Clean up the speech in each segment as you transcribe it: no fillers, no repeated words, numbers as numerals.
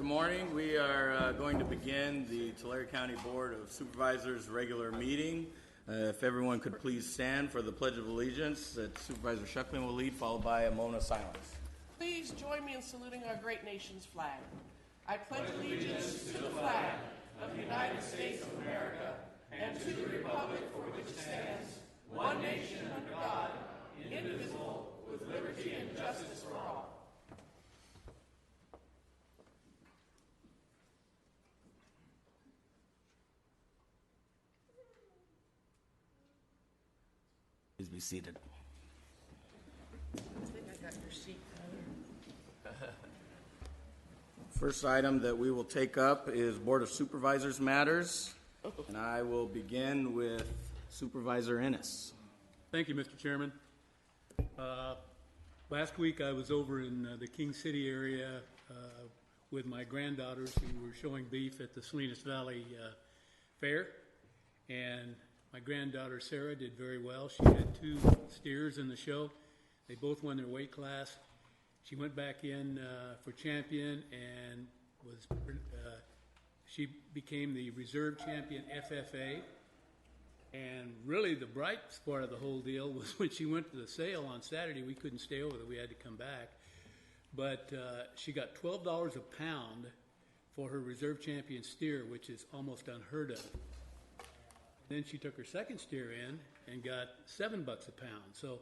morning. We are going to begin the Tulare County Board of Supervisors regular meeting. If everyone could please stand for the Pledge of Allegiance that Supervisor Shucklin will lead, followed by a moment of silence. Please join me in saluting our great nation's flag. I pledge allegiance to the flag of the United States of America and to the republic for which it stands, one nation under God, indivisible, with liberty and justice for all. Please be seated. I think I got your seat, Tyler. First item that we will take up is Board of Supervisors matters, and I will begin with Supervisor Ennis. Thank you, Mr. Chairman. Last week I was over in the King City area with my granddaughters who were showing beef at the Salinas Valley Fair, and my granddaughter Sarah did very well. She had 2 steers in the show. They both won their weight class. She went back in for champion and she became the reserve champion FFA. And really the bright part of the whole deal was when she went to the sale on Saturday. We couldn't stay over there. We had to come back. But she got $12 a pound for her reserve champion steer, which is almost unheard of. Then she took her second steer in and got $7 a pound. So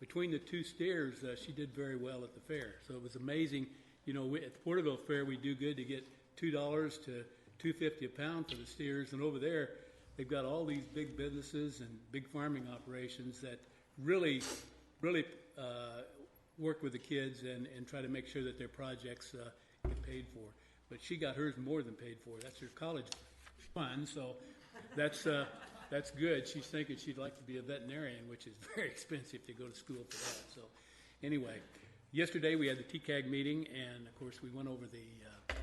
between the 2 steers, she did very well at the fair. So it was amazing. You know, at the Porterville Fair, we do good to get $2 to $2.50 a pound for the steers. And over there, they've got all these big businesses and big farming operations that really work with the kids and try to make sure that their projects get paid for. But she got hers more than paid for. That's her college fund. So that's good. She's thinking she'd like to be a veterinarian, which is very expensive to go to school for that. So anyway, yesterday we had the TCAG meeting, and of course we went over the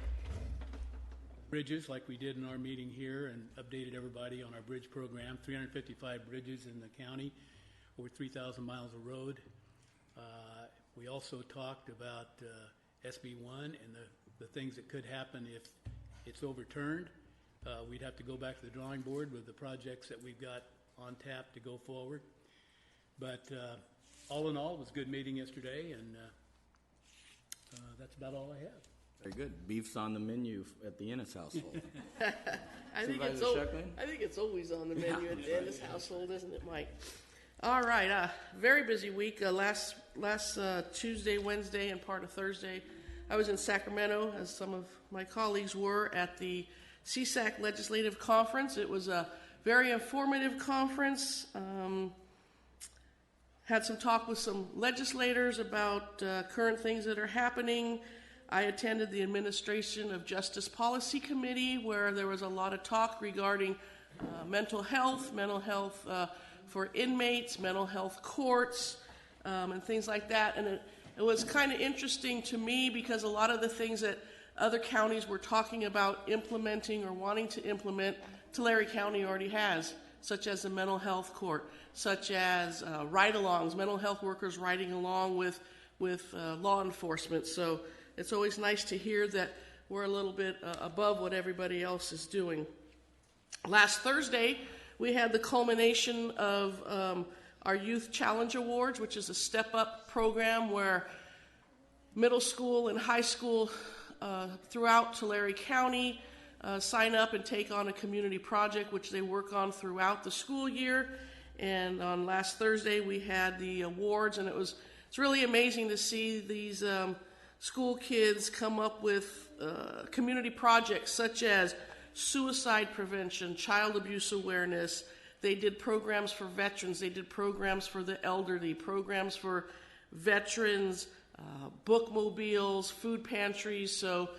bridges like we did in our meeting here and updated everybody on our bridge program. 355 bridges in the county, over 3,000 miles of road. We also talked about SB1 and the things that could happen if it's overturned. We'd have to go back to the drawing board with the projects that we've got on tap to go forward. But all in all, it was a good meeting yesterday, and that's about all I have. Very good. Beef's on the menu at the Ennis household. I think it's always on the menu at the Ennis household, isn't it, Mike? All right. Very busy week. Last Tuesday, Wednesday, and part of Thursday, I was in Sacramento, as some of my colleagues were, at the CSAC Legislative Conference. It was a very informative conference. Had some talk with some legislators about current things that are happening. I attended the Administration of Justice Policy Committee, where there was a lot of talk regarding mental health for inmates, mental health courts, and things like that. And it was kind of interesting to me because a lot of the things that other counties were talking about implementing or wanting to implement, Tulare County already has, such as the mental health court, such as ride-alongs, mental health workers riding along with law enforcement. So it's always nice to hear that we're a little bit above what everybody else is doing. Last Thursday, we had the culmination of our Youth Challenge Awards, which is a step-up program where middle school and high school throughout Tulare County sign up and take on a community project, which they work on throughout the school year. And on last Thursday, we had the awards, and it's really amazing to see these school kids come up with community projects such as suicide prevention, child abuse awareness. They did programs for veterans. They did programs for the elderly, programs for veterans, bookmobiles, food pantries. So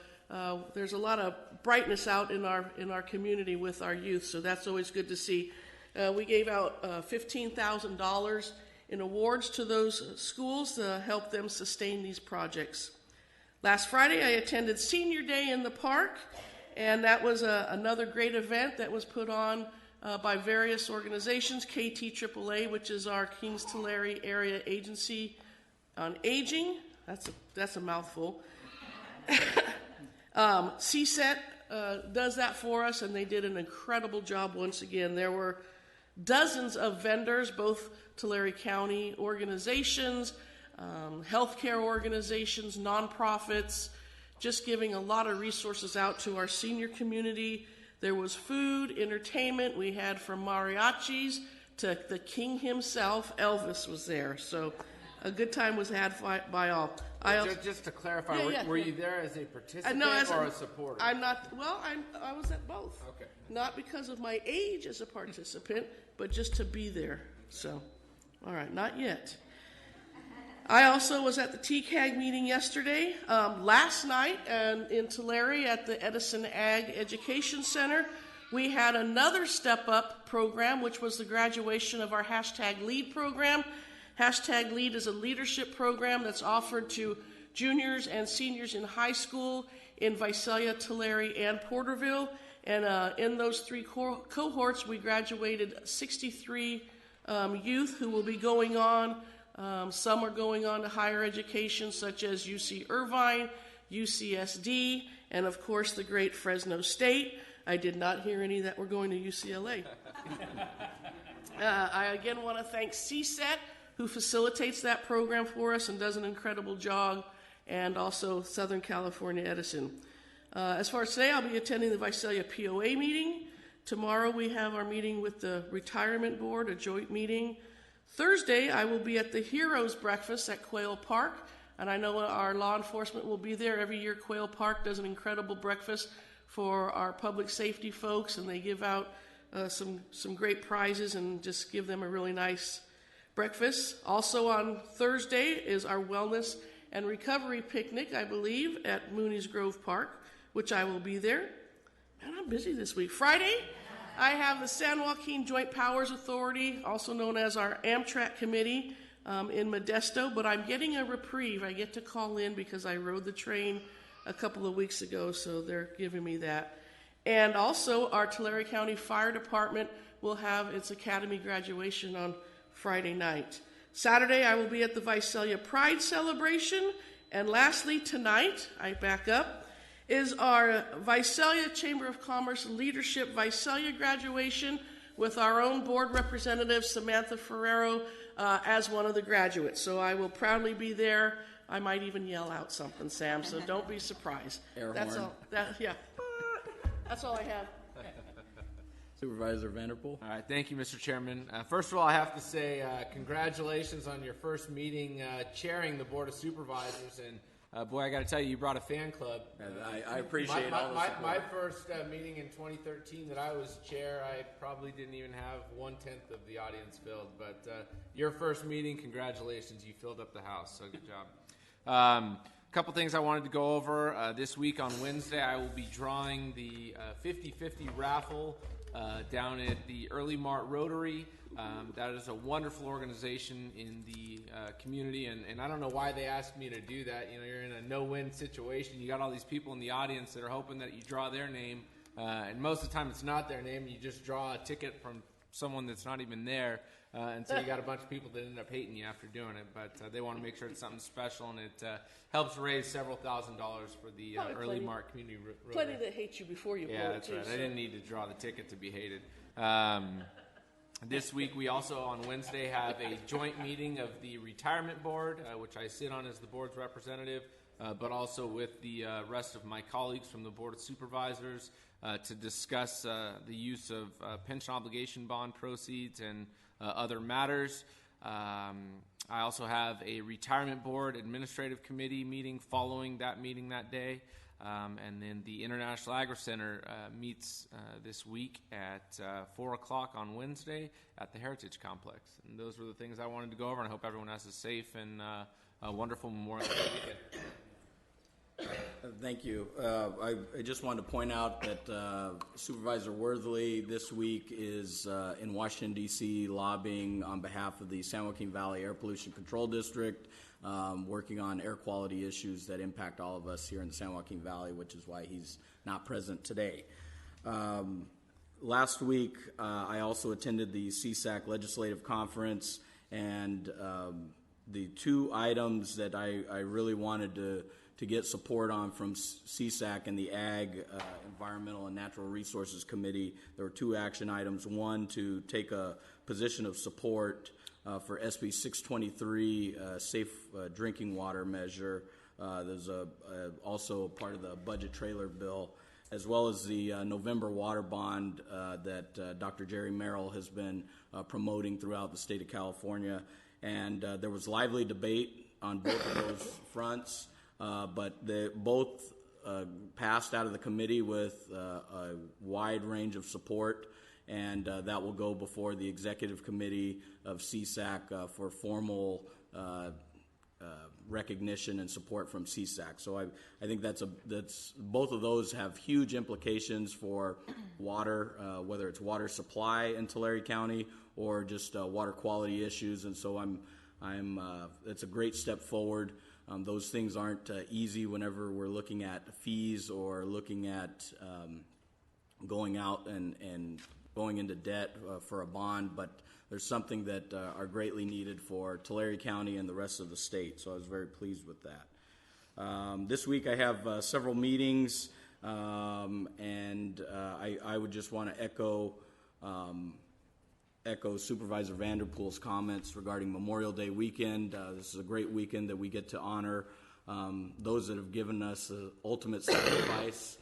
there's a lot of brightness out in our community with our youth. So that's always good to see. We gave out $15,000 in awards to those schools to help them sustain these projects. Last Friday, I attended Senior Day in the Park, and that was another great event that was put on by various organizations. KTAAA, which is our Kings Tulare Area Agency on Aging. That's a mouthful. CSET does that for us, and they did an incredible job once again. There were dozens of vendors, both Tulare County organizations, healthcare organizations, nonprofits, just giving a lot of resources out to our senior community. There was food, entertainment. We had from mariachis to the king himself. Elvis was there. So a good time was had by all. Just to clarify, were you there as a participant or a supporter? I'm not. Well, I was at both. Okay. Not because of my age as a participant, but just to be there. So, all right, not yet. I also was at the TCAG meeting yesterday. Last night in Tulare at the Edison Ag Education Center, we had another Step Up program, which was the graduation of our #LEAD program. #LEAD is a leadership program that's offered to juniors and seniors in high school in Visalia, Tulare, and Porterville. And in those three cohorts, we graduated 63 youth who will be going on. Some are going on to higher education, such as UC Irvine, UCSD, and of course the great Fresno State. I did not hear any that were going to UCLA. I again want to thank CSET, who facilitates that program for us and does an incredible job, and also Southern California Edison. As far as today, I'll be attending the Visalia POA meeting. Tomorrow we have our meeting with the Retirement Board, a joint meeting. Thursday, I will be at the Heroes Breakfast at Quail Park, and I know our law enforcement will be there. Every year, Quail Park does an incredible breakfast for our public safety folks, and they give out some great prizes and just give them a really nice breakfast. Also on Thursday is our Wellness and Recovery Picnic, I believe, at Mooney's Grove Park, which I will be there. Man, I'm busy this week. Friday, I have the San Joaquin Joint Powers Authority, also known as our Amtrak Committee, in Modesto, but I'm getting a reprieve. I get to call in because I rode the train a couple of weeks ago, so they're giving me that. And also, our Tulare County Fire Department will have its Academy graduation on Friday night. Saturday, I will be at the Visalia Pride Celebration. And lastly, tonight, I back up, is our Visalia Chamber of Commerce Leadership Visalia graduation with our own board representative, Samantha Ferrero, as one of the graduates. So I will proudly be there. I might even yell out something, Sam, so don't be surprised. Air That's horn. all. Yeah. That's all I have. Supervisor Vanderpool. All right, thank you, Mr. Chairman. First of all, I have to say congratulations on your first meeting chairing the Board of Supervisors. And boy, I got to tell you, you brought a fan club. I appreciate all the support. My first meeting in 2013 that I was chair, I probably didn't even have 1/10 of the audience filled. But your first meeting, congratulations, you filled up the house. So good job. A couple things I wanted to go over. This week on Wednesday, I will be drawing the 50/50 raffle down at the Early Mart Rotary. That is a wonderful organization in the community, and I don't know why they asked me to do that. You know, you're in a no-win situation. You got all these people in the audience that are hoping that you draw their name, and most of the time it's not their name. You just draw a ticket from someone that's not even there, and so you got a bunch of people that end up hating you after doing it. But they want to make sure it's something special, and it helps raise several $1,000s for the Early Mart Community Rotary. Plenty that hate you before you vote. Yeah, that's too, right. so. I didn't need to draw the ticket to be hated. This week we also on Wednesday have a joint meeting of the Retirement Board, which I sit on as the board's representative, but also with the rest of my colleagues from the Board of Supervisors to discuss the use of pension obligation bond proceeds and other matters. I also have a Retirement Board Administrative Committee meeting following that meeting that day. And then the International Agri Center meets this week at 4 o'clock on Wednesday at the Heritage Complex. And those were the things I wanted to go over, and I hope everyone has a safe and a wonderful Memorial Day weekend. Thank you. I just wanted to point out that Supervisor Worthley this week is in Washington, D.C. lobbying on behalf of the San Joaquin Valley Air Pollution Control District, working on air quality issues that impact all of us here in the San Joaquin Valley, which is why he's not present today. Last week, I also attended the CSAC Legislative Conference, and the two items that I really wanted to to get support on from CSAC and the Ag, Environmental and Natural Resources Committee. There were 2 action items. One, to take a position of support for SB 623, safe drinking water measure. There's also part of the budget trailer bill, as well as the November water bond that Dr. Jerry Merrill has been promoting throughout the state of California. And there was lively debate on both of those fronts, but they both passed out of the committee with a wide range of support, and that will go before the executive committee of CSAC for formal recognition and support from CSAC. So I think that's both of those have huge implications for water, whether it's water supply in Tulare County or just water quality issues. And so it's a great step forward. Those things aren't easy whenever we're looking at fees or looking at going out and going into debt for a bond, but there's something that are greatly needed for Tulare County and the rest of the state, so I was very pleased with that. This week I have several meetings, and I would just want to echo Supervisor Vanderpool's comments regarding Memorial Day weekend. This is a great weekend that we get to honor those that have given us the ultimate sacrifice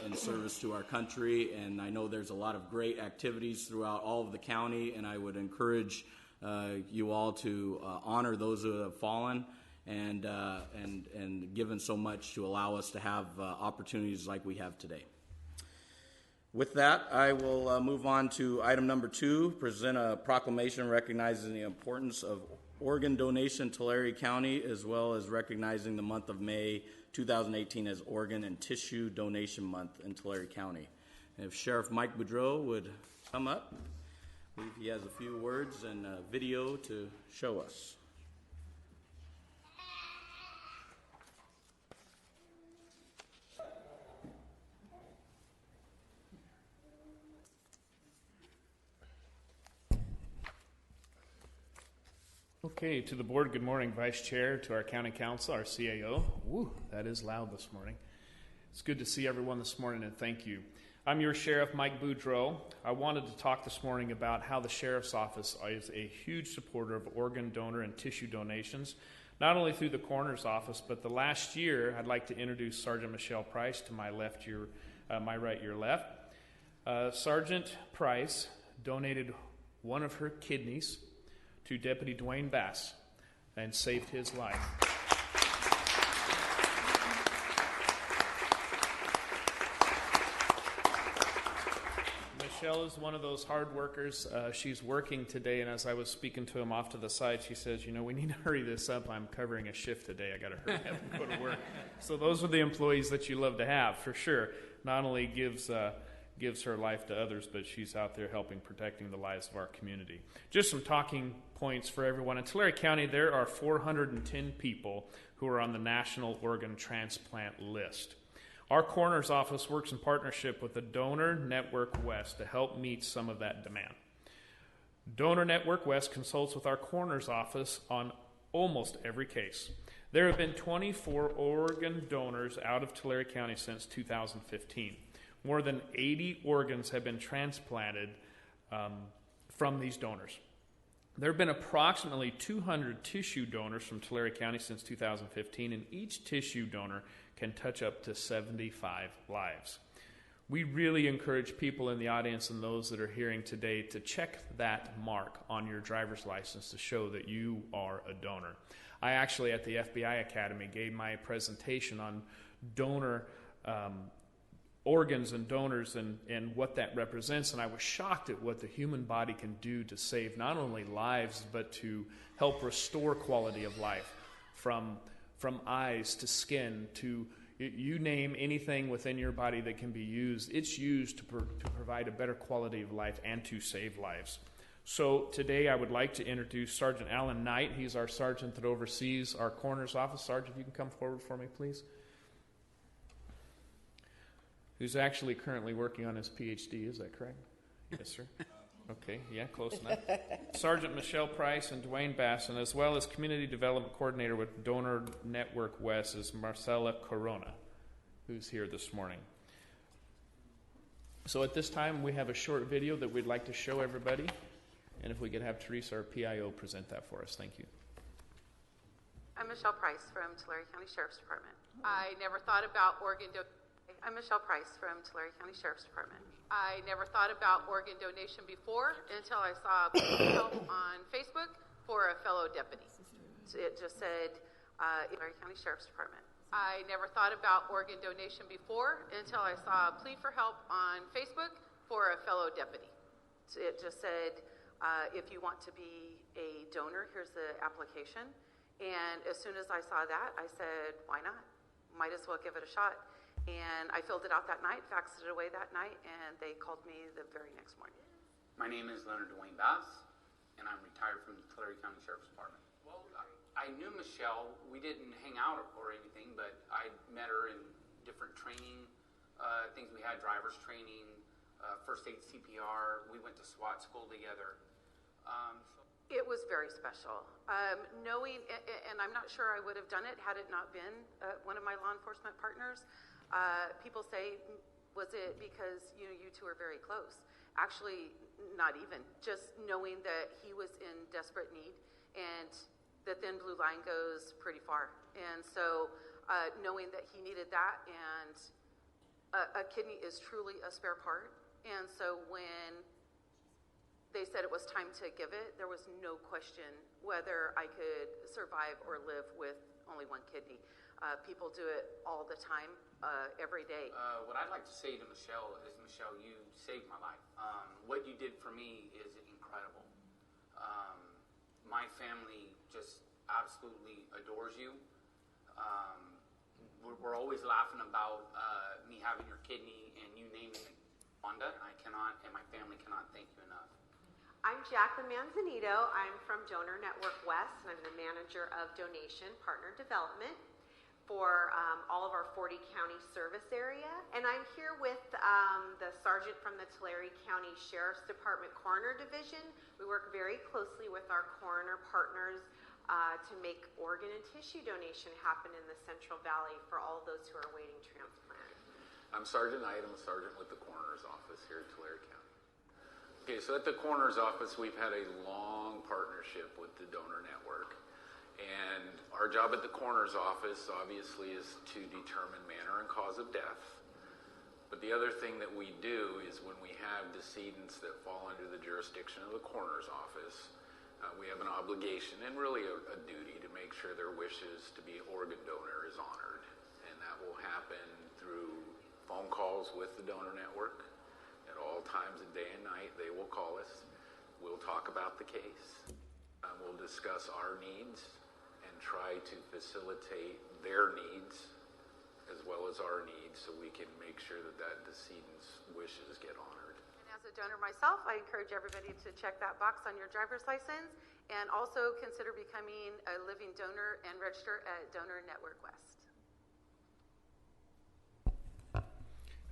in service to our country, and I know there's a lot of great activities throughout all of the county, and I would encourage you all to honor those who have fallen and given so much to allow us to have opportunities like we have today. With that, I will move on to item number 2, present a proclamation recognizing the importance of organ donation in Tulare County, as well as recognizing the month of May 2018 as Organ and Tissue Donation Month in Tulare County. And if Sheriff Mike Boudreau would come up, I believe he has a few words and a video to show us. Okay, to the board, good morning, Vice Chair, to our County Council, our CAO. Woo, that is loud this morning. It's good to see everyone this morning, and thank you. I'm your Sheriff, Mike Boudreau. I wanted to talk this morning about how the Sheriff's Office is a huge supporter of organ donor and tissue donations, not only through the Coroner's Office, but the last year, I'd like to introduce Sergeant Michelle Price to my left, my right, your left. Sergeant Price donated one of her kidneys to Deputy Dwayne Bass and saved his life. Michelle is one of those hard workers. She's working today, and as I was speaking to him off to the side, she says, we need to hurry this up. I'm covering a shift today. I got to hurry up and go to work. So those are the employees that you love to have, for sure. Not only gives her life to others, but she's out there helping protecting the lives of our community. Just some talking points for everyone. In Tulare County, there are 410 people who are on the National Organ Transplant List. Our Coroner's Office works in partnership with the Donor Network West to help meet some of that demand. Donor Network West consults with our Coroner's Office on almost every case. There have been 24 organ donors out of Tulare County since 2015. More than 80 organs have been transplanted from these donors. There have been approximately 200 tissue donors from Tulare County since 2015, and each tissue donor can touch up to 75 lives. We really encourage people in the audience and those that are hearing today to check that mark on your driver's license to show that you are a donor. I actually, at the FBI Academy, gave my presentation on donor organs and donors and what that represents, and I was shocked at what the human body can do to save not only lives but to help restore quality of life, from eyes to skin to you name anything within your body that can be used. It's used to provide a better quality of life and to save lives. So today I would like to introduce Sergeant Alan Knight. He's our sergeant that oversees our Coroner's Office. Sergeant, if you can come forward for me, please. Who's actually currently working on his PhD, is that correct? Yes, sir. Okay, yeah, close enough. Sergeant Michelle Price and Dwayne Basson, as well as Community Development Coordinator with Donor Network West is Marcela Corona, who's here this morning. So at this time, we have a short video that we'd like to show everybody. And if we could have Teresa, our PIO, present that for us. Thank you. I'm Michelle Price from Tulare County Sheriff's Department. I never thought about I'm Michelle Price from Tulare County Sheriff's Department. I never thought about organ donation before until I saw a help on Facebook for a fellow deputy. It just said, Tulare County Sheriff's Department. I never thought about organ donation before until I saw a plea for help on Facebook for a fellow deputy. It just said, if you want to be a donor, here's the application. And as soon as I saw that, I said, why not? Might as well give it a shot. And I filled it out that night, faxed it away that night, and they called me the very next morning. My name is Leonard Dwayne Bass, and I'm retired from the Tulare County Sheriff's Department. Well, I knew Michelle. We didn't hang out or anything, but I met her in different training things. We had driver's training, first aid CPR. We went to SWAT school together. It was very special. Knowing, and I'm not sure I would have done it had it not been one of my law enforcement partners. People say, was it because you two are very close? Actually, not even. Just knowing that he was in desperate need, and the thin blue line goes pretty far. And so knowing that he needed that, and a kidney is truly a spare part. And so when they said it was time to give it, there was no question whether I could survive or live with only one kidney. People do it all the time, every day. What I'd like to say to Michelle is, Michelle, you saved my life. What you did for me is incredible. My family just absolutely adores you. We're always laughing about me having your kidney, and you naming it Wanda. I cannot, and my family cannot thank you enough. I'm Jacqueline Manzanito. I'm from Donor Network West, and I'm the manager of Donation Partner Development for all of our 40 county service area. And I'm here with the sergeant from the Tulare County Sheriff's Department Coroner Division. We work very closely with our coroner partners to make organ and tissue donation happen in the Central Valley for all of those who are awaiting transplant. I'm Sergeant Knight. I'm a sergeant with the coroner's office here in Tulare County. Okay, so at the coroner's office, we've had a long partnership with the Donor Network. And our job at the coroner's office, obviously, is to determine manner and cause of death. But the other thing that we do is when we have decedents that fall under the jurisdiction of the coroner's office, we have an obligation and really a duty to make sure their wishes to be organ donor is honored. And that will happen through phone calls with the Donor Network. At all times of day and night, they will call us. We'll talk about the case. We'll discuss our needs and try to facilitate their needs as well as our needs so we can make sure that that decedent's wishes get honored. And as a donor myself, I encourage everybody to check that box on your driver's license and also consider becoming a living donor and register at Donor Network West.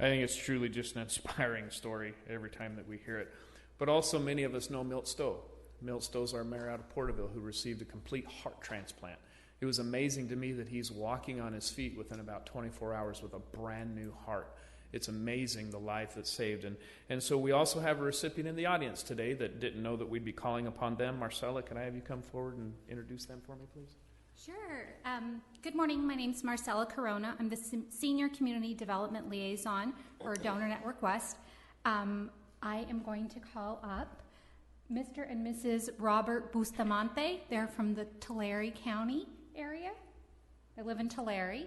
I think it's truly just an inspiring story every time that we hear it. But also many of us know Milt Stowe. Milt Stowe's our mayor out of Porterville who received a complete heart transplant. It was amazing to me that he's walking on his feet within about 24 hours with a brand new heart. It's amazing the life that's saved. And so we also have a recipient in the audience today that didn't know that we'd be calling upon them. Marcella, can I have you come forward and introduce them for me, please? Sure. Good morning. My name is Marcella Corona. I'm the Senior Community Development Liaison for Donor Network West. I am going to call up Mr. and Mrs. Robert Bustamante. They're from the Tulare County area. They live in Tulare.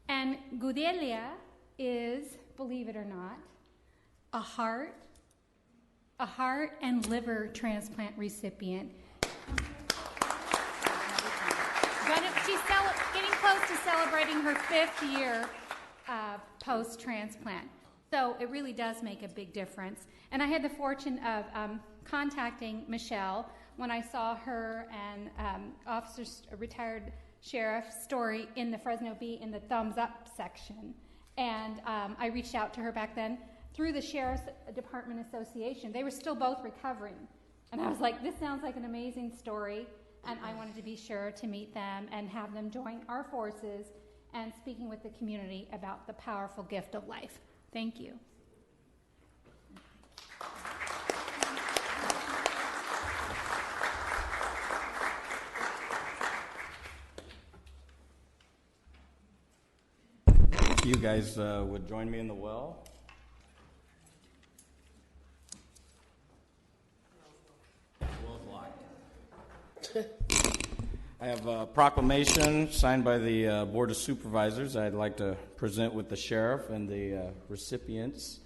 And Gudelia is, believe it or not, a heart and liver transplant recipient. She's getting close to celebrating her 5th year post-transplant. So it really does make a big difference. And I had the fortune of contacting Michelle when I saw her and retired Sheriff Story in the Fresno Bee in the thumbs up section. And I reached out to her back then through the Sheriff's Department Association. They were still both recovering. And I was like, this sounds like an amazing story. And I wanted to be sure to meet them and have them join our forces and speaking with the community about the powerful gift of life. Thank you. You guys would join me in the well. I have a proclamation signed by the Board of Supervisors I'd like to present with the sheriff and the recipients,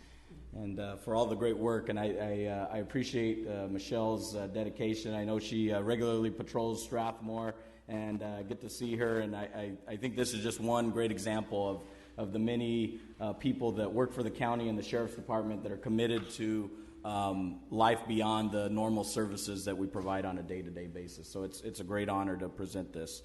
and for all the great work. And I appreciate Michelle's dedication. I know she regularly patrols Strathmore, and get to see her, and I think this is just one great example of the many people that work for the county and the Sheriff's Department that are committed to life beyond the normal services that we provide on a day-to-day basis. So it's a great honor to present this.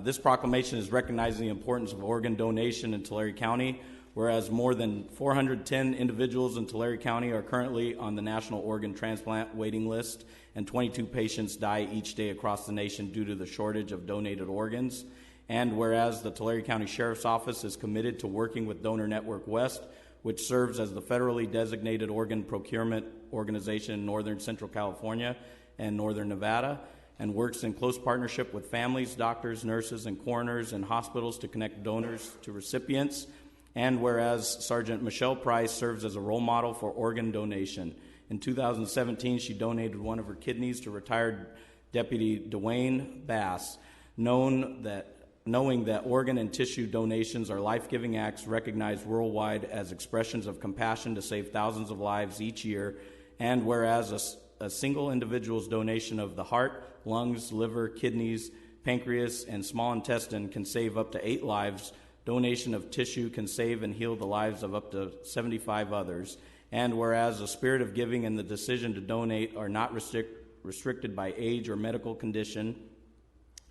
This proclamation is recognizing the importance of organ donation in Tulare County, whereas more than 410 individuals in Tulare County are currently on the National Organ Transplant waiting list, and 22 patients die each day across the nation due to the shortage of donated organs. And whereas the Tulare County Sheriff's Office is committed to working with Donor Network West, which serves as the federally designated organ procurement organization in northern Central California and northern Nevada, and works in close partnership with families, doctors, nurses, and coroners and hospitals to connect donors to recipients. And whereas Sergeant Michelle Price serves as a role model for organ donation. In 2017, she donated one of her kidneys to retired Deputy Dwayne Bass, knowing that organ and tissue donations are life-giving acts recognized worldwide as expressions of compassion to save thousands of lives each year. And whereas a single individual's donation of the heart, lungs, liver, kidneys, pancreas, and small intestine can save up to 8 lives, donation of tissue can save and heal the lives of up to 75 others. And whereas the spirit of giving and the decision to donate are not restricted by age or medical condition,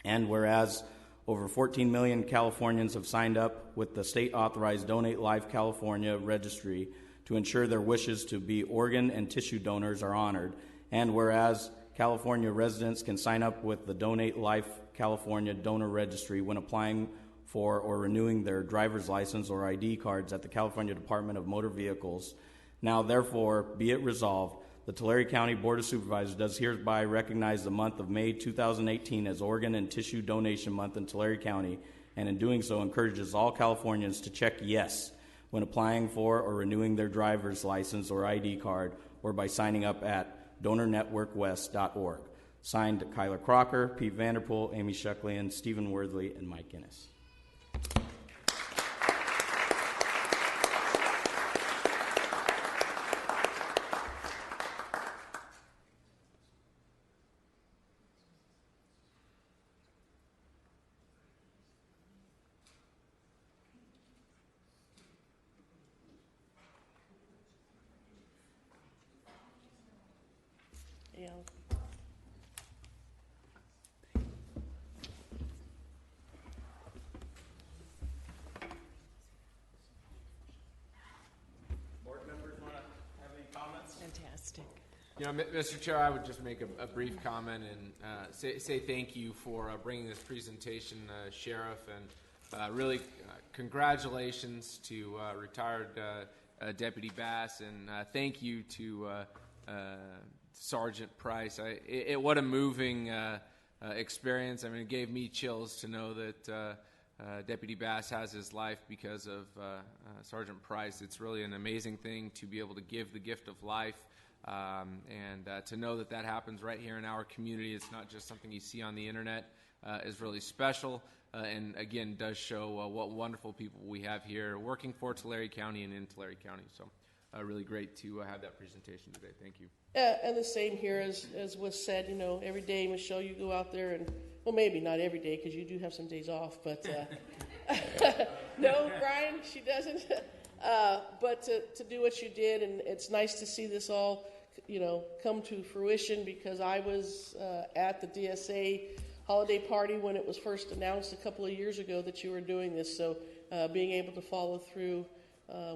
and whereas over 14 million Californians have signed up with the state-authorized Donate Life California registry to ensure their wishes to be organ and tissue donors are honored. And whereas California residents can sign up with the Donate Life California donor registry when applying for or renewing their driver's license or ID cards at the California Department of Motor Vehicles. Now, therefore, be it resolved, the Tulare County Board of Supervisors does hereby recognize the month of May 2018 as Organ and Tissue Donation Month in Tulare County, and in doing so encourages all Californians to check yes when applying for or renewing their driver's license or ID card, or by signing up at donornetworkwest.org. Signed, Kyler Crocker, Pete Vanderpool, Amy Shucklian, Stephen Worthley, and Mike Guinness. Yeah. Board members want to have any comments? Fantastic. You know, Mr. Chair, I would just make a brief comment and say thank you for bringing this presentation, Sheriff, and really congratulations to retired Deputy Bass, and thank you to Sergeant Price. What a moving experience. I mean, it gave me chills to know that Deputy Bass has his life because of Sergeant Price. It's really an amazing thing to be able to give the gift of life. And to know that that happens right here in our community, it's not just something you see on the internet, is really special, and again does show what wonderful people we have here working for Tulare County and in Tulare County. So really great to have that presentation today. Thank you. And the same here as was said, you know, every day, Michelle, you go out there and, well, maybe not every day because you do have some days off, but no, Brian, she doesn't. But to do what you did, and it's nice to see this all, you know, come to fruition, because I was at the DSA holiday party when it was first announced a couple of years ago that you were doing this. So being able to follow through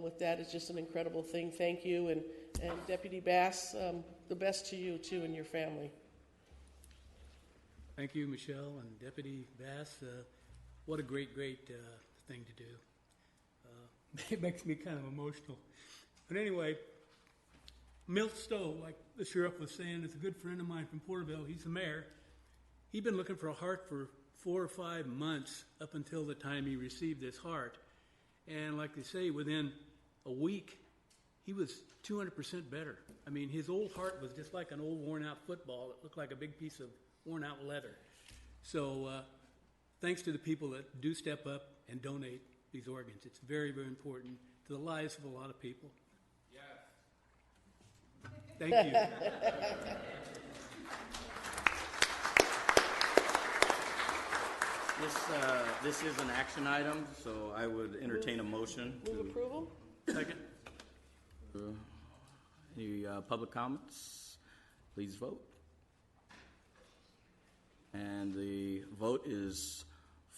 with that. It's just an incredible thing. Thank you. And Deputy Bass, the best to you, too, and your family. Thank you, Michelle and Deputy Bass. What a great thing to do. It makes me kind of emotional. But anyway, Milt Stowe, like the sheriff was saying, is a good friend of mine from Porterville. He's the mayor. He'd been looking for a heart for 4 or 5 months up until the time he received this heart. And like they say, within a week, he was 200% better. I mean, his old heart was just like an old worn-out football. It looked like a big piece of worn-out leather. So thanks to the people that do step up and donate these organs. It's very, very important to the lives of a lot of people. Yes. Thank you. This is an action item, so I would entertain a motion. Move approval? Second. Any public comments? Please vote. And the vote is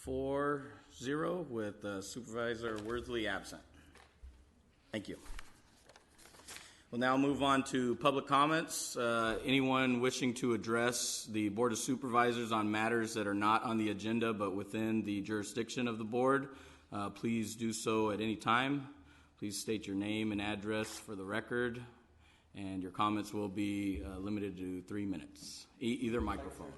4-0 with Supervisor Worthley absent. Thank you. We'll now move on to public comments. Anyone wishing to address the Board of Supervisors on matters that are not on the agenda but within the jurisdiction of the board, please do so at any time. Please state your name and address for the record, and your comments will be limited to 3 minutes. Either microphone.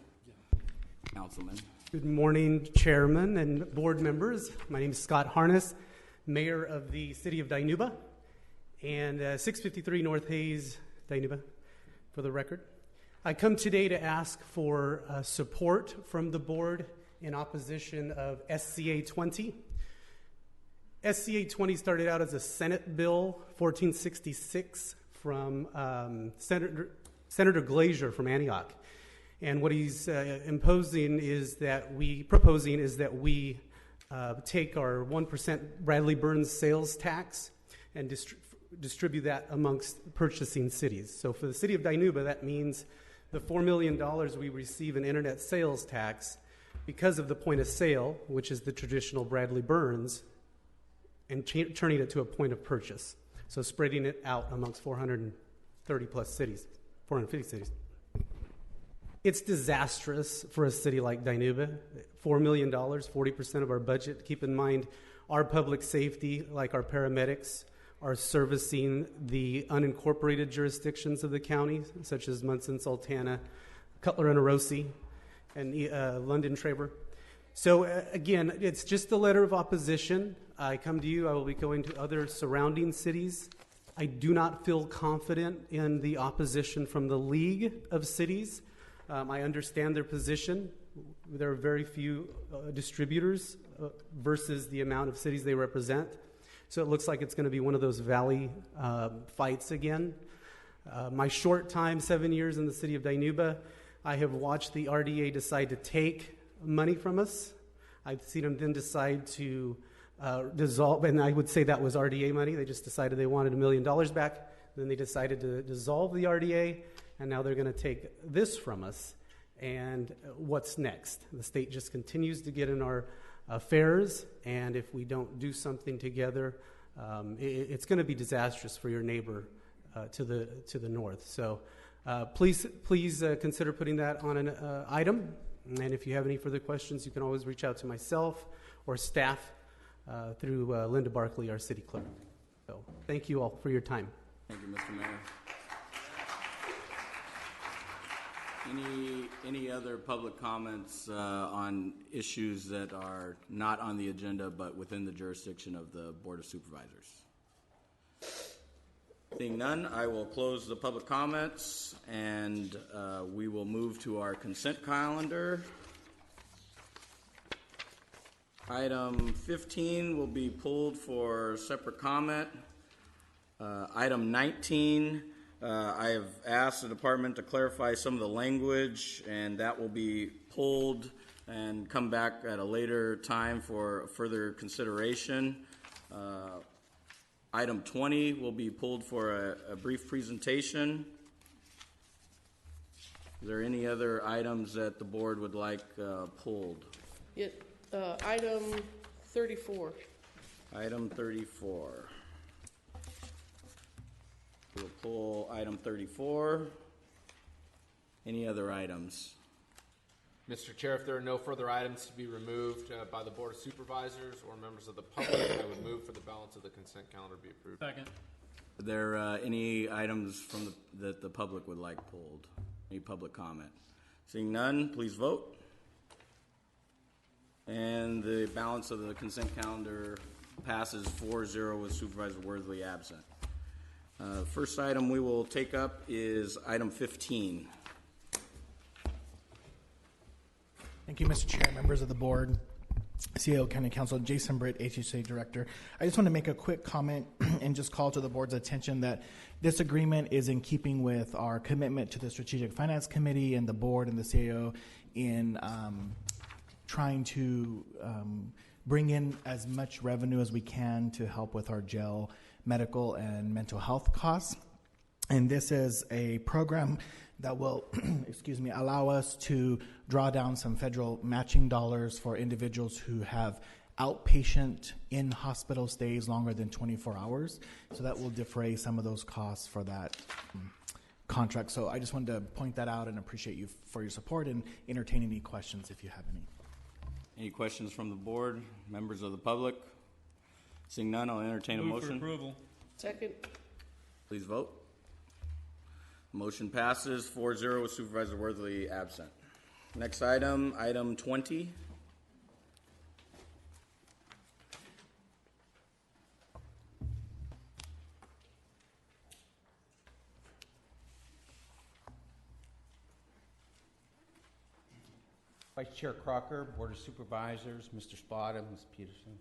Councilman. Good morning, Chairman and board members. My name is Scott Harness, Mayor of the City of Dinuba, and 653 North Hayes, Dinuba, for the record. I come today to ask for support from the board in opposition of SCA 20. SCA 20 started out as a Senate Bill 1466 from Senator Glazier from Antioch. And what he's proposing is that we take our 1% Bradley Burns sales tax and distribute that amongst purchasing cities. So for the city of Dinuba, that means the $4 million we receive in internet sales tax because of the point of sale, which is the traditional Bradley Burns, and turning it to a point of purchase. So spreading it out amongst 430 plus cities, 450 cities. It's disastrous for a city like Dinuba. $4 million, 40% of our budget. Keep in mind, our public safety, like our paramedics, are servicing the unincorporated jurisdictions of the county, such as Munson, Sultana, Cutler and Orosi, and London Traver. So again, it's just a letter of opposition. I come to you. I will be going to other surrounding cities. I do not feel confident in the opposition from the League of Cities. I understand their position. There are very few distributors versus the amount of cities they represent. So it looks like it's going to be one of those valley fights again. My short time, 7 years in the city of Dinuba, I have watched the RDA decide to take money from us. I've seen them then decide to dissolve, and I would say that was RDA money. They just decided they wanted $1 million back. Then they decided to dissolve the RDA, and now they're going to take this from us. And what's next? The state just continues to get in our affairs, and if we don't do something together, it's going to be disastrous for your neighbor to the north. So please consider putting that on an item. And if you have any further questions, you can always reach out to myself or staff through Linda Barkley, our city clerk. So thank you all for your time. Thank you, Mr. Mayor. Any other public comments on issues that are not on the agenda but within the jurisdiction of the Board of Supervisors? Seeing none, I will close the public comments, and we will move to our consent calendar. Item 15 will be pulled for separate comment. Item 19, I have asked the department to clarify some of the language, and that will be pulled and come back at a later time for further consideration. Item 20 will be pulled for a brief presentation. Is there any other items that the board would like pulled? Item 34. Item 34. We'll pull item 34. Any other items? Mr. Chair, if there are no further items to be removed by the Board of Supervisors or members of the public, I would move for the balance of the consent calendar be approved. Second. Are there any items from that the public would like pulled? Any public comment? Seeing none, please vote. And the balance of the consent calendar passes 4-0 with Supervisor Worthley absent. First item we will take up is item 15. Thank you, Mr. Chair, members of the board, CEO, County Council, Jason Britt, HHA Director. I just want to make a quick comment and just call to the board's attention that this agreement is in keeping with our commitment to the Strategic Finance Committee and the board and the CAO in trying to bring in as much revenue as we can to help with our jail medical and mental health costs. And this is a program that will, allow us to draw down some federal matching dollars for individuals who have outpatient in-hospital stays longer than 24 hours. So that will defray some of those costs for that contract. So I just wanted to point that out and appreciate you for your support and entertain any questions if you have any. Any questions from the board, members of the public? Seeing none, I'll entertain a motion. Move for approval. Second. Please vote. Motion passes 4-0 with Supervisor Worthley absent. Next item, item 20. Vice Chair Crocker, Board of Supervisors, Mr. Spada, Ms. Peterson.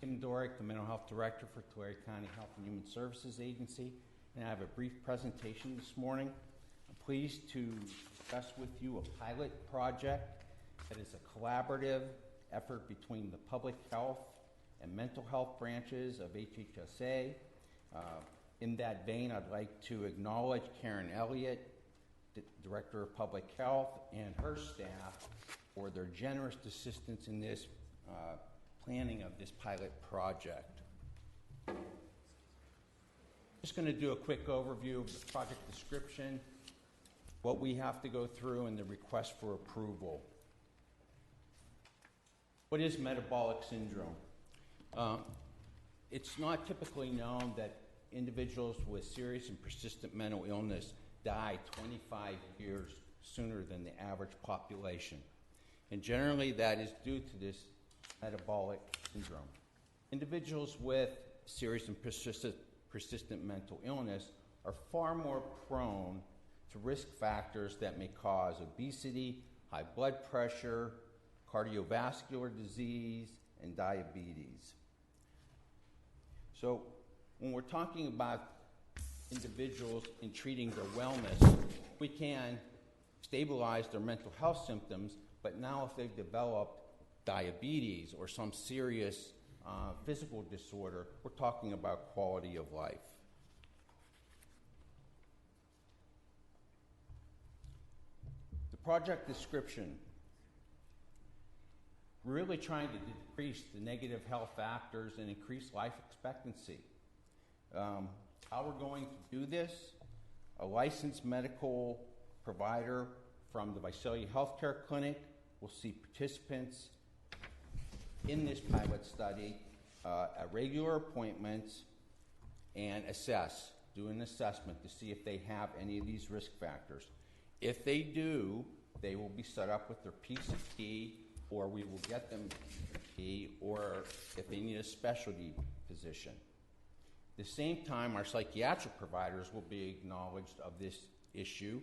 Kim Dorick, the Mental Health Director for Tulare County Health and Human Services Agency, and I have a brief presentation this morning. I'm pleased to discuss with you a pilot project that is a collaborative effort between the public health and mental health branches of HHSA. In that vein, I'd like to acknowledge Karen Elliott, the Director of Public Health, and her staff for their generous assistance in this planning of this pilot project. Just going to do a quick overview of the project description, what we have to go through, and the request for approval. What is metabolic syndrome? It's not typically known that individuals with serious and persistent mental illness die 25 years sooner than the average population. And generally that is due to this metabolic syndrome. Individuals with serious and persistent mental illness are far more prone to risk factors that may cause obesity, high blood pressure, cardiovascular disease, and diabetes. So when we're talking about individuals in treating their wellness, we can stabilize their mental health symptoms, but now if they've developed diabetes or some serious physical disorder, we're talking about quality of life. The project description, we're really trying to decrease the negative health factors and increase life expectancy. How we're going to do this, a licensed medical provider from the Visalia Healthcare Clinic will see participants in this pilot study at regular appointments and do an assessment to see if they have any of these risk factors. If they do, they will be set up with their PCP, or we will get them PCP, or if they need a specialty physician. At the same time, our psychiatric providers will be acknowledged of this issue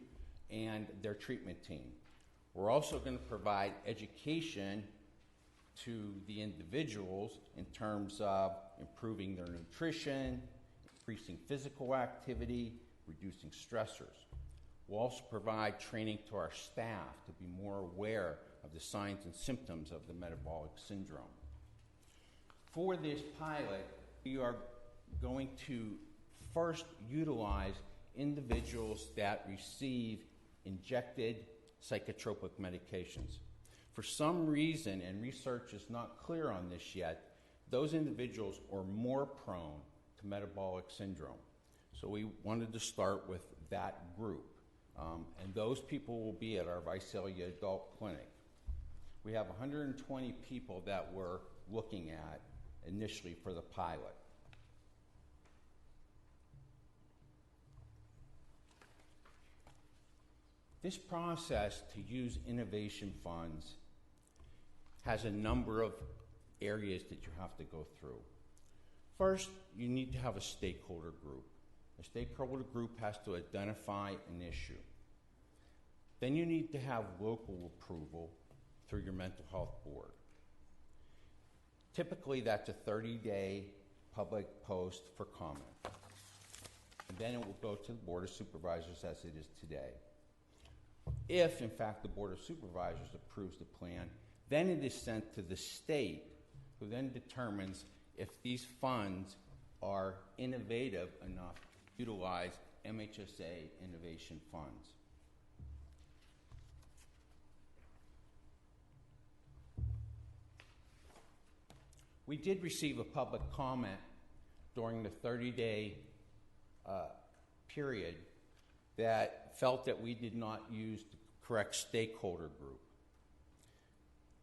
and their treatment team. We're also going to provide education to the individuals in terms of improving their nutrition, increasing physical activity, reducing stressors. We'll also provide training to our staff to be more aware of the signs and symptoms of the metabolic syndrome. For this pilot, we are going to first utilize individuals that receive injected psychotropic medications. For some reason, and research is not clear on this yet, those individuals are more prone to metabolic syndrome. So we wanted to start with that group. And those people will be at our Visalia Adult Clinic. We have 120 people that we're looking at initially for the pilot. This process to use innovation funds has a number of areas that you have to go through. First, you need to have a stakeholder group. A stakeholder group has to identify an issue. Then you need to have local approval through your mental health board. Typically, that's a 30-day public post for comment. And then it will go to the Board of Supervisors as it is today. If, in fact, the Board of Supervisors approves the plan, then it is sent to the state, who then determines if these funds are innovative enough to utilize MHSA innovation funds. We did receive a public comment during the 30-day period that felt that we did not use the correct stakeholder group.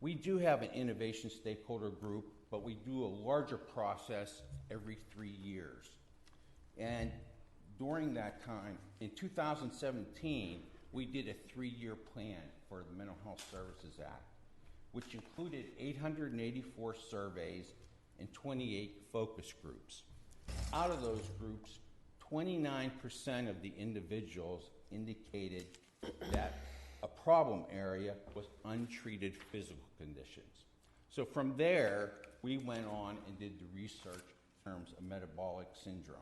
We do have an innovation stakeholder group, but we do a larger process every 3 years. And during that time, in 2017, we did a 3-year plan for the Mental Health Services Act, which included 884 surveys and 28 focus groups. Out of those groups, 29% of the individuals indicated that a problem area was untreated physical conditions. So from there, we went on and did the research in terms of metabolic syndrome.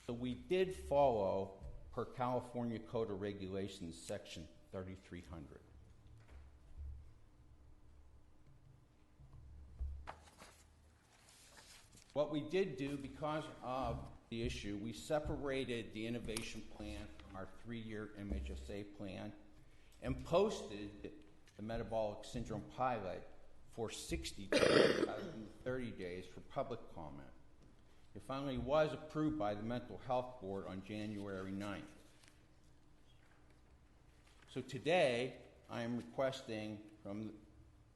So we did follow, per California Code of Regulations, Section 3300. What we did do, because of the issue, we separated the innovation plan from our 3-year MHSA plan and posted the metabolic syndrome pilot for 60 days out of 30 days for public comment. It finally was approved by the Mental Health Board on January 9th. So today, I am requesting from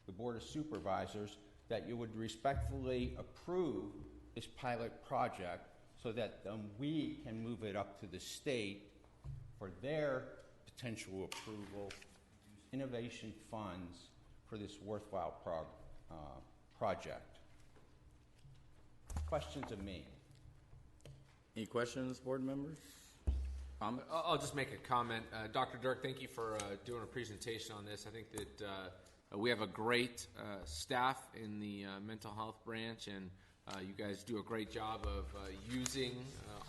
the Board of Supervisors that you would respectfully approve this pilot project so that we can move it up to the state for their potential approval, use innovation funds for this worthwhile project. Questions of me? Any questions, board members? Comments? I'll just make a comment. Dr. Dirk, thank you for doing a presentation on this. I think that we have a great staff in the mental health branch, and you guys do a great job of using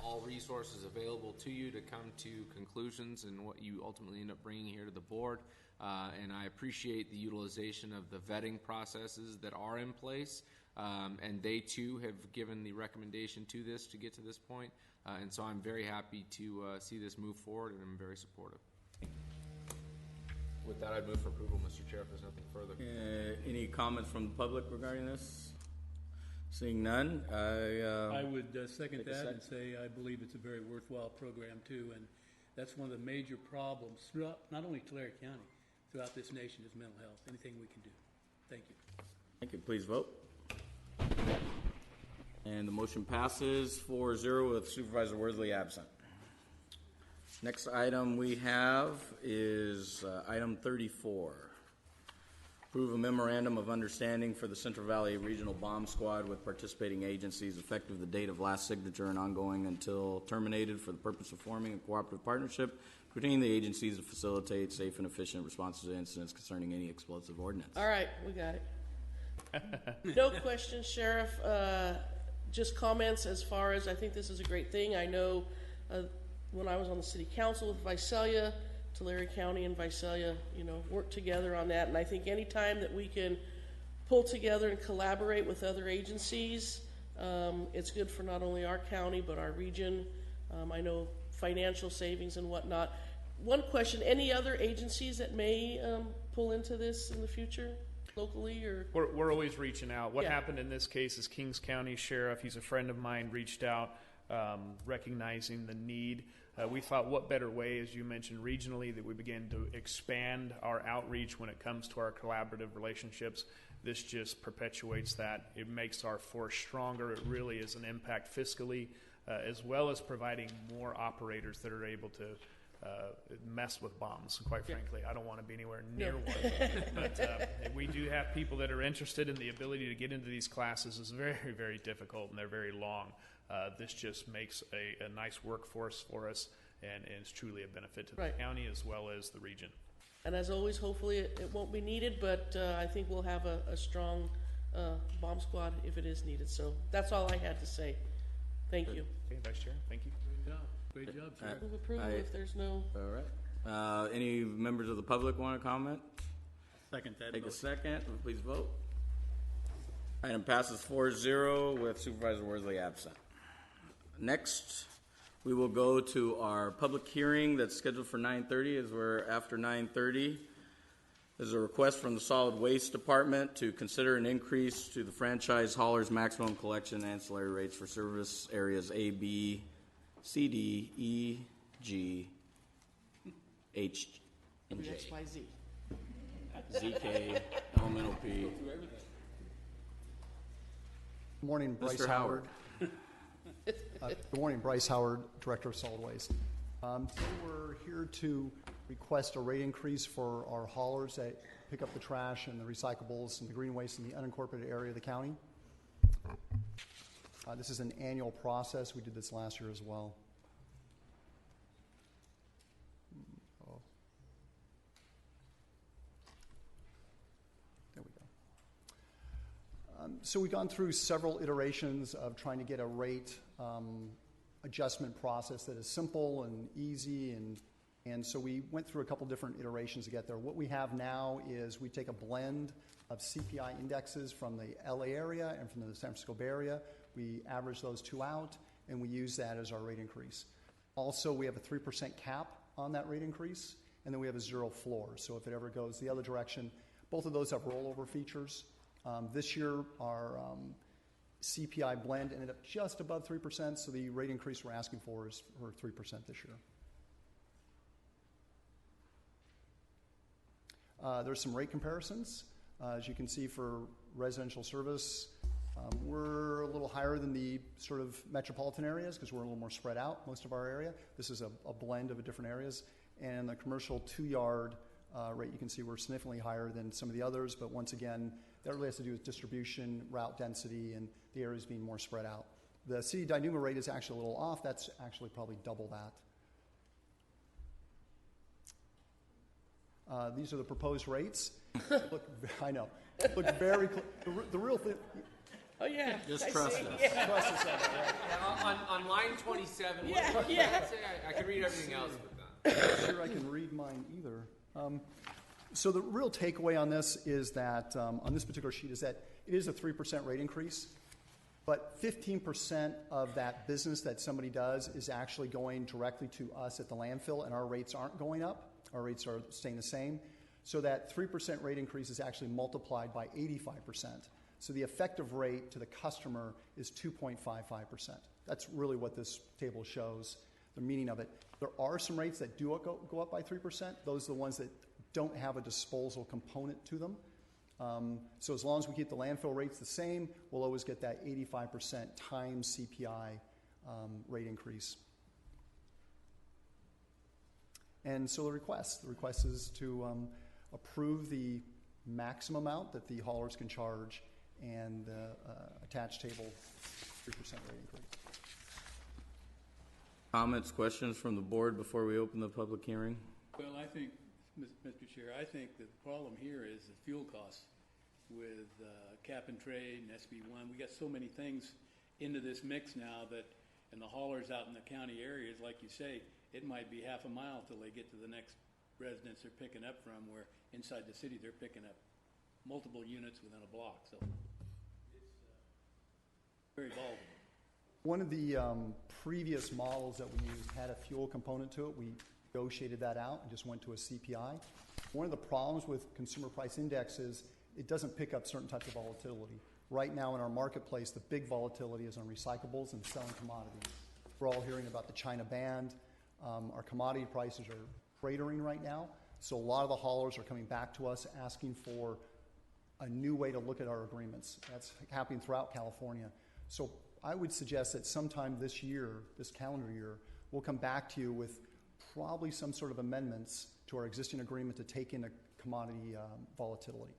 all resources available to you to come to conclusions and what you ultimately end up bringing here to the board. And I appreciate the utilization of the vetting processes that are in place. And they too have given the recommendation to this to get to this point. And so I'm very happy to see this move forward, and I'm very supportive. With that, I'd move for approval, Mr. Chair, if there's nothing further. Any comments from the public regarding this? Seeing none, I would second that and say I believe it's a very worthwhile program too, and that's one of the major problems throughout, not only Tulare County, throughout this nation is mental health. Anything we can do. Thank you. Thank you. Please vote. And the motion passes 4-0 with Supervisor Worthley absent. Next item we have is item 34. Approve a memorandum of understanding for the Central Valley Regional Bomb Squad with participating agencies effective the date of last signature and ongoing until terminated for the purpose of forming a cooperative partnership between the agencies to facilitate safe and efficient responses to incidents concerning any explosive ordinance. All right, we got it. No questions, Sheriff. Just comments as far as I think this is a great thing. I know when I was on the city council with Visalia, Tulare County and Visalia, work together on that. And I think any time that we can pull together and collaborate with other agencies, it's good for not only our county but our region. I know financial savings and whatnot. One question, any other agencies that may pull into this in the future, locally or? We're always reaching out. What Yeah. happened in this case is Kings County Sheriff, he's a friend of mine, reached out recognizing the need. We thought, what better way, as you mentioned, regionally, that we begin to expand our outreach when it comes to our collaborative relationships. This just perpetuates that. It makes our force stronger. It really is an impact fiscally, as well as providing more operators that are able to mess with bombs. Quite frankly, I don't want to be anywhere near one. But we do have people that are interested in the ability to get into these classes. Is very, very difficult, and they're very long. This just makes a nice workforce for us, and it's truly a benefit to the county as well as the region. And as always, hopefully it won't be needed, but I think we'll have a strong bomb squad if it is needed. So that's all I had to say. Thank you. Okay, Vice Chair, thank you. Great job, sir. Move approval if there's no... All right. Any members of the public want to comment? Second that. Take a second. Please vote. Item passes 4-0 with Supervisor Worsley absent. Next, we will go to our public hearing that's scheduled for 9:30, as we're after 9:30. There's a request from the Solid Waste Department to consider an increase to the franchise hauler's maximum collection ancillary rates for service areas A, B, C, D, E, G, H, and J. X, Y, Z. ZK, elemental P. Good morning, Bryce Mr. Howard. Good morning, Bryce Howard, Director of Solid Waste. Today we're here to request a rate increase for our haulers that pick up the trash and the recyclables and the green waste in the unincorporated area of the county. This is an annual process. We did this last year as well. There we go. So we've gone through several iterations of trying to get a rate adjustment process that is simple and easy, and so we went through a couple different iterations to get there. What we have now is we take a blend of CPI indexes from the LA area and from the San Francisco Bay Area. We average those two out, and we use that as our rate increase. Also, we have a 3% cap on that rate increase, and then we have a zero floor. So if it ever goes the other direction, both of those have rollover features. This year, our CPI blend ended up just above 3%, so the rate increase we're asking for is for 3% this year. There's some rate comparisons. As you can see, for residential service, we're a little higher than the sort of metropolitan areas because we're a little more spread out, most of our area. This is a blend of different areas. And the commercial 2-yard rate, you can see we're significantly higher than some of the others, but once again, that really has to do with distribution, route density, and the areas being more spread out. The city Dynuma rate is actually a little off. That's actually probably double that. These are the proposed rates. Look, I know. Look very close. The real thing. Oh, yeah. Just trust us. Yeah. Trust us. Yeah, on line 27, Yeah, what yeah. I can read everything else but that. I'm not sure I can read mine either. So the real takeaway on this is that, on this particular sheet, is that it is a 3% rate increase, but 15% of that business that somebody does is actually going directly to us at the landfill, and our rates aren't going up. Our rates are staying the same. So that 3% rate increase is actually multiplied by 85%. So the effective rate to the customer is 2.55%. That's really what this table shows, the meaning of it. There are some rates that do go up by 3%. Those are the ones that don't have a disposal component to them. So as long as we keep the landfill rates the same, we'll always get that 85% times CPI rate increase. And so the request is to approve the maximum amount that the haulers can charge and the attached table 3% rate increase. Comments, questions from the board before we open the public hearing? Well, I think, Mr. Chair, I think the problem here is the fuel costs with cap and trade and SB1. We got so many things into this mix now that, and the haulers out in the county areas, like you say, it might be half a mile till they get to the next residence they're picking up from, where inside the city they're picking up multiple units within a block. So it's very volatile. One of the previous models that we used had a fuel component to it. We negotiated that out and just went to a CPI. One of the problems with consumer price index is it doesn't pick up certain types of volatility. Right now in our marketplace, the big volatility is on recyclables and selling commodities. We're all hearing about the China ban. Our commodity prices are cratering right now. So a lot of the haulers are coming back to us asking for a new way to look at our agreements. That's happening throughout California. So I would suggest that sometime this year, this calendar year, we'll come back to you with probably some sort of amendments to our existing agreement to take into commodity volatility.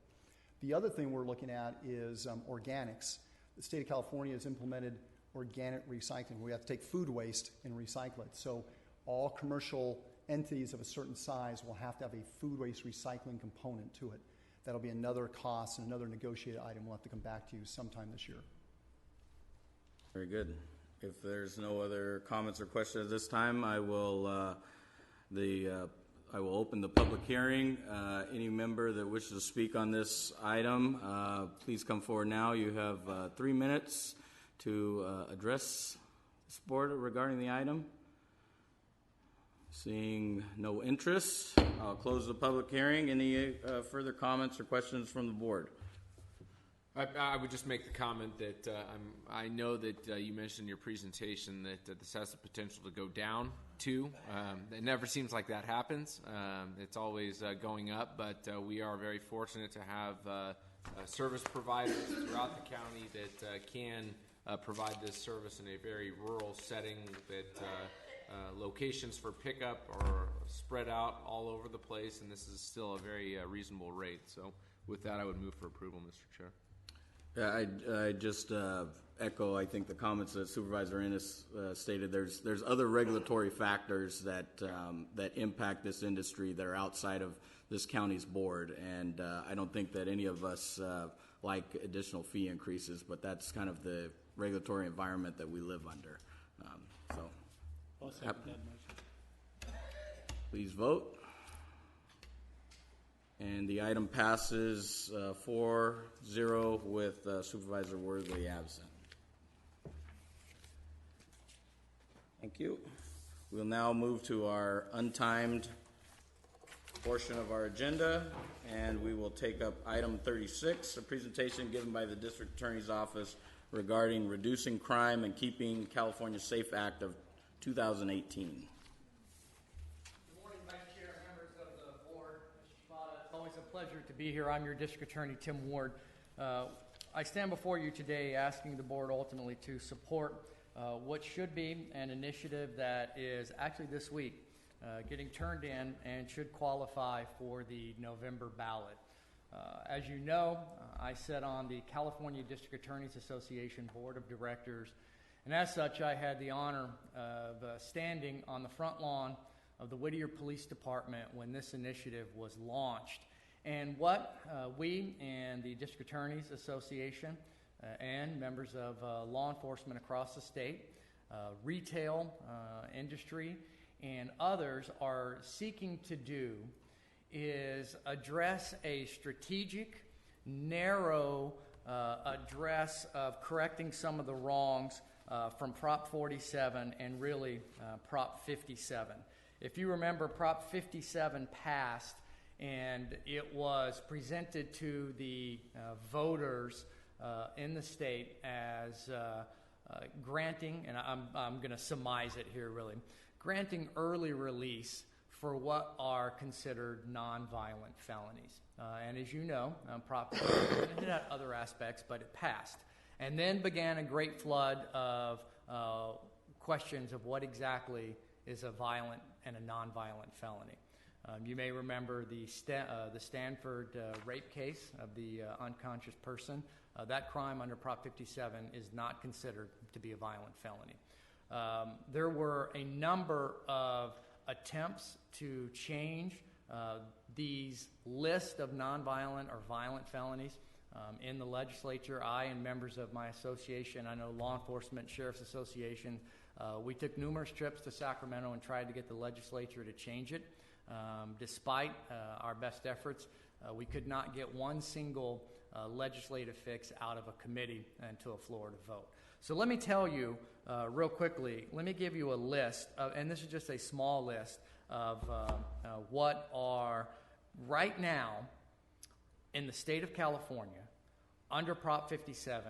The other thing we're looking at is organics. The state of California has implemented organic recycling. We have to take food waste and recycle it. So all commercial entities of a certain size will have to have a food waste recycling component to it. That'll be another cost and another negotiated item. We'll have to come back to you sometime this year. Very good. If there's no other comments or questions at this time, I will open the public hearing. Any member that wishes to speak on this item, please come forward now. You have 3 minutes to address this board regarding the item. Seeing no interest, I'll close the public hearing. Any further comments or questions from the board? I would just make the comment that I know that you mentioned in your presentation that this has the potential to go down too. It never seems like that happens. It's always going up, but we are very fortunate to have service providers throughout the county that can provide this service in a very rural setting, that locations for pickup are spread out all over the place, and this is still a very reasonable rate. So with that, I would move for approval, Mr. Chair. Yeah, I just echo, I think, the comments that Supervisor Ennis stated. There's other regulatory factors that impact this industry that are outside of this county's board, and I don't think that any of us like additional fee increases, but that's kind of the regulatory environment that we live under. I'll second that motion. Please vote. And the item passes 4-0 with Supervisor Worthley absent. Thank you. We'll now move to our untimed portion of our agenda, and we will take up item 36, a presentation given by the District Attorney's Office regarding Reducing Crime and Keeping California Safe Act of 2018. Always a pleasure to be here. I'm your District Attorney, Tim Ward. I stand before you today asking the board ultimately to support what should be an initiative that is actually this week getting turned in and should qualify for the November ballot. As you know, I sit on the California District Attorneys Association Board of Directors, and as such, I had the honor of standing on the front lawn of the Whittier Police Department when this initiative was launched. And what we and the District Attorneys Association and members of law enforcement across the state, retail industry, and others are seeking to do is address a strategic, narrow address of correcting some of the wrongs from Prop 47 and really Prop 57. If you remember, Prop 57 passed, and it was presented to the voters in the state as granting, and I'm going to surmise it here really, granting early release for what are considered nonviolent felonies. And as you know, Prop 57 had other aspects, but it passed. And then began a great flood of questions of what exactly is a violent and a nonviolent felony. You may remember the Stanford rape case of the unconscious person. That crime under Prop 57 is not considered to be a violent felony. There were a number of attempts to change these list of nonviolent or violent felonies. In the legislature, I and members of my association, I know Law Enforcement Sheriff's Association, we took numerous trips to Sacramento and tried to get the legislature to change it. Despite our best efforts, we could not get one single legislative fix out of a committee and to a Florida vote. So let me tell you real quickly, let me give you a list, and this is just a small list of what are right now in the state of California, under Prop 57,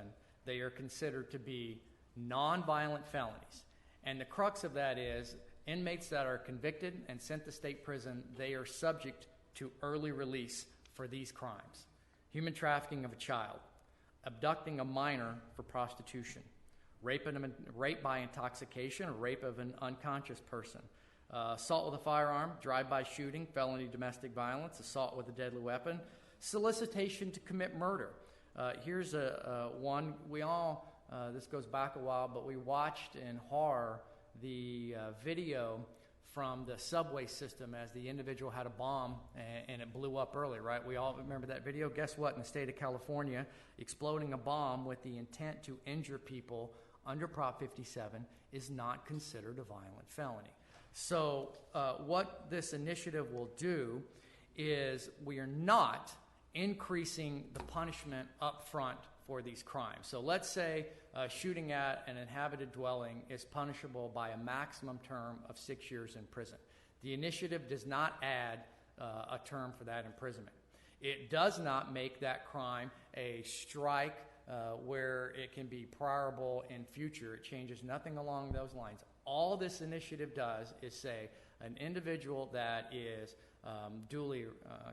they are considered to be nonviolent felonies. And the crux of that is inmates that are convicted and sent to state prison, they are subject to early release for these crimes. Human trafficking of a child, abducting a minor for prostitution, rape by intoxication or rape of an unconscious person, assault with a firearm, drive-by shooting, felony domestic violence, assault with a deadly weapon, solicitation to commit murder. Here's one we all, this goes back a while, but we watched in horror the video from the subway system as the individual had a bomb and it blew up early, right? We all remember that video. Guess what? In the state of California, exploding a bomb with the intent to injure people under Prop 57 is not considered a violent felony. So what this initiative will do is we are not increasing the punishment up front for these crimes. So let's say shooting at an inhabited dwelling is punishable by a maximum term of 6 years in prison. The initiative does not add a term for that imprisonment. It does not make that crime a strike where it can be priorable in future. It changes nothing along those lines. All this initiative does is say an individual that is duly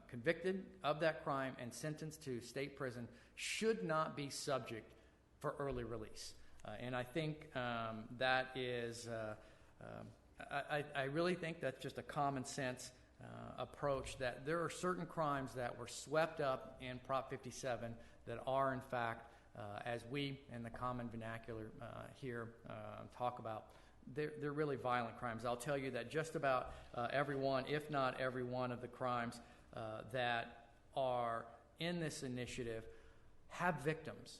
convicted of that crime and sentenced to state prison should not be subject for early release. And I think that is, I really think that's just a common sense approach, that there are certain crimes that were swept up in Prop 57 that are in fact, as we in the common vernacular here talk about, they're really violent crimes. I'll tell you that just about every one, if not every one of the crimes that are in this initiative have victims.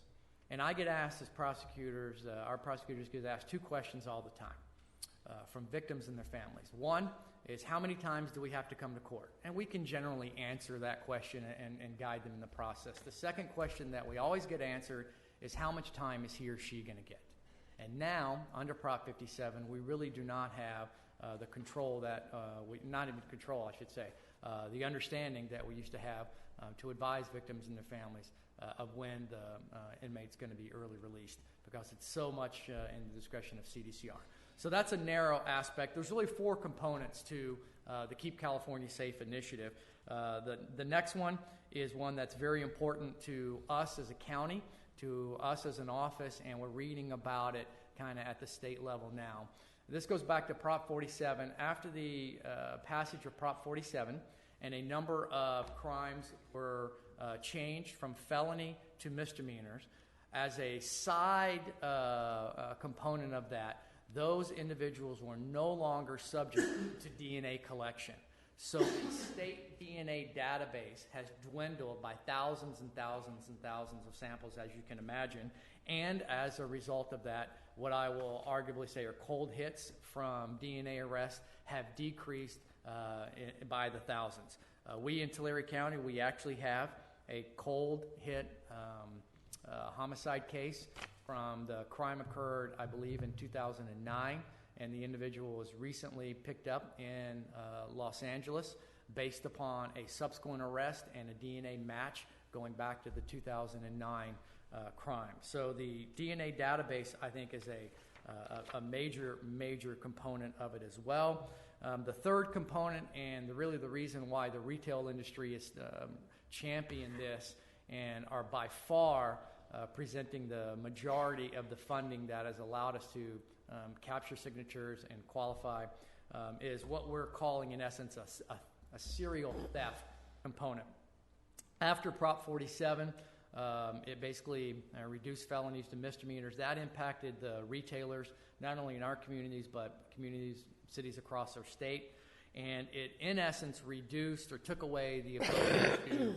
And I get asked as prosecutors, our prosecutors get asked two questions all the time from victims and their families. One is, how many times do we have to come to court? And we can generally answer that question and guide them in the process. The second question that we always get answered is, how much time is he or she going to get? And now, under Prop 57, we really do not have the control that, not even control, I should say, the understanding that we used to have to advise victims and their families of when the inmate's going to be early released, because it's so much in the discretion of CDCR. So that's a narrow aspect. There's really four components to the Keep California Safe initiative. The next one is one that's very important to us as a county, to us as an office, and we're reading about it kind of at the state level now. This goes back to Prop 47. After the passage of Prop 47, and a number of crimes were changed from felony to misdemeanors, as a side component of that, those individuals were no longer subject to DNA collection. So the state DNA database has dwindled by thousands and thousands and thousands of samples, as you can imagine. And as a result of that, what I will arguably say are cold hits from DNA arrests have decreased by the thousands. We in Tulare County, we actually have a cold hit homicide case from the crime occurred, I believe, in 2009. And the individual was recently picked up in Los Angeles based upon a subsequent arrest and a DNA match going back to the 2009 crime. So the DNA database, I think, is a major component of it as well. The third component, and really the reason why the retail industry is championing this and are by far presenting the majority of the funding that has allowed us to capture signatures and qualify, is what we're calling, in essence, a serial theft component. After Prop 47, it basically reduced felonies to misdemeanors. That impacted the retailers, not only in our communities, but communities, cities across our state. And it, in essence, reduced or took away the ability to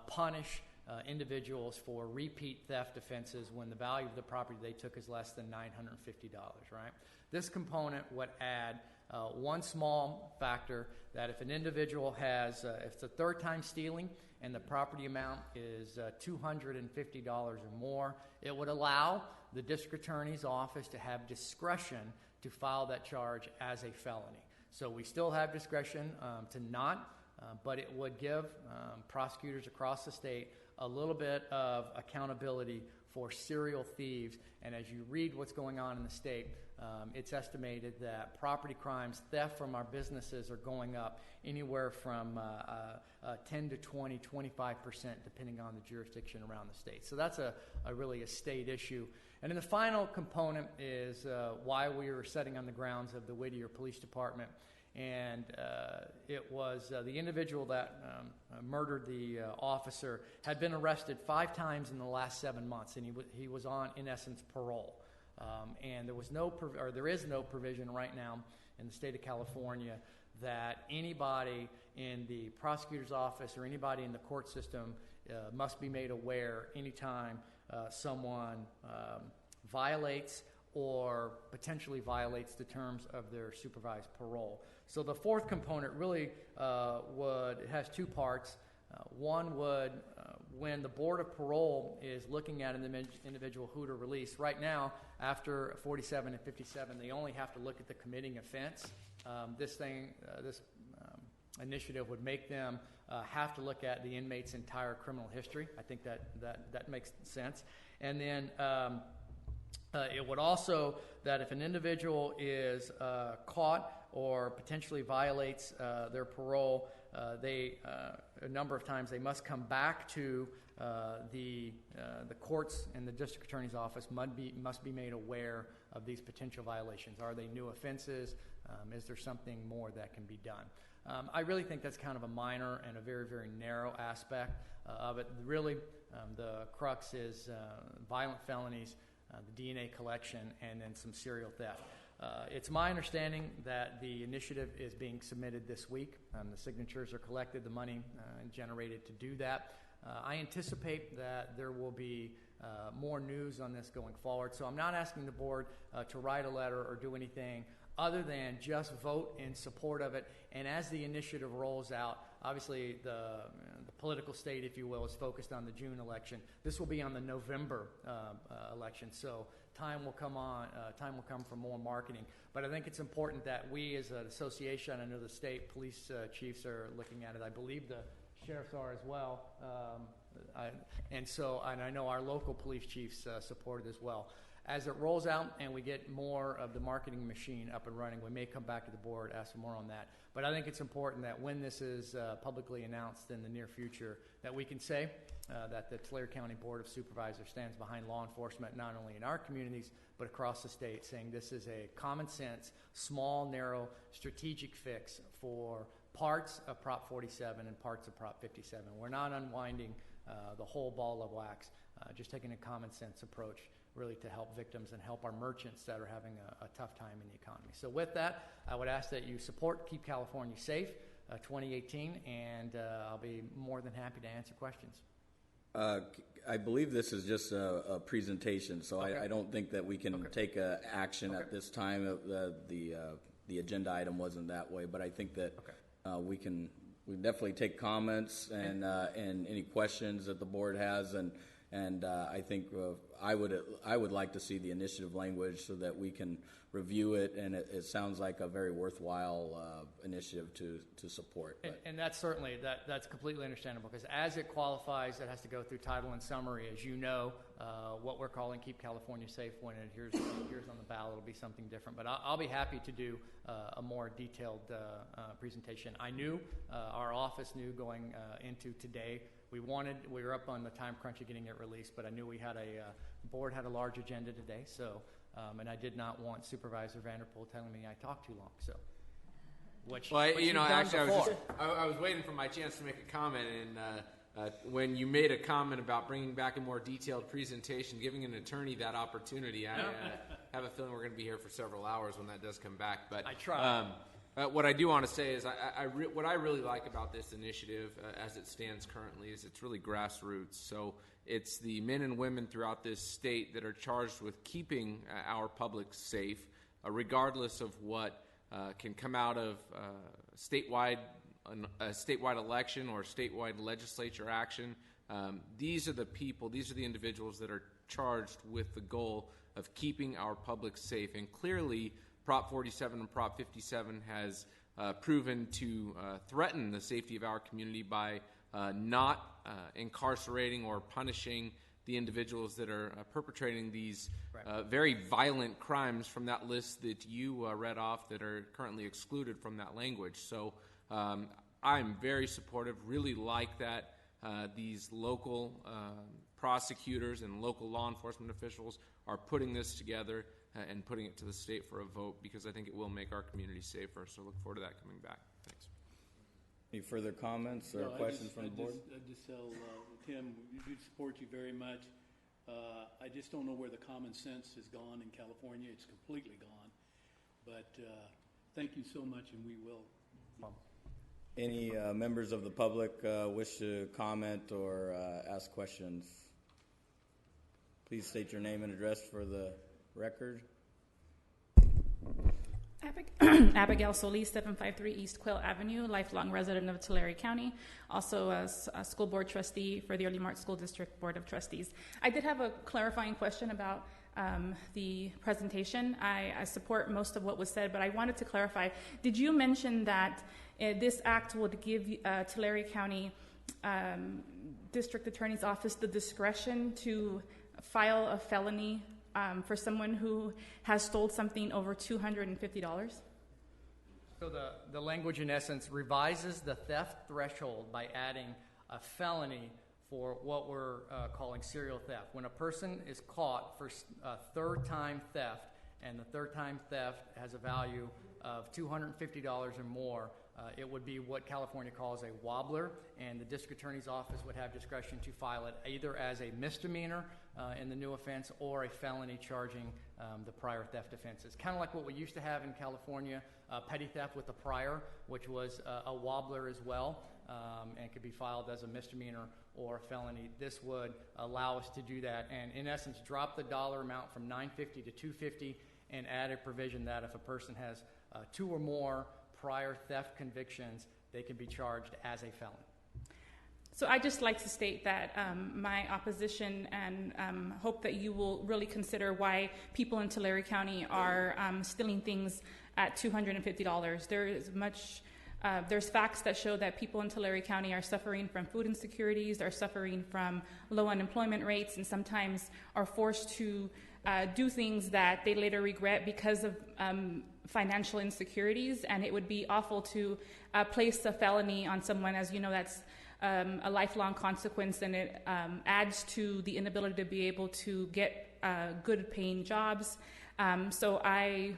punish individuals for repeat theft offenses when the value of the property they took is less than $950, right? This component would add one small factor, that if an individual has, if it's a third time stealing and the property amount is $250 or more, it would allow the district attorney's office to have discretion to file that charge as a felony. So we still have discretion to not, but it would give prosecutors across the state a little bit of accountability for serial thieves. And as you read what's going on in the state, it's estimated that property crimes, theft from our businesses are going up anywhere from 10 to 20, 25%, depending on the jurisdiction around the state. So that's really a state issue. And then the final component is why we were sitting on the grounds of the Whittier Police Department. And it was the individual that murdered the officer had been arrested 5 times in the last 7 months, and he was on, in essence, parole. And there is no provision right now in the state of California that anybody in the prosecutor's office or anybody in the court system must be made aware anytime someone violates or potentially violates the terms of their supervised parole. So the fourth component really it has 2 parts. One would, when the Board of Parole is looking at an individual who to release, right now, after 47 and 57, they only have to look at the committing offense. This initiative would make them have to look at the inmate's entire criminal history. I think that makes sense. And then it would also, that if an individual is caught or potentially violates their parole, a number of times they must come back to the courts and the district attorney's office must be made aware of these potential violations. Are they new offenses? Is there something more that can be done? I really think that's kind of a minor and a very, very narrow aspect of it. Really, the crux is violent felonies, the DNA collection, and then some serial theft. It's my understanding that the initiative is being submitted this week. The signatures are collected, the money generated to do that. I anticipate that there will be more news on this going forward. So I'm not asking the board to write a letter or do anything other than just vote in support of it. And as the initiative rolls out, obviously the political state, if you will, is focused on the June election. This will be on the November election. So time will come for more marketing. But I think it's important that we as an association, I know the state police chiefs are looking at it. I believe the sheriffs are as well. And I know our local police chiefs support it as well. As it rolls out and we get more of the marketing machine up and running, we may come back to the board, ask for more on that. But I think it's important that when this is publicly announced in the near future, that we can say that the Tulare County Board of Supervisors stands behind law enforcement, not only in our communities, but across the state, saying this is a common sense, small, narrow, strategic fix for parts of Prop 47 and parts of Prop 57. We're not unwinding the whole ball of wax, just taking a common sense approach really to help victims and help our merchants that are having a tough time in the economy. So with that, I would ask that you support Keep California Safe 2018, and I'll be more than happy to answer questions. I believe this is just a presentation, so okay. I don't think that we can take action at this time. The agenda item wasn't that way, but I think that we definitely take comments and any questions that the board has, and I think I would like to see the initiative language so that we can review it, and it sounds like a very worthwhile initiative to support. And that's certainly, that's completely understandable, because as it qualifies, it has to go through title and summary. As you know, what we're calling Keep California Safe, when it appears on the ballot, it'll be something different. But I'll be happy to do a more detailed presentation. I knew, our office knew going into today, we were up on the time crunch of getting it released, but I knew the board had a large agenda today, so, and I did not want Supervisor Vanderpool telling me I talked too long, so. I was waiting for my chance to make a comment, and when you made a comment about bringing back a more detailed presentation, giving an attorney that opportunity, I have a feeling we're going to be here for several hours when that does come back. But I try. What I do want to say is what I really like about this initiative as it stands currently is it's really grassroots. So it's the men and women throughout this state that are charged with keeping our public safe, regardless of what can come out of a statewide election or statewide legislature action. These are the people, these are the individuals that are charged with the goal of keeping our public safe. And clearly, Prop 47 and Prop 57 has proven to threaten the safety of our community by not incarcerating or punishing the individuals that are perpetrating these very violent crimes from that list that you read off that are currently excluded from that language. So I'm very supportive, really like that these local prosecutors and local law enforcement officials are putting this together and putting it to the state for a vote, because I think it will make our community safer. So look forward to that coming back. Thanks. Any further comments or questions from the board? I just tell Tim, we support you very much. I just don't know where the common sense has gone in California. It's completely gone. But thank you so much, and we will. Any members of the public wish to comment or ask questions? Please state your name and address for the record. Abigail Solis, 753 East Quill Avenue, lifelong resident of Tulare County, also a school board trustee for the Early Mart School District Board of Trustees. I did have a clarifying question about the presentation. I support most of what was said, but I wanted to clarify. Did you mention that this act would give Tulare County District Attorney's Office the discretion to file a felony for someone who has stole something over $250? So the language, in essence, revises the theft threshold by adding a felony for what we're calling serial theft. When a person is caught for third-time theft, and the third-time theft has a value of $250 or more, it would be what California calls a wobbler, and the district attorney's office would have discretion to file it either as a misdemeanor in the new offense or a felony charging the prior theft offenses. Kind of like what we used to have in California, petty theft with a prior, which was a wobbler as well, and could be filed as a misdemeanor or a felony. This would allow us to do that and, in essence, drop the dollar amount from $950 to $250 and add a provision that if a person has 2 or more prior theft convictions, they can be charged as a felon. So I just like to state that my opposition and hope that you will really consider why people in Tulare County are stealing things at $250. There is there's facts that show that people in Tulare County are suffering from food insecurities, are suffering from low unemployment rates, and sometimes are forced to do things that they later regret because of financial insecurities. And it would be awful to place a felony on someone, as you know, that's a lifelong consequence, and it adds to the inability to be able to get good paying jobs. So I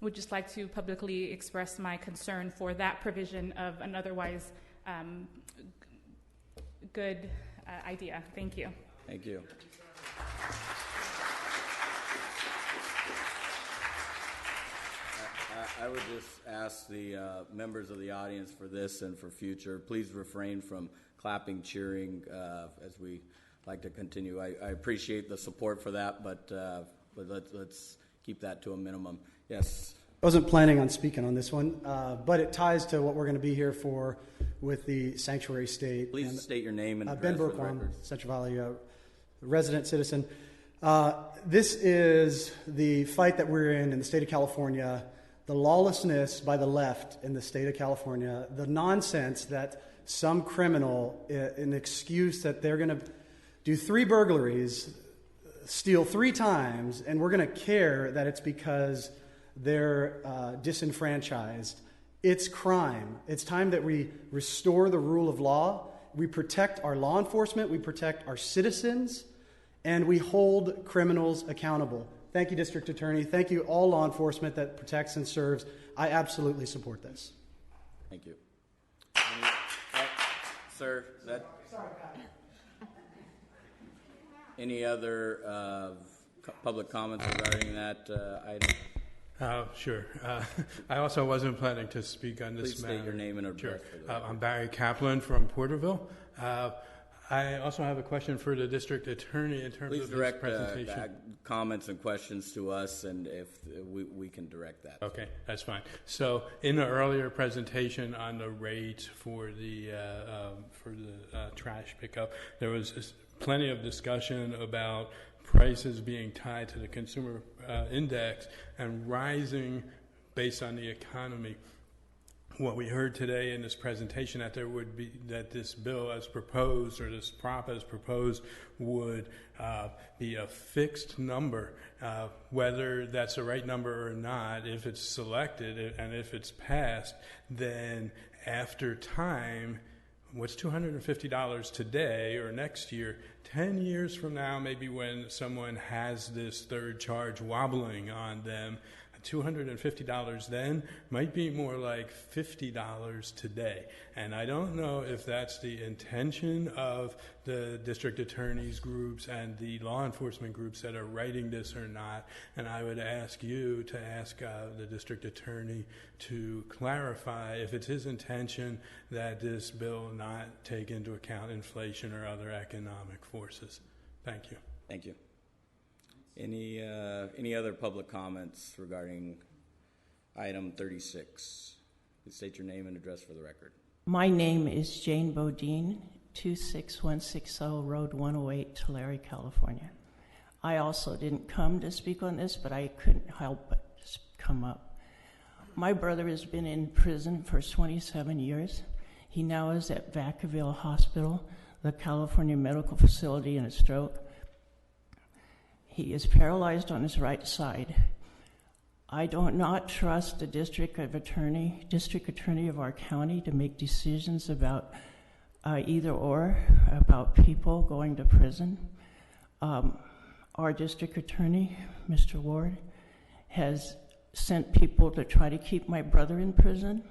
would just like to publicly express my concern for that provision of an otherwise good idea. Thank you. Thank you. I would just ask the members of the audience for this and for future, please refrain from clapping, cheering as we like to continue. I appreciate the support for that, but let's keep that to a minimum. Yes. I wasn't planning on speaking on this one, but it ties to what we're going to be here for with the sanctuary state. Please state your name and address. Ben for the Brookline, record. Central Valley resident citizen. This is the fight that we're in the state of California, the lawlessness by the left in the state of California, the nonsense that some criminal, an excuse that they're going to do 3 burglaries, steal 3 times, and we're going to care that it's because they're disenfranchised. It's crime. It's time that we restore the rule of law. We protect our law enforcement. We protect our citizens. And we hold criminals accountable. Thank you, District Attorney. Thank you, all law enforcement that protects and serves. I absolutely support this. Thank you. Sir, any other public comments regarding that item? Sure. I also wasn't planning to speak on this Please matter. state your name and address. Sure. I'm Barry Kaplan from Porterville. I also have a question for the district attorney in terms Please of this direct presentation. comments and questions to us, and if we can direct that. Okay, that's fine. So, in the earlier presentation on the rates for the trash pickup, there was plenty of discussion about prices being tied to the consumer index and rising based on the economy. what we heard today in this presentation, that there would be, that this bill as proposed, or this prop as proposed, would be a fixed number, whether that's the right number or not. If it's selected and if it's passed, then after time, what's $250 today or next year, 10 years from now, maybe when someone has this third charge wobbling on them, $250 then might be more like $50 today. And I don't know if that's the intention of the district attorneys groups and the law enforcement groups that are writing this or not. And I would ask you to ask the district attorney to clarify if it's his intention that this bill not take into account inflation or other economic forces. Thank you. Thank you. Any other public comments regarding item 36? Please state your name and address for the record. My name is Jane Bodine, 26160 Road 108, Tulare, California. I also didn't come to speak on this, but I couldn't help but come up. My brother has been in prison for 27 years. He now is at Vacaville Hospital, the California medical facility, in a stroke. He is paralyzed on his right side. I do not trust the district attorney of our county to make decisions about either or, about people going to prison. Our district attorney, Mr. Ward, has sent people to try to keep my brother in prison.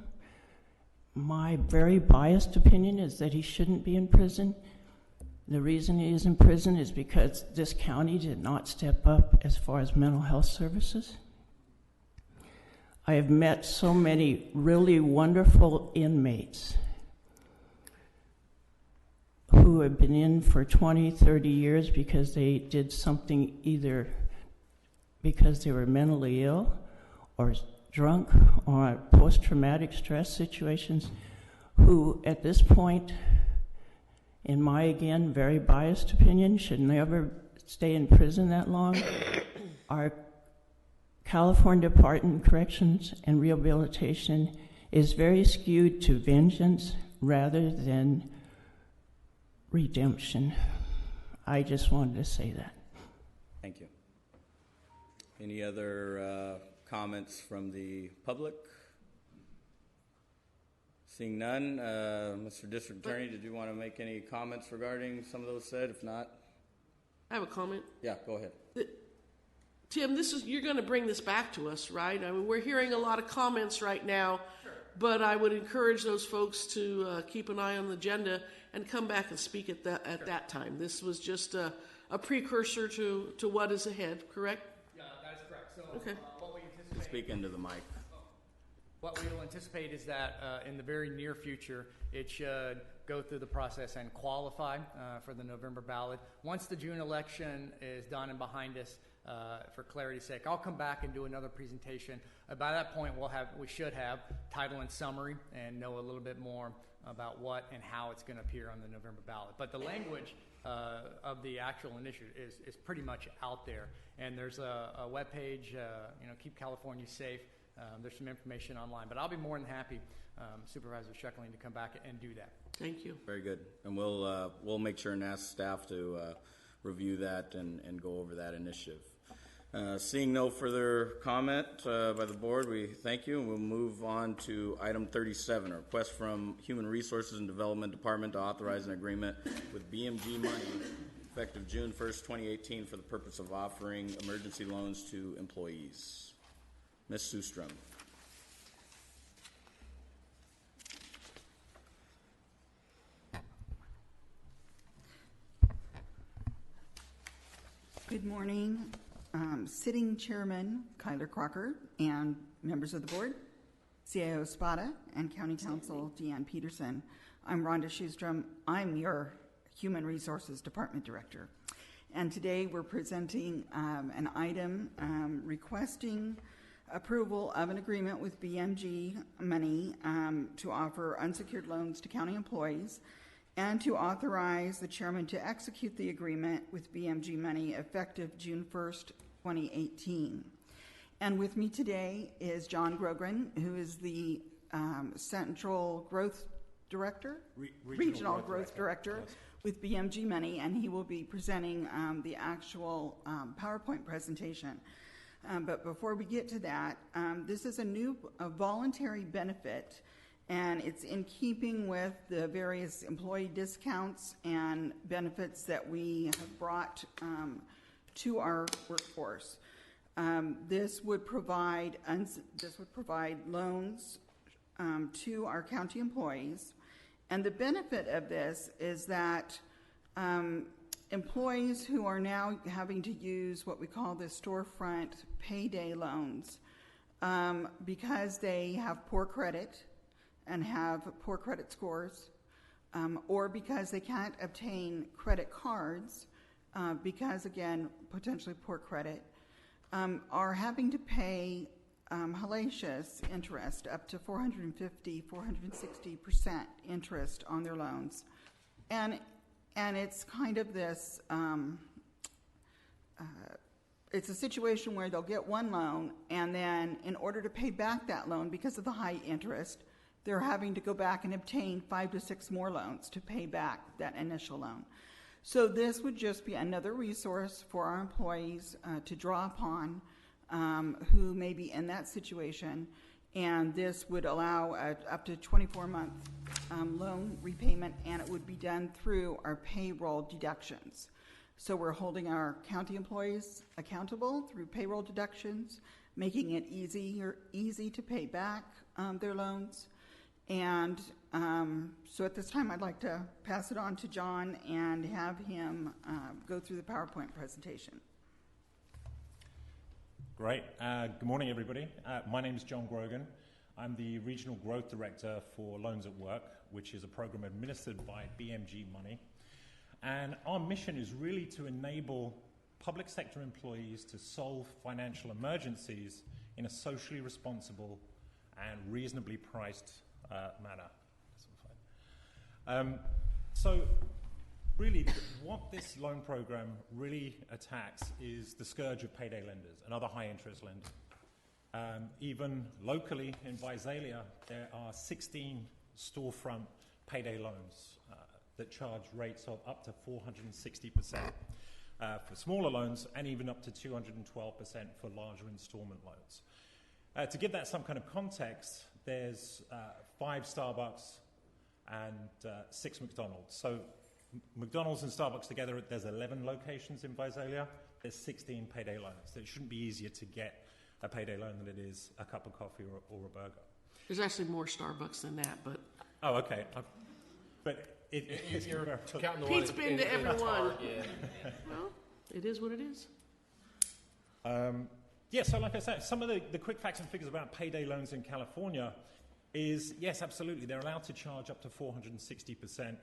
My very biased opinion is that he shouldn't be in prison. The reason he is in prison is because this county did not step up as far as mental health services. I have met so many really wonderful inmates who have been in for 20, 30 years because they did something, either because they were mentally ill or drunk or post-traumatic stress situations, who at this point, in my, again, very biased opinion, should never stay in prison that long. Our California Department of Corrections and Rehabilitation is very skewed to vengeance rather than redemption. I just wanted to say that. Thank you. Any other comments from the public? Seeing none, Mr. District Attorney, did you want to make any comments regarding some of those said? If not, I have a comment. Yeah, go ahead. Tim, you're going to bring this back to us, right? I mean, we're hearing a lot of comments right now, but I would encourage those folks to keep an eye on the agenda and come back and speak at that time. This was just a precursor to what is ahead, correct? Yeah, that is correct. So, okay. What we anticipate. Speak into the mic. What we will anticipate is that in the very near future, it should go through the process and qualify for the November ballot. Once the June election is done and behind us, for clarity's sake, I'll come back and do another presentation. By that point, we should have title and summary and know a little bit more about what and how it's going to appear on the November ballot. But the language of the actual initiative is pretty much out there. And there's a webpage, Keep California Safe. There's some information online, but I'll be more than happy, Supervisor Shuckling, to come back and do that. Thank you. Very good, and we'll make sure and ask staff to review that and go over that initiative. Seeing no further comment by the board, we thank you, and we'll move on to item 37, a request from Human Resources and Development Department to authorize an agreement with BMG Money effective June 1st, 2018 for the purpose of offering emergency loans to employees. Ms. Sustrom. Good morning, Sitting Chairman Kyler Crocker and members of the board, CIO Spada and County Counsel Deanne Peterson. I'm Rhonda Sustrom. I'm your Human Resources Department Director. And today we're presenting an item requesting approval of an agreement with BMG Money to offer unsecured loans to county employees and to authorize the chairman to execute the agreement with BMG Money effective June 1st, 2018. And with me today is John Grogren, who is the Central Growth Director, Regional Growth Director yes. with BMG money, and he will be presenting the actual PowerPoint presentation. But before we get to that, this is a voluntary benefit, and it's in keeping with the various employee discounts and benefits that we have brought to our workforce. This would provide loans to our county employees, and the benefit of this is that employees who are now having to use what we call the storefront payday loans, because they have poor credit and have poor credit scores, or because they can't obtain credit cards because, again, potentially poor credit, are having to pay hellacious interest, up to 450, 460% interest on their loans. And it's kind of this, it's a situation where they'll get one loan, and then in order to pay back that loan, because of the high interest, they're having to go back and obtain 5 to 6 more loans to pay back that initial loan. So this would just be another resource for our employees to draw upon who may be in that situation, and this would allow up to 24-month loan repayment, and it would be done through our payroll deductions. So we're holding our county employees accountable through payroll deductions, making it easy to pay back their loans. And so at this time, I'd like to pass it on to John and have him go through the PowerPoint presentation. Great. Good morning, everybody. My name is John Grogan. I'm the Regional Growth Director for Loans at Work, which is a program administered by BMG Money. And our mission is really to enable public sector employees to solve financial emergencies in a socially responsible and reasonably priced manner. So really, what this loan program really attacks is the scourge of payday lenders and other high-interest lenders. Even locally in Visalia, there are 16 storefront payday loans that charge rates of up to 460% for smaller loans, and even up to 212% for larger installment loans. To give that some kind of context, there's 5 Starbucks and 6 McDonald's. So McDonald's and Starbucks together, there's 11 locations in Visalia. There's 16 payday loans. So it shouldn't be easier to get a payday loan than it is a cup of coffee or a burger. There's actually more Starbucks than that, but... Oh, okay. But it's... You're counting the Pete's one been to everyone. Yeah. Well, it is what it is. Yeah, so like I said, some of the quick facts and figures about payday loans in California is, yes, absolutely, they're allowed to charge up to 460%.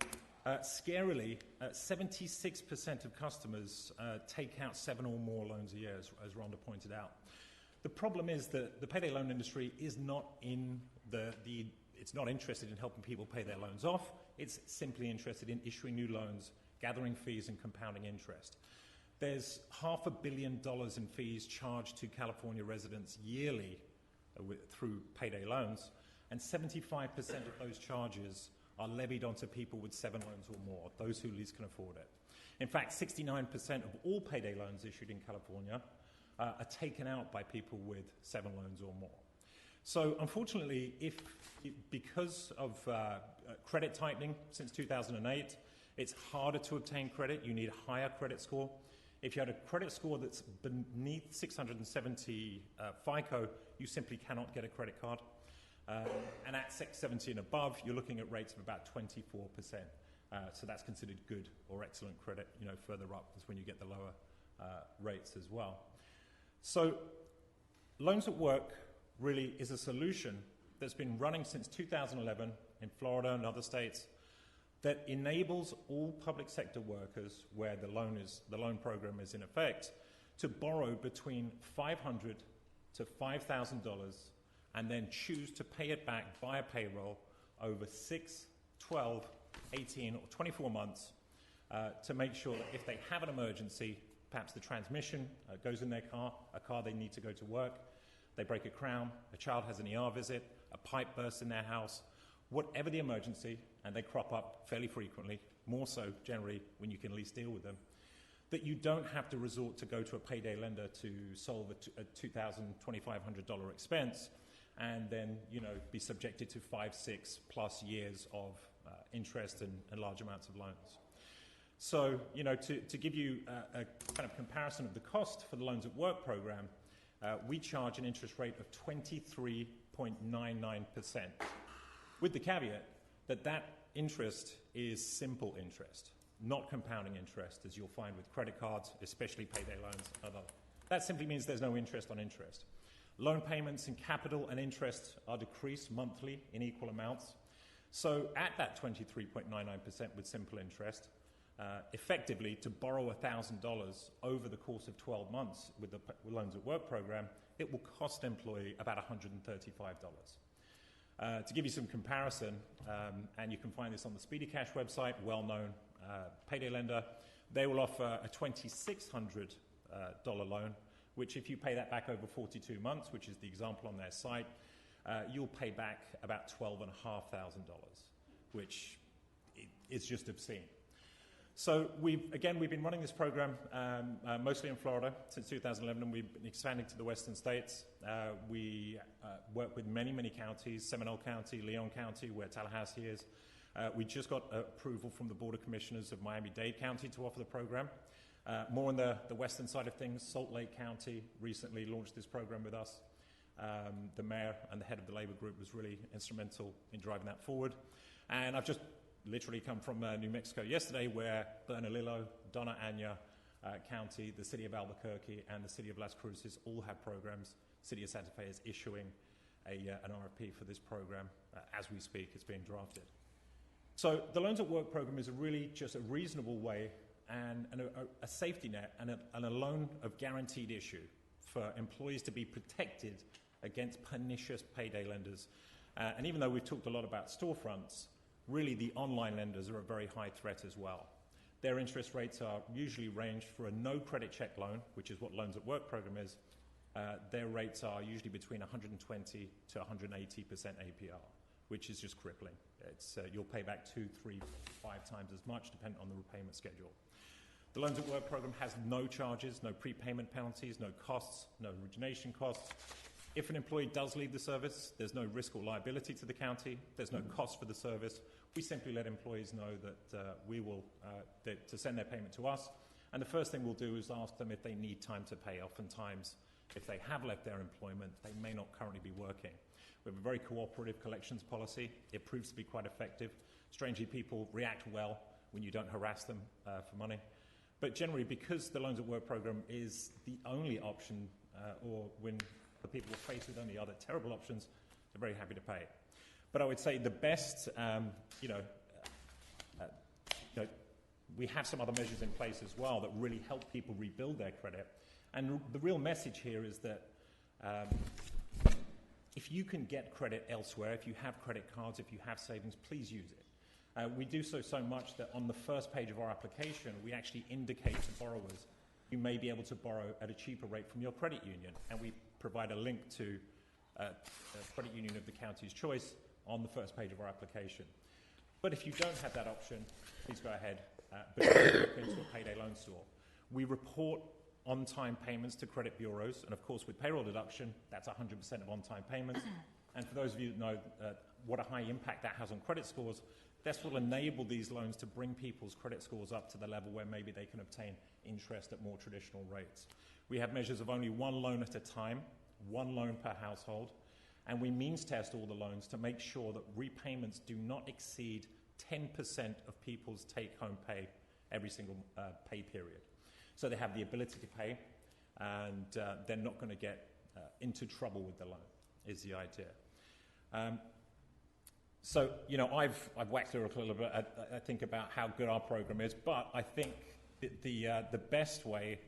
Scarily, 76% of customers take out 7 or more loans a year, as Rhonda pointed out. The problem is that the payday loan industry is not it's not interested in helping people pay their loans off. It's simply interested in issuing new loans, gathering fees, and compounding interest. There's $500 million in fees charged to California residents yearly through payday loans, and 75% of those charges are levied onto people with 7 loans or more, those who least can afford it. In fact, 69% of all payday loans issued in California are taken out by people with 7 loans or more. So unfortunately, because of credit tightening since 2008, it's harder to obtain credit. You need a higher credit score. If you had a credit score that's beneath 670 FICO, you simply cannot get a credit card. And at 670 and above, you're looking at rates of about 24%. So that's considered good or excellent credit. Further up is when you get the lower rates as well. So Loans at Work really is a solution that's been running since 2011 in Florida and other states that enables all public sector workers, where the loan program is in effect, to borrow between $500 to $5,000 and then choose to pay it back via payroll over 6, 12, 18, or 24 months to make sure that if they have an emergency, perhaps the transmission goes in their car, a car they need to go to work, they break a crown, a child has an ER visit, a pipe burst in their house, whatever the emergency, and they crop up fairly frequently, more so generally when you can least deal with them, that you don't have to resort to go to a payday lender to solve a $2,000, $2,500 expense and then, be subjected to 5-6 plus years of interest and large amounts of loans. So, to give you a kind of comparison of the cost for the Loans at Work program, we charge an interest rate of 23.99%, with the caveat that interest is simple interest, not compounding interest, as you'll find with credit cards, especially payday loans. That simply means there's no interest on interest. Loan payments in capital and interest are decreased monthly in equal amounts. So at that 23.99% with simple interest, effectively to borrow $1,000 over the course of 12 months with the Loans at Work program, it will cost an employee about $135. To give you some comparison, and you can find this on the Speedy Cash website, well-known payday lender, they will offer a $2,600 loan, which if you pay that back over 42 months, which is the example on their site, you'll pay back about $12,500, which is just obscene. So we've been running this program mostly in Florida since 2011, and we've been expanding to the western states. We work with many, many counties, Seminole County, Leon County, where Tallahassee is. We just got approval from the Board of Commissioners of Miami-Dade County to offer the program. More on the western side of things, Salt Lake County recently launched this program with us. The mayor and the head of the labor group was really instrumental in driving that forward. And I've just literally come from New Mexico yesterday, where Bernalillo, Dona Ana County, the city of Albuquerque, and the city of Las Cruces all have programs. City of Santa Fe is issuing an RFP for this program as we speak. It's being drafted. So the Loans at Work program is really just a reasonable way and a safety net and a loan of guaranteed issue for employees to be protected against pernicious payday lenders. And even though we've talked a lot about storefronts, really the online lenders are a very high threat as well. Their interest rates are usually ranged for a no credit check loan, which is what Loans at Work program is. Their rates are usually between 120 to 180% APR, which is just crippling. It's you'll pay back 2, 3, 5 times as much, depending on the repayment schedule. The Loans at Work program has no charges, no prepayment penalties, no costs, no origination costs. If an employee does leave the service, there's no risk or liability to the county. There's no cost for the service. We simply let employees know that we will to send their payment to us. And the first thing we'll do is ask them if they need time to pay. Oftentimes, if they have left their employment, they may not currently be working. We have a very cooperative collections policy. It proves to be quite effective. Strangely, people react well when you don't harass them for money. But generally, because the Loans at Work program is the only option, or when the people are faced with only other terrible options, they're very happy to pay. But I would say the best, we have some other measures in place as well that really help people rebuild their credit. And the real message here is that if you can get credit elsewhere, if you have credit cards, if you have savings, please use it. We do so much that on the first page of our application, we actually indicate to borrowers you may be able to borrow at a cheaper rate from your credit union, and we provide a link to a credit union of the county's choice on the first page of our application. But if you don't have that option, please go ahead, but look into a payday loan store. We report on-time payments to credit bureaus, and of course with payroll deduction, that's 100% of on-time payments. And for those of you that know what a high impact that has on credit scores, this will enable these loans to bring people's credit scores up to the level where maybe they can obtain interest at more traditional rates. We have measures of only one loan at a time, one loan per household, and we means test all the loans to make sure that repayments do not exceed 10% of people's take-home pay every single pay period. So they have the ability to pay, and they're not going to get into trouble with the loan, is the idea. So, I've waxed lyrical a little bit, I think, about how good our program is, but I think the best way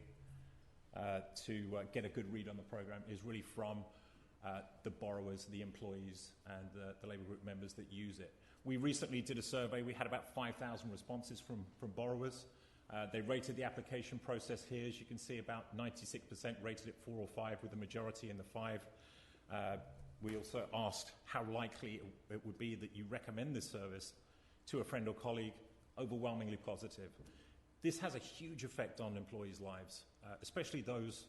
to get a good read on the program is really from the borrowers, the employees, and the labour group members that use it. We recently did a survey. We had about 5,000 responses from borrowers. They rated the application process here. As you can see, about 96% rated it 4 or 5, with the majority in the 5. we also asked how likely it would be that you recommend this service to a friend or colleague. Overwhelmingly positive. This has a huge effect on employees' lives, especially those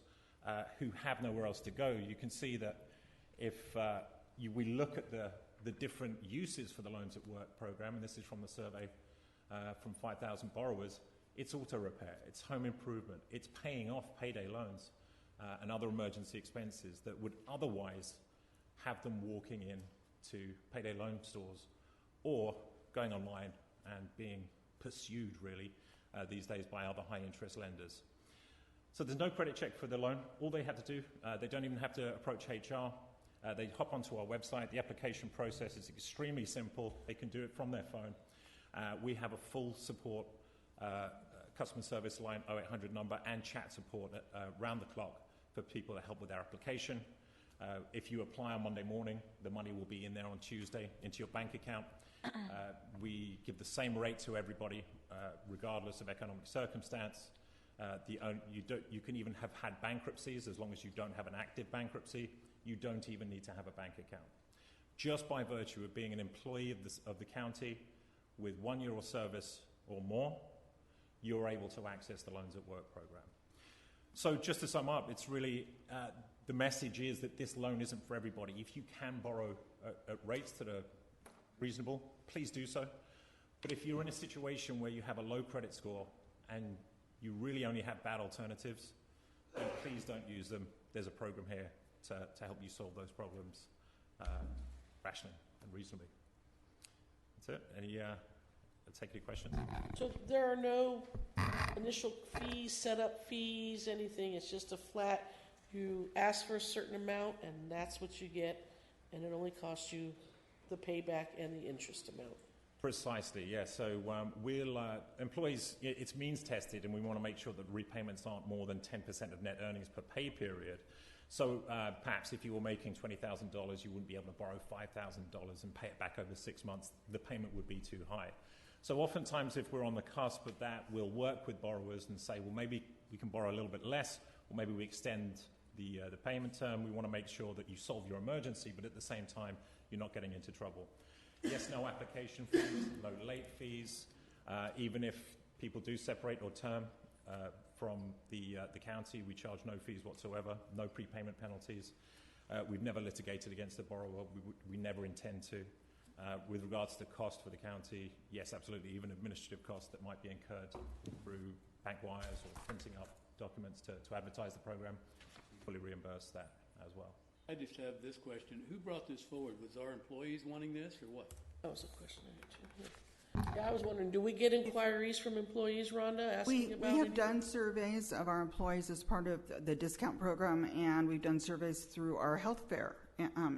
who have nowhere else to go. You can see that if we look at the different uses for the Loans at Work program, and this is from the survey from 5,000 borrowers, it's auto repair, it's home improvement, it's paying off payday loans and other emergency expenses that would otherwise have them walking in to payday loan stores or going online and being pursued, really, these days by other high-interest lenders. So there's no credit check for the loan. All they have to do, they don't even have to approach HR. They hop onto our website. The application process is extremely simple. They can do it from their phone. We have a full support customer service line, 0800 number, and chat support round the clock for people to help with their application. If you apply on Monday morning, the money will be in there on Tuesday into your bank account. We give the same rate to everybody, regardless of economic circumstance. You can even have had bankruptcies as long as you don't have an active bankruptcy. You don't even need to have a bank account. Just by virtue of being an employee of the county with 1 year of service or more, you're able to access the Loans at Work program. So just to sum up, it's really the message is that this loan isn't for everybody. If you can borrow at rates that are reasonable, please do so. But if you're in a situation where you have a low credit score and you really only have bad alternatives, then please don't use them. There's a program here to help you solve those problems rationally and reasonably. That's it. I'll take any questions. So there are no initial fees, setup fees, anything. It's just a flat, you ask for a certain amount and that's what you get, and it only costs you the payback and the interest amount. Precisely, yeah. So employees, it's means tested, and we want to make sure that repayments aren't more than 10% of net earnings per pay period. So perhaps if you were making $20,000, you wouldn't be able to borrow $5,000 and pay it back over 6 months. The payment would be too high. So oftentimes if we're on the cusp of that, we'll work with borrowers and say, well, maybe we can borrow a little bit less, or maybe we extend the payment term. We want to make sure that you solve your emergency, but at the same time, you're not getting into trouble. Yes, no application fees, no late fees. Even if people do separate or term from the county, we charge no fees whatsoever, no prepayment penalties. We've never litigated against the borrower. We never intend to. With regards to cost for the county, yes, absolutely, even administrative costs that might be incurred through bank wires or printing up documents to advertise the program, fully reimburse that as well. I just have this question. Who brought this forward? Was our employees wanting this or what? That was a question I had too. Yeah, I was wondering, do we get inquiries from employees, Rhonda, asking about We have done surveys of our employees as part of the discount program, and we've done surveys through our health fair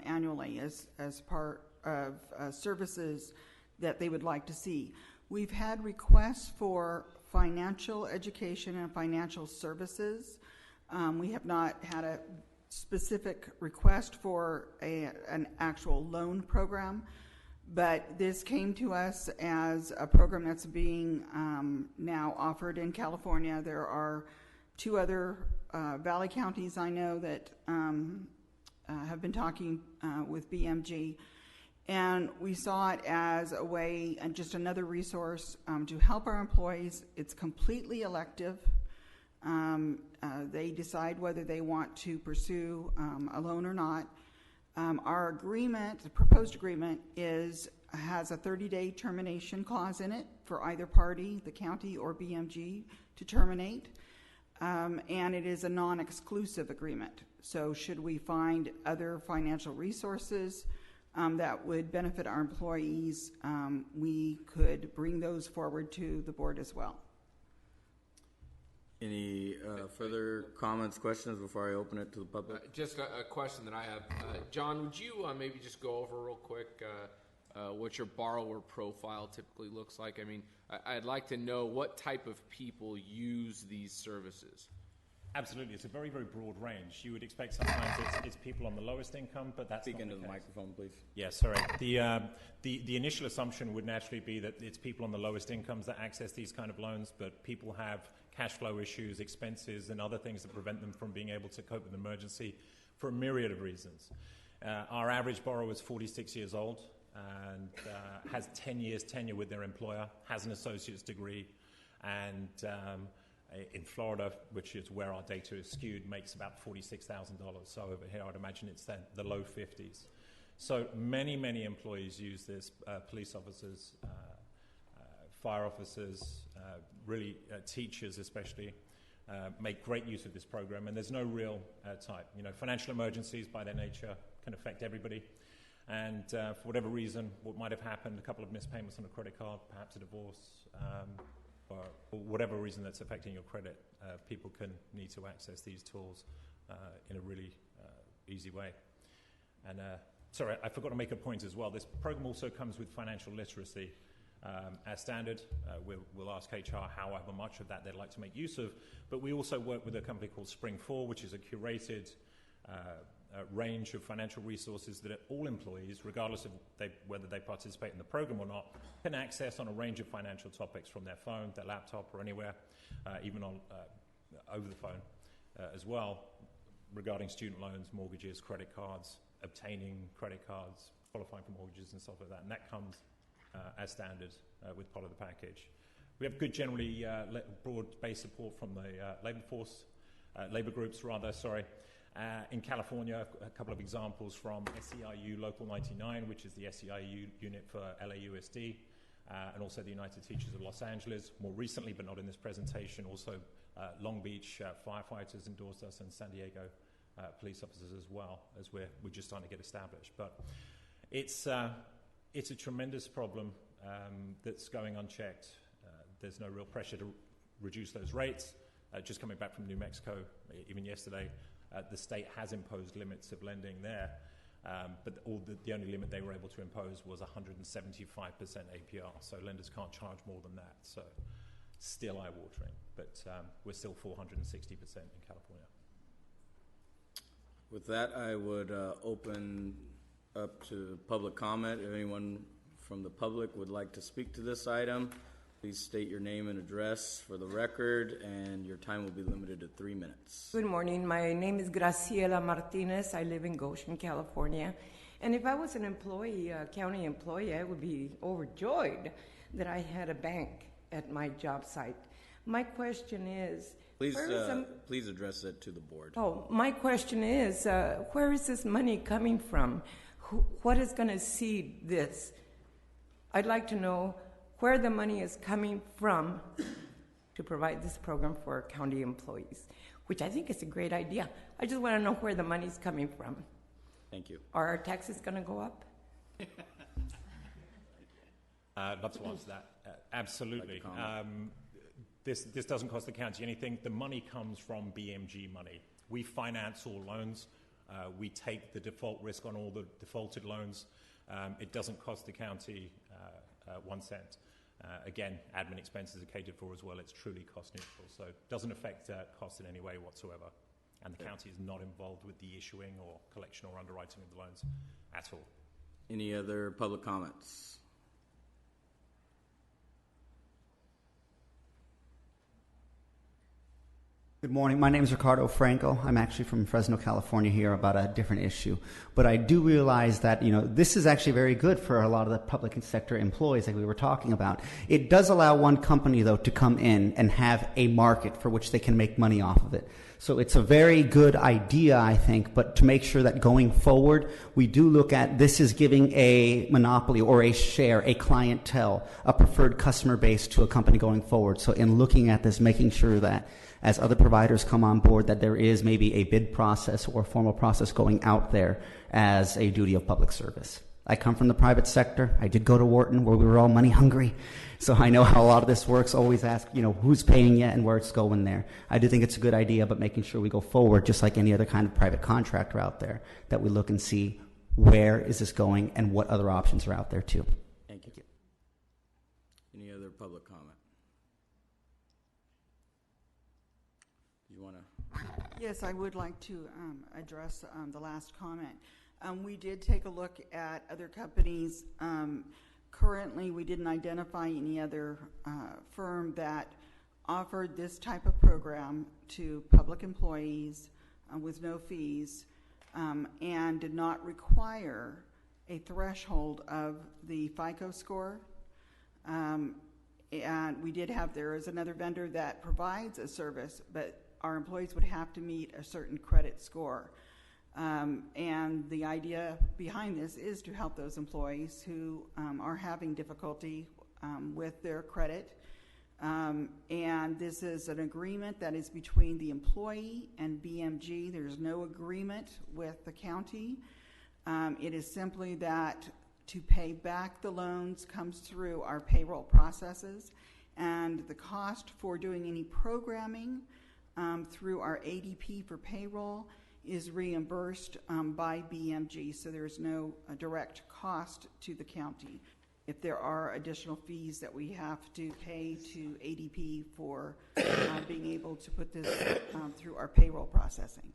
annually as part of services that they would like to see. We've had requests for financial education and financial services. We have not had a specific request for an actual loan program, but this came to us as a program that's being now offered in California. There are 2 other Valley counties I know that have been talking with BMG, and we saw it as a way and just another resource to help our employees. It's completely elective. They decide whether they want to pursue a loan or not. Our agreement, the proposed agreement, has a 30-day termination clause in it for either party, the county or BMG, to terminate. And it is a non-exclusive agreement. So should we find other financial resources that would benefit our employees, we could bring those forward to the board as well. Any further comments, questions before I open it to the public? Just a question that I have. John, would you maybe just go over real quick what your borrower profile typically looks like? I mean, I'd like to know what type of people use these services. Absolutely. It's a very, very broad range. You would expect sometimes it's people on the lowest income, but that's Speak not into the the case. microphone, please. Yeah, sorry. The initial assumption would naturally be that it's people on the lowest incomes that access these kind of loans, but people have cash flow issues, expenses, and other things that prevent them from being able to cope with an emergency for a myriad of reasons. Our average borrower is 46 years old and has 10 years tenure with their employer, has an associate's degree, and in Florida, which is where our data is skewed, makes about $46,000. So over here, I'd imagine it's the low 50s. So many employees use this, police officers, fire officers, really teachers especially, make great use of this program, and there's no real type. Financial emergencies by their nature can affect everybody, and for whatever reason, what might have happened, a couple of missed payments on a credit card, perhaps a divorce, or whatever reason that's affecting your credit, people can need to access these tools in a really easy way. And sorry, I forgot to make a point as well. This program also comes with financial literacy as standard. We'll ask HR however much of that they'd like to make use of, but we also work with a company called Spring 4, which is a curated range of financial resources that all employees, regardless of whether they participate in the program or not, can access on a range of financial topics from their phone, their laptop, or anywhere, even on over the phone as well, regarding student loans, mortgages, credit cards, obtaining credit cards, qualifying for mortgages and stuff like that. And that comes as standard with part of the package. We have good, generally broad-based support from the labor groups. In California, a couple of examples from SEIU Local 99, which is the SEIU unit for LAUSD, and also the United Teachers of Los Angeles. More recently, but not in this presentation, also Long Beach firefighters endorsed us, and San Diego police officers as well, as we're just starting to get established. But it's a tremendous problem that's going unchecked. There's no real pressure to reduce those rates. Just coming back from New Mexico, even yesterday, the state has imposed limits of lending there, but the only limit they were able to impose was 175% APR, so lenders can't charge more than that. So still eye-watering, but we're still 460% in California. With that, I would open up to public comment. If anyone from the public would like to speak to this item, please state your name and address for the record, and your time will be limited to 3 minutes. Good morning. My name is Graciela Martinez. I live in Goshen, California. And if I was an employee, a county employee, I would be overjoyed that I had a bank at my job site. My question is... Please address it to the board. Oh, my question is, where is this money coming from? What is going to seed this? I'd like to know where the money is coming from to provide this program for county employees, which I think is a great idea. I just want to know where the money's coming from. Thank you. Are our taxes going to go up? I'd love to answer that. Absolutely. This doesn't cost the county anything. The money comes from BMG money. We finance all loans. We take the default risk on all the defaulted loans. It doesn't cost the county 1 cent. Again, admin expenses are catered for as well. It's truly cost neutral, so it doesn't affect costs in any way whatsoever. And the county is not involved with the issuing or collection or underwriting of the loans at all. Any other public comments? Good morning. My name is Ricardo Franco. I'm actually from Fresno, California here about a different issue. But I do realize that, this is actually very good for a lot of the public sector employees like we were talking about. It does allow one company, though, to come in and have a market for which they can make money off of it. So it's a very good idea, I think, but to make sure that going forward, we do look at this is giving a monopoly or a share, a clientele, a preferred customer base to a company going forward. So in looking at this, making sure that as other providers come on board, that there is maybe a bid process or a formal process going out there as a duty of public service. I come from the private sector. I did go to Wharton where we were all money hungry. So I know how a lot of this works. Always ask, who's paying you and where it's going there. I do think it's a good idea, but making sure we go forward, just like any other kind of private contractor out there, that we look and see where is this going and what other options are out there too. Thank you. Any other public comment? You want to? Yes, I would like to address the last comment. We did take a look at other companies. Currently, we didn't identify any other firm that offered this type of program to public employees with no fees. and did not require a threshold of the FICO score. And we did have, there is another vendor that provides a service, but our employees would have to meet a certain credit score. And the idea behind this is to help those employees who are having difficulty with their credit. And this is an agreement that is between the employee and BMG. There's no agreement with the county. It is simply that to pay back the loans comes through our payroll processes, and the cost for doing any programming through our ADP for payroll is reimbursed by BMG, so there's no direct cost to the county. If there are additional fees that we have to pay to ADP for being able to put this through our payroll processing.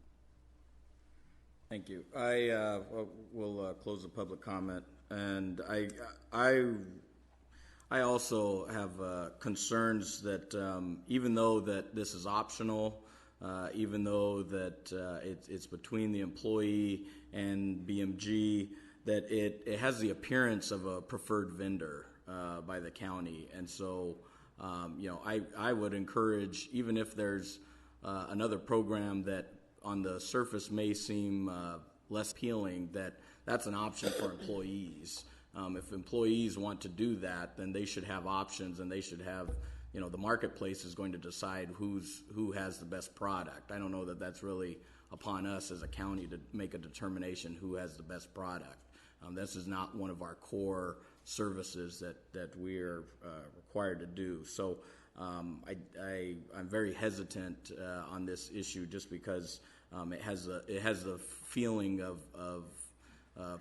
Thank you. I will close the public comment, and I also have concerns that even though that this is optional, even though that it's between the employee and BMG, that it has the appearance of a preferred vendor by the county. And so, I would encourage, even if there's another program that on the surface may seem less appealing, that's an option for employees. If employees want to do that, then they should have options, and they should have, the marketplace is going to decide who has the best product. I don't know that that's really upon us as a county to make a determination who has the best product. This is not one of our core services that we are required to do. So I'm very hesitant on this issue, just because it has the feeling of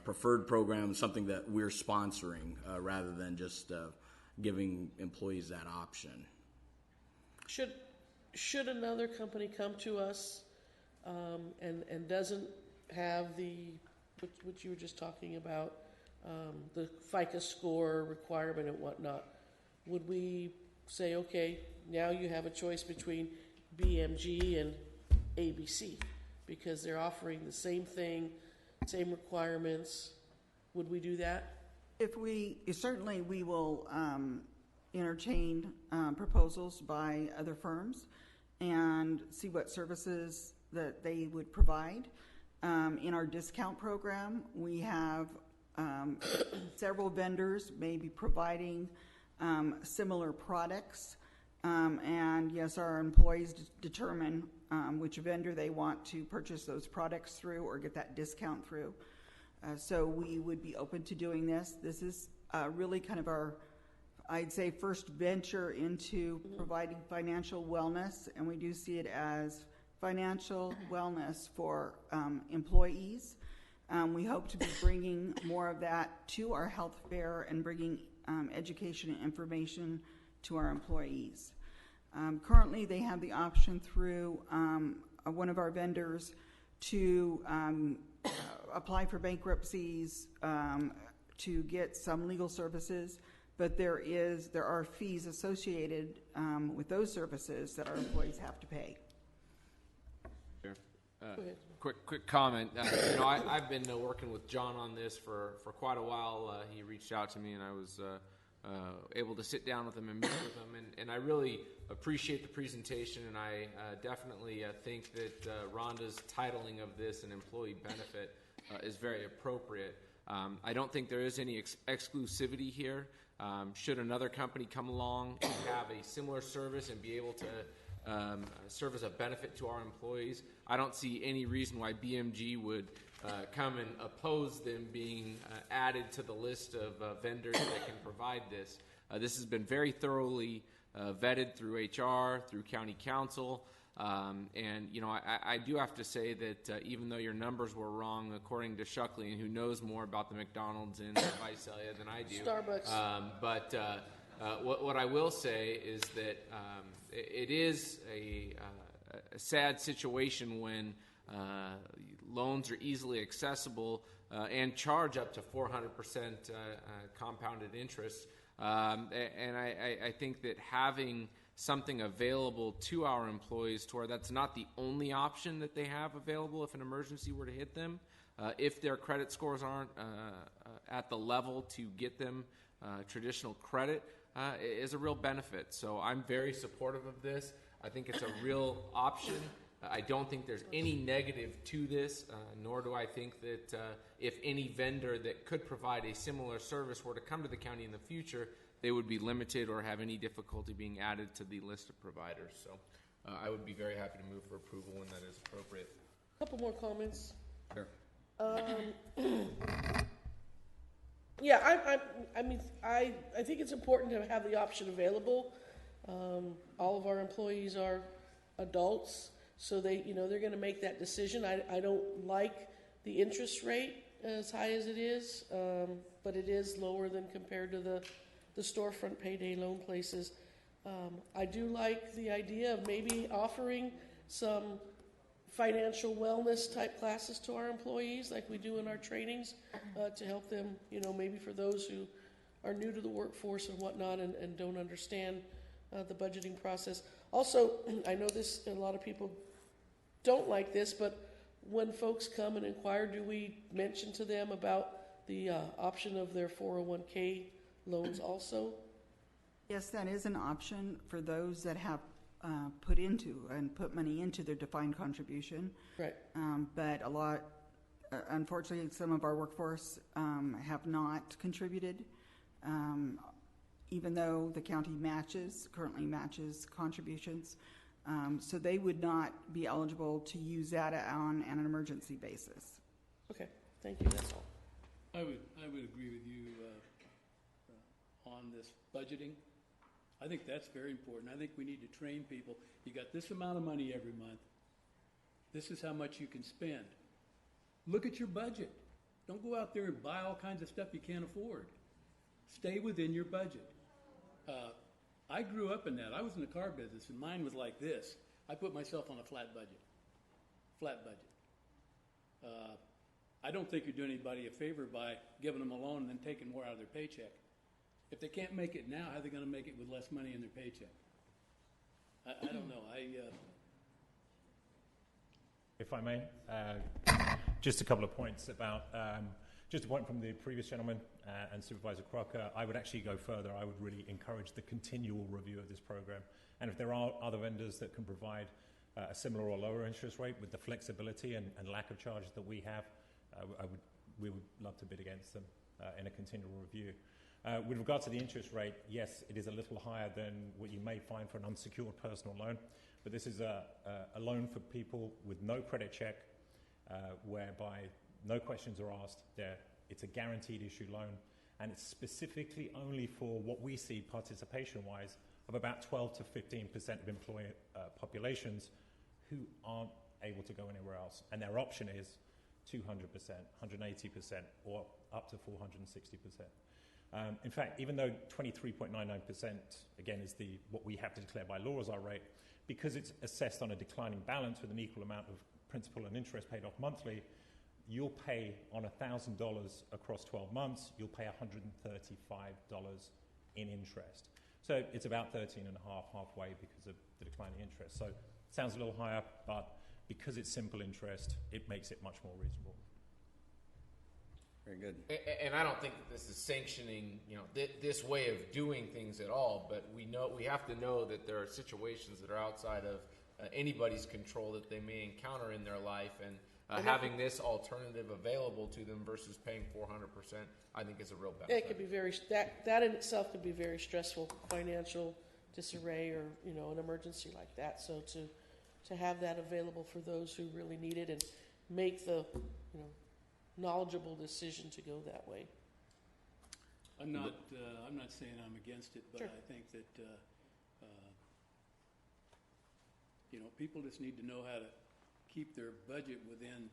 preferred program, something that we're sponsoring rather than just giving employees that option. Should another company come to us and doesn't have what you were just talking about, the FICO score requirement and whatnot, would we say, okay, now you have a choice between BMG and ABC because they're offering the same thing, same requirements? Would we do that? Certainly we will entertain proposals by other firms and see what services that they would provide. In our discount program, we have several vendors maybe providing similar products, and yes, our employees determine which vendor they want to purchase those products through or get that discount through. So we would be open to doing this. This is really kind of our, I'd say, first venture into providing financial wellness, and we do see it as financial wellness for employees. We hope to be bringing more of that to our health fair and bringing education and information to our employees. Currently, they have the option through one of our vendors to apply for bankruptcies, to get some legal services, but there are fees associated with those services that our employees have to pay. Quick comment. I've been working with John on this for quite a while. He reached out to me, and I was able to sit down with him and meet with him. And I really appreciate the presentation, and I definitely think that Rhonda's titling of this an employee benefit is very appropriate. I don't think there is any exclusivity here. Should another company come along and have a similar service and be able to serve as a benefit to our employees, I don't see any reason why BMG would come and oppose them being added to the list of vendors that can provide this. This has been very thoroughly vetted through HR, through county council, and I do have to say that even though your numbers were wrong, according to Shuckley, and who knows more about the McDonald's in Visalia than I do, Starbucks. But what I will say is that it is a sad situation when loans are easily accessible and charge up to 400% compounded interest. And I think that having something available to our employees to where that's not the only option that they have available if an emergency were to hit them. If their credit scores aren't at the level to get them traditional credit, is a real benefit. So I'm very supportive of this. I think it's a real option. I don't think there's any negative to this, nor do I think that if any vendor that could provide a similar service were to come to the county in the future, they would be limited or have any difficulty being added to the list of providers. So I would be very happy to move for approval when that is appropriate. A couple more comments. Sure. Yeah, I think it's important to have the option available. All of our employees are adults, so they're going to make that decision. I don't like the interest rate as high as it is, but it is lower than compared to the storefront payday loan places. I do like the idea of maybe offering some financial wellness type classes to our employees like we do in our trainings to help them, maybe for those who are new to the workforce and whatnot and don't understand the budgeting process. Also, I know a lot of people don't like this, but when folks come and inquire, do we mention to them about the option of their 401k loans also? Yes, that is an option for those that have put money into their defined contribution. Right. But unfortunately, some of our workforce have not contributed, even though the county currently matches contributions. So they would not be eligible to use that on an emergency basis. Okay, thank you, that's all. I would agree with you on this budgeting. I think that's very important. I think we need to train people. You got this amount of money every month. This is how much you can spend. Look at your budget. Don't go out there and buy all kinds of stuff you can't afford. Stay within your budget. I grew up in that. I was in the car business, and mine was like this. I put myself on a flat budget. I don't think you're doing anybody a favor by giving them a loan and then taking more out of their paycheck. If they can't make it now, how are they going to make it with less money in their paycheck? I don't know. If I may, just a couple of points about, just a point from the previous gentleman and Supervisor Crocker. I would actually go further. I would really encourage the continual review of this program. And if there are other vendors that can provide a similar or lower interest rate with the flexibility and lack of charges that we have, we would love to bid against them in a continual review. With regard to the interest rate, yes, it is a little higher than what you may find for an unsecured personal loan, but this is a loan for people with no credit check, whereby no questions are asked. It's a guaranteed issue loan, and it's specifically only for what we see participation-wise of about 12 to 15% of employee populations who aren't able to go anywhere else, and their option is 200%, 180%, or up to 460%. In fact, even though 23.99%, again, is what we have to declare by law as our rate, because it's assessed on a declining balance with an equal amount of principal and interest paid off monthly, you'll pay on $1,000 across 12 months, you'll pay $135 in interest. So it's about 13.5, halfway because of the declining interest. So it sounds a little higher, but because it's simple interest, it makes it much more reasonable. Very good. And I don't think that this is sanctioning, this way of doing things at all. But we have to know that there are situations that are outside of anybody's control that they may encounter in their life, and having this alternative available to them versus paying 400%, I think is a real benefit. It could be that in itself could be very stressful, financial disarray or an emergency like that. So to have that available for those who really need it and make the knowledgeable decision to go that way. I'm not saying I'm against it, but Sure. I think that people just need to know how to keep their budget within.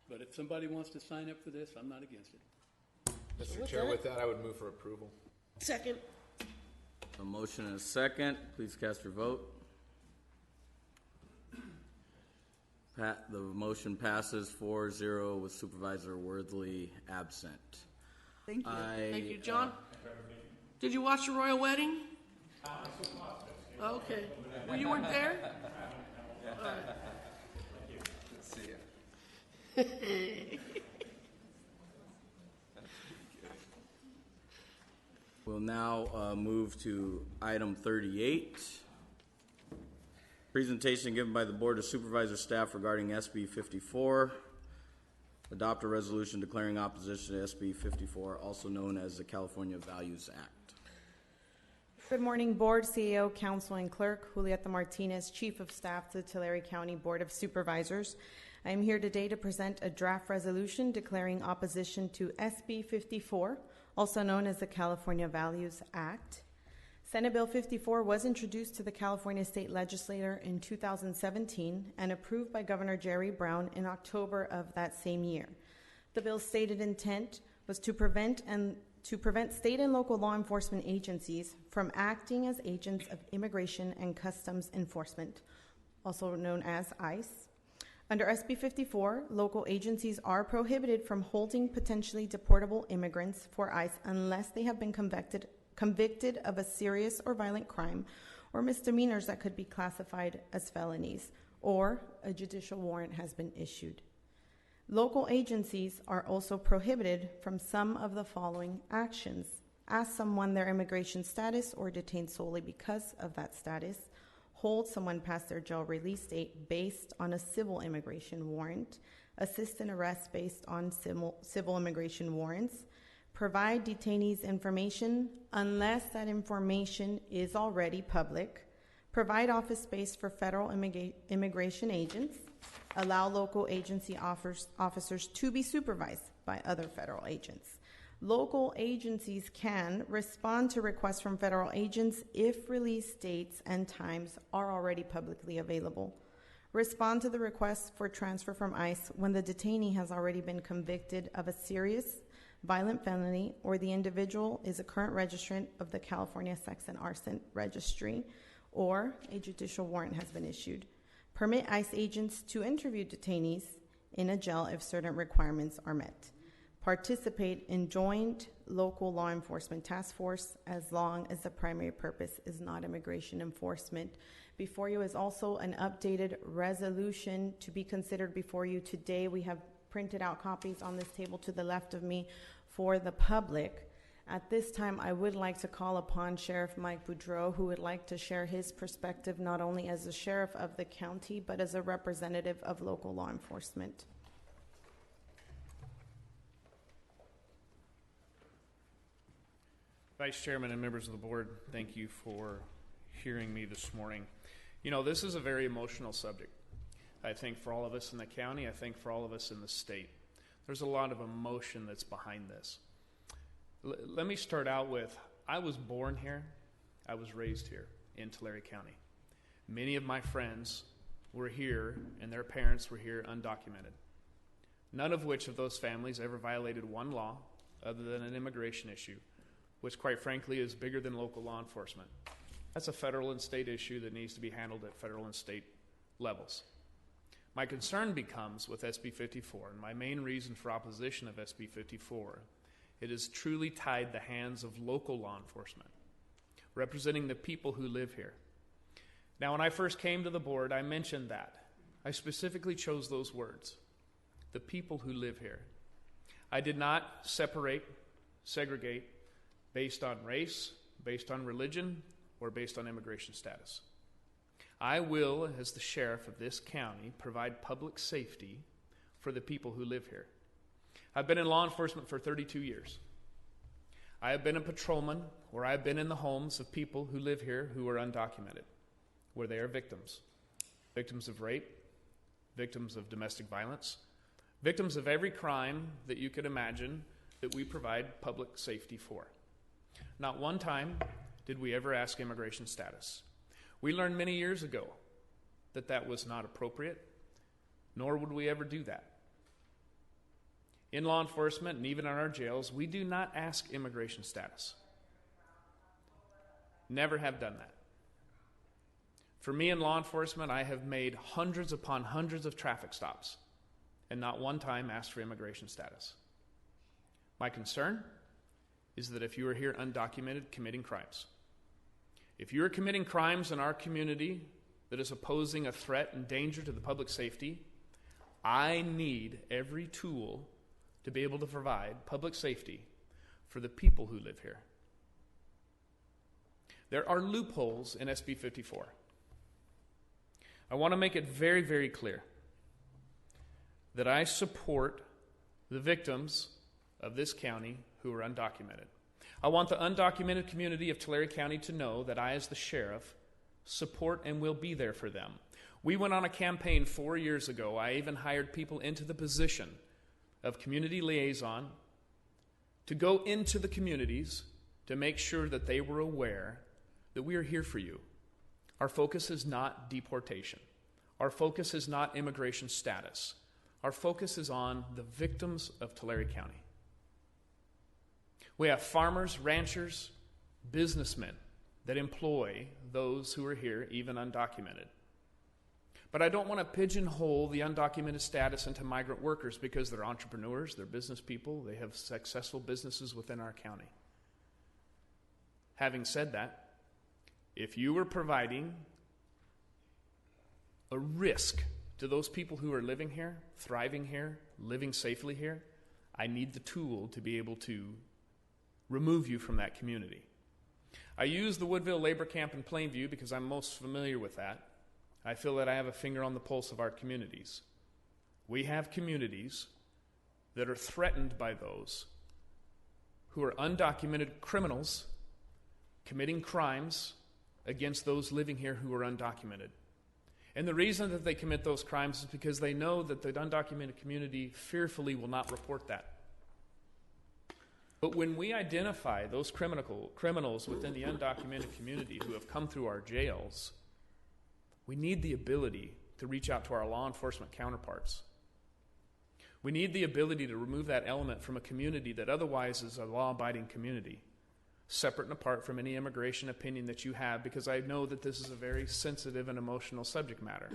But if somebody wants to sign up for this, I'm not against it. Mr. Chair, with that, I would move for approval. Second. A motion and a second. Please cast your vote. The motion passes 4-0 with Supervisor Worthley absent. Thank you. Thank you, John. Did you watch the royal wedding? Okay. Well, you weren't there? All right. See ya. We'll now move to item 38. Presentation given by the Board of Supervisors staff regarding SB 54. Adopt a resolution declaring opposition to SB 54, also known as the California Values Act. Good morning, Board, CEO, Council, and Clerk. Julieta Martinez, Chief of Staff to the Tulare County Board of Supervisors. I am here today to present a draft resolution declaring opposition to SB 54, also known as the California Values Act. Senate Bill 54 was introduced to the California State Legislature in 2017 and approved by Governor Jerry Brown in October of that same year. The bill's stated intent was to prevent state and local law enforcement agencies from acting as agents of Immigration and Customs Enforcement, also known as ICE. Under SB 54, local agencies are prohibited from holding potentially deportable immigrants for ICE unless they have been convicted of a serious or violent crime or misdemeanors that could be classified as felonies, or a judicial warrant has been issued. Local agencies are also prohibited from some of the following actions: ask someone their immigration status or detain solely because of that status, hold someone past their jail release date based on a civil immigration warrant, assist in arrest based on civil immigration warrants, provide detainees information unless that information is already public, provide office space for federal immigration agents, allow local agency officers to be supervised by other federal agents. Local agencies can respond to requests from federal agents if release dates and times are already publicly available. Respond to the request for transfer from ICE when the detainee has already been convicted of a serious violent felony or the individual is a current registrant of the California Sex and Arson Registry or a judicial warrant has been issued. Permit ICE agents to interview detainees in a jail if certain requirements are met. Participate in joint local law enforcement task force as long as the primary purpose is not immigration enforcement. Before you is also an updated resolution to be considered before you today. We have printed out copies on this table to the left of me for the public. At this time, I would like to call upon Sheriff Mike Boudreau, who would like to share his perspective not only as a sheriff of the county, but as a representative of local law enforcement. Vice Chairman and members of the board, thank you for hearing me this morning. You know, this is a very emotional subject. I think for all of us in the county, I think for all of us in the state. There's a lot of emotion that's behind this. Let me start out with, I was born here, I was raised here in Tulare County. Many of my friends were here and their parents were here undocumented. None of which of those families ever violated one law other than an immigration issue, which quite frankly is bigger than local law enforcement. That's a federal and state issue that needs to be handled at federal and state levels. My concern becomes with SB 54, and my main reason for opposition of SB 54, it has truly tied the hands of local law enforcement, representing the people who live here. Now, when I first came to the board, I mentioned that. I specifically chose those words, the people who live here. I did not segregate based on race, based on religion, or based on immigration status. I will, as the sheriff of this county, provide public safety for the people who live here. I've been in law enforcement for 32 years. I have been a patrolman, or I have been in the homes of people who live here who are undocumented, where they are victims of rape, victims of domestic violence, victims of every crime that you could imagine that we provide public safety for. Not one time did we ever ask immigration status. We learned many years ago that that was not appropriate, nor would we ever do that. In law enforcement and even in our jails, we do not ask immigration status. Never have done that. For me in law enforcement, I have made hundreds upon hundreds of traffic stops and not one time asked for immigration status. My concern is that if you are here undocumented committing crimes, If you're committing crimes in our community that is posing a threat and danger to the public safety, I need every tool to be able to provide public safety for the people who live here. There are loopholes in SB 54. I want to make it very, very clear that I support the victims of this county who are undocumented. I want the undocumented community of Tulare County to know that I, as the sheriff, support and will be there for them. We went on a campaign 4 years ago. I even hired people into the position of community liaison to go into the communities to make sure that they were aware that we are here for you. Our focus is not deportation. Our focus is not immigration status. Our focus is on the victims of Tulare County. We have farmers, ranchers, businessmen that employ those who are here, even undocumented. But I don't want to pigeonhole the undocumented status into migrant workers because they're entrepreneurs, they're business people, they have successful businesses within our county. Having said that, if you are providing a risk to those people who are living here, thriving here, living safely here, I need the tool to be able to remove you from that community. I use the Woodville Labor Camp in Plainview because I'm most familiar with that. I feel that I have a finger on the pulse of our communities. We have communities that are threatened by those who are undocumented criminals committing crimes against those living here who are undocumented. And the reason that they commit those crimes is because they know that the undocumented community fearfully will not report that. But when we identify those criminals within the undocumented community who have come through our jails, we need the ability to reach out to our law enforcement counterparts. We need the ability to remove that element from a community that otherwise is a law-abiding community, separate and apart from any immigration opinion that you have, because I know that this is a very sensitive and emotional subject matter.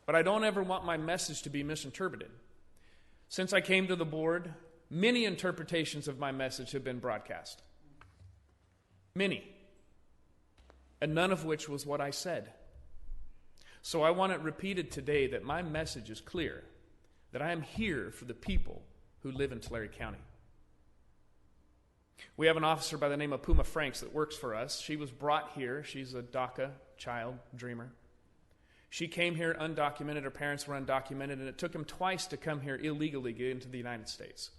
But I don't ever want my message to be misinterpreted. Since I came to the board, many interpretations of my message have been broadcast. Many. And none of which was what I said. So I want it repeated today that my message is clear, that I am here for the people who live in Tulare County. We have an officer by the name of Puma Franks that works for us. She was brought here. She's a DACA child dreamer. She came here undocumented. Her parents were undocumented, and it took them twice to come here illegally get into the United States.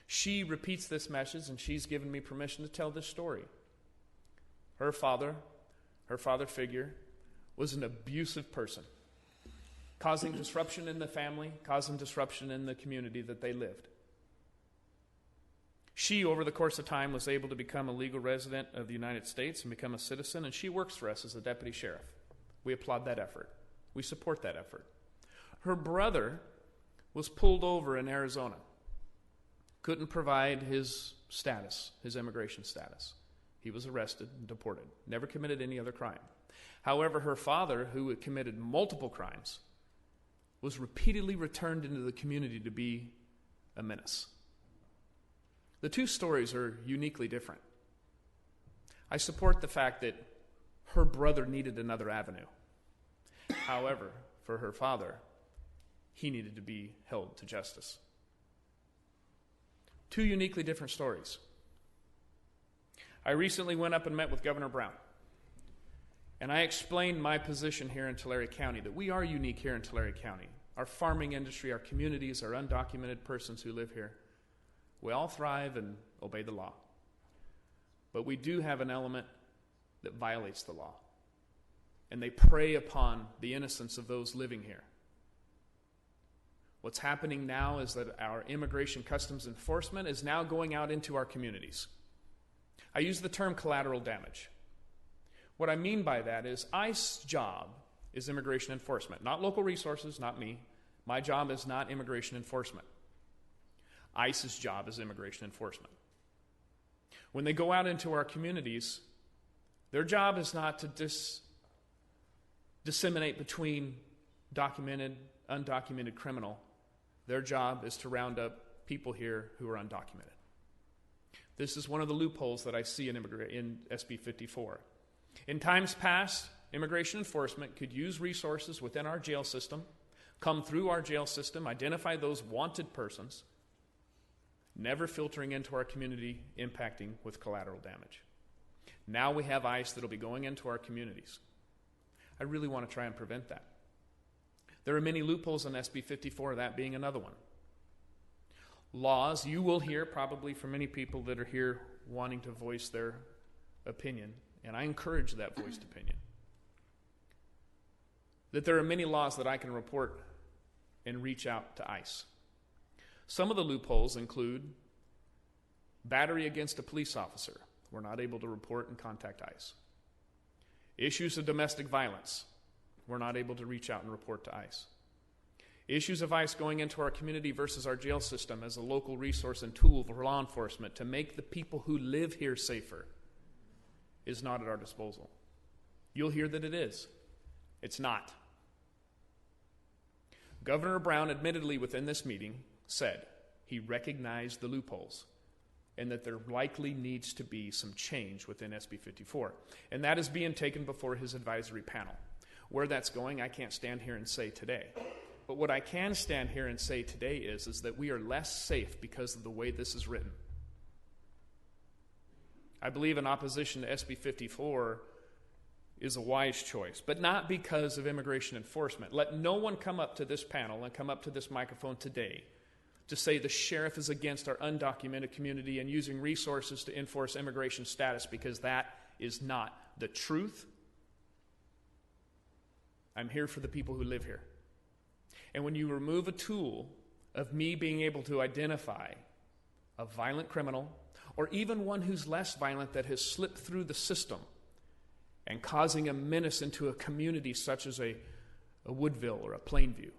She repeats this message, and she's given me permission to tell this story. Her father figure, was an abusive person, causing disruption in the family, causing disruption in the community that they lived. She, over the course of time, was able to become a legal resident of the United States and become a citizen, and she works for us as a deputy sheriff. We applaud that effort. We support that effort. Her brother was pulled over in Arizona. Couldn't provide his status, his immigration status. He was arrested and deported. Never committed any other crime. However, her father, who had committed multiple crimes, was repeatedly returned into the community to be a menace. The two stories are uniquely different. I support the fact that her brother needed another avenue. However, for her father, he needed to be held to justice. Two uniquely different stories. I recently went up and met with Governor Brown. And I explained my position here in Tulare County, that we are unique here in Tulare County. Our farming industry, our communities, our undocumented persons who live here, we all thrive and obey the law. But we do have an element that violates the law. And they prey upon the innocence of those living here. What's happening now is that our immigration customs enforcement is now going out into our communities. I use the term collateral damage. What I mean by that is ICE's job is immigration enforcement, not local resources, not me. My job is not immigration enforcement. ICE's job is immigration enforcement. When they go out into our communities, their job is not to disseminate between documented, undocumented criminal. Their job is to round up people here who are undocumented. This is one of the loopholes that I see in SB 54. In times past, immigration enforcement could use resources within our jail system, come through our jail system, identify those wanted persons, never filtering into our community, impacting with collateral damage. Now we have ICE that will be going into our communities. I really want to try and prevent that. There are many loopholes in SB 54, that being another one. Laws, you will hear probably from many people that are here wanting to voice their opinion, and I encourage that voiced opinion, that there are many laws that I can report and reach out to ICE. Some of the loopholes include battery against a police officer. We're not able to report and contact ICE. Issues of domestic violence. We're not able to reach out and report to ICE. Issues of ICE going into our community versus our jail system as a local resource and tool for law enforcement to make the people who live here safer is not at our disposal. You'll hear that it is. It's not. Governor Brown, admittedly within this meeting, said he recognized the loopholes and that there likely needs to be some change within SB 54. And that is being taken before his advisory panel. Where that's going, I can't stand here and say today. But what I can stand here and say today is that we are less safe because of the way this is written. I believe in opposition to SB 54 is a wise choice, but not because of immigration enforcement. Let no one come up to this panel and come up to this microphone today to say the sheriff is against our undocumented community and using resources to enforce immigration status, because that is not the truth. I'm here for the people who live here. And when you remove a tool of me being able to identify a violent criminal, or even one who's less violent that has slipped through the system and causing a menace into a community such as a Woodville or a Plainview,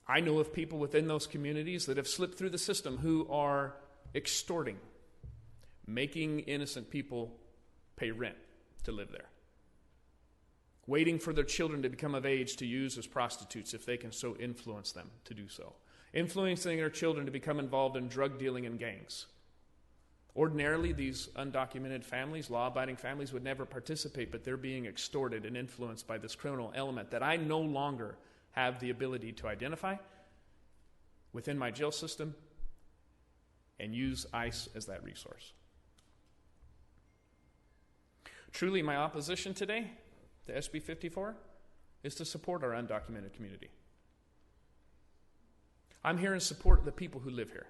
I know of people within those communities that have slipped through the system who are extorting, making innocent people pay rent to live there, waiting for their children to become of age to use as prostitutes if they can so influence them to do so, influencing their children to become involved in drug dealing and gangs. Ordinarily, these undocumented families, law-abiding families, would never participate, but they're being extorted and influenced by this criminal element that I no longer have the ability to identify within my jail system and use ICE as that resource. Truly, my opposition today to SB 54 is to support our undocumented community. I'm here in support of the people who live here,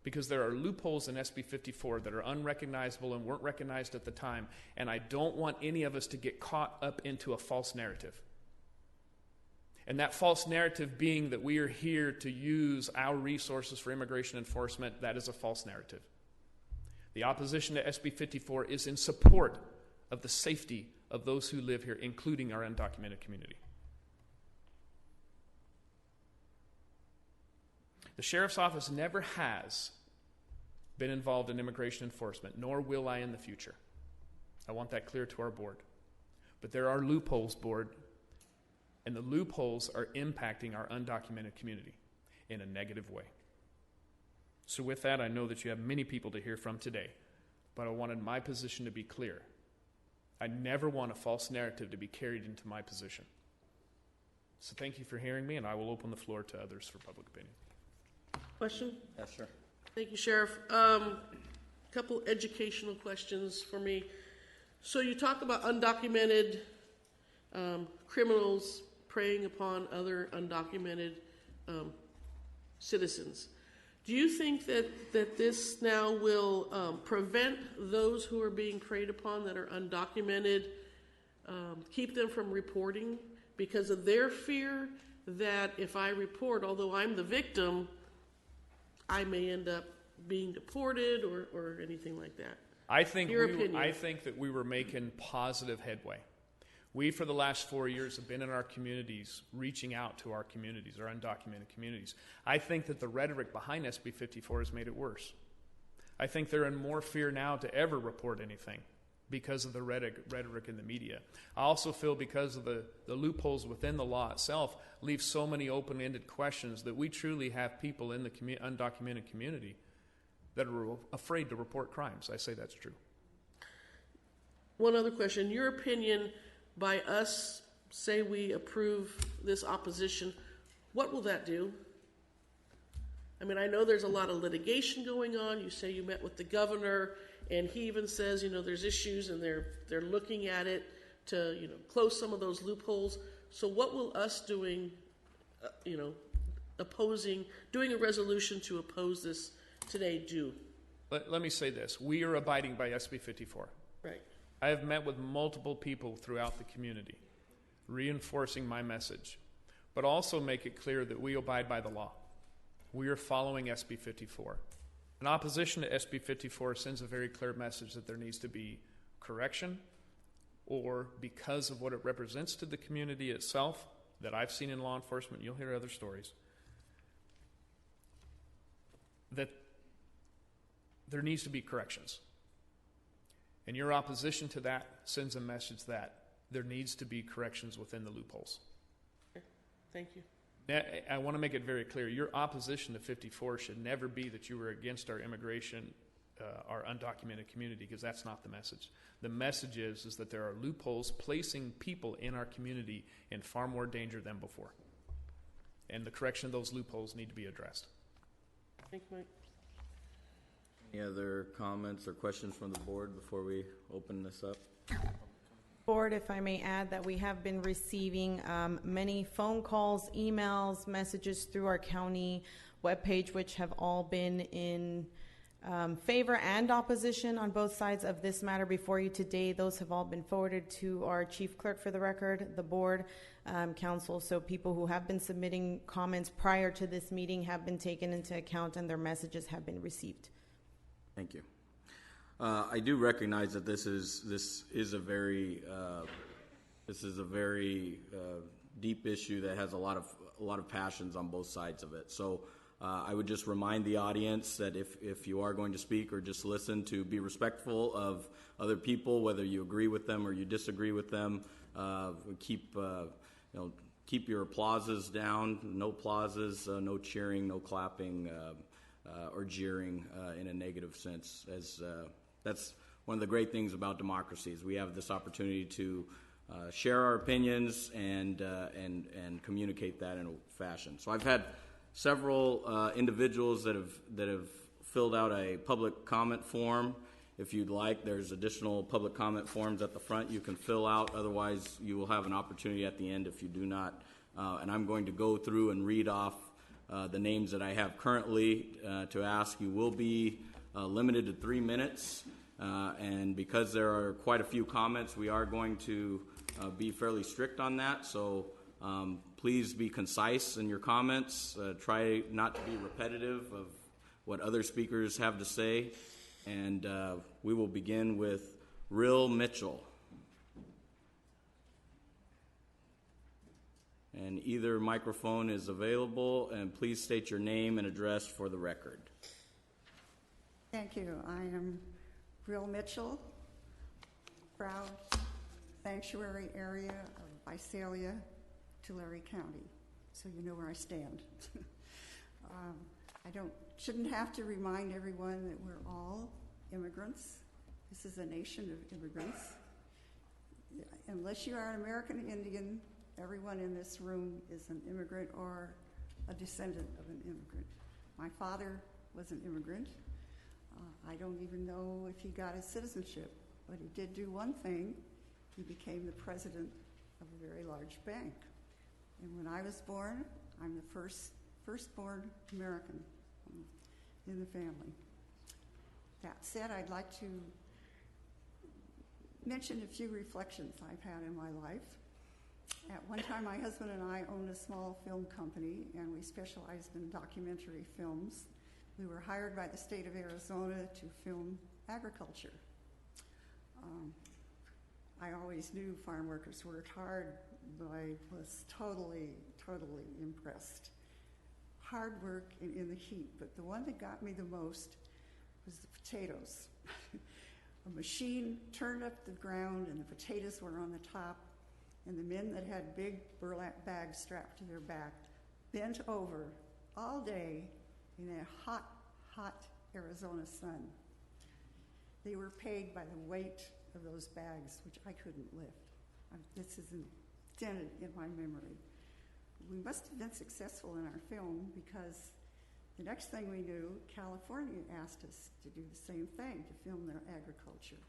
because there are loopholes in SB 54 that are unrecognizable and weren't recognized at the time, and I don't want any of us to get caught up into a false narrative. And that false narrative being that we are here to use our resources for immigration enforcement, that is a false narrative. The opposition to SB 54 is in support of the safety of those who live here, including our undocumented community. The sheriff's office never has been involved in immigration enforcement, nor will I in the future. I want that clear to our board. But there are loopholes, board, and the loopholes are impacting our undocumented community in a negative way. So with that, I know that you have many people to hear from today, but I wanted my position to be clear. I never want a false narrative to be carried into my position. So thank you for hearing me, and I will open the floor to others for public opinion. Question? Yes, sir. Thank you, Sheriff. Couple educational questions for me. So you talk about undocumented criminals preying upon other undocumented citizens. Do you think that this now will prevent those who are being preyed upon that are undocumented, keep them from reporting because of their fear that if I report, although I'm the victim, I may end up being deported or anything like that? I think opinion. that we were making positive headway. We, for the last 4 years, have been in our communities, reaching out to our communities, our undocumented communities. I think that the rhetoric behind SB 54 has made it worse. I think they're in more fear now to ever report anything because of the rhetoric in the media. I also feel because of the loopholes within the law itself leave so many open-ended questions that we truly have people in the undocumented community that are afraid to report crimes. I say that's true. one other question. In your opinion, by us, say we approve this opposition, what will that do? I mean, I know there's a lot of litigation going on. You say you met with the governor, and he even says, there's issues, and they're looking at it to, close some of those loopholes. So what will us doing a resolution to oppose this today do? Let me say this. We are abiding by SB 54. Right. I have met with multiple people throughout the community, reinforcing my message, but also make it clear that we abide by the law. We are following SB 54. An opposition to SB 54 sends a very clear message that there needs to be correction, or because of what it represents to the community itself, that I've seen in law enforcement, you'll hear other stories, that there needs to be corrections. And your opposition to that sends a message that there needs to be corrections within the loopholes. Thank you. I want to make it very clear. Your opposition to 54 should never be that you were against our immigration, our undocumented community, because that's not the message. The message is that there are loopholes placing people in our community in far more danger than before. And the correction of those loopholes need to be addressed. Thank you, Mike. Any other comments or questions from the board before we open this up? Board, if I may add that we have been receiving many phone calls, emails, messages through our county webpage, which have all been in favor and opposition on both sides of this matter before you today. Those have all been forwarded to our chief clerk for the record, the board, council. So people who have been submitting comments prior to this meeting have been taken into account and their messages have been received. Thank you. I do recognize that this is a very deep issue that has a lot of passions on both sides of it. So I would just remind the audience that if you are going to speak or just listen, to be respectful of other people, whether you agree with them or you disagree with them. Keep your applauses down. No applauses, no cheering, no clapping. Or jeering in a negative sense. That's one of the great things about democracy, is we have this opportunity to share our opinions and communicate that in a fashion. So I've had several individuals that have filled out a public comment form. If you'd like, there's additional public comment forms at the front you can fill out. Otherwise, you will have an opportunity at the end if you do not. And I'm going to go through and read off the names that I have currently to ask. You will be limited to 3 minutes, and because there are quite a few comments, we are going to be fairly strict on that. So please be concise in your comments. Try not to be repetitive of what other speakers have to say, and we will begin with Real Mitchell. And either microphone is available, and please state your name and address for the record. Thank you. I am Real Mitchell, proud sanctuary area of Visalia, Tulare County, so you know where I stand. I shouldn't have to remind everyone that we're all immigrants. This is a nation of immigrants. Unless you are an American Indian, everyone in this room is an immigrant or a descendant of an immigrant. My father was an immigrant. I don't even know if he got his citizenship, but he did do one thing. He became the president of a very large bank. And when I was born, I'm the firstborn American in the family. That said, I'd like to mention a few reflections I've had in my life. At one time, my husband and I owned a small film company, and we specialized in documentary films. We were hired by the state of Arizona to film agriculture. I always knew farm workers worked hard, but I was totally impressed. Hard work in the heat, but the one that got me the most was the potatoes. A machine turned up the ground, and the potatoes were on the top, and the men that had big burlap bags strapped to their back bent over all day in a hot Arizona sun. They were paid by the weight of those bags, which I couldn't lift. This is dented in my memory. We must have been successful in our film because the next thing we knew, California asked us to do the same thing, to film their agriculture.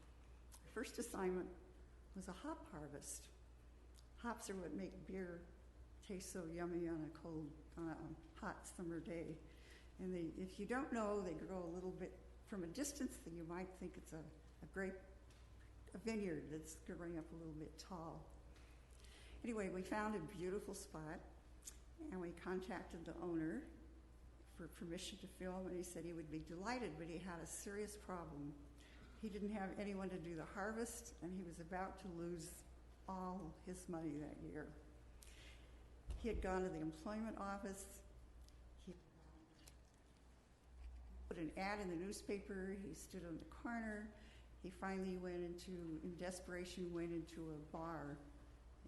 Our first assignment was a hop harvest. Hops are what make beer taste so yummy on a hot summer day. And if you don't know, they grow a little bit from a distance, then you might think it's a vineyard that's growing up a little bit tall. Anyway, we found a beautiful spot, and we contacted the owner for permission to film, and he said he would be delighted, but he had a serious problem. He didn't have anyone to do the harvest, and he was about to lose all his money that year. He had gone to the employment office. He put an ad in the newspaper. He stood on the corner. He finally in desperation, went into a bar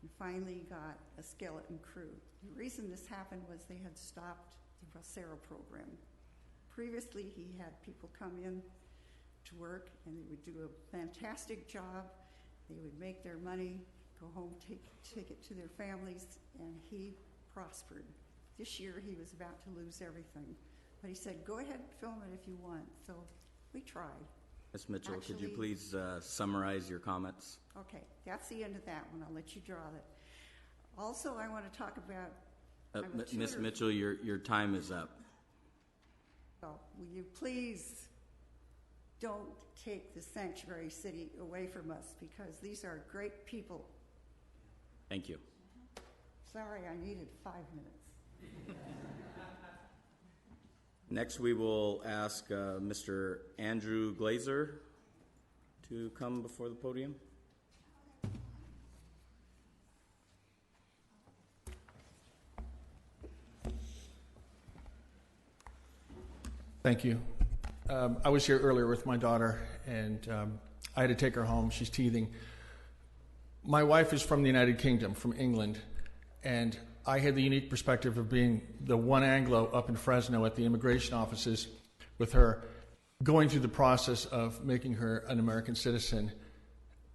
and finally got a skeleton crew. The reason this happened was they had stopped the Bracero program. Previously, he had people come in to work and they would do a fantastic job. They would make their money, go home, take it to their families, and he prospered. This year, he was about to lose everything. But he said, go ahead and film it if you want. So we tried. Ms. Mitchell, could you please summarize your comments? Okay, that's the end of that one. I'll let you draw that. Also, I want to talk about... Ms. Mitchell, your time is up. Oh, will you please don't take the sanctuary city away from us, because these are great people. Thank you. Sorry, I needed 5 minutes. Next, we will ask Mr. Andrew Glazer to come before the podium. Thank you. I was here earlier with my daughter, and I had to take her home. She's teething. My wife is from the United Kingdom, from England, and I had the unique perspective of being the one Anglo up in Fresno at the immigration offices with her, going through the process of making her an American citizen.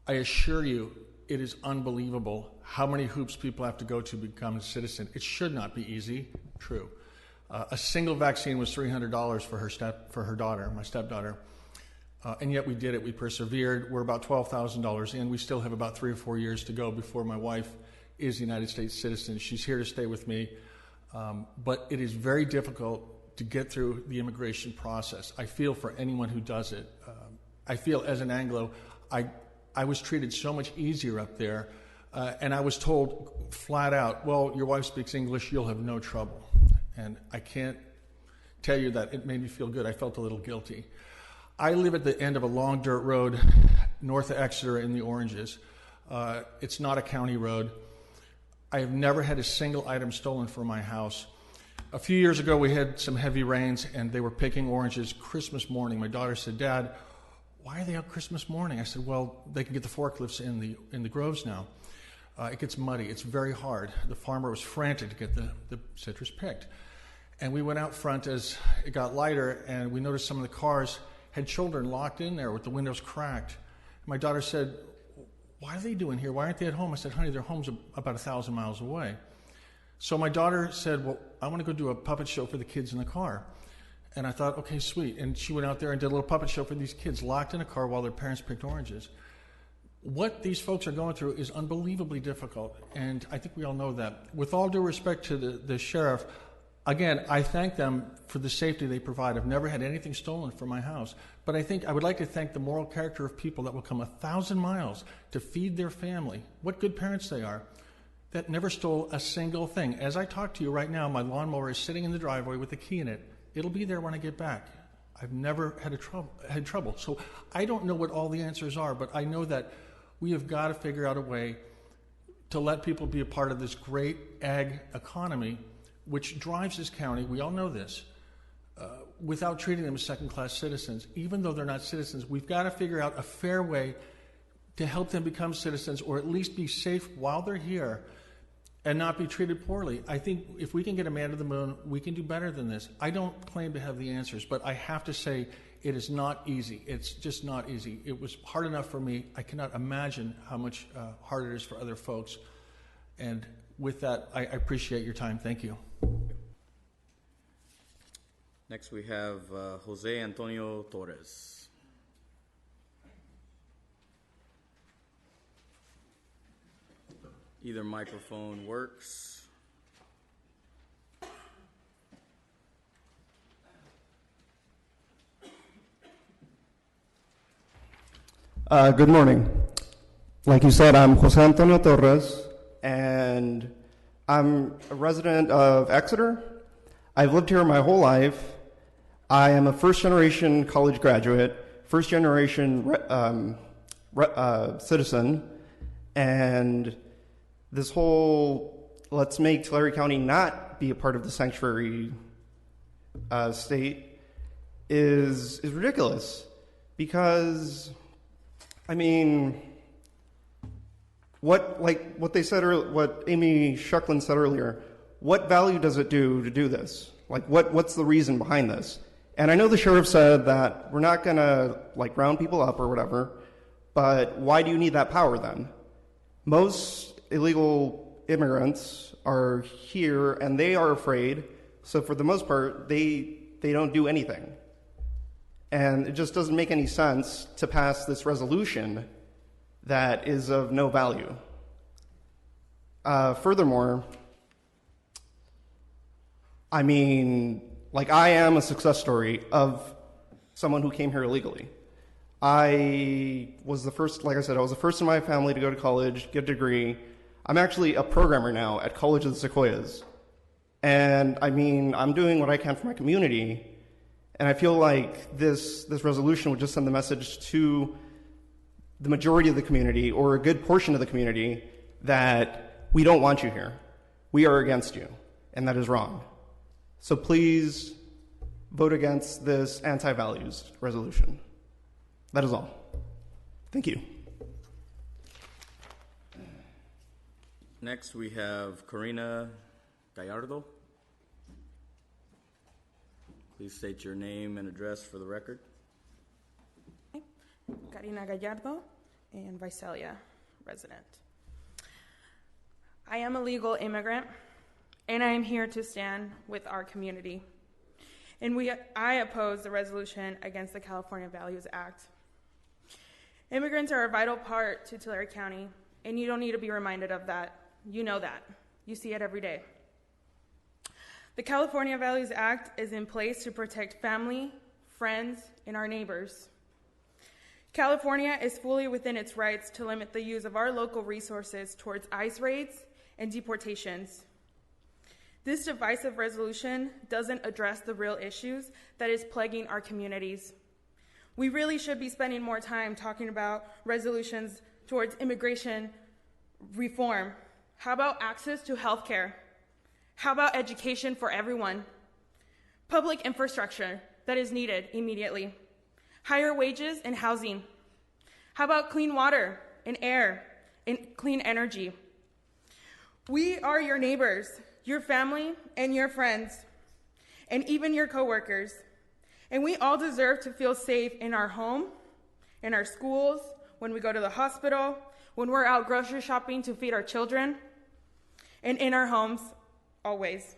I assure you, it is unbelievable how many hoops people have to go to become a citizen. It should not be easy. True. A single vaccine was $300 for her daughter, my stepdaughter, and yet we did it. We persevered. We're about $12,000 in. We still have about 3 or 4 years to go before my wife is a United States citizen. She's here to stay with me, but it is very difficult to get through the immigration process. I feel for anyone who does it. I feel as an Anglo, I was treated so much easier up there, and I was told flat out, well, your wife speaks English, you'll have no trouble. And I can't tell you that it made me feel good. I felt a little guilty. I live at the end of a long dirt road north of Exeter in the Oranges. It's not a county road. I have never had a single item stolen from my house. A few years ago, we had some heavy rains, and they were picking oranges Christmas morning. My daughter said, Dad, why are they out Christmas morning? I said, well, they can get the forklifts in the groves now. It gets muddy. It's very hard. The farmer was frantic to get the citrus picked. And we went out front as it got lighter, and we noticed some of the cars had children locked in there with the windows cracked. My daughter said, what are they doing here? Why aren't they at home? I said, honey, their home's about 1,000 miles away. So my daughter said, well, I want to go do a puppet show for the kids in the car. And I thought, okay, sweet. And she went out there and did a little puppet show for these kids locked in a car while their parents picked oranges. What these folks are going through is unbelievably difficult, and I think we all know that. With all due respect to the sheriff, again, I thank them for the safety they provide. I've never had anything stolen from my house, but I think I would like to thank the moral character of people that will come 1,000 miles to feed their family. What good parents they are, that never stole a single thing. As I talk to you right now, my lawnmower is sitting in the driveway with a key in it. It'll be there when I get back. I've never had trouble. So I don't know what all the answers are, but I know that we have got to figure out a way to let people be a part of this great ag economy, which drives this county, we all know this, without treating them as second-class citizens. Even though they're not citizens, we've got to figure out a fair way to help them become citizens, or at least be safe while they're here and not be treated poorly. I think if we can get a man to the moon, we can do better than this. I don't claim to have the answers, but I have to say It is not easy. It's just not easy. It was hard enough for me. I cannot imagine how much harder it is for other folks. And with that, I appreciate your time. Thank you. Next we have Jose Antonio Torres. Either microphone works. Good morning. Like you said, I'm Jose Antonio Torres, and I'm a resident of Exeter. I've lived here my whole life. I am a first-generation college graduate, first-generation citizen, and this whole let's make Tulare County not be a part of the sanctuary state is ridiculous. Because, I mean, what they said earlier, what Amy Shucklin said earlier, what value does it do to do this? Like, what's the reason behind this? And I know the sheriff said that we're not gonna like round people up or whatever, but why do you need that power then? Most illegal immigrants are here and they are afraid, so for the most part, they don't do anything. And it just doesn't make any sense to pass this resolution that is of no value. Furthermore, I mean, like, I am a success story of someone who came here illegally. I was the first, like I said, I was the first in my family to go to college, get a degree. I'm actually a programmer now at College of the Sequoias. And I mean, I'm doing what I can for my community. And I feel like this resolution would just send the message to the majority of the community, or a good portion of the community, that we don't want you here. We are against you. And that is wrong. So please vote against this anti-values resolution. That is all. Thank you. Next we have Corina Gallardo. Please state your name and address for the record. Karina Gallardo, and Visalia resident. I am a legal immigrant, and I am here to stand with our community. And I oppose the resolution against the California Values Act. Immigrants are a vital part to Tulare County, and you don't need to be reminded of that. You know that. You see it every day. The California Values Act is in place to protect family, friends, and our neighbors. California is fully within its rights to limit the use of our local resources towards ICE raids and deportations. This divisive resolution doesn't address the real issues that is plaguing our communities. We really should be spending more time talking about resolutions towards immigration reform. How about access to health care? How about education for everyone? Public infrastructure that is needed immediately. Higher wages and housing. How about clean water and air and clean energy? We are your neighbors, your family, and your friends, and even your coworkers. And we all deserve to feel safe in our home, in our schools, when we go to the hospital, when we're out grocery shopping to feed our children, and in our homes, always.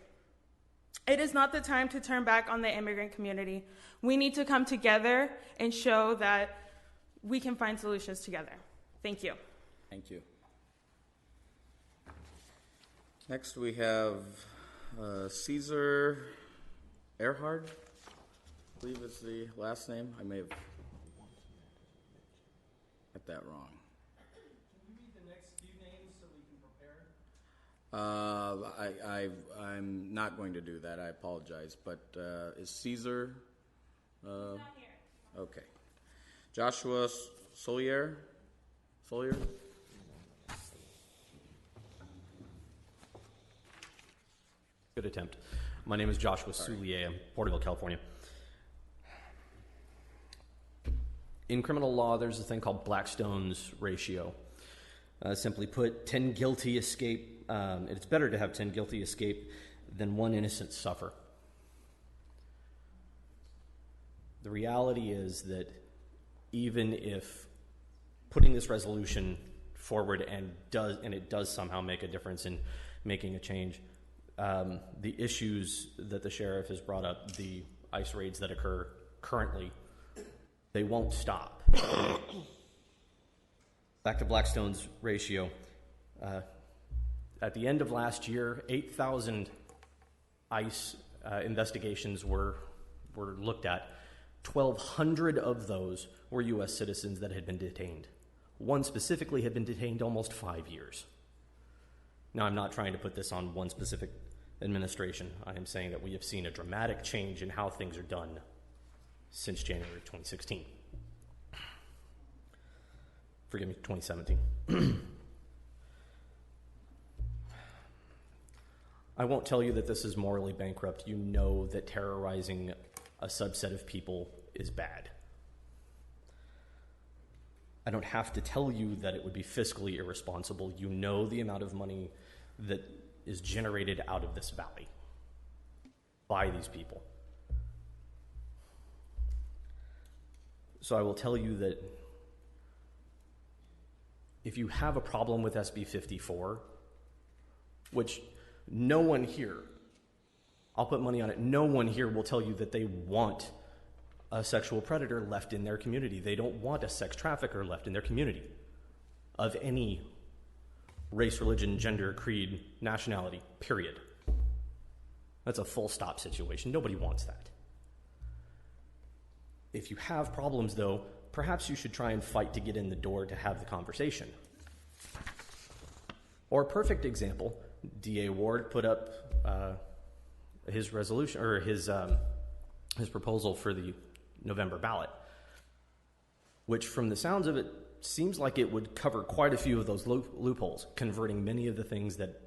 It is not the time to turn back on the immigrant community. We need to come together and show that we can find solutions together. Thank you. Thank you. Next we have Caesar Erhard. I believe it's the last name. I may have got that wrong. Can you read the next few names so we can prepare? I'm not going to do that. I apologize. But is Caesar? Not here. Okay. Joshua Solier. Good attempt. My name is Joshua Soulier. I'm Porterville, California. In criminal law, there's a thing called Blackstone's ratio. Simply put, 10 guilty escape. It's better to have 10 guilty escape than one innocent suffer. The reality is that even if putting this resolution forward and it does somehow make a difference in making a change, the issues that the sheriff has brought up, the ICE raids that occur currently, they won't stop. Back to Blackstone's ratio. At the end of last year, 8,000 ICE investigations were looked at. 1,200 of those were U.S. citizens that had been detained. One specifically had been detained almost 5 years. Now, I'm not trying to put this on one specific administration. I am saying that we have seen a dramatic change in how things are done since January 2016. Forgive me, 2017. I won't tell you that this is morally bankrupt. You know that terrorizing a subset of people is bad. I don't have to tell you that it would be fiscally irresponsible. You know the amount of money that is generated out of this valley by these people. So I will tell you that if you have a problem with SB 54, which no one here, I'll put money on it, no one here will tell you that they want a sexual predator left in their community. They don't want a sex trafficker left in their community of any race, religion, gender, creed, nationality, period. That's a full stop situation. Nobody wants that. If you have problems, though, perhaps you should try and fight to get in the door to have the conversation. Or a perfect example, D.A. Ward put up his resolution or his proposal for the November ballot, which from the sounds of it seems like it would cover quite a few of those loopholes, converting many of the things that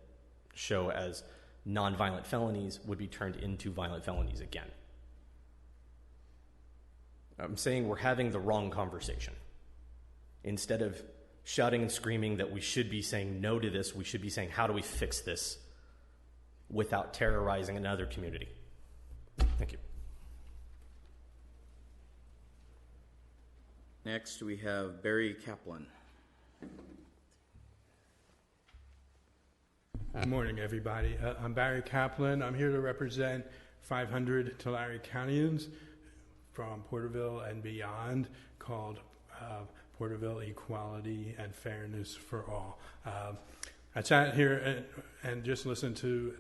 show as nonviolent felonies would be turned into violent felonies again. I'm saying we're having the wrong conversation. Instead of shouting and screaming that we should be saying no to this, we should be saying, how do we fix this without terrorizing another community? Thank you. Next, we have Barry Kaplan. Good morning, everybody. I'm Barry Kaplan. I'm here to represent 500 Tulare Countyans from Porterville and beyond, called Porterville Equality and Fairness for All. I sat here and just listened to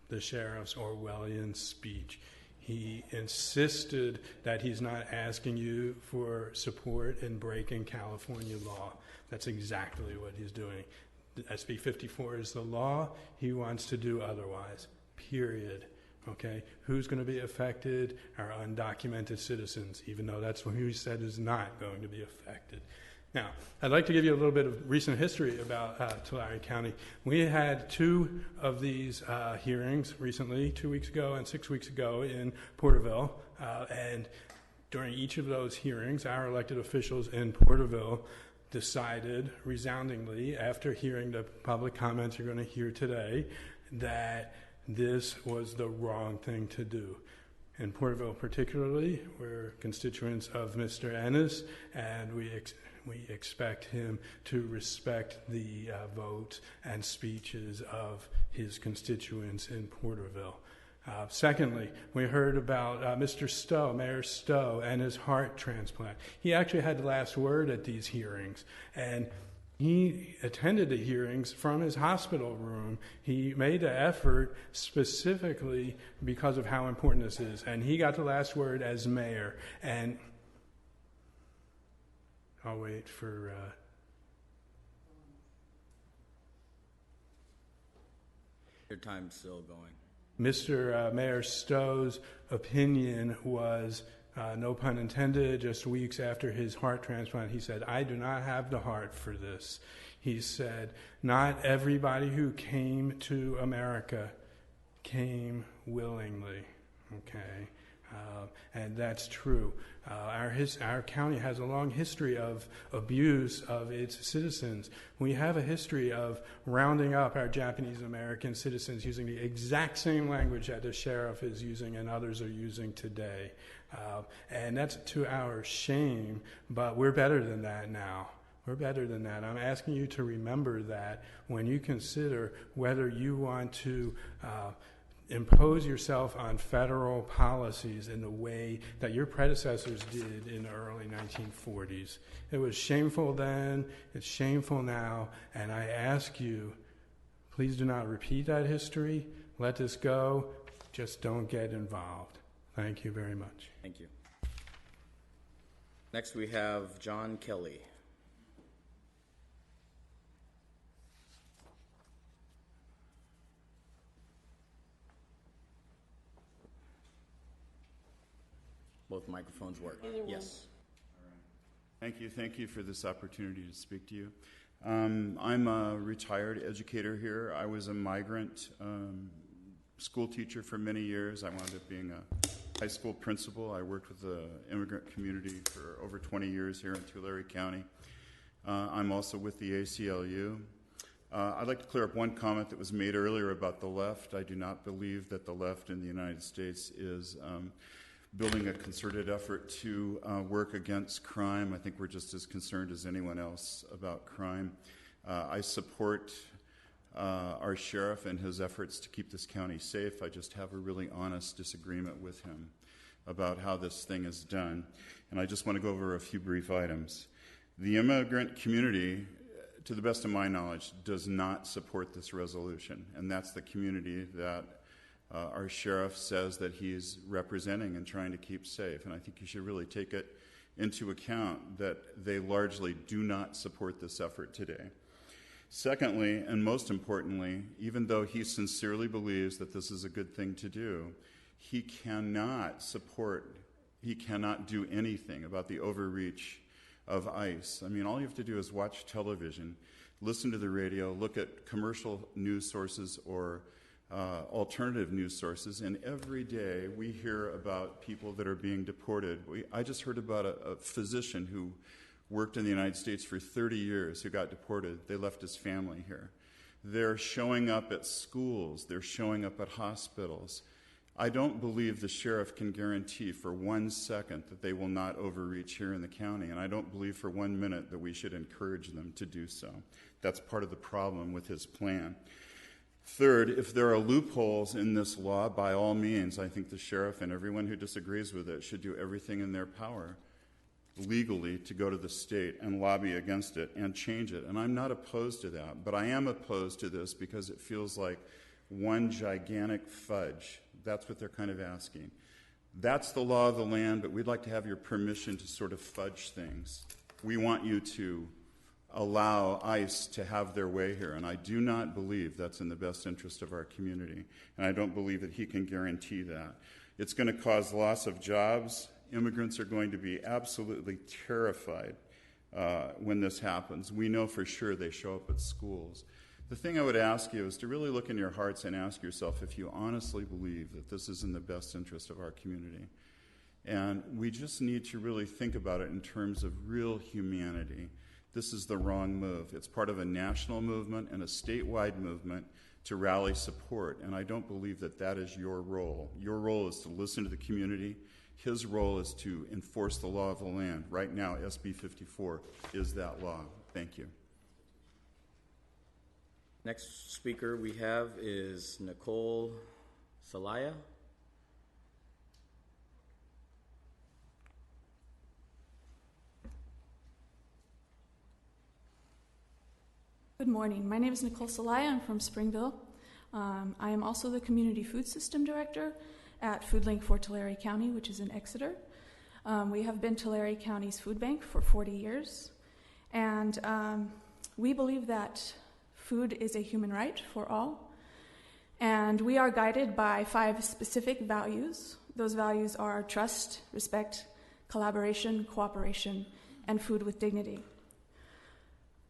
the sheriff's Orwellian speech. He insisted that he's not asking you for support in breaking California law. That's exactly what he's doing. SB 54 is the law. He wants to do otherwise, period. Okay? Who's going to be affected? Our undocumented citizens, even though that's what he said is not going to be affected. Now, I'd like to give you a little bit of recent history about Tulare County. We had two of these hearings recently, 2 weeks ago and 6 weeks ago in Porterville. And during each of those hearings, our elected officials in Porterville decided resoundingly, after hearing the public comments you're going to hear today, that this was the wrong thing to do. In Porterville particularly, we're constituents of Mr. Ennis, and we expect him to respect the votes and speeches of his constituents in Porterville. Secondly, we heard about Mr. Stowe, Mayor Stowe, and his heart transplant. He actually had the last word at these hearings, and he attended the hearings from his hospital room. He made the effort specifically because of how important this is, and he got the last word as mayor. And I'll wait for your time's still going. Mr. Mayor Stowe's opinion was, no pun intended, just weeks after his heart transplant, he said, I do not have the heart for this. He said, not everybody who came to America came willingly, okay? And that's true. Our county has a long history of abuse of its citizens. We have a history of rounding up our Japanese American citizens using the exact same language that the sheriff is using and others are using today. And that's to our shame, but we're better than that now. We're better than that. I'm asking you to remember that when you consider whether you want to impose yourself on federal policies in the way that your predecessors did in the early 1940s. It was shameful then, it's shameful now, and I ask you, please do not repeat that history. Let this go. Just don't get involved. Thank you very much. Thank you. Next we have John Kelly. Both microphones work. Yes. Thank you for this opportunity to speak to you. I'm a retired educator here. I was a migrant school teacher for many years. I wound up being a high school principal. I worked with the immigrant community for over 20 years here in Tulare County. I'm also with the ACLU. I'd like to clear up one comment that was made earlier about the left. I do not believe that the left in the United States is building a concerted effort to work against crime. I think we're just as concerned as anyone else about crime. I support our sheriff and his efforts to keep this county safe. I just have a really honest disagreement with him about how this thing is done. And I just want to go over a few brief items. The immigrant community, to the best of my knowledge, does not support this resolution. And that's the community that our sheriff says that he's representing and trying to keep safe. And I think you should really take it into account that they largely do not support this effort today. Secondly, and most importantly, even though he sincerely believes that this is a good thing to do, he cannot do anything about the overreach of ICE. I mean, all you have to do is watch television, listen to the radio, look at commercial news sources or alternative news sources, and every day we hear about people that are being deported. I just heard about a physician who worked in the United States for 30 years who got deported. They left his family here. They're showing up at schools. They're showing up at hospitals. I don't believe the sheriff can guarantee for 1 second that they will not overreach here in the county, and I don't believe for 1 minute that we should encourage them to do so. That's part of the problem with his plan. Third, if there are loopholes in this law, by all means, I think the sheriff and everyone who disagrees with it should do everything in their power legally to go to the state and lobby against it and change it. And I'm not opposed to that, but I am opposed to this because it feels like one gigantic fudge. That's what they're kind of asking. That's the law of the land, but we'd like to have your permission to sort of fudge things. We want you to allow ICE to have their way here, and I do not believe that's in the best interest of our community, and I don't believe that he can guarantee that. It's going to cause loss of jobs. Immigrants are going to be absolutely terrified when this happens. We know for sure they show up at schools. The thing I would ask you is to really look in your hearts and ask yourself if you honestly believe that this is in the best interest of our community. And we just need to really think about it in terms of real humanity. This is the wrong move. It's part of a national movement and a statewide movement to rally support, and I don't believe that that is your role. Your role is to listen to the community. His role is to enforce the law of the land. Right now, SB 54 is that law. Thank you. Next speaker we have is Nicole Salaya. Good morning. My name is Nicole Salaya. I'm from Springville. I am also the Community Food System Director at FoodLink for Tulare County, which is in Exeter. We have been Tulare County's food bank for 40 years, and we believe that food is a human right for all, and we are guided by 5 specific values. Those values are trust, respect, collaboration, cooperation, and food with dignity.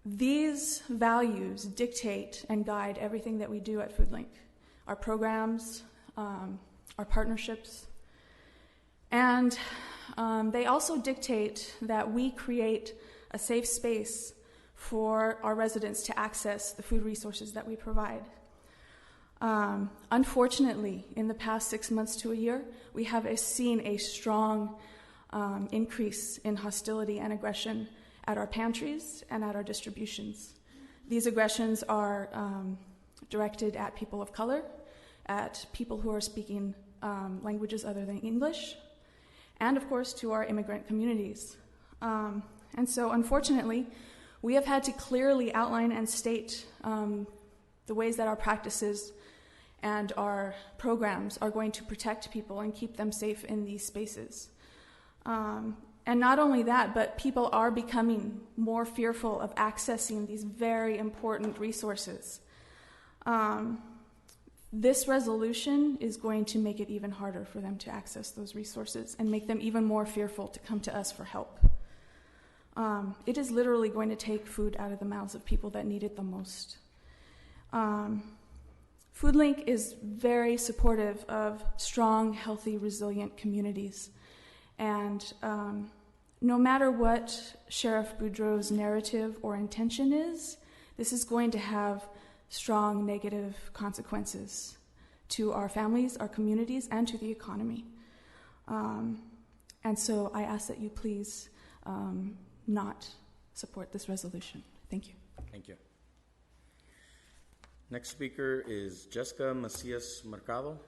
These values dictate and guide everything that we do at FoodLink, our programs, our partnerships. And they also dictate that we create a safe space for our residents to access the food resources that we provide. Unfortunately, in the past 6 months to a year, we have seen a strong increase in hostility and aggression at our pantries and at our distributions. These aggressions are directed at people of color, at people who are speaking languages other than English, and of course to our immigrant communities. And so unfortunately, we have had to clearly outline and state the ways that our practices and our programs are going to protect people and keep them safe in these spaces. And not only that, but people are becoming more fearful of accessing these very important resources. This resolution is going to make it even harder for them to access those resources and make them even more fearful to come to us for help. It is literally going to take food out of the mouths of people that need it the most. FoodLink is very supportive of strong, healthy, resilient communities. And no matter what Sheriff Boudreau's narrative or intention is, this is going to have strong negative consequences to our families, our communities, and to the economy. And so I ask that you please not support this resolution. Thank you. Thank you. Next speaker is Jessica Macias Mercado.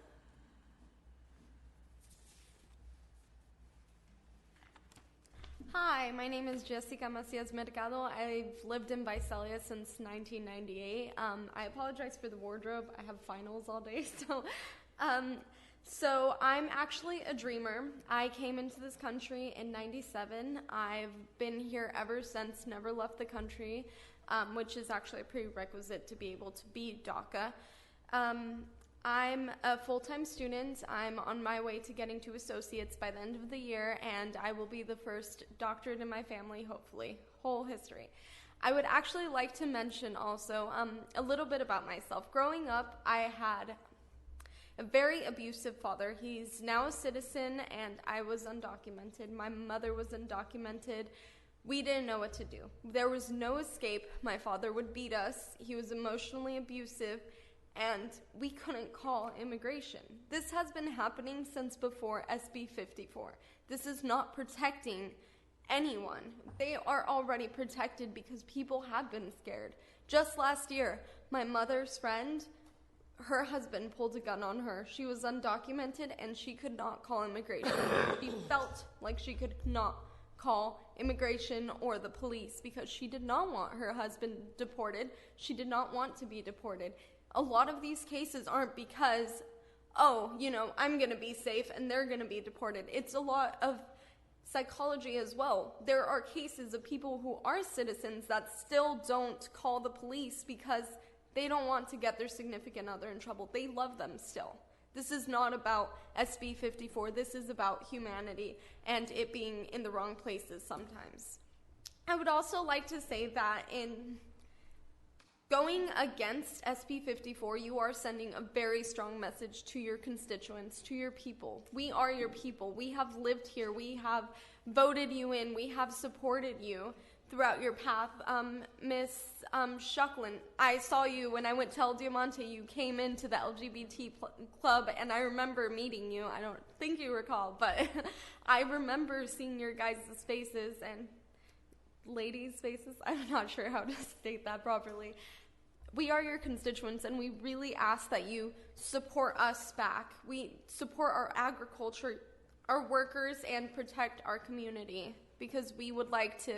Hi, my name is Jessica Macias Mercado. I've lived in Visalia since 1998. I apologize for the wardrobe. I have finals all day, so I'm actually a dreamer. I came into this country in 97. I've been here ever since, never left the country, which is actually a prerequisite to be able to be DACA. I'm a full-time student. I'm on my way to getting to associates by the end of the year, and I will be the first doctorate in my family, hopefully. Whole history. I would actually like to mention also a little bit about myself. Growing up, I had a very abusive father. He's now a citizen, and I was undocumented. My mother was undocumented. We didn't know what to do. There was no escape. My father would beat us. He was emotionally abusive, and we couldn't call immigration. This has been happening since before SB 54. This is not protecting anyone. They are already protected because people have been scared. Just last year, my mother's friend, her husband pulled a gun on her. She was undocumented and she could not call immigration. She felt like she could not call immigration or the police because she did not want her husband deported. She did not want to be deported. A lot of these cases aren't because, I'm going to be safe and they're going to be deported. It's a lot of psychology as well. There are cases of people who are citizens that still don't call the police because they don't want to get their significant other in trouble. They love them still. This is not about SB 54. This is about humanity and it being in the wrong places sometimes. I would also like to say that in going against SB 54, you are sending a very strong message to your constituents, to your people. We are your people. We have lived here. We have voted you in. We have supported you throughout your path. Miss Shucklin, I saw you when I went to El Diamante. You came into the LGBT club, and I remember meeting you. I don't think you recall, but I remember seeing your guys' faces and ladies' faces. I'm not sure how to state that properly. We are your constituents, and we really ask that you support us back. We support our agriculture, our workers, and protect our community, because we would like to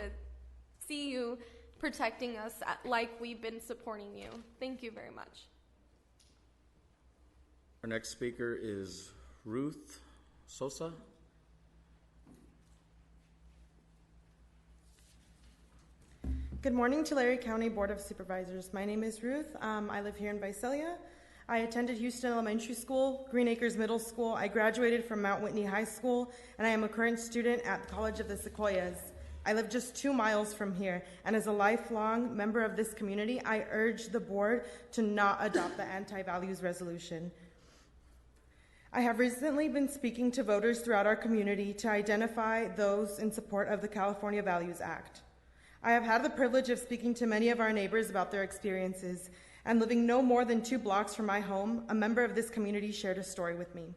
see you protecting us like we've been supporting you. Thank you very much. Our next speaker is Ruth Sosa. Good morning, Tulare County Board of Supervisors. My name is Ruth. I live here in Visalia. I attended Houston Elementary School, Green Acres Middle School. I graduated from Mount Whitney High School, and I am a current student at the College of the Sequoias. I live just 2 miles from here, and as a lifelong member of this community, I urge the board to not adopt the anti-values resolution. I have recently been speaking to voters throughout our community to identify those in support of the California Values Act. I have had the privilege of speaking to many of our neighbors about their experiences, and living no more than 2 blocks from my home, a member of this community shared a story with me.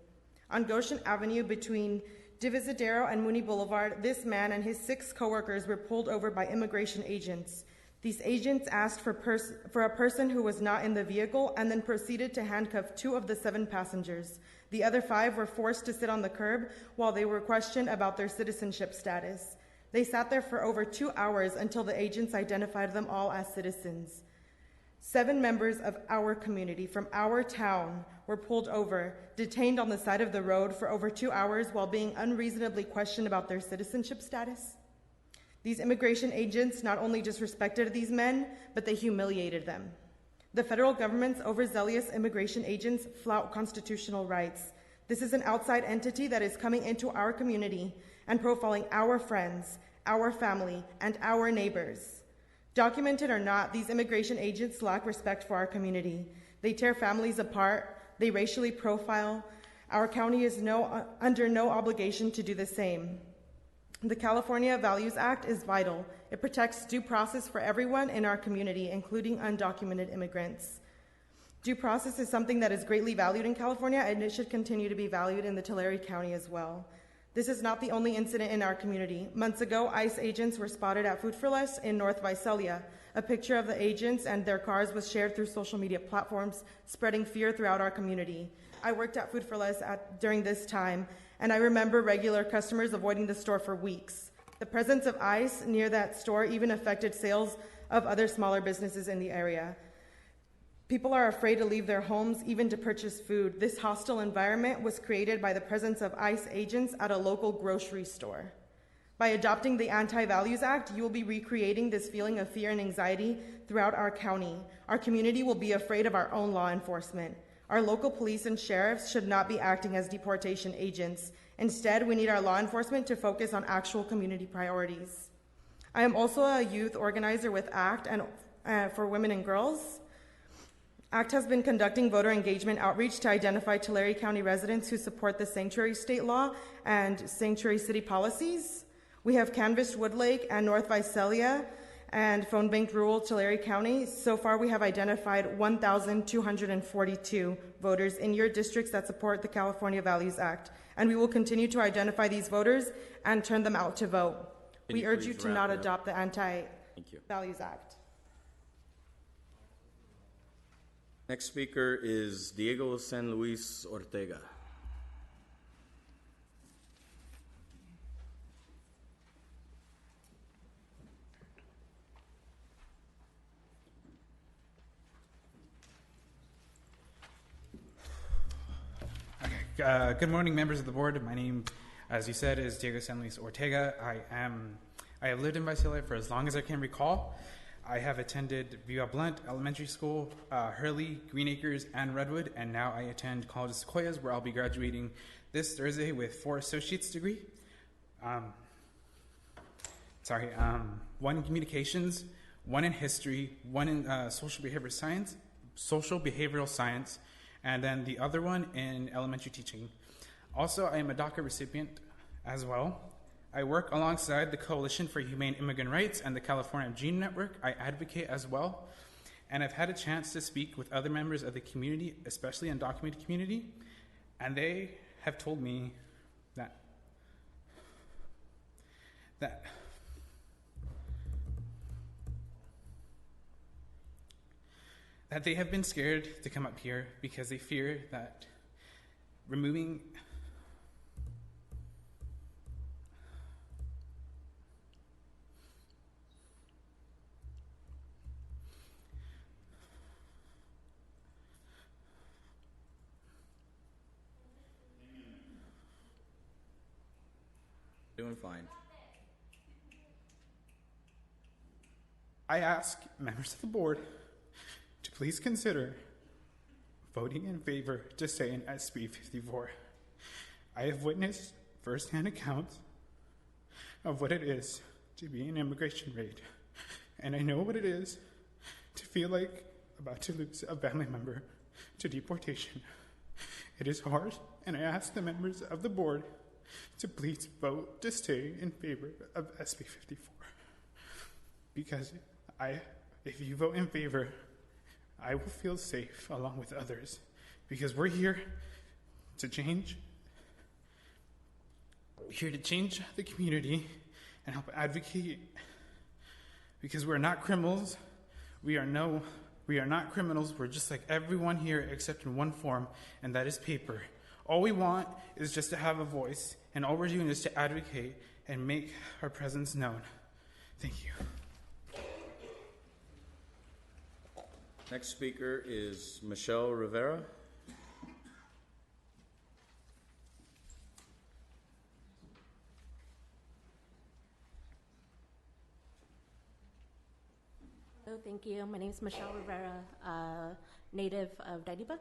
On Goshen Avenue between Divisadero and Mooney Boulevard, this man and his 6 coworkers were pulled over by immigration agents. These agents asked for a person who was not in the vehicle and then proceeded to handcuff 2 of the 7 passengers. The other 5 were forced to sit on the curb while they were questioned about their citizenship status. They sat there for over 2 hours until the agents identified them all as citizens. 7 members of our community from our town were pulled over, detained on the side of the road for over 2 hours while being unreasonably questioned about their citizenship status. These immigration agents not only disrespected these men, but they humiliated them. The federal government's overzealous immigration agents flout constitutional rights. This is an outside entity that is coming into our community and profiling our friends, our family, and our neighbors. Documented or not, these immigration agents lack respect for our community. They tear families apart. They racially profile. Our county is under no obligation to do the same. The California Values Act is vital. It protects due process for everyone in our community, including undocumented immigrants. Due process is something that is greatly valued in California, and it should continue to be valued in the Tulare County as well. This is not the only incident in our community. Months ago, ICE agents were spotted at Food for Less in North Visalia. A picture of the agents and their cars was shared through social media platforms, spreading fear throughout our community. I worked at Food for Less during this time, and I remember regular customers avoiding the store for weeks. The presence of ICE near that store even affected sales of other smaller businesses in the area. People are afraid to leave their homes, even to purchase food. This hostile environment was created by the presence of ICE agents at a local grocery store. By adopting the Anti-Values Act, you will be recreating this feeling of fear and anxiety throughout our county. Our community will be afraid of our own law enforcement. Our local police and sheriffs should not be acting as deportation agents. Instead, we need our law enforcement to focus on actual community priorities. I am also a youth organizer with ACT and for Women and Girls. ACT has been conducting voter engagement outreach to identify Tulare County residents who support the sanctuary state law and sanctuary city policies. We have canvassed Woodlake and North Visalia and phone banked rural Tulare County. So far, we have identified 1,242 voters in your districts that support the California Values Act, and we will continue to identify these voters and turn them out to vote. We urge you to not adopt the Anti-Values Act. Next speaker is Diego San Luis Ortega. Good morning, members of the board. My name, as you said, is Diego San Luis Ortega. I have lived in Visalia for as long as I can recall. I have attended Viva Blunt Elementary School, Hurley, Green Acres, and Redwood, and now I attend College of Sequoias, where I'll be graduating this Thursday with 4 associate's degree. 1 in communications, 1 in history, 1 in social behavioral science, and then the other one in elementary teaching. Also, I am a DACA recipient as well. I work alongside the Coalition for Humane Immigrant Rights and the California Gene Network. I advocate as well, and I've had a chance to speak with other members of the community, especially undocumented community, and they have told me that they have been scared to come up here because they fear that removing Doing fine. I ask members of the board to please consider voting in favor to stay in SB 54. I have witnessed firsthand accounts of what it is to be in an immigration raid, and I know what it is to feel like about to lose a family member to deportation. It is hard, and I ask the members of the board to please vote to stay in favor of SB 54. Because if you vote in favor, I will feel safe along with others. Because we're here to change. We're here to change the community and help advocate. Because we're not criminals. We are not criminals. We're just like everyone here except in one form, and that is paper. All we want is just to have a voice, and all we're doing is to advocate and make our presence known. Thank you. Next speaker is Michelle Rivera. Hello, thank you. My name is Michelle Rivera, native of Daidiba,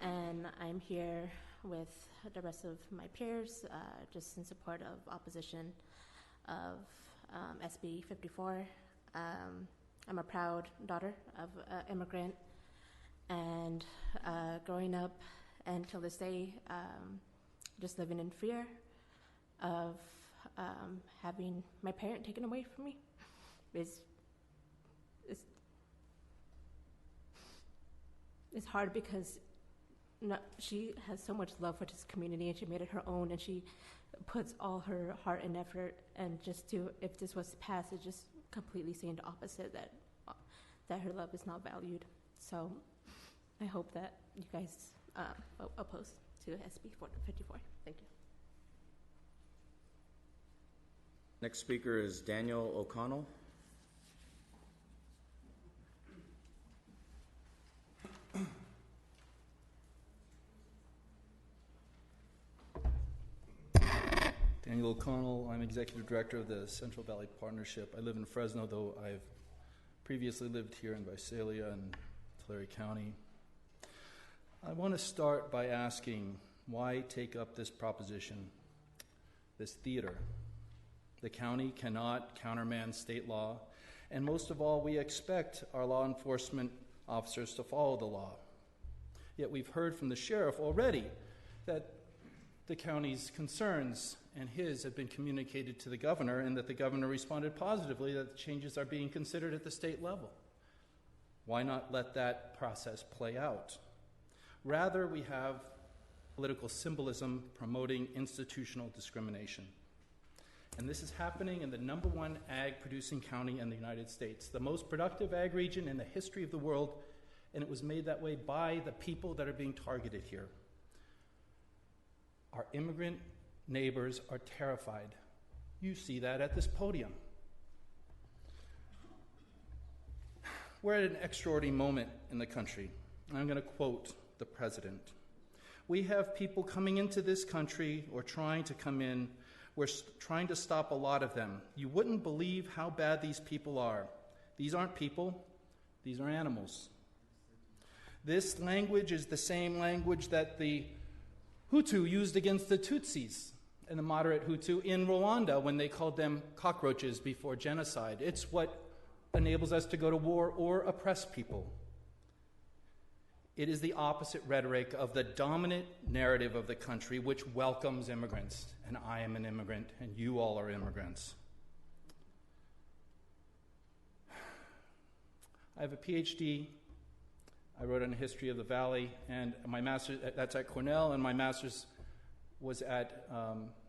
and I'm here with the rest of my peers just in support of opposition of SB 54. I'm a proud daughter of an immigrant, and growing up until this day, just living in fear of having my parent taken away from me it's hard because she has so much love for this community, and she made it her own, and she puts all her heart and effort, and just to, if this was passed, it's just completely saying the opposite, that her love is not valued. So I hope that you guys vote opposed to SB 54. Thank you. Next speaker is Daniel O'Connell. Daniel O'Connell, I'm Executive Director of the Central Valley Partnership. I live in Fresno, though I've previously lived here in Visalia and Tulare County. I want to start by asking, why take up this proposition, this theater? The county cannot countermand state law, and most of all, we expect our law enforcement officers to follow the law. Yet we've heard from the sheriff already that the county's concerns and his have been communicated to the governor, and that the governor responded positively that the changes are being considered at the state level. Why not let that process play out? Rather, we have political symbolism promoting institutional discrimination. And this is happening in the #1 ag-producing county in the United States, the most productive ag region in the history of the world, and it was made that way by the people that are being targeted here. Our immigrant neighbors are terrified. You see that at this podium. We're at an extraordinary moment in the country. I'm going to quote the president. We have people coming into this country or trying to come in. We're trying to stop a lot of them. You wouldn't believe how bad these people are. These aren't people. These are animals. This language is the same language that the Hutu used against the Tutsis and the moderate Hutu in Rwanda when they called them cockroaches before genocide. It's what enables us to go to war or oppress people. It is the opposite rhetoric of the dominant narrative of the country, which welcomes immigrants. And I am an immigrant, and you all are immigrants. I have a PhD. I wrote on the history of the Valley, and my master's, that's at Cornell, and my master's was at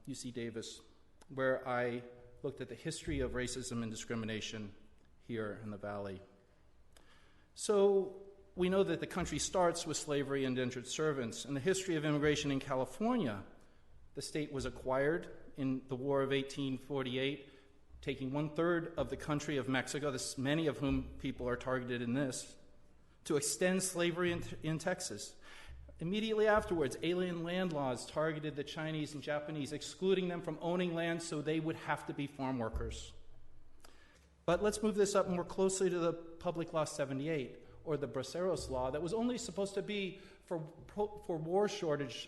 UC Davis, where I looked at the history of racism and discrimination here in the Valley. So we know that the country starts with slavery and indentured servants. In the history of immigration in California, the state was acquired in the War of 1848, taking 1/3 of the country of Mexico, many of whom people are targeted in this, to extend slavery in Texas. Immediately afterwards, alien land laws targeted the Chinese and Japanese, excluding them from owning land so they would have to be farm workers. But let's move this up more closely to the Public Law 78, or the Braceros Law, that was only supposed to be for war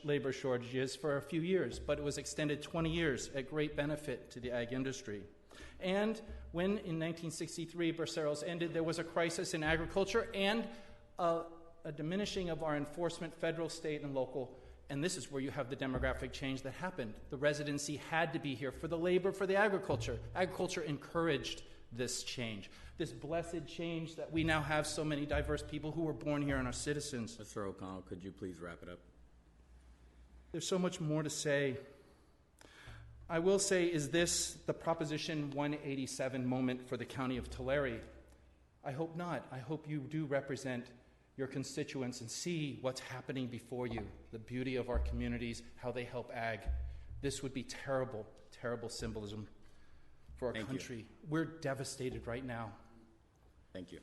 labor shortages for a few years, but it was extended 20 years at great benefit to the ag industry. And when in 1963 Braceros ended, there was a crisis in agriculture and a a diminishing of our enforcement, federal, state, and local. And this is where you have the demographic change that happened. The residency had to be here for the labor, for the agriculture. Agriculture encouraged this change, this blessed change that we now have so many diverse people who were born here and are citizens. Mr. O'Connell, could you please wrap it up? There's so much more to say. I will say, is this the Proposition 187 moment for the County of Tulare? I hope not. I hope you do represent your constituents and see what's happening before you, the beauty of our communities, how they help ag. This would be terrible, terrible symbolism for our country. We're devastated right now. Thank you.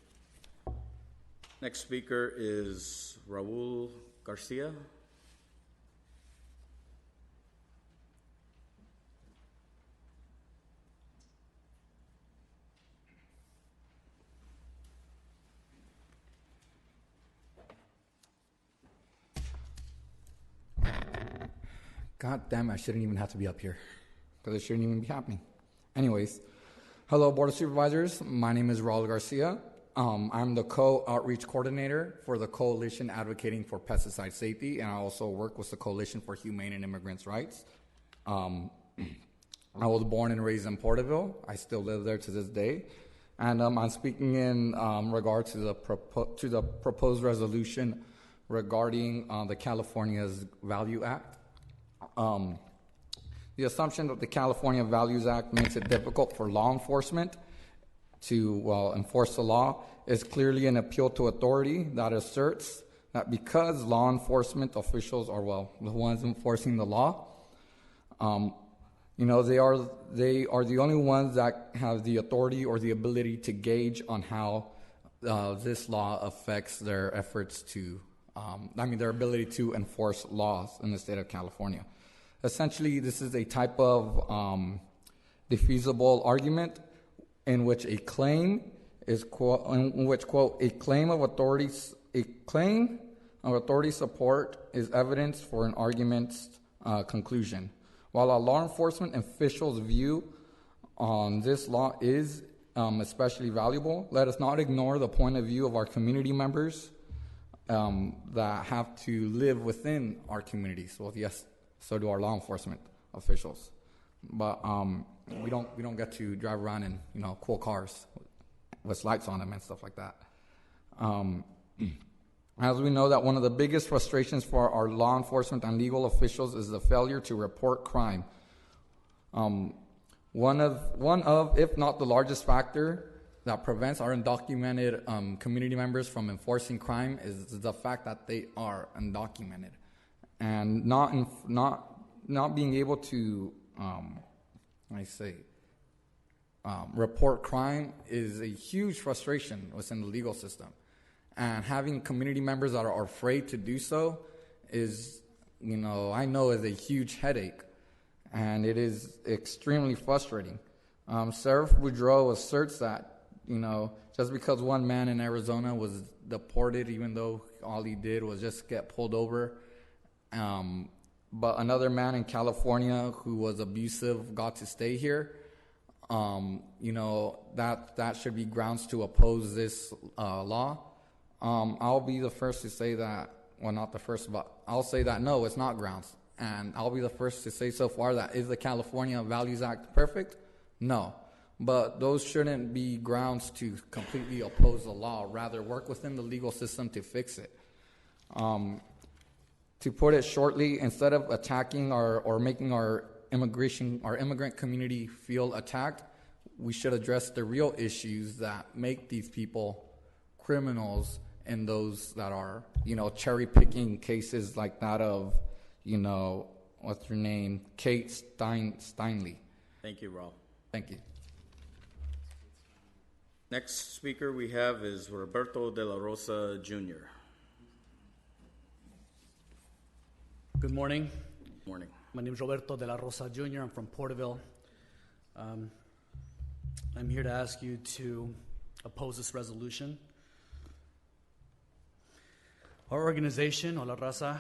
Next speaker is Raul Garcia. God damn, I shouldn't even have to be up here because it shouldn't even be happening. Anyways, hello, Board of Supervisors. My name is Raul Garcia. I'm the co-outreach coordinator for the Coalition Advocating for Pesticide Safety, and I also work with the Coalition for Humane and Immigrants' Rights. I was born and raised in Porterville. I still live there to this day. And I'm speaking in regard to the proposed resolution regarding the California's Value Act. The assumption that the California Values Act makes it difficult for law enforcement to enforce the law is clearly an appeal to authority that asserts that because law enforcement officials are, the ones enforcing the law, they are the only ones that have the authority or the ability to gauge on how this law affects their efforts to, their ability to enforce laws in the state of California. Essentially, this is a type of defeasible argument in which a claim is, quote, a claim of authority support is evidence for an argument's conclusion. While a law enforcement official's view on this law is especially valuable, let us not ignore the point of view of our community members that have to live within our communities. Well, yes, so do our law enforcement officials. But we don't get to drive around in cool cars with lights on them and stuff like that. As we know that one of the biggest frustrations for our law enforcement and legal officials is the failure to report crime. One of, if not the largest factor that prevents our undocumented community members from enforcing crime is the fact that they are undocumented. And not being able to, report crime is a huge frustration within the legal system. And having community members that are afraid to do so is, I know is a huge headache. And it is extremely frustrating. Sheriff Boudreaux asserts that, just because one man in Arizona was deported, even though all he did was just get pulled over, but another man in California who was abusive got to stay here, that should be grounds to oppose this law. I'll be the first to say that, well, not the first, but I'll say that no, it's not grounds. And I'll be the first to say so far that is the California Values Act perfect? No. But those shouldn't be grounds to completely oppose the law, rather work within the legal system to fix it. To put it shortly, instead of attacking or making our immigrant community feel attacked, we should address the real issues that make these people criminals and those that are, cherry-picking cases like that of, what's her name, Kate Steinle. Thank you, Raul. Thank you. Next speaker we have is Roberto De La Rosa, Jr. Good morning. Good morning. My name is Roberto De La Rosa, Jr. I'm from Porterville. I'm here to ask you to oppose this resolution. Our organization, Hola Raza,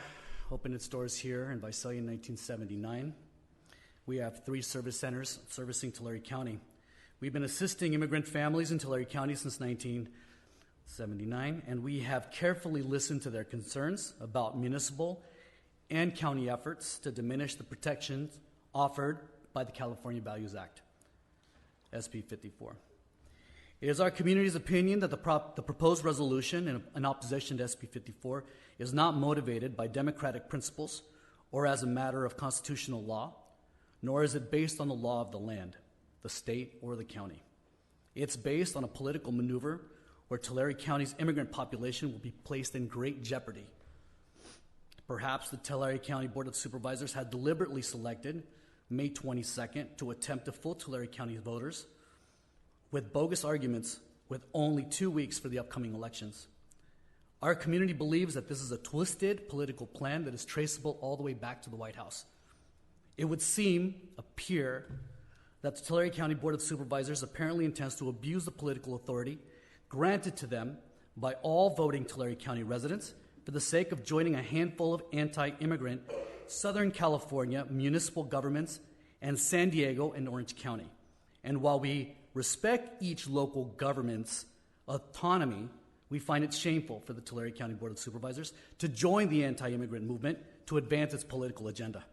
opened its doors here in Visalia in 1979. We have 3 service centers servicing Tulare County. We've been assisting immigrant families in Tulare County since 19 79, and we have carefully listened to their concerns about municipal and county efforts to diminish the protections offered by the California Values Act, SB 54. It is our community's opinion that the proposed resolution in opposition to SB 54 is not motivated by democratic principles or as a matter of constitutional law, nor is it based on the law of the land, the state, or the county. It's based on a political maneuver where Tulare County's immigrant population will be placed in great jeopardy. Perhaps the Tulare County Board of Supervisors had deliberately selected May 22nd to attempt to fool Tulare County voters with bogus arguments with only 2 weeks for the upcoming elections. Our community believes that this is a twisted political plan that is traceable all the way back to the White House. It would appear that the Tulare County Board of Supervisors apparently intends to abuse the political authority granted to them by all voting Tulare County residents for the sake of joining a handful of anti-immigrant Southern California municipal governments and San Diego and Orange County. And while we respect each local government's autonomy, we find it shameful for the Tulare County Board of Supervisors to join the anti-immigrant movement to advance its political agenda.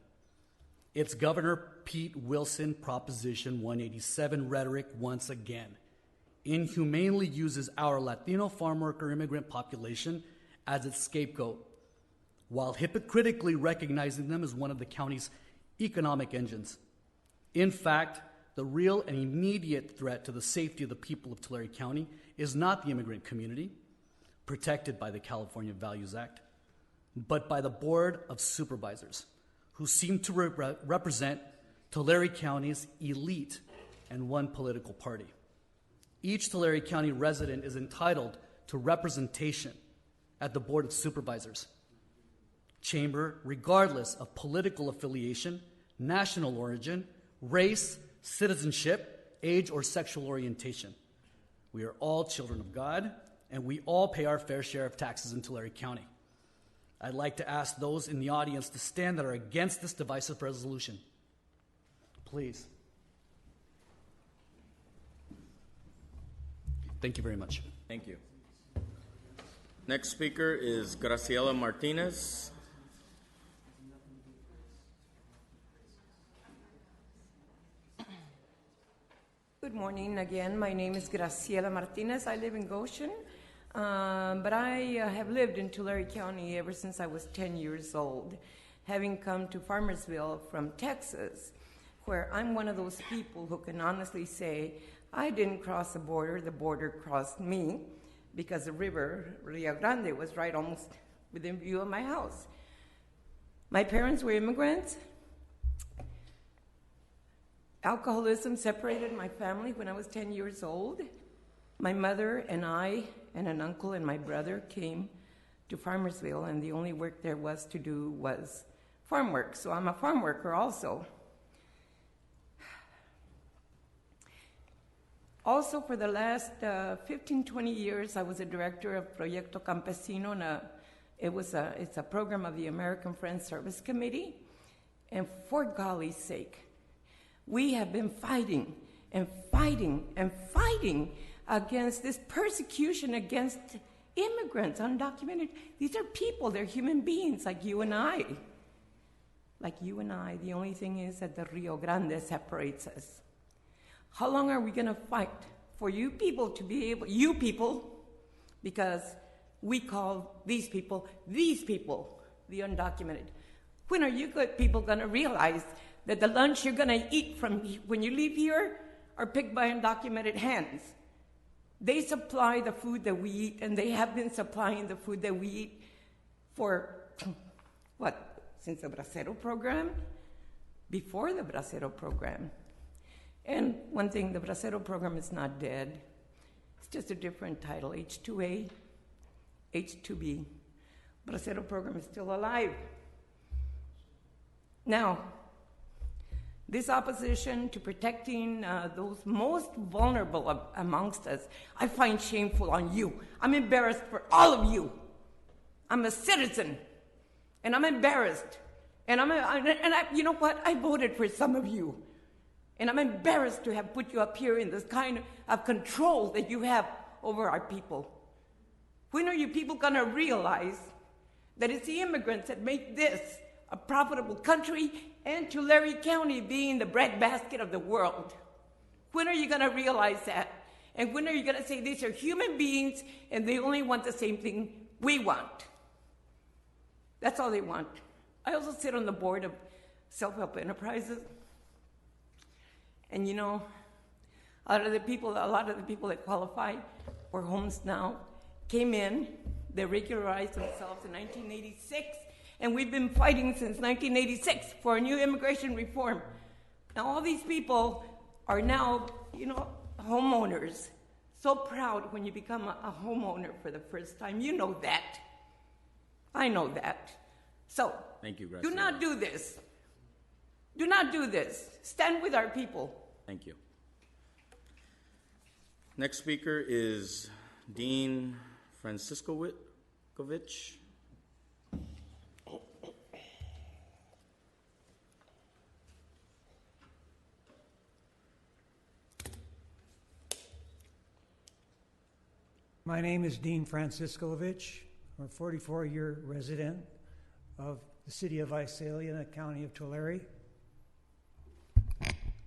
It's Governor Pete Wilson Proposition 187 rhetoric once again. Inhumanely uses our Latino farm worker immigrant population as its scapegoat, while hypocritically recognizing them as one of the county's economic engines. In fact, the real and immediate threat to the safety of the people of Tulare County is not the immigrant community, protected by the California Values Act, but by the Board of Supervisors, who seem to represent Tulare County's elite and one political party. Each Tulare County resident is entitled to representation at the Board of Supervisors chamber, regardless of political affiliation, national origin, race, citizenship, age, or sexual orientation. We are all children of God, and we all pay our fair share of taxes in Tulare County. I'd like to ask those in the audience to stand that are against this divisive resolution. Please. Thank you very much. Thank you. Next speaker is Graciela Martinez. Good morning again. My name is Graciela Martinez. I live in Goshen, but I have lived in Tulare County ever since I was 10 years old, having come to Farmersville from Texas, where I'm one of those people who can honestly say, I didn't cross the border crossed me, because the river, Rio Grande, was right almost within view of my house. My parents were immigrants. Alcoholism separated my family when I was 10 years old. My mother and I and an uncle and my brother came to Farmersville, and the only work there was to do was farm work. So I'm a farm worker also. Also, for the last 15, 20 years, I was a director of Proyecto Campesino, and it's a program of the American Friends Service Committee. And for golly's sake, we have been fighting and fighting and fighting against this persecution against immigrants, undocumented. These are people, they're human beings like you and I. Like you and I. The only thing is that the Rio Grande separates us. How long are we going to fight for you people to be able, you people, because we call these people, the undocumented. When are you good people going to realize that the lunch you're going to eat from when you leave here are picked by undocumented hands? They supply the food that we eat, and they have been supplying the food that we eat for, what, since the Bracero program? Before the Bracero program. And one thing, the Bracero program is not dead. It's just a different title, H2A, H2B. Bracero program is still alive. Now, this opposition to protecting those most vulnerable amongst us, I find shameful on you. I'm embarrassed for all of you. I'm a citizen, and I'm embarrassed. And you know what? I voted for some of you. And I'm embarrassed to have put you up here in this kind of control that you have over our people. When are you people going to realize that it's the immigrants that make this a profitable country and Tulare County being the breadbasket of the world? When are you going to realize that? And when are you going to say these are human beings and they only want the same thing we want? That's all they want. I also sit on the board of self-help enterprises. And you know, a lot of the people that qualify for homes now came in, they regularized themselves in 1986, and we've been fighting since 1986 for a new immigration reform. Now all these people are now, you know, homeowners. So proud when you become a homeowner for the first time. You know that. I know that. So, thank you, Graciela. Do not do this. Do not do this. Stand with our people. Thank you. Next speaker is Dean Franciscovich. My name is Dean Franciscovich. I'm a 44-year resident of the city of Visalia in the county of Tulare.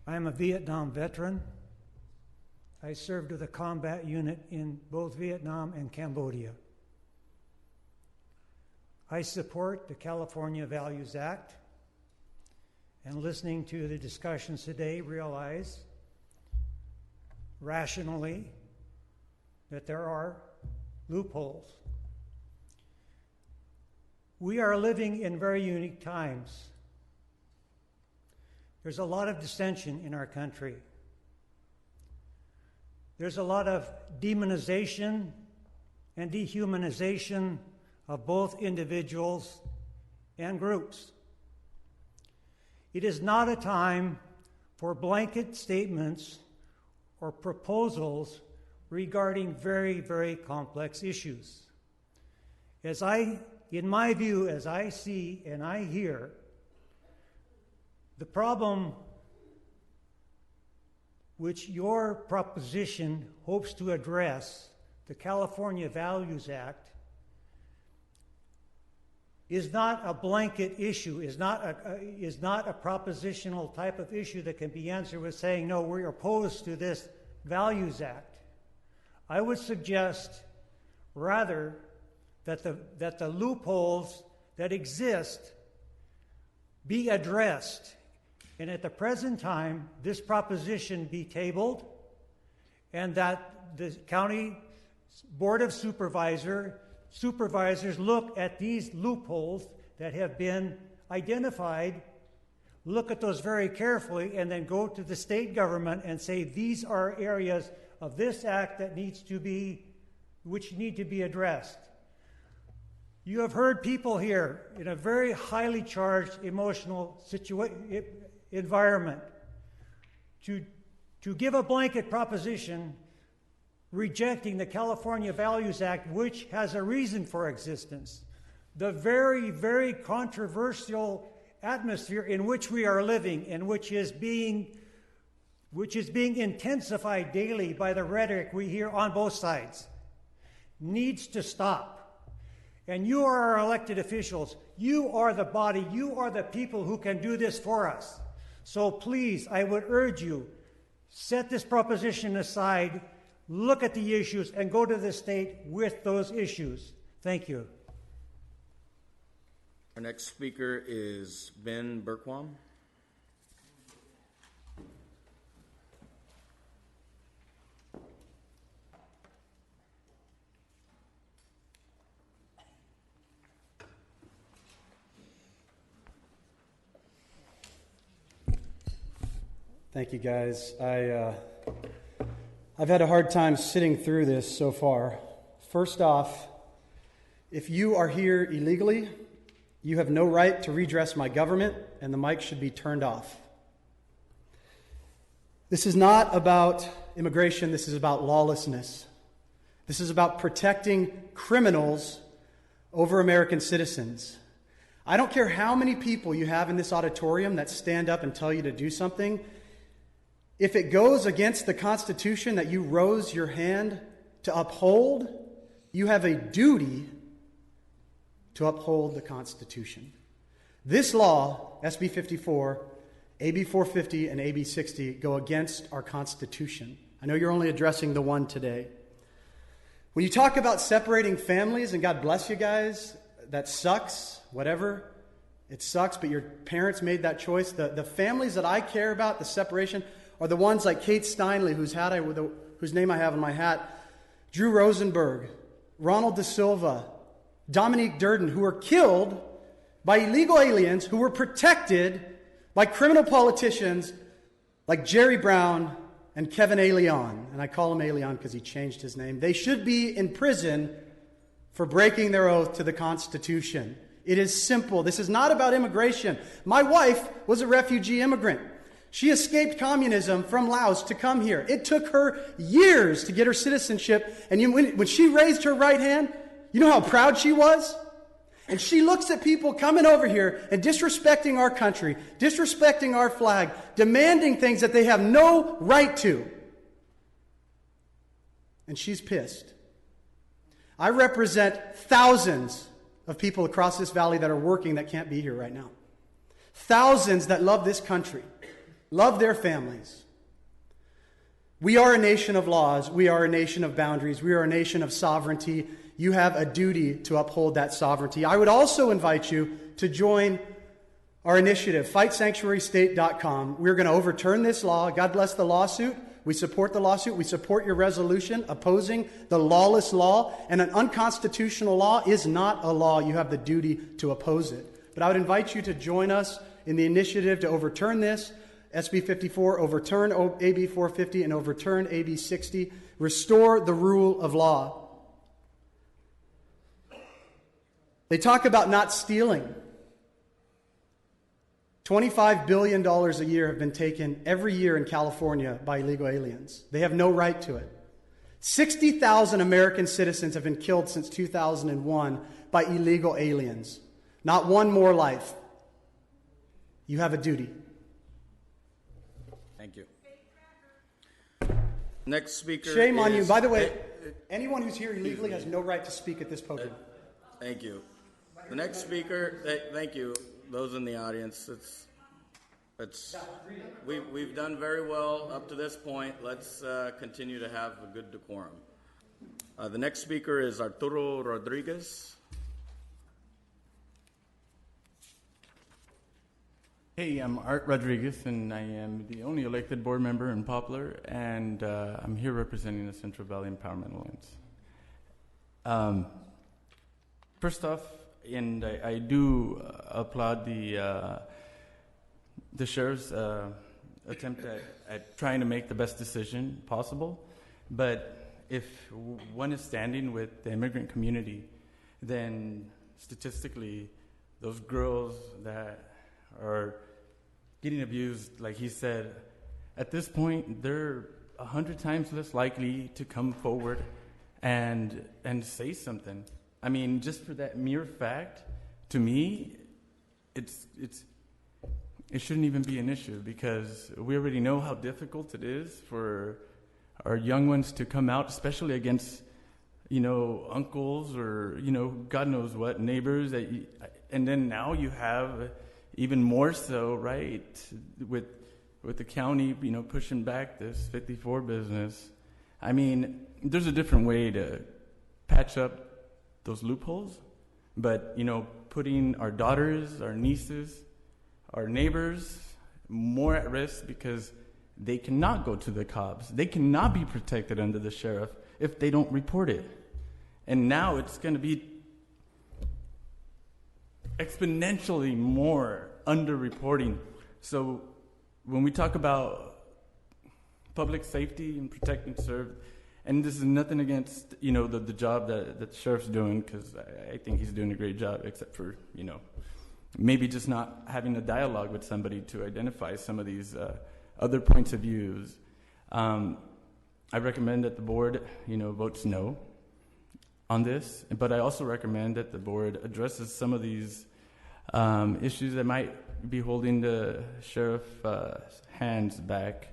I am a Vietnam veteran. I served with a combat unit in both Vietnam and Cambodia. I support the California Values Act, and listening to the discussions today, realize rationally that there are loopholes. We are living in very unique times. There's a lot of dissension in our country. There's a lot of demonization and dehumanization of both individuals and groups. It is not a time for blanket statements or proposals regarding very, very complex issues. In my view, as I see and I hear, the problem which your proposition hopes to address, the California Values Act, is not a blanket issue, is not a propositional type of issue that can be answered with saying, no, we're opposed to this Values Act. I would suggest rather that the loopholes that exist be addressed, and at the present time, this proposition be tabled, and that the County Board of Supervisors look at these loopholes that have been identified, look at those very carefully, and then go to the state government and say these are areas of this act that which need to be addressed. You have heard people here in a very highly charged emotional environment to give a blanket proposition rejecting the California Values Act, which has a reason for existence. The very, very controversial atmosphere in which we are living and which is being intensified daily by the rhetoric we hear on both sides, needs to stop. And you are our elected officials. You are the body. You are the people who can do this for us. So please, I would urge you, set this proposition aside, look at the issues, and go to the state with those issues. Thank you. Our next speaker is Ben Berkwam. Thank you, guys. I've had a hard time sitting through this so far. First off, if you are here illegally, you have no right to redress my government, and the mic should be turned off. This is not about immigration. This is about lawlessness. This is about protecting criminals over American citizens. I don't care how many people you have in this auditorium that stand up and tell you to do something. If it goes against the Constitution that you rose your hand to uphold, You have a duty to uphold the Constitution. This law, SB 54, AB 450, and AB 60, go against our Constitution. I know you're only addressing the one today. When you talk about separating families, and God bless you guys, that sucks, whatever. It sucks, but your parents made that choice. The families that I care about, the separation, are the ones like Kate Steinle, whose name I have on my hat, Drew Rosenberg, Ronald De Silva, Dominique Durden, who were killed by illegal aliens who were protected by criminal politicians like Jerry Brown and Kevin A. Leon. And I call him A. Leon because he changed his name. They should be in prison for breaking their oath to the Constitution. It is simple. This is not about immigration. My wife was a refugee immigrant. She escaped communism from Laos to come here. It took her years to get her citizenship. And when she raised her right hand, you know how proud she was? And she looks at people coming over here and disrespecting our country, disrespecting our flag, demanding things that they have no right to. And she's pissed. I represent thousands of people across this valley that are working that can't be here right now. Thousands that love this country, love their families. We are a nation of laws. We are a nation of boundaries. We are a nation of sovereignty. You have a duty to uphold that sovereignty. I would also invite you to join our initiative, FightSanctuaryState.com. We're going to overturn this law. God bless the lawsuit. We support the lawsuit. We support your resolution opposing the lawless law. And an unconstitutional law is not a law. You have the duty to oppose it. But I would invite you to join us in the initiative to overturn this, SB 54, overturn AB 450, and overturn AB 60. Restore the rule of law. They talk about not stealing. $25 billion a year have been taken every year in California by illegal aliens. They have no right to it. 60,000 American citizens have been killed since 2001 by illegal aliens. Not one more life. You have a duty. Thank you. Next speaker. Shame on you. By the way, anyone who's here illegally has no right to speak at this podium. Thank you. The next speaker, thank you. Those in the audience, we've done very well up to this point. Let's continue to have a good decorum. The next speaker is Arturo Rodriguez. Hey, I'm Art Rodriguez, and I am the only elected board member in Poplar, and I'm here representing the Central Valley Empowerment Alliance. First off, and I do applaud the sheriff's attempt at trying to make the best decision possible. But if one is standing with the immigrant community, then statistically, those girls that are getting abused, like he said, at this point, they're 100 times less likely to come forward and say something. I mean, just for that mere fact, to me, it shouldn't even be an issue, because we already know how difficult it is for our young ones to come out, especially against, uncles or, God knows what, neighbors. And then now you have even more so, right, with the county, pushing back this 54 business. I mean, there's a different way to patch up those loopholes, but putting our daughters, our nieces, our neighbors more at risk because they cannot go to the cops. They cannot be protected under the sheriff if they don't report it. And now it's going to be exponentially more under-reporting. So when we talk about public safety and protect and serve, and this is nothing against, the job that the sheriff's doing, because I think he's doing a great job, except for, maybe just not having a dialogue with somebody to identify some of these other points of views. I recommend that the board, votes no on this, but I also recommend that the board addresses some of these issues that might be holding the sheriff's hands back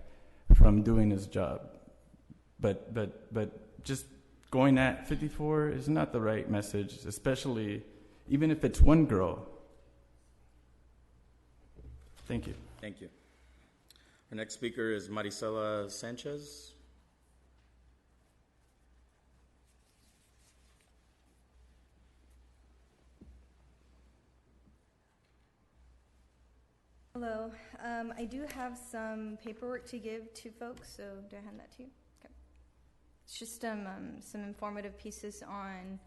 from doing his job. But just going at 54 is not the right message, especially even if it's one girl. Thank you. Thank you. Our next speaker is Marisela Sanchez. Hello. I do have some paperwork to give to folks, so do I hand that to you? Okay. It's just some informative pieces on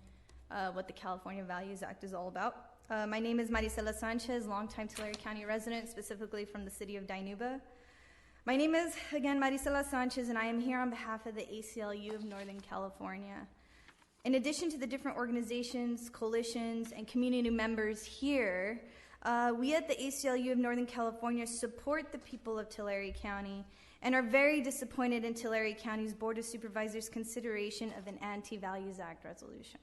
what the California Values Act is all about. My name is Marisela Sanchez, longtime Tulare County resident, specifically from the city of Dinuba. My name is, again, Marisela Sanchez, and I am here on behalf of the ACLU of Northern California. In addition to the different organizations, coalitions, and community members here, we at the ACLU of Northern California support the people of Tulare County and are very disappointed in Tulare County's Board of Supervisors' consideration of an Anti-Values Act resolution.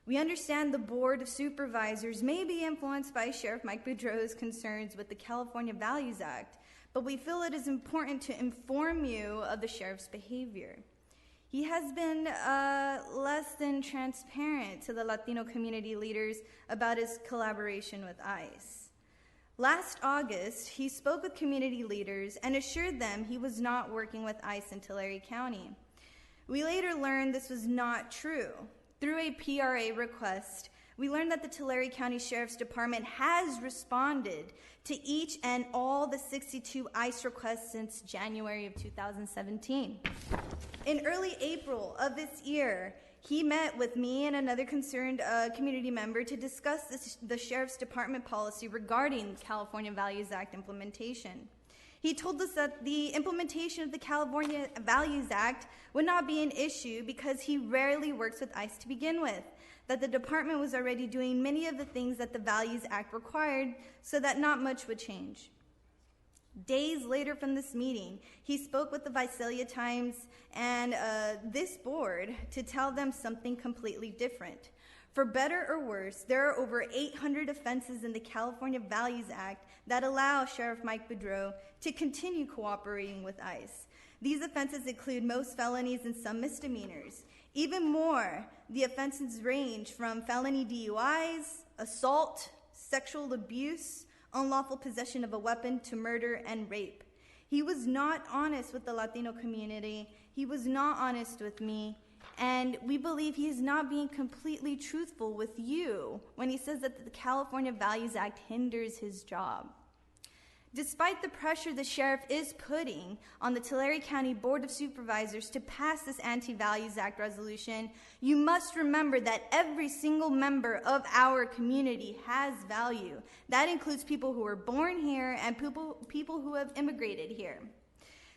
We understand the Board of Supervisors may be influenced by Sheriff Mike Boudreau's concerns with the California Values Act, but we feel it is important to inform you of the sheriff's behavior. He has been less than transparent to the Latino community leaders about his collaboration with ICE. Last August, he spoke with community leaders and assured them he was not working with ICE in Tulare County. We later learned this was not true. Through a PRA request, we learned that the Tulare County Sheriff's Department has responded to each and all the 62 ICE requests since January of 2017. In early April of this year, he met with me and another concerned community member to discuss the Sheriff's Department policy regarding California Values Act implementation. He told us that the implementation of the California Values Act would not be an issue because he rarely works with ICE to begin with, that the department was already doing many of the things that the Values Act required, so that not much would change. Days later from this meeting, he spoke with the Visalia Times and this board to tell them something completely different. For better or worse, there are over 800 offenses in the California Values Act that allow Sheriff Mike Boudreau to continue cooperating with ICE. These offenses include most felonies and some misdemeanors. Even more, the offenses range from felony DUIs, assault, sexual abuse, unlawful possession of a weapon, to murder and rape. He was not honest with the Latino community. He was not honest with me. And we believe he is not being completely truthful with you when he says that the California Values Act hinders his job. Despite the pressure the sheriff is putting on the Tulare County Board of Supervisors to pass this Anti-Values Act resolution, you must remember that every single member of our community has value. That includes people who were born here and people who have immigrated here.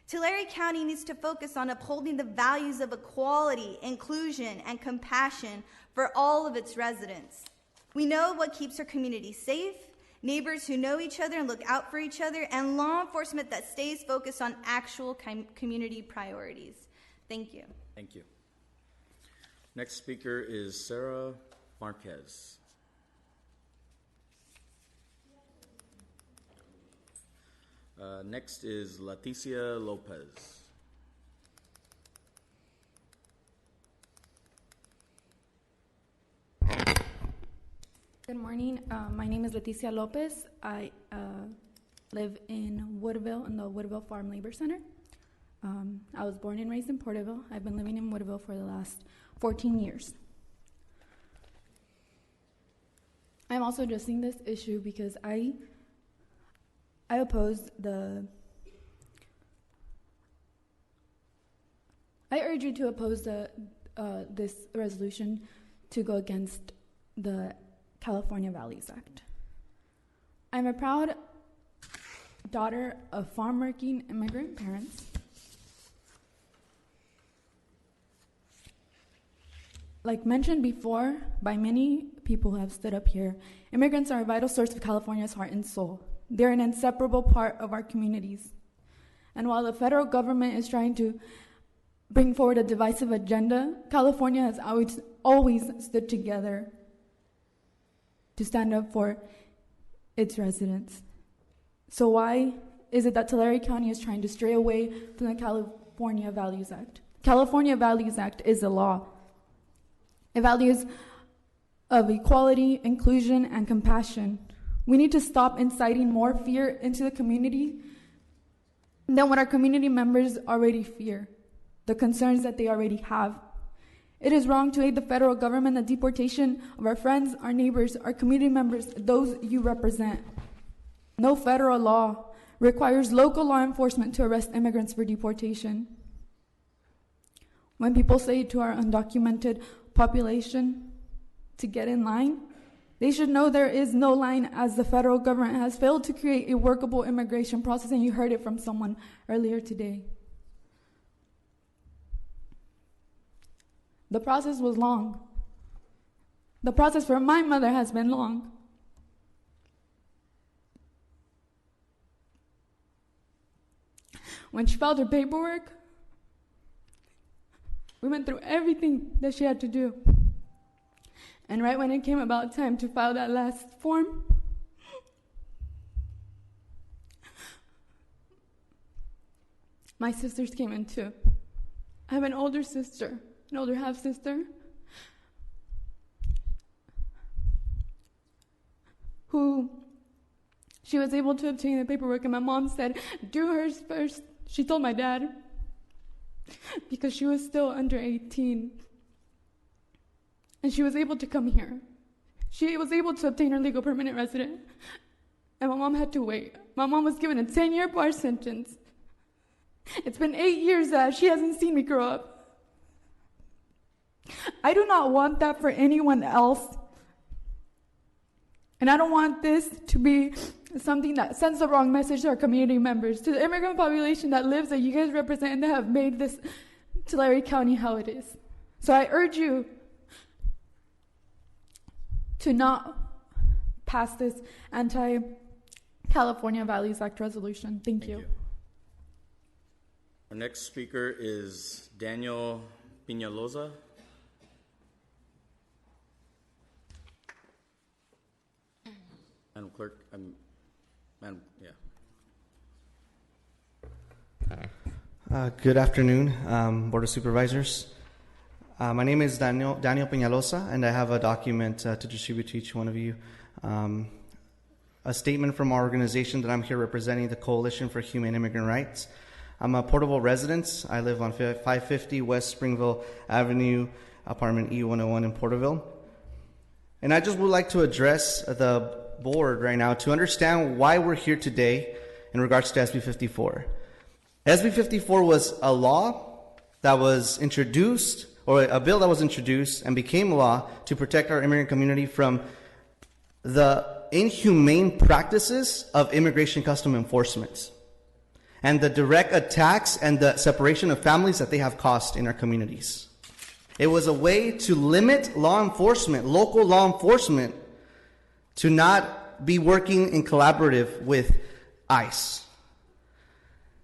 Tulare County needs to focus on upholding the values of equality, inclusion, and compassion for all of its residents. We know what keeps our community safe, neighbors who know each other and look out for each other, and law enforcement that stays focused on actual community priorities. Thank you. Thank you. Next speaker is Sarah Marquez. Next is Leticia Lopez. Good morning. My name is Leticia Lopez. I live in Woodville, in the Woodville Farm Labor Center. I was born and raised in Porterville. I've been living in Woodville for the last 14 years. I'm also addressing this issue because I oppose I urge you to oppose this resolution to go against the California Values Act. I'm a proud daughter of farm-working immigrant parents. Like mentioned before by many people who have stood up here, immigrants are a vital source of California's heart and soul. They're an inseparable part of our communities. And while the federal government is trying to bring forward a divisive agenda, California has always stood together to stand up for its residents. So why is it that Tulare County is trying to stray away from the California Values Act? California Values Act is a law. It values of equality, inclusion, and compassion. We need to stop inciting more fear into the community than what our community members already fear, the concerns that they already have. It is wrong to aid the federal government in the deportation of our friends, our neighbors, our community members, those you represent. No federal law requires local law enforcement to arrest immigrants for deportation. When people say to our undocumented population to get in line, they should know there is no line, as the federal government has failed to create a workable immigration process, and you heard it from someone earlier today. The process was long. The process for my mother has been long. When she filed her paperwork, we went through everything that she had to do. And right when it came about time to file that last form, my sisters came in too. I have an older sister, an older half-sister, who she was able to obtain the paperwork, and my mom said, do hers first. She told my dad, because she was still under 18. And she was able to come here. She was able to obtain her legal permanent resident. And my mom had to wait. My mom was given a 10-year bar sentence. It's been 8 years that she hasn't seen me grow up. I do not want that for anyone else. And I don't want this to be something that sends the wrong message to our community members, to the immigrant population that lives, that you guys represent, and that have made this Tulare County how it is. So I urge you to not pass this anti-California Values Act resolution. Thank you. Our next speaker is Daniel Peñalosa. Madam Clerk, Madam, yeah. Good afternoon, Board of Supervisors. My name is Daniel Peñalosa, and I have a document to distribute to each one of you. A statement from our organization that I'm here representing, the Coalition for Humane Immigrant Rights. I'm a Portable resident. I live on 550 West Springville Avenue, apartment E101 in Porterville. And I just would like to address the board right now to understand why we're here today in regards to SB 54. SB 54 was a law that was introduced, or a bill that was introduced and became law to protect our immigrant community from the inhumane practices of immigration custom enforcement and the direct attacks and the separation of families that they have caused in our communities. It was a way to limit law enforcement, local law enforcement, to not be working in collaborative with ICE.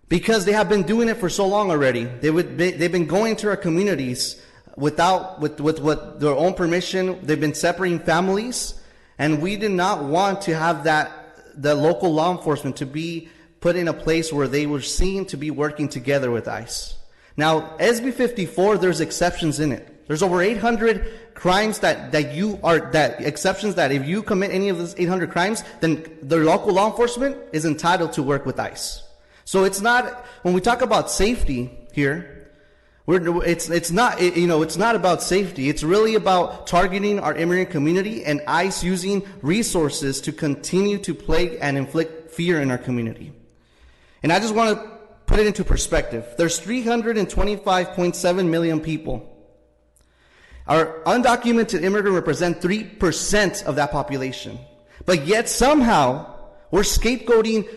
Because they have been doing it for so long already. They've been going to our communities with their own permission. They've been separating families, and we did not want to have the local law enforcement to be put in a place where they were seen to be working together with ICE. Now, SB 54, there's exceptions in it. There's over 800 crimes that exceptions that if you commit any of those 800 crimes, then the local law enforcement is entitled to work with ICE. So it's not, when we talk about safety here, it's not about safety. It's really about targeting our immigrant community and ICE using resources to continue to plague and inflict fear in our community. And I just want to put it into perspective. There's 325.7 million people. Our undocumented immigrants represent 3% of that population. But yet somehow we're scapegoating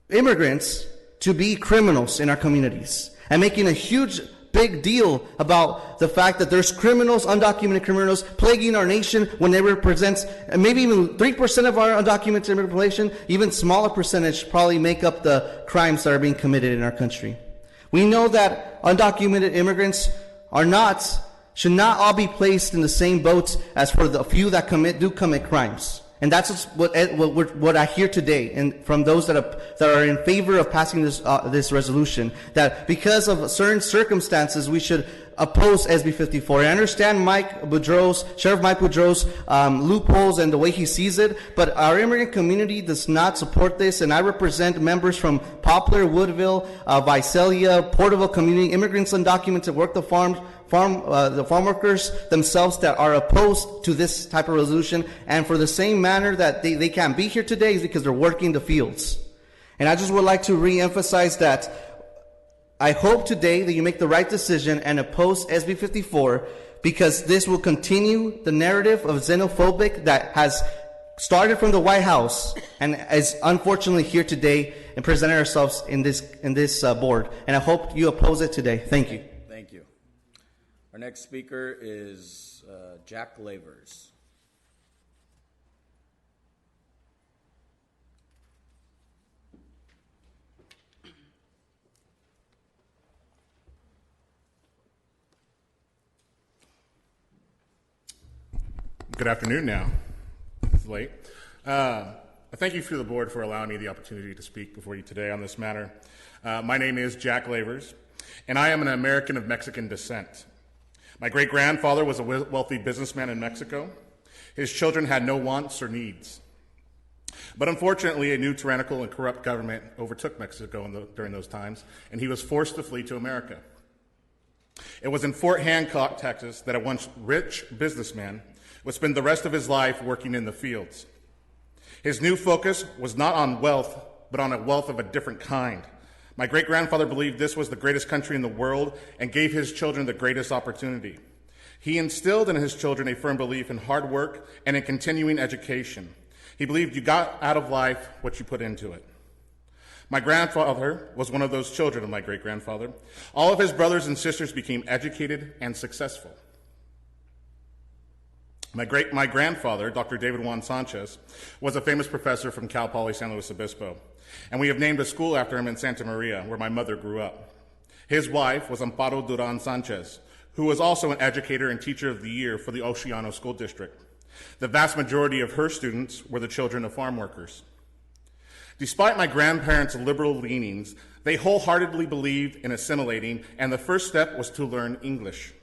immigrants to be criminals in our communities and making a huge big deal about the fact that there's criminals, undocumented criminals, plaguing our nation when they represent maybe even 3% of our undocumented immigrant population. Even smaller percentage probably make up the crimes that are being committed in our country. We know that undocumented immigrants should not all be placed in the same boat as for the few that do commit crimes. And that's just what I hear today, and from those that are in favor of passing this resolution, that because of certain circumstances we should oppose SB 54. I understand Sheriff Mike Boudreau's loopholes and the way he sees it, but our immigrant community does not support this, and I represent members from Poplar, Woodville, Visalia, Porterville community, immigrants undocumented that work the farm workers themselves that are opposed to this type of resolution, and for the same manner that they can't be here today is because they're working the fields. And I just would like to re-emphasize that I hope today that you make the right decision and oppose SB 54, because this will continue the narrative of xenophobic that has started from the White House and is unfortunately here today and presenting ourselves in this board. And I hope you oppose it today. Thank you. Thank you. Our next speaker is Jack Lavers. Good afternoon now. It's late. Thank you to the board for allowing me the opportunity to speak before you today on this matter. My name is Jack Lavers, and I am an American of Mexican descent. My great-grandfather was a wealthy businessman in Mexico. His children had no wants or needs. But unfortunately, a new tyrannical and corrupt government overtook Mexico during those times, and he was forced to flee to America. It was in Fort Hancock, Texas, that a once rich businessman would spend the rest of his life working in the fields. His new focus was not on wealth, but on a wealth of a different kind. My great-grandfather believed this was the greatest country in the world and gave his children the greatest opportunity. He instilled in his children a firm belief in hard work and in continuing education. He believed you got out of life what you put into it. My grandfather was one of those children of my great-grandfather. All of his brothers and sisters became educated and successful. My grandfather, Dr. David Juan Sanchez, was a famous professor from Cal Poly San Luis Obispo, and we have named a school after him in Santa Maria, where my mother grew up. His wife was Amparo Duran Sanchez, who was also an educator and teacher of the year for the Oceano School District. The vast majority of her students were the children of farm workers. Despite my grandparents' liberal leanings, they wholeheartedly believed in assimilating, and the first step was to learn English.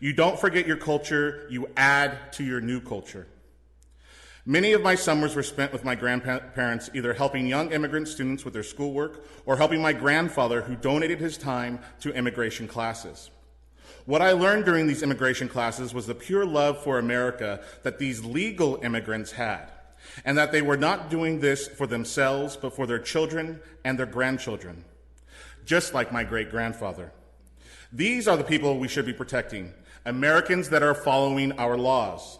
You don't forget your culture, you add to your new culture. Many of my summers were spent with my grandparents, either helping young immigrant students with their schoolwork or helping my grandfather, who donated his time to immigration classes. What I learned during these immigration classes was the pure love for America that these legal immigrants had, and that they were not doing this for themselves, but for their children and their grandchildren, just like my great-grandfather. These are the people we should be protecting, Americans that are following our laws.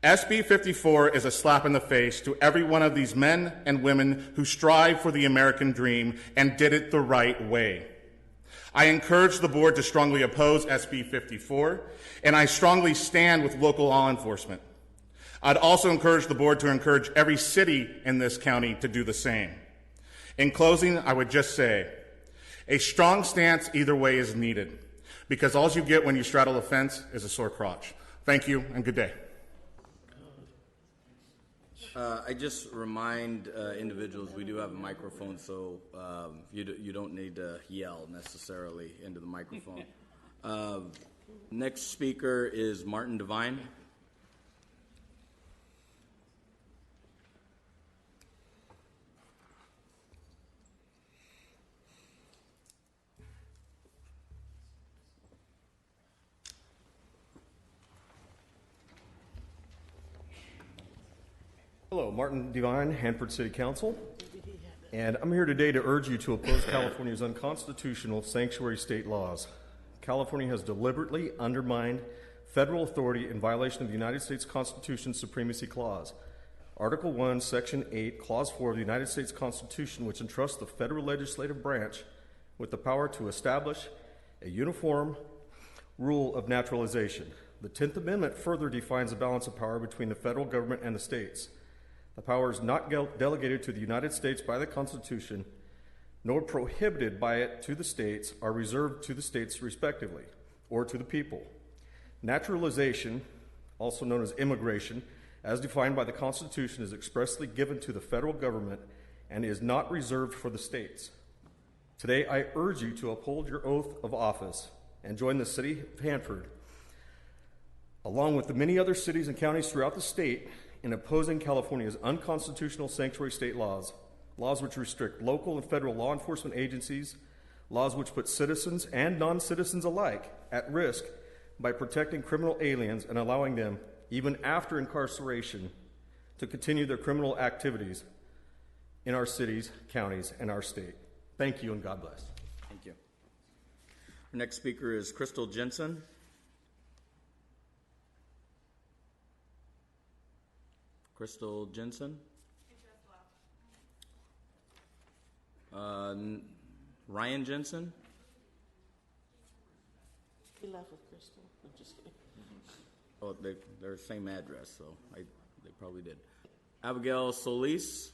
SB 54 is a slap in the face to every one of these men and women who strive for the American dream and did it the right way. I encourage the board to strongly oppose SB 54, and I strongly stand with local law enforcement. I'd also encourage the board to encourage every city in this county to do the same. In closing, I would just say, a strong stance either way is needed, because all you get when you straddle a fence is a sore crotch. Thank you, and good day. I just remind individuals we do have a microphone, so you don't need to yell necessarily into the microphone. Next speaker is Martin Devine. Hello, Martin Devine, Hanford City Council, and I'm here today to urge you to oppose California's unconstitutional sanctuary state laws. California has deliberately undermined federal authority in violation of the United States Constitution's Supremacy Clause. Article 1, Section 8, Clause 4 of the United States Constitution, which entrusts the federal legislative branch with the power to establish a uniform rule of naturalization. The 10th Amendment further defines the balance of power between the federal government and the states. The powers not delegated to the United States by the Constitution, nor prohibited by it to the states, are reserved to the states respectively, or to the people. Naturalization, also known as immigration, as defined by the Constitution, is expressly given to the federal government and is not reserved for the states. Today, I urge you to uphold your oath of office and join the city of Hanford, along with the many other cities and counties throughout the state, in opposing California's unconstitutional sanctuary state laws, laws which restrict local and federal law enforcement agencies, laws which put citizens and non-citizens alike at risk by protecting criminal aliens and allowing them, even after incarceration, to continue their criminal activities in our cities, counties, and our state. Thank you, and God bless. Thank you. Our next speaker is Crystal Jensen. Crystal Jensen. Ryan Jensen. He left with Crystal. I'm just kidding. Oh, they're the same address, so they probably did. Abigail Solis.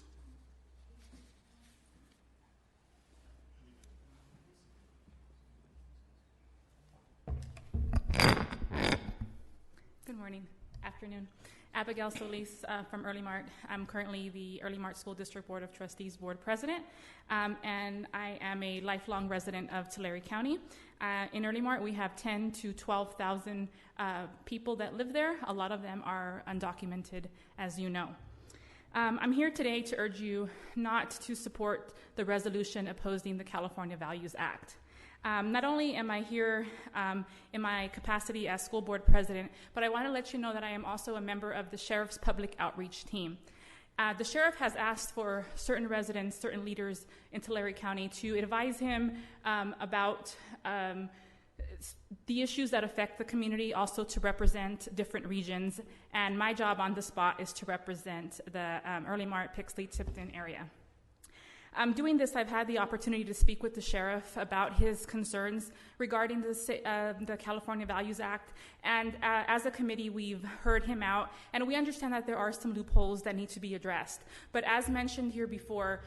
Good morning, afternoon. Abigail Solis from Early Mart. I'm currently the Early Mart School District Board of Trustees Board President, and I am a lifelong resident of Tulare County. In Early Mart, we have 10 to 12,000 people that live there. A lot of them are undocumented, as you know. I'm here today to urge you not to support the resolution opposing the California Values Act. Not only am I here in my capacity as school board president, but I want to let you know that I am also a member of the Sheriff's Public Outreach Team. The sheriff has asked for certain residents, certain leaders in Tulare County to advise him about the issues that affect the community, also to represent different regions. And my job on the spot is to represent the Early Mart, Pixley, Tipton area. Doing this, I've had the opportunity to speak with the sheriff about his concerns regarding the California Values Act. And as a committee, we've heard him out, and we understand that there are some loopholes that need to be addressed. But as mentioned here before,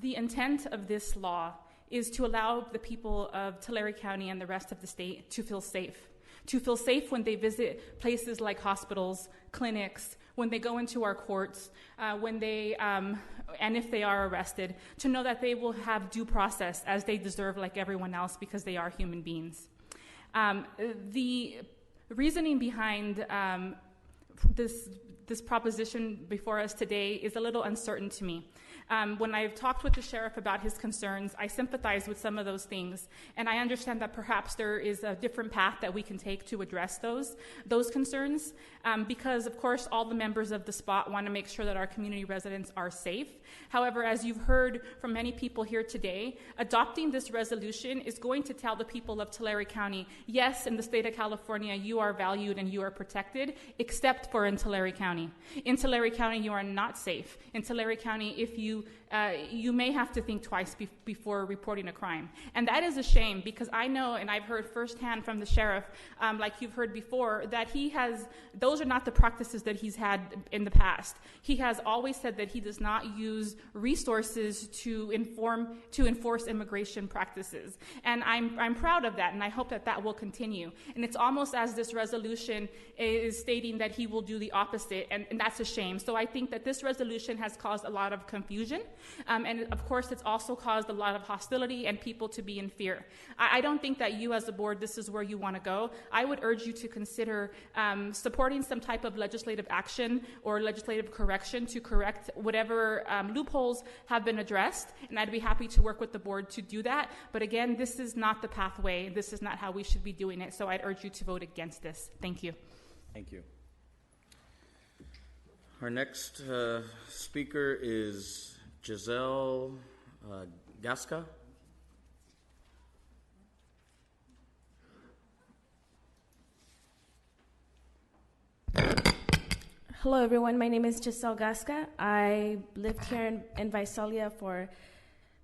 the intent of this law is to allow the people of Tulare County and the rest of the state to feel safe when they visit places like hospitals, clinics, when they go into our courts, when they, and if they are arrested, to know that they will have due process as they deserve like everyone else because they are human beings. The reasoning behind this proposition before us today is a little uncertain to me. When I've talked with the sheriff about his concerns, I sympathize with some of those things, and I understand that perhaps there is a different path that we can take to address those concerns, because of course all the members of the spot want to make sure that our community residents are safe. However, as you've heard from many people here today, adopting this resolution is going to tell the people of Tulare County, yes, in the state of California, you are valued and you are protected, except for in Tulare County. In Tulare County, you are not safe. In Tulare County, if you may have to think twice before reporting a crime. And that is a shame, because I know, and I've heard firsthand from the sheriff, like you've heard before, that those are not the practices that he's had in the past. He has always said that he does not use resources to enforce immigration practices. And I'm proud of that, and I hope that will continue. And it's almost as this resolution is stating that he will do the opposite, and that's a shame. So I think that this resolution has caused a lot of confusion. And of course, it's also caused a lot of hostility and people to be in fear. I don't think that you as a board, this is where you want to go. I would urge you to consider supporting some type of legislative action or legislative correction to correct whatever loopholes have been addressed. And I'd be happy to work with the board to do that. But again, this is not the pathway. This is not how we should be doing it. So I'd urge you to vote against this. Thank you. Thank you. Our next speaker is Giselle Gasca. Hello, everyone. My name is Giselle Gasca. I lived here in Visalia for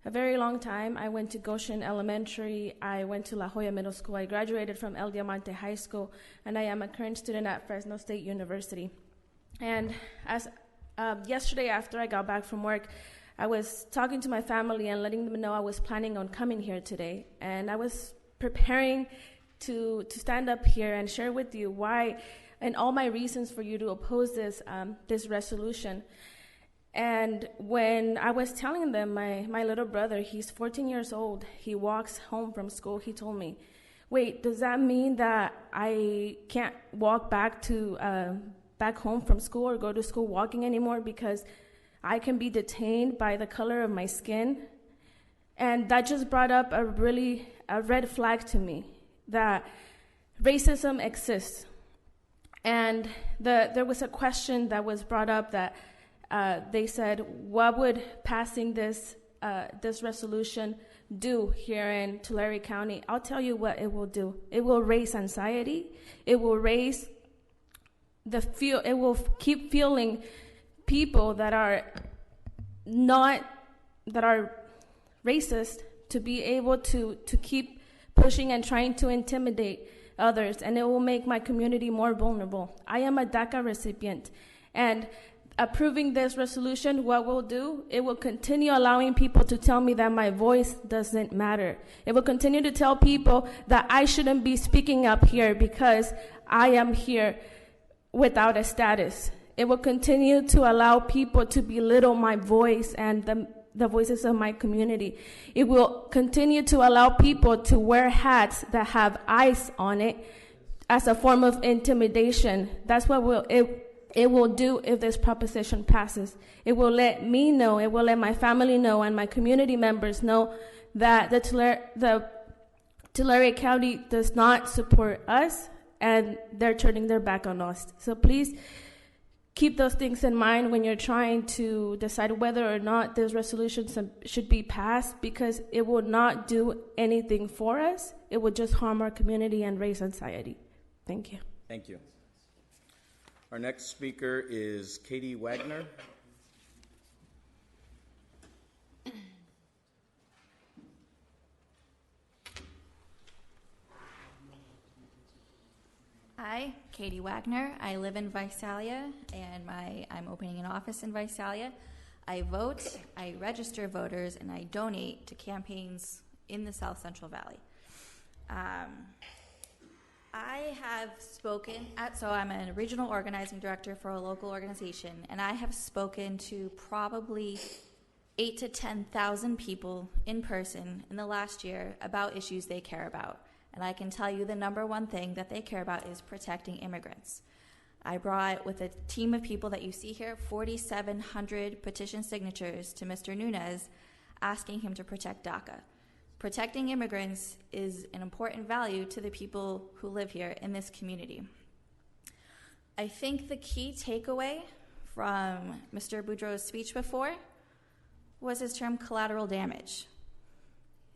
a very long time. I went to Goshen Elementary. I went to La Jolla Middle School. I graduated from El Diamante High School, and I am a current student at Fresno State University. And as yesterday, after I got back from work, I was talking to my family and letting them know I was planning on coming here today. And I was preparing to stand up here and share with you why and all my reasons for you to oppose this resolution. And when I was telling them, my little brother, he's 14 years old, he walks home from school, he told me, wait, does that mean that I can't walk back home from school or go to school walking anymore because I can be detained by the color of my skin? And that just brought up a red flag to me, that racism exists. And there was a question that was brought up that they said, what would passing this resolution do here in Tulare County? I'll tell you what it will do. It will raise anxiety. It will raise it will keep fueling people that are racist to be able to keep pushing and trying to intimidate others, and it will make my community more vulnerable. I am a DACA recipient, and approving this resolution, what we'll do, it will continue allowing people to tell me that my voice doesn't matter. It will continue to tell people that I shouldn't be speaking up here because I am here without a status. It will continue to allow people to belittle my voice and the voices of my community. It will continue to allow people to wear hats that have eyes on it as a form of intimidation. That's what it will do if this proposition passes. It will let me know, it will let my family know, and my community members know that the Tulare County does not support us, and they're turning their back on us. So please keep those things in mind when you're trying to decide whether or not this resolution should be passed, because it will not do anything for us. It will just harm our community and raise anxiety. Thank you. Thank you. Our next speaker is Katie Wagner. Hi, Katie Wagner. I live in Visalia, and I'm opening an office in Visalia. I vote, I register voters, and I donate to campaigns in the South Central Valley. I have spoken so I'm a regional organizing director for a local organization, and I have spoken to probably 8,000 to 10,000 people in person in the last year about issues they care about. And I can tell you the number one thing that they care about is protecting immigrants. I brought, with a team of people that you see here, 4,700 petition signatures to Mr. Nunes asking him to protect DACA. Protecting immigrants is an important value to the people who live here in this community. I think the key takeaway from Mr. Boudreau's speech before was his term collateral damage.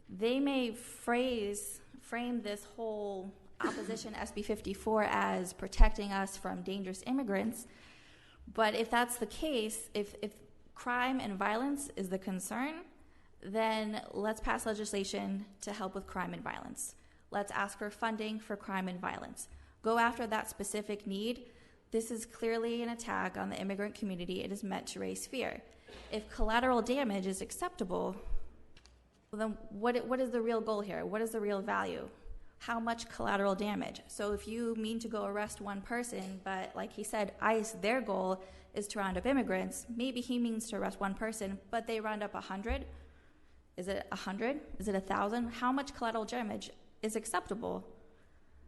They may frame this whole opposition SB 54 as protecting us from dangerous immigrants, but if that's the case, if crime and violence is the concern, then let's pass legislation to help with crime and violence. Let's ask for funding for crime and violence. Go after that specific need. This is clearly an attack on the immigrant community. It is meant to raise fear. If collateral damage is acceptable, well, then what is the real goal here? What is the real value? How much collateral damage? So if you mean to go arrest one person, but like he said, ICE, their goal is to round up immigrants, maybe he means to arrest one person, but they round up 100. Is it 100? Is it 1,000? How much collateral damage is acceptable?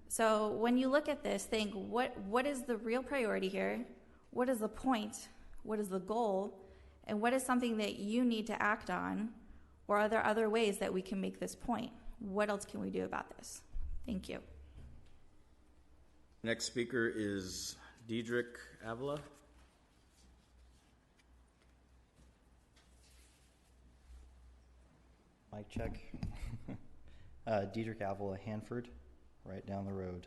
So when you look at this, think, what is the real priority here? What is the point? What is the goal? And what is something that you need to act on? Or are there other ways that we can make this point? What else can we do about this? Thank you. Next speaker is Diedrich Avila. Mic check. Diedrich Avila, Hanford, right down the road.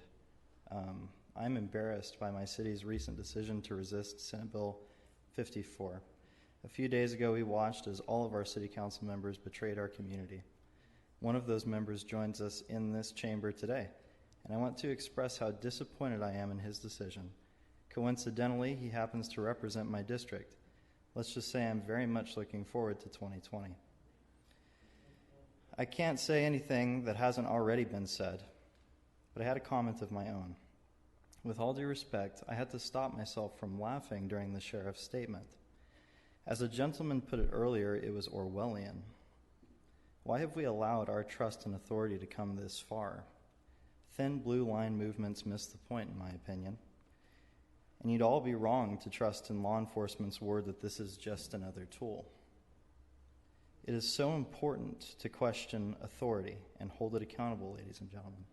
I'm embarrassed by my city's recent decision to resist Senate Bill 54. A few days ago, we watched as all of our city council members betrayed our community. One of those members joins us in this chamber today, and I want to express how disappointed I am in his decision. Coincidentally, he happens to represent my district. Let's just say I'm very much looking forward to 2020. I can't say anything that hasn't already been said, but I had a comment of my own. With all due respect, I had to stop myself from laughing during the sheriff's statement. As a gentleman put it earlier, it was Orwellian. Why have we allowed our trust and authority to come this far? Thin blue line movements miss the point, in my opinion. And you'd all be wrong to trust in law enforcement's word that this is just another tool. It is so important to question authority and hold it accountable, ladies and gentlemen.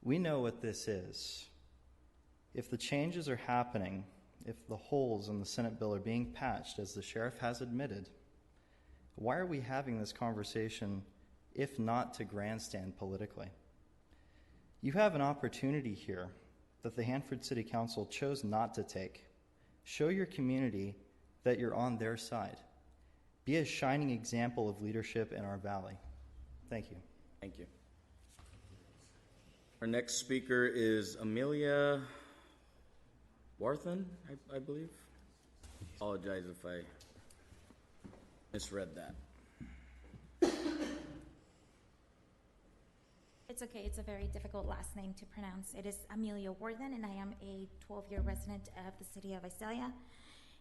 We know what this is. If the changes are happening, if the holes in the Senate bill are being patched, as the sheriff has admitted, why are we having this conversation if not to grandstand politically? You have an opportunity here that the Hanford City Council chose not to take. Show your community that you're on their side. Be a shining example of leadership in our valley. Thank you. Thank you. Our next speaker is Amelia Warthen, I believe. Apologize if I misread that. It's okay. It's a very difficult last name to pronounce. It is Amelia Warthen, and I am a 12-year resident of the city of Visalia.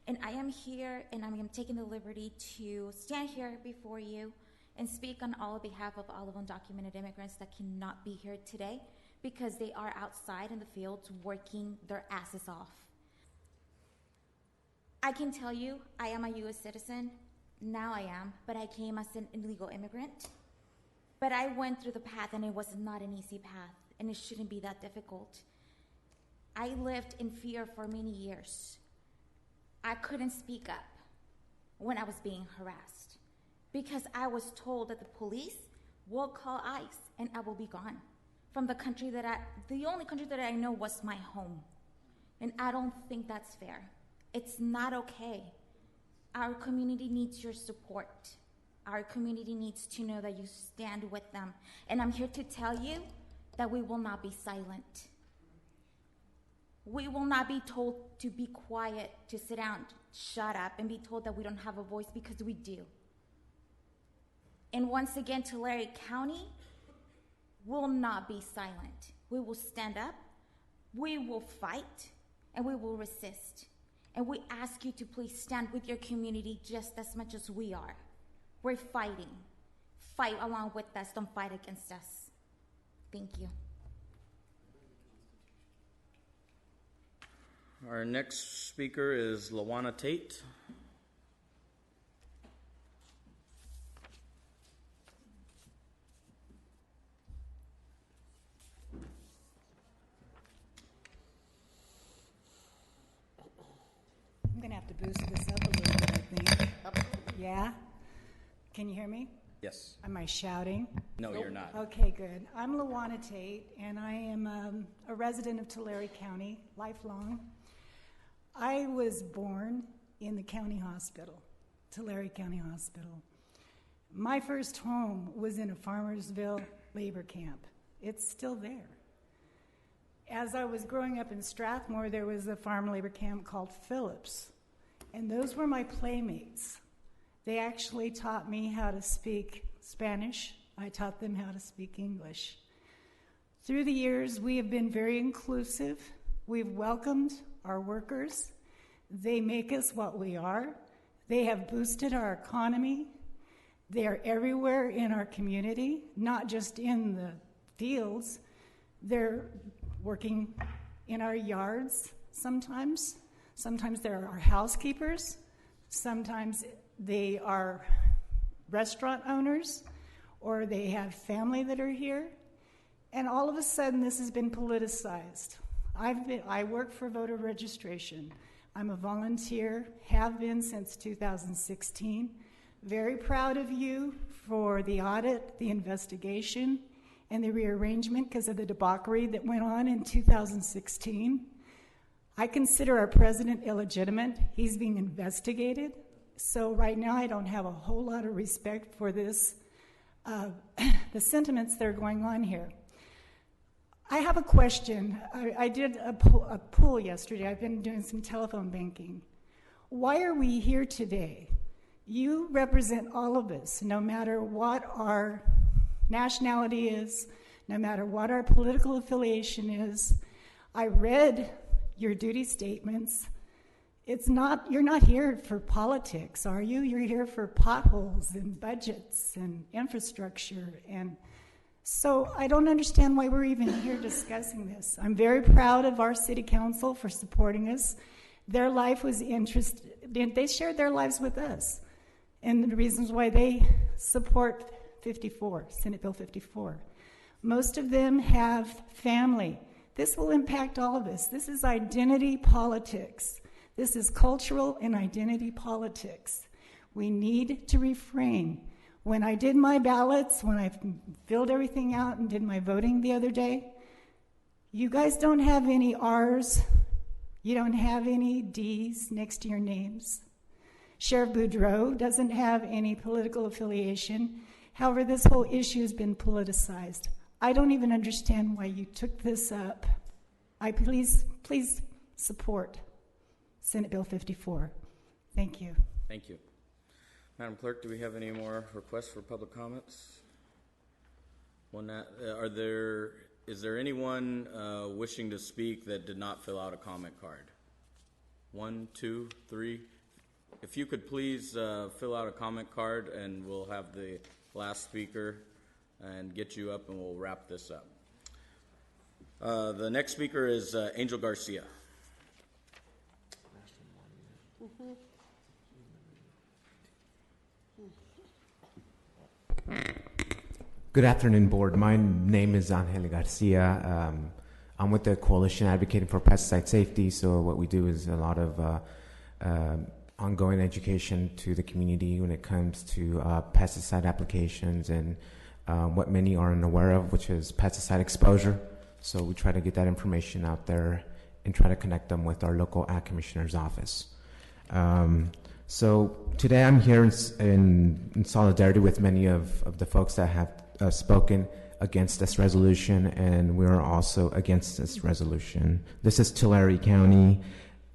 And I am here, and I'm taking the liberty to stand here before you and speak on behalf of all of undocumented immigrants that cannot be here today because they are outside in the fields working their asses off. I can tell you, I am a U.S. citizen. Now I am, but I came as an illegal immigrant. But I went through the path, and it was not an easy path, and it shouldn't be that difficult. I lived in fear for many years. I couldn't speak up when I was being harassed because I was told that the police will call ICE and I will be gone from the country the only country that I know was my home. And I don't think that's fair. It's not okay. Our community needs your support. Our community needs to know that you stand with them. And I'm here to tell you that we will not be silent. We will not be told to be quiet, to sit down, shut up, and be told that we don't have a voice, because we do. And once again, Tulare County will not be silent. We will stand up, we will fight, and we will resist. And we ask you to please stand with your community just as much as we are. We're fighting. Fight along with us. Don't fight against us. Thank you. Our next speaker is Lawana Tate. I'm going to have to boost this up a little bit, I think. Yeah? Can you hear me? Yes. Am I shouting? No, you're not. Okay, good. I'm Lawana Tate, and I am a resident of Tulare County, lifelong. I was born in the county hospital, Tulare County Hospital. My first home was in a Farmersville labor camp. It's still there. As I was growing up in Strathmore, there was a farm labor camp called Phillips, and those were my playmates. They actually taught me how to speak Spanish. I taught them how to speak English. Through the years, we have been very inclusive. We've welcomed our workers. They make us what we are. They have boosted our economy. They are everywhere in our community, not just in the fields. They're working in our yards sometimes. Sometimes they're our housekeepers. Sometimes they are restaurant owners, or they have family that are here. And all of a sudden, this has been politicized. I work for voter registration. I'm a volunteer, have been since 2016. Very proud of you for the audit, the investigation, and the rearrangement because of the debauchery that went on in 2016. I consider our president illegitimate. He's being investigated. So right now I don't have a whole lot of respect for this, the sentiments that are going on here. I have a question. I did a poll yesterday. I've been doing some telephone banking. Why are we here today? You represent all of us, no matter what our nationality is, no matter what our political affiliation is. I read your duty statements. You're not here for politics, are you? You're here for potholes and budgets and infrastructure. And so I don't understand why we're even here discussing this. I'm very proud of our city council for supporting us. Their life was interesting. They shared their lives with us and the reasons why they support 54, Senate Bill 54. Most of them have family. This will impact all of us. This is identity politics. This is cultural and identity politics. We need to refrain. When I did my ballots, when I filled everything out and did my voting the other day, you guys don't have any R's. You don't have any D's next to your names. Sheriff Boudreaux doesn't have any political affiliation. However, this whole issue has been politicized. I don't even understand why you took this up. Please support Senate Bill 54. Thank you. Thank you. Madam Clerk, do we have any more requests for public comments? Is there anyone wishing to speak that did not fill out a comment card? 1, 2, 3. If you could please fill out a comment card, and we'll have the last speaker and get you up, and we'll wrap this up. The next speaker is Angel Garcia. Good afternoon, Board. My name is Angel Garcia. I'm with the Coalition Advocating for Pesticide Safety. So what we do is a lot of ongoing education to the community when it comes to pesticide applications and what many are unaware of, which is pesticide exposure. So we try to get that information out there and try to connect them with our local Ag Commissioner's office. So today I'm here in solidarity with many of the folks that have spoken against this resolution, and we're also against this resolution. This is Tulare County,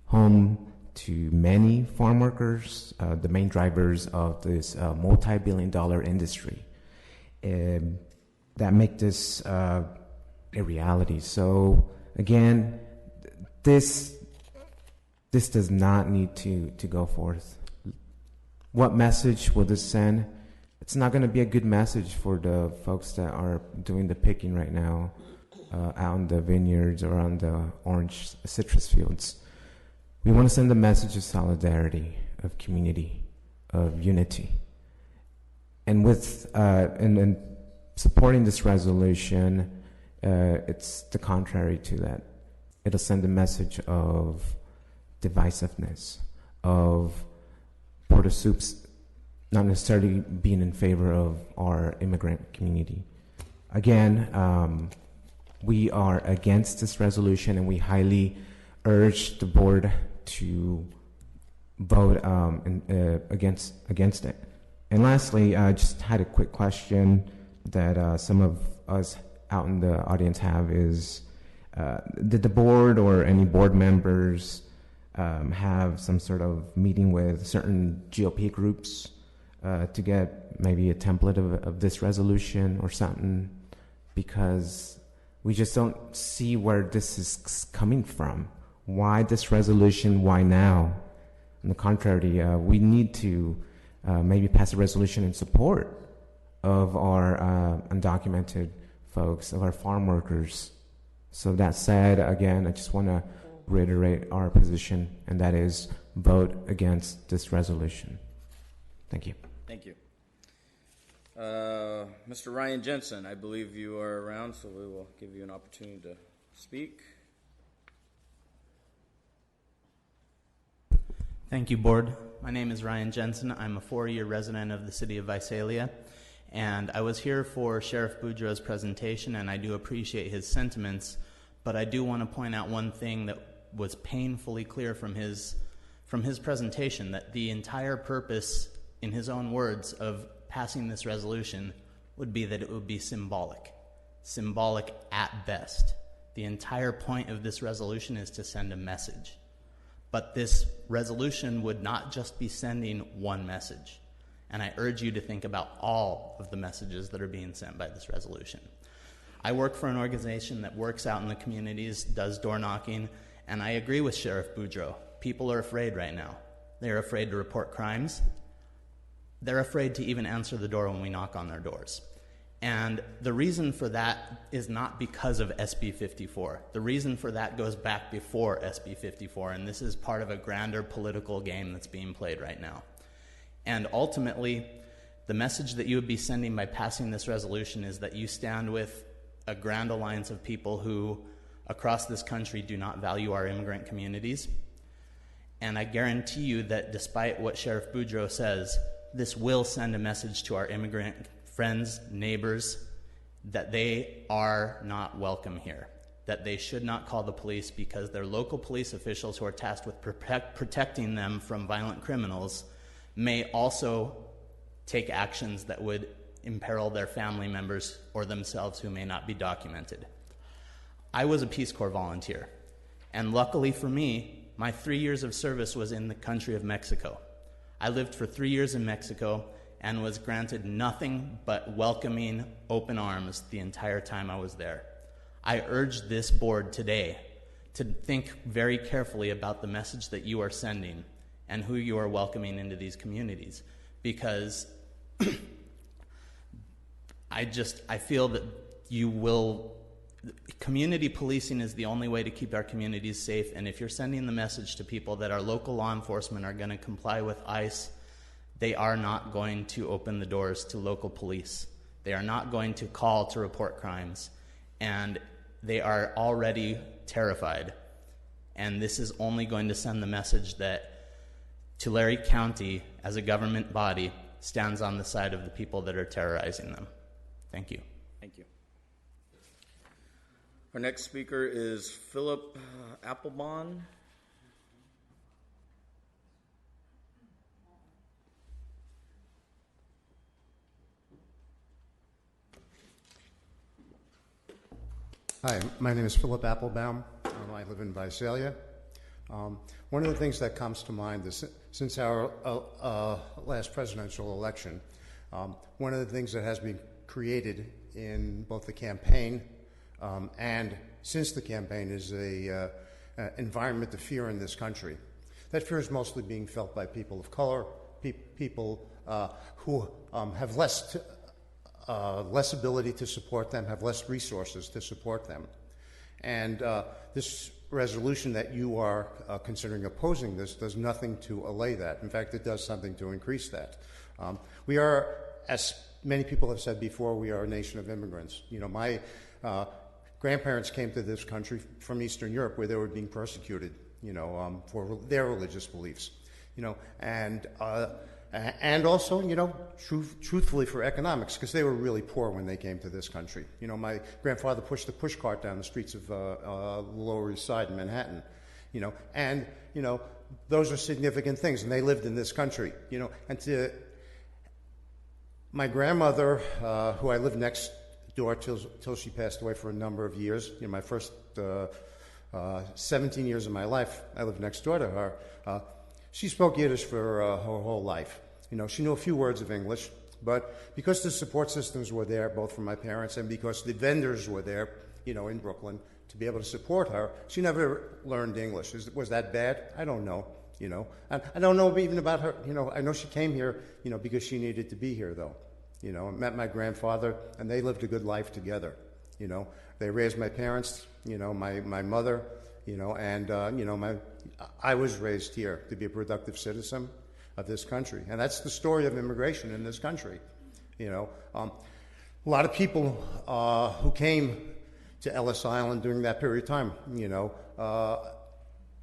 home to many farm workers, the main drivers of this multi-billion-dollar industry that make this a reality. So again, this does not need to go forth. What message will this send? It's not going to be a good message for the folks that are doing the picking right now out in the vineyards or on the orange citrus fields. We want to send a message of solidarity, of community, of unity. And with and supporting this resolution, it's the contrary to that. It'll send a message of divisiveness, of Board of Soups not necessarily being in favor of our immigrant community. Again, we are against this resolution, and we highly urge the board to vote against it. And lastly, I just had a quick question that some of us out in the audience have is, did the board or any board members have some sort of meeting with certain GOP groups to get maybe a template of this resolution or something? Because we just don't see where this is coming from. Why this resolution? Why now? On the contrary, we need to maybe pass a resolution in support of our undocumented folks, of our farm workers. So that said, again, I just want to reiterate our position, and that is vote against this resolution. Thank you. Thank you. Mr. Ryan Jensen, I believe you are around, so we will give you an opportunity to speak. Thank you, Board. My name is Ryan Jensen. I'm a 4-year resident of the city of Visalia, and I was here for Sheriff Boudreaux's presentation, and I do appreciate his sentiments, but I do want to point out one thing that was painfully clear from his presentation, that the entire purpose, in his own words, of passing this resolution would be that it would be symbolic at best. The entire point of this resolution is to send a message. But this resolution would not just be sending one message. And I urge you to think about all of the messages that are being sent by this resolution. I work for an organization that works out in the communities, does door knocking, and I agree with Sheriff Boudreaux. People are afraid right now. They're afraid to report crimes. They're afraid to even answer the door when we knock on their doors. And the reason for that is not because of SB 54. The reason for that goes back before SB 54, and this is part of a grander political game that's being played right now. And ultimately, the message that you would be sending by passing this resolution is that you stand with a grand alliance of people who, across this country, do not value our immigrant communities. And I guarantee you that despite what Sheriff Boudreaux says, this will send a message to our immigrant friends, neighbors, that they are not welcome here, that they should not call the police because their local police officials who are tasked with protecting them from violent criminals may also take actions that would imperil their family members or themselves who may not be documented. I was a Peace Corps volunteer, and luckily for me, my 3 years of service was in the country of Mexico. I lived for 3 years in Mexico and was granted nothing but welcoming, open arms the entire time I was there. I urge this board today to think very carefully about the message that you are sending and who you are welcoming into these communities, because I feel that community policing is the only way to keep our communities safe, and if you're sending the message to people that our local law enforcement are going to comply with ICE, they are not going to open the doors to local police. They are not going to call to report crimes, and they are already terrified. And this is only going to send the message that Tulare County, as a government body, stands on the side of the people that are terrorizing them. Thank you. Thank you. Our next speaker is Philip Applebaum. Hi, my name is Philip Applebaum. I live in Visalia. One of the things that comes to mind is since our last presidential election, one of the things that has been created in both the campaign and since the campaign is a environment of fear in this country. That fear is mostly being felt by people of color, people who have less ability to support them, have less resources to support them. And this resolution that you are considering opposing this does nothing to allay that. In fact, it does something to increase that. We are, as many people have said before, we are a nation of immigrants. You know, my grandparents came to this country from Eastern Europe where they were being persecuted, for their religious beliefs, and also, truthfully for economics, because they were really poor when they came to this country. My grandfather pushed a push cart down the streets of Lower East Side in Manhattan, and, those are significant things, and they lived in this country, and to my grandmother, who I lived next door till she passed away for a number of years, my first 17 years of my life, I lived next door to her. She spoke Yiddish for her whole life. She knew a few words of English, but because the support systems were there, both for my parents and because the vendors were there, in Brooklyn, to be able to support her, she never learned English. Was that bad? I don't know. I don't know even about her. I know she came here, because she needed to be here, though. I met my grandfather, and they lived a good life together. They raised my parents, my mother, and I was raised here to be a productive citizen of this country, and that's the story of immigration in this country. A lot of people who came to Ellis Island during that period of time,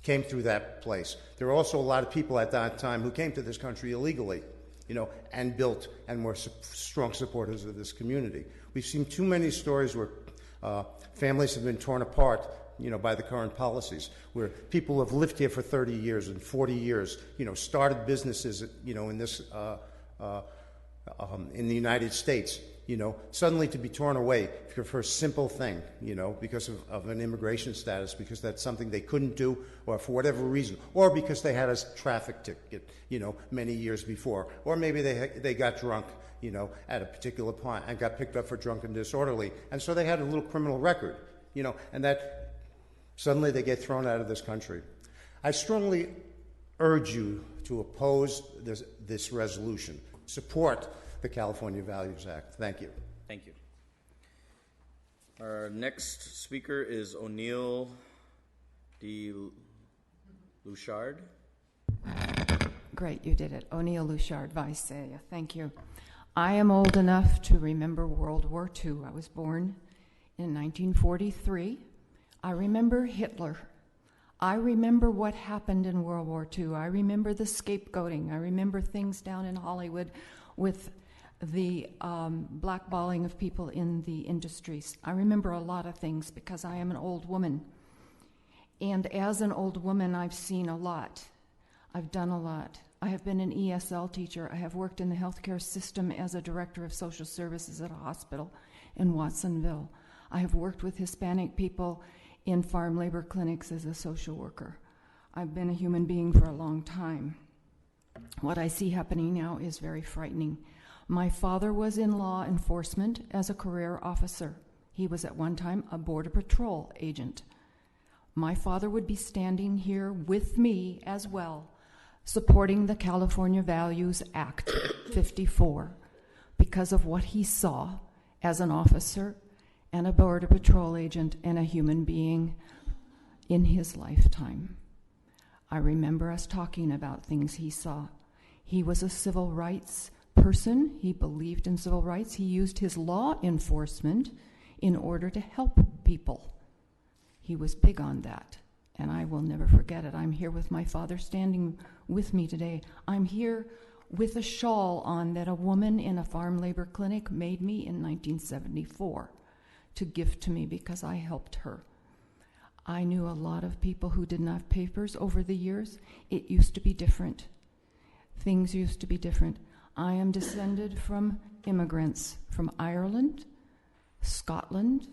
came through that place. There were also a lot of people at that time who came to this country illegally, and built and were strong supporters of this community. We've seen too many stories where families have been torn apart, by the current policies, where people have lived here for 30 years and 40 years, started businesses, in this, in the United States, suddenly to be torn away for a simple thing, because of an immigration status, because that's something they couldn't do, or for whatever reason, or because they had a traffic ticket, many years before, or maybe they got drunk, at a particular point and got picked up for drunk and disorderly, and so they had a little criminal record, and that suddenly they get thrown out of this country. I strongly urge you to oppose this resolution. Support the California Values Act. Thank you. Thank you. Our next speaker is O'Neill D. Luchard. Great, you did it. O'Neill Luchard, Visalia. Thank you. I am old enough to remember World War II. I was born in 1943. I remember Hitler. I remember what happened in World War II. I remember the scapegoating. I remember things down in Hollywood with the blackballing of people in the industries. I remember a lot of things because I am an old woman. And as an old woman, I've seen a lot. I've done a lot. I have been an ESL teacher. I have worked in the healthcare system as a director of social services at a hospital in Watsonville. I have worked with Hispanic people in farm labor clinics as a social worker. I've been a human being for a long time. What I see happening now is very frightening. My father was in law enforcement as a career officer. He was at one time a Border Patrol agent. My father would be standing here with me as well, supporting the California Values Act 54 because of what he saw as an officer and a Border Patrol agent and a human being in his lifetime. I remember us talking about things he saw. He was a civil rights person. He believed in civil rights. He used his law enforcement in order to help people. He was big on that, and I will never forget it. I'm here with my father standing with me today. I'm here with a shawl on that a woman in a farm labor clinic made me in 1974 to give to me because I helped her. I knew a lot of people who didn't have papers over the years. It used to be different. Things used to be different. I am descended from immigrants from Ireland, Scotland,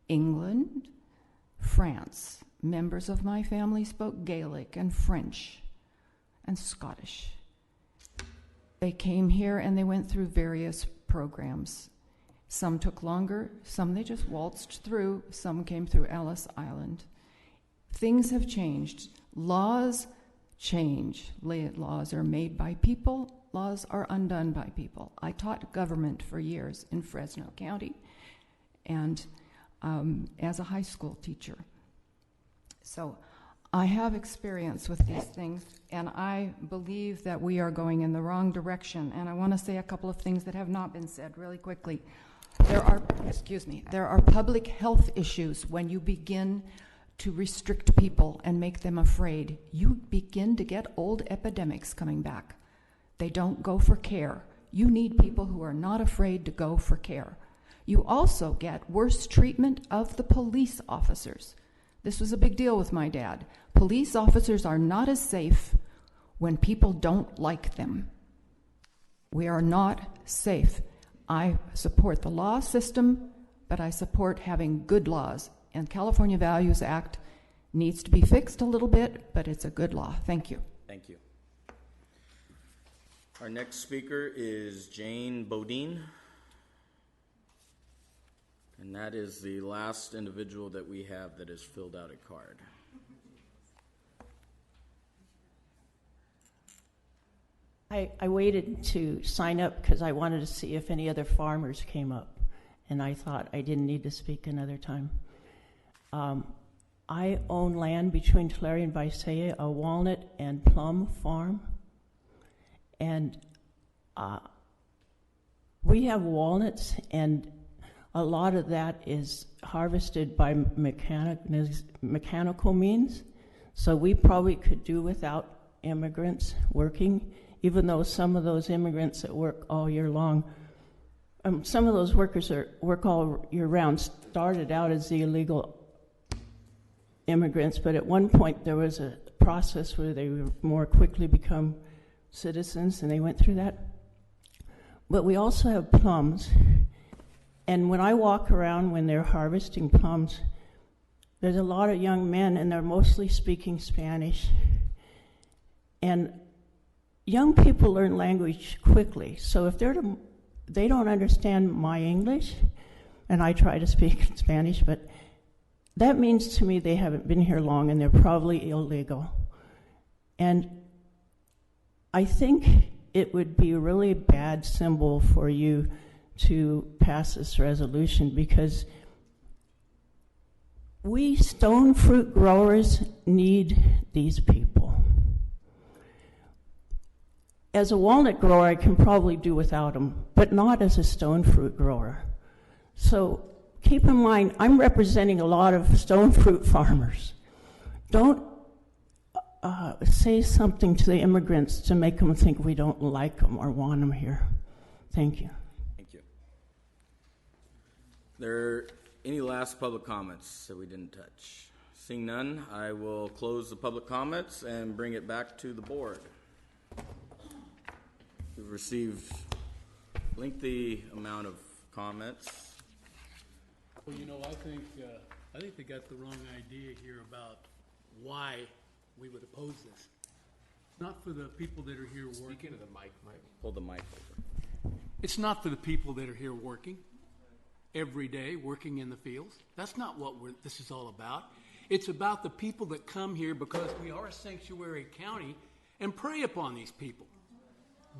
England, France. Members of my family spoke Gaelic and French and Scottish. They came here and they went through various programs. Some took longer, some they just waltzed through, some came through Ellis Island. Things have changed. Laws change. Laws are made by people. Laws are undone by people. I taught government for years in Fresno County and as a high school teacher. So I have experience with these things, and I believe that we are going in the wrong direction. And I want to say a couple of things that have not been said really quickly. There are public health issues when you begin to restrict people and make them afraid. You begin to get old epidemics coming back. They don't go for care. You need people who are not afraid to go for care. You also get worse treatment of the police officers. This was a big deal with my dad. Police officers are not as safe when people don't like them. We are not safe. I support the law system, but I support having good laws. And California Values Act needs to be fixed a little bit, but it's a good law. Thank you. Thank you. Our next speaker is Jane Bodine. And that is the last individual that we have that has filled out a card. I waited to sign up because I wanted to see if any other farmers came up, and I thought I didn't need to speak another time. I own land between Tulare and Visalia, a walnut and plum farm, and we have walnuts, and a lot of that is harvested by mechanical means, so we probably could do without immigrants working, even though some of those immigrants that work all year long, some of those workers work all year round, started out as the illegal immigrants, but at one point there was a process where they would more quickly become citizens, and they went through that. But we also have plums, And when I walk around when they're harvesting plums, there's a lot of young men, and they're mostly speaking Spanish. And young people learn language quickly. So if they don't understand my English, and I try to speak Spanish, but that means to me they haven't been here long and they're probably illegal. And I think it would be a really bad symbol for you to pass this resolution, because we stone fruit growers need these people. As a walnut grower, I can probably do without them, but not as a stone fruit grower. So keep in mind, I'm representing a lot of stone fruit farmers. Don't say something to the immigrants to make them think we don't like them or want them here. Thank you. Thank you. There any last public comments that we didn't touch? Seeing none, I will close the public comments and bring it back to the board. We've received a lengthy amount of comments. Well, you know, I think they got the wrong idea here about why we would oppose this. It's not for the people that are here working. Speak into the mic, Mike. Hold the mic over. It's not for the people that are here working every day, working in the fields. That's not what this is all about. It's about the people that come here because we are a sanctuary county and prey upon these people.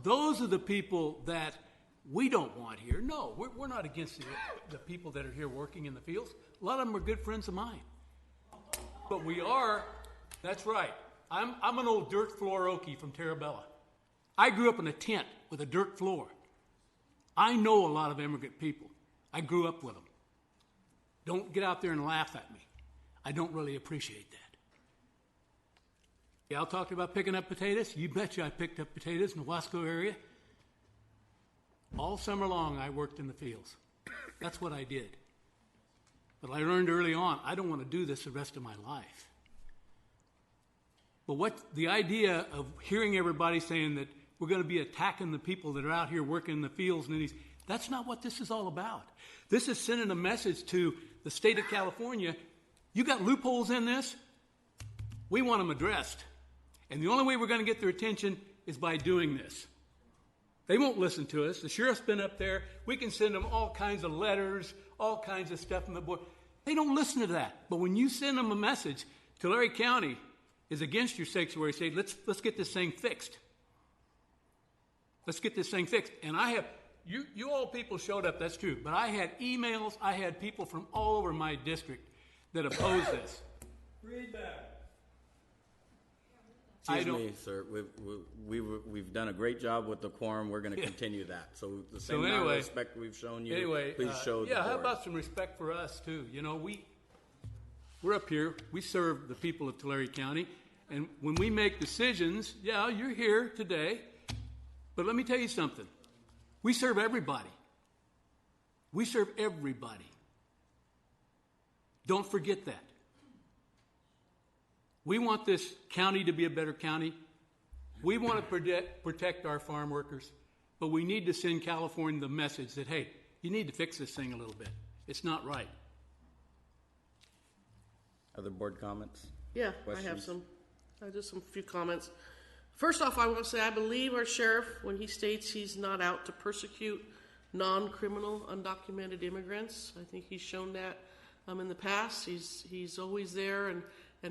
Those are the people that we don't want here. No, we're not against the people that are here working in the fields. A lot of them are good friends of mine. But we are, that's right. I'm an old dirt floor Okie from Terabella. I grew up in a tent with a dirt floor. I know a lot of immigrant people. I grew up with them. Don't get out there and laugh at me. I don't really appreciate that. Yeah, I'll talk about picking up potatoes. You betcha I picked up potatoes in the Wasco area. All summer long, I worked in the fields. That's what I did. But I learned early on, I don't want to do this the rest of my life. But what the idea of hearing everybody saying that we're going to be attacking the people that are out here working in the fields and that's not what this is all about. This is sending a message to the state of California. You got loopholes in this? We want them addressed. And the only way we're going to get their attention is by doing this. They won't listen to us. The sheriff's been up there. We can send them all kinds of letters, all kinds of stuff from the board. They don't listen to that. But when you send them a message, Tulare County is against your sanctuary state. Let's get this thing fixed. Let's get this thing fixed. And I have, you all people showed up, that's true. But I had emails, I had people from all over my district that opposed this. Read that. Excuse me, sir. We've done a great job with the quorum. We're going to continue that. So the same amount of respect we've shown you, please show the board. How about some respect for us, too? You know, we're up here. We serve the people of Tulare County. And when we make decisions, yeah, you're here today. But let me tell you something. We serve everybody. We serve everybody. Don't forget that. We want this county to be a better county. We want to protect our farm workers, but we need to send California the message that, hey, you need to fix this thing a little bit. It's not right. Other board comments? Yeah, questions? I have some. Just some few comments. First off, I want to say I believe our sheriff when he states he's not out to persecute non-criminal, undocumented immigrants. I think he's shown that in the past. He's always there and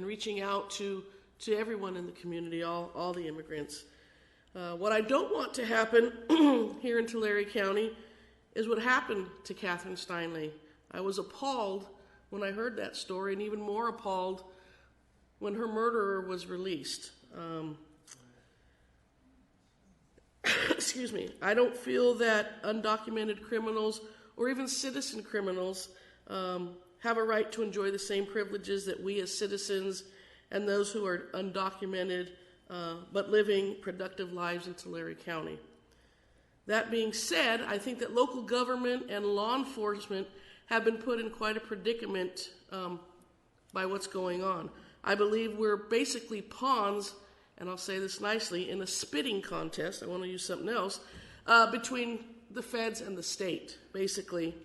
reaching out to everyone in the community, all the immigrants. What I don't want to happen here in Tulare County is what happened to Catherine Steinle. I was appalled when I heard that story, and even more appalled when her murderer was released. Excuse me. I don't feel that undocumented criminals or even citizen criminals have a right to enjoy the same privileges that we as citizens and those who are undocumented but living productive lives in Tulare County. That being said, I think that local government and law enforcement have been put in quite a predicament by what's going on. I believe we're basically pawns, and I'll say this nicely, in a spitting contest, I want to use something else, between the feds and the state. Basically,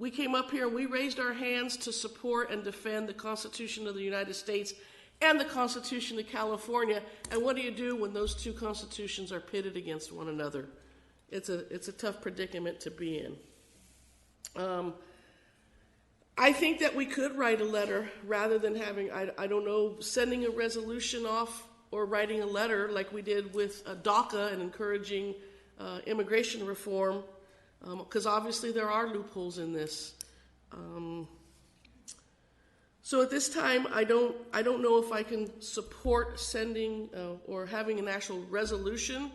we came up here and we raised our hands to support and defend the Constitution of the United States and the Constitution of California. And what do you do when those two constitutions are pitted against one another? It's a tough predicament to be in. I think that we could write a letter rather than having, I don't know, sending a resolution off or writing a letter like we did with DACA and encouraging immigration reform, because obviously there are loopholes in this. So at this time, I don't know if I can support sending or having an actual resolution.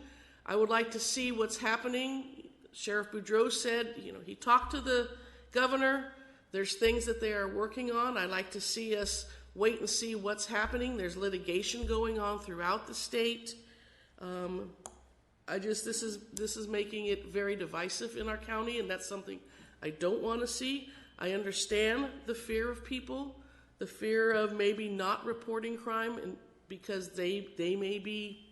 I would like to see what's happening. Sheriff Boudreaux said, he talked to the governor. There's things that they are working on. I'd like to see us wait and see what's happening. There's litigation going on throughout the state. This is making it very divisive in our county, and that's something I don't want to see. I understand the fear of people, the fear of maybe not reporting crime and because they may be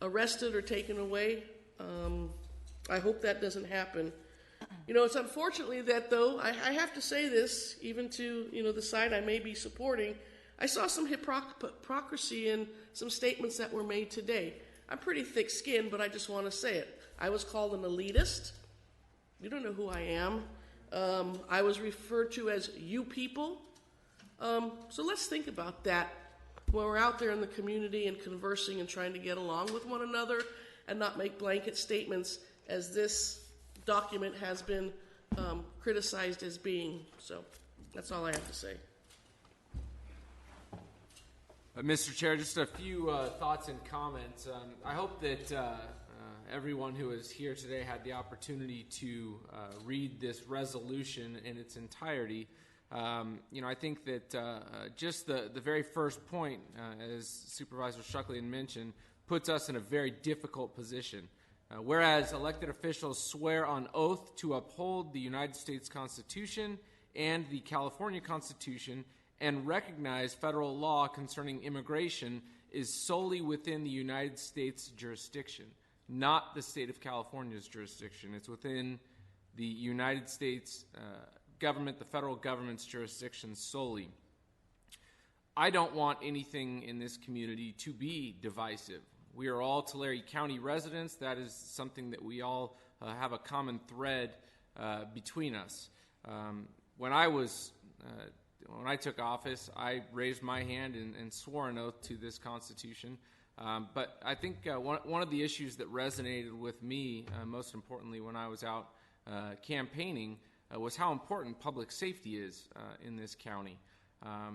arrested or taken away. I hope that doesn't happen. It's unfortunately that, though, I have to say this, even to, the side I may be supporting, I saw some hypocrisy in some statements that were made today. I'm pretty thick-skinned, but I just want to say it. I was called an elitist. You don't know who I am. I was referred to as you people. So let's think about that when we're out there in the community and conversing and trying to get along with one another and not make blanket statements as this document has been criticized as being. So that's all I have to say. Mr. Chair, just a few thoughts and comments. I hope that everyone who is here today had the opportunity to read this resolution in its entirety. I think that just the very first point, as Supervisor Shuckley had mentioned, puts us in a very difficult position. Whereas elected officials swear on oath to uphold the United States Constitution and the California Constitution and recognize federal law concerning immigration is solely within the United States jurisdiction, not the state of California's jurisdiction. It's within the United States government, the federal government's jurisdiction solely. I don't want anything in this community to be divisive. We are all Tulare County residents. That is something that we all have a common thread between us. When I took office, I raised my hand and swore an oath to this Constitution. But I think one of the issues that resonated with me, most importantly when I was out campaigning, was how important public safety is in this county.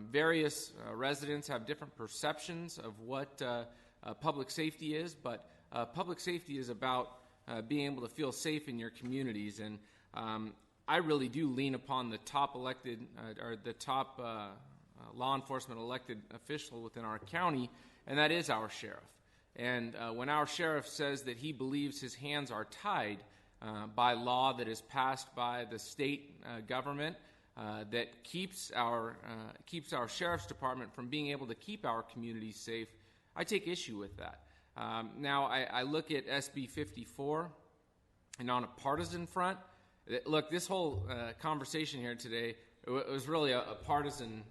Various residents have different perceptions of what public safety is, but public safety is about being able to feel safe in your communities. And I really do lean upon the top elected or the top law enforcement elected official within our county, and that is our sheriff. And when our sheriff says that he believes his hands are tied by law that is passed by the state government that keeps our sheriff's department from being able to keep our communities safe, I take issue with that. Now, I look at SB 54, and on a partisan front, look, this whole conversation here today, it was really a partisan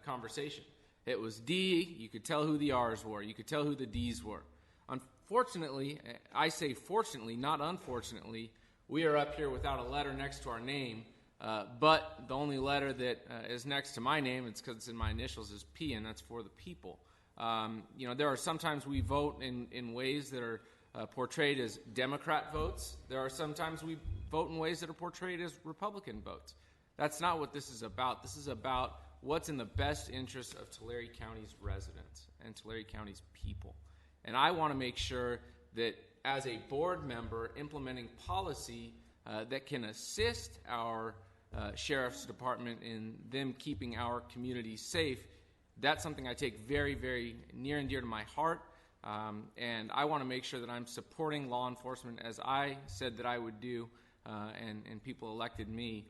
conversation. It was D, you could tell who the R's were, you could tell who the D's were. Unfortunately, I say fortunately, not unfortunately, we are up here without a letter next to our name, but the only letter that is next to my name, it's because it's in my initials, is P, and that's for the people. There are sometimes we vote in ways that are portrayed as Democrat votes. There are sometimes we vote in ways that are portrayed as Republican votes. That's not what this is about. This is about what's in the best interest of Tulare County's residents and Tulare County's people. And I want to make sure that as a board member implementing policy that can assist our sheriff's department in them keeping our communities safe, that's something I take very, very near and dear to my heart. And I want to make sure that I'm supporting law enforcement as I said that I would do, and people elected me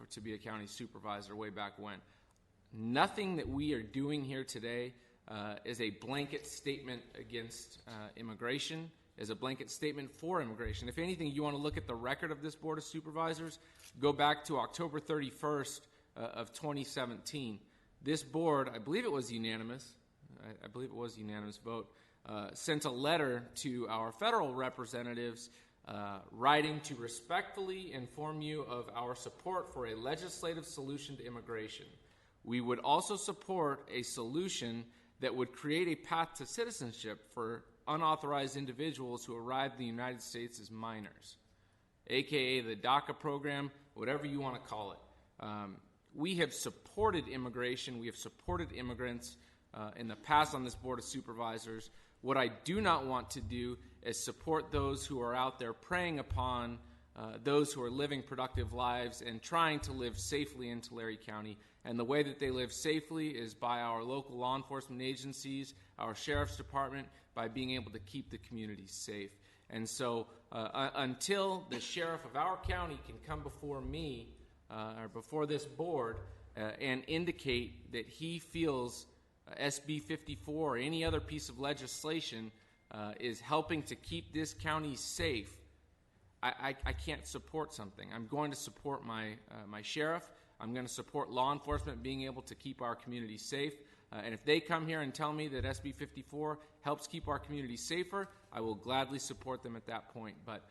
to be a county supervisor way back when. Nothing that we are doing here today is a blanket statement against immigration. as a blanket statement for immigration. If anything, you want to look at the record of this Board of Supervisors, go back to October 31st of 2017. This board, I believe it was unanimous, I believe it was a unanimous vote, sent a letter to our federal representatives writing to respectfully inform you of our support for a legislative solution to immigration. We would also support a solution that would create a path to citizenship for unauthorized individuals who arrive in the United States as minors, aka the DACA program, whatever you want to call it. We have supported immigration. We have supported immigrants in the past on this Board of Supervisors. What I do not want to do is support those who are out there preying upon those who are living productive lives and trying to live safely in Tulare County. And the way that they live safely is by our local law enforcement agencies, our sheriff's department, by being able to keep the community safe. And so until the sheriff of our county can come before me or before this board and indicate that he feels SB 54 or any other piece of legislation is helping to keep this county safe, I can't support something. I'm going to support my sheriff. I'm going to support law enforcement being able to keep our community safe. And if they come here and tell me that SB 54 helps keep our community safer, I will gladly support them at that point. But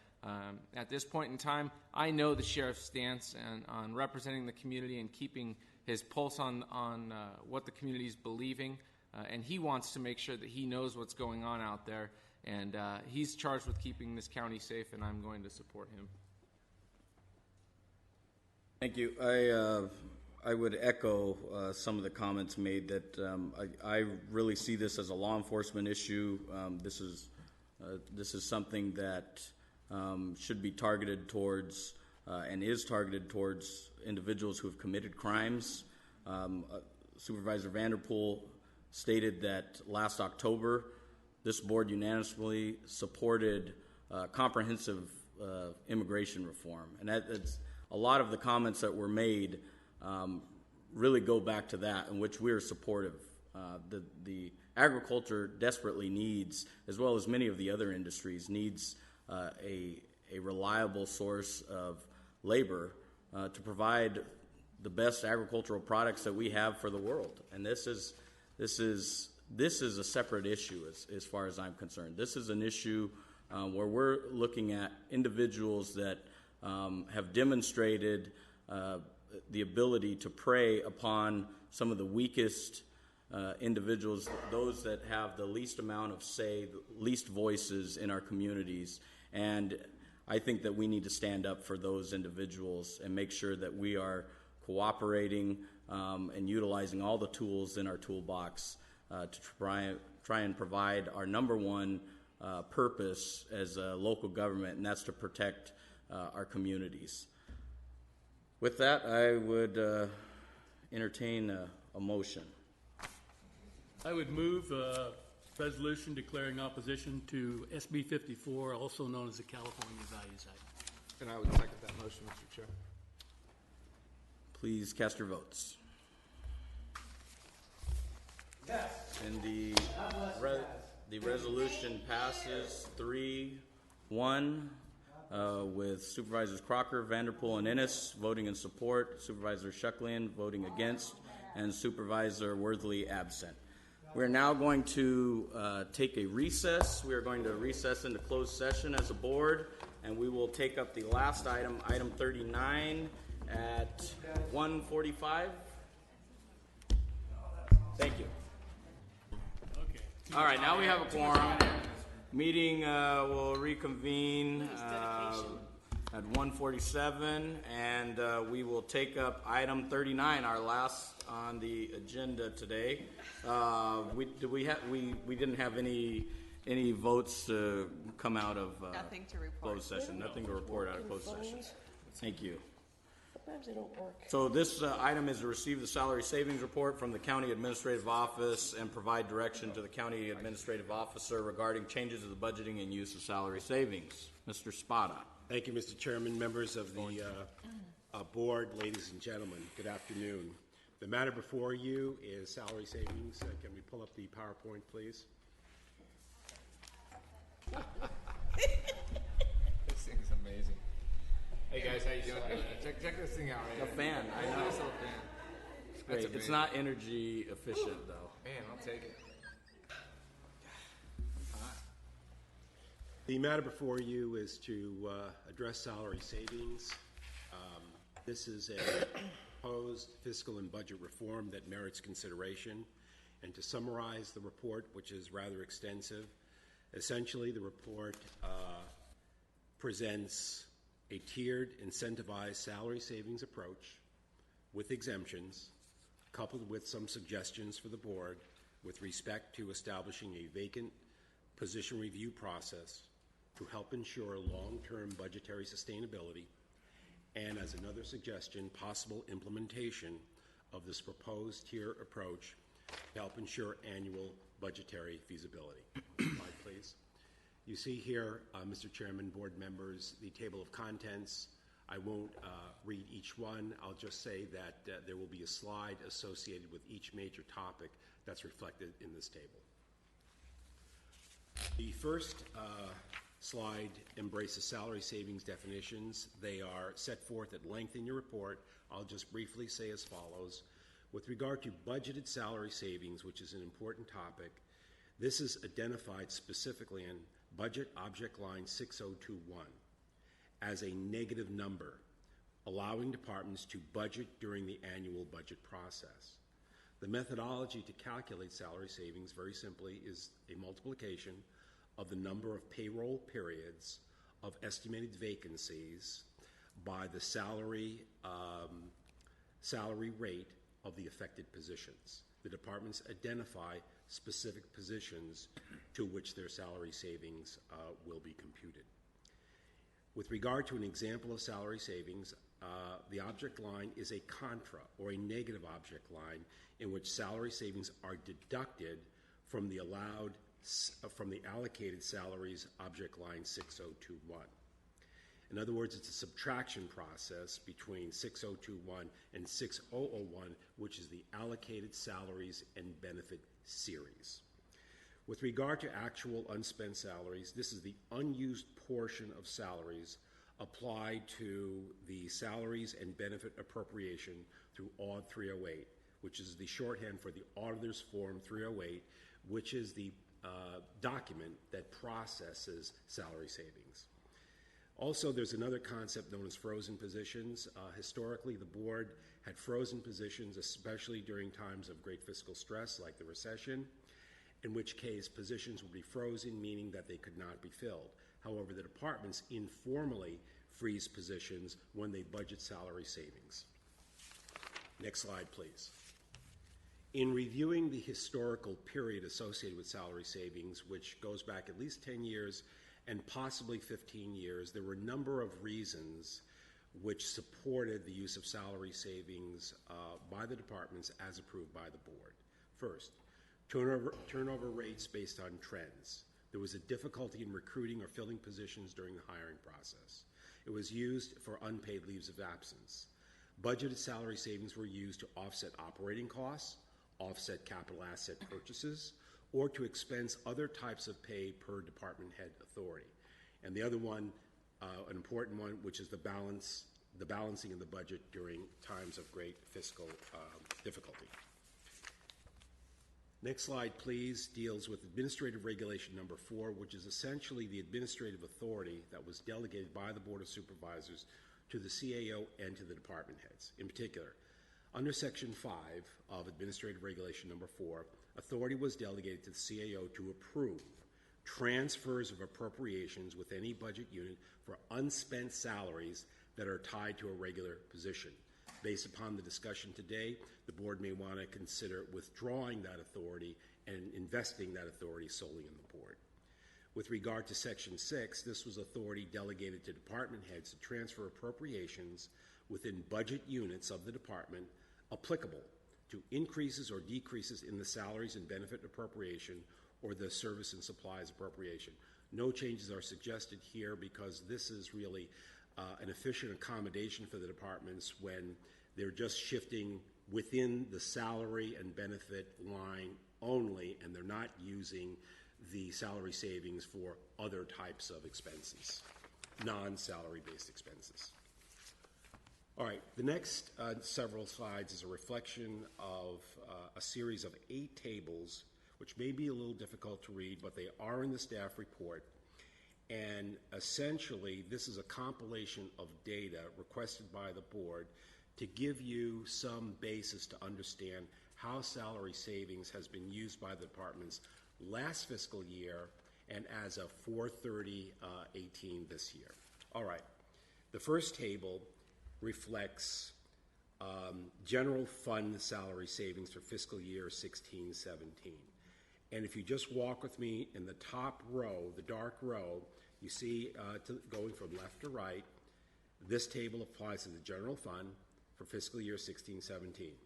at this point in time, I know the sheriff's stance on representing the community and keeping his pulse on what the community is believing. And he wants to make sure that he knows what's going on out there. And he's charged with keeping this county safe, and I'm going to support him. Thank you. I would echo some of the comments made that I really see this as a law enforcement issue. This is something that should be targeted towards and is targeted towards individuals who have committed crimes. Supervisor Vanderpool stated that last October, this board unanimously supported comprehensive immigration reform, and that's a lot of the comments that were made really go back to that, in which we are supportive. The agriculture desperately needs, as well as many of the other industries, needs a reliable source of labor to provide the best agricultural products that we have for the world. And this is a separate issue as far as I'm concerned. This is an issue where we're looking at individuals that have demonstrated the ability to prey upon some of the weakest individuals, those that have the least amount of say, the least voices in our communities. And I think that we need to stand up for those individuals and make sure that we are cooperating and utilizing all the tools in our toolbox to try and provide our number one purpose as a local government, and that's to protect our communities. With that, I would entertain a motion. I would move a resolution declaring opposition to SB 54, also known as the California Values Act. And I would second that motion, Mr. Chair. Please cast your votes. Yes. And the resolution passes 3-1 with Supervisors Crocker, Vanderpool, and Ennis voting in support, Supervisor Shucklian voting against, and Supervisor Worthley absent. We're now going to take a recess. We are going to recess into closed session as a board, and we will take up the last item, item 39, at 1:45. Thank you. Okay. All right, now we have a quorum. Meeting will reconvene at 1:47, and we will take up item 39, our last on the agenda today. We didn't have any votes to come out of nothing to report. Closed session. Nothing to report out of closed session. Thank you. Sometimes they don't work. So this item is to receive the salary savings report from the County Administrative Office and provide direction to the County Administrative Officer regarding changes to the budgeting and use of salary savings. Mr. Spada. Thank you, Mr. Chairman, members of the board, ladies and gentlemen. Good afternoon. The matter before you is salary savings. Can we pull up the PowerPoint, please? Hey guys, how you doing? Check this thing out. Right A fan. I know. Nice little fan. It's great. That's It's amazing. not energy efficient though. Man, I'll take it. The matter before you is to address salary savings. This is a proposed fiscal and budget reform that merits consideration. And to summarize the report, which is rather extensive, essentially the report presents a tiered, incentivized salary savings approach with exemptions, coupled with some suggestions for the board with respect to establishing a vacant position review process to help ensure long-term budgetary sustainability, and as another suggestion, possible implementation of this proposed tier approach to help ensure annual budgetary feasibility. Slide, please. You see here, Mr. Chairman, board members, the table of contents. I won't read each one. I'll just say that there will be a slide associated with each major topic that's reflected in this table. The first slide embraces salary savings definitions. They are set forth at length in your report. I'll just briefly say as follows. With regard to budgeted salary savings, which is an important topic, this is identified specifically in Budget Object Line 6021 as a negative number, allowing departments to budget during the annual budget process. The methodology to calculate salary savings, very simply, is a multiplication of the number of payroll periods of estimated vacancies by the salary rate of the affected positions. The departments identify specific positions to which their salary savings will be computed. With regard to an example of salary savings, the object line is a contra, or a negative object line, in which salary savings are deducted from the allocated salaries, object line 6021. In other words, it's a subtraction process between 6021 and 6001, which is the allocated salaries and benefit series. With regard to actual unspent salaries, this is the unused portion of salaries applied to the salaries and benefit appropriation through AUD 308, which is the shorthand for the Auditor's Form 308, which is the document that processes salary savings. Also, there's another concept known as frozen positions. Historically, the board had frozen positions, especially during times of great fiscal stress like the recession, in which case positions would be frozen, meaning that they could not be filled. However, the departments informally freeze positions when they budget salary savings. Next slide, please. In reviewing the historical period associated with salary savings, which goes back at least 10 years and possibly 15 years, there were a number of reasons which supported the use of salary savings by the departments as approved by the board. First, turnover rates based on trends. There was a difficulty in recruiting or filling positions during the hiring process. It was used for unpaid leaves of absence. Budgeted salary savings were used to offset operating costs, offset capital asset purchases, or to expense other types of pay per department head authority. And the other one, an important one, which is the balancing of the budget during times of great fiscal difficulty. Next slide, please, deals with Administrative Regulation Number 4, which is essentially the administrative authority that was delegated by the Board of Supervisors to the CAO and to the department heads. In particular, under Section 5 of Administrative Regulation Number 4, authority was delegated to the CAO to approve transfers of appropriations with any budget unit for unspent salaries that are tied to a regular position. Based upon the discussion today, the board may want to consider withdrawing that authority and investing that authority solely in the board. With regard to Section 6, this was authority delegated to department heads to transfer appropriations within budget units of the department applicable to increases or decreases in the salaries and benefit appropriation or the service and supplies appropriation. No changes are suggested here because this is really an efficient accommodation for the departments when they're just shifting within the salary and benefit line only, and they're not using the salary savings for other types of expenses, non-salary based expenses. All right, the next several slides is a reflection of a series of 8 tables, which may be a little difficult to read, but they are in the staff report. And essentially, this is a compilation of data requested by the board to give you some basis to understand how salary savings has been used by the departments last fiscal year and as of 4/30/18 this year. All right, the first table reflects general fund salary savings for fiscal year 16-17. And if you just walk with me in the top row, the dark row, you see going from left to right, this table applies to the general fund for fiscal year 16-17.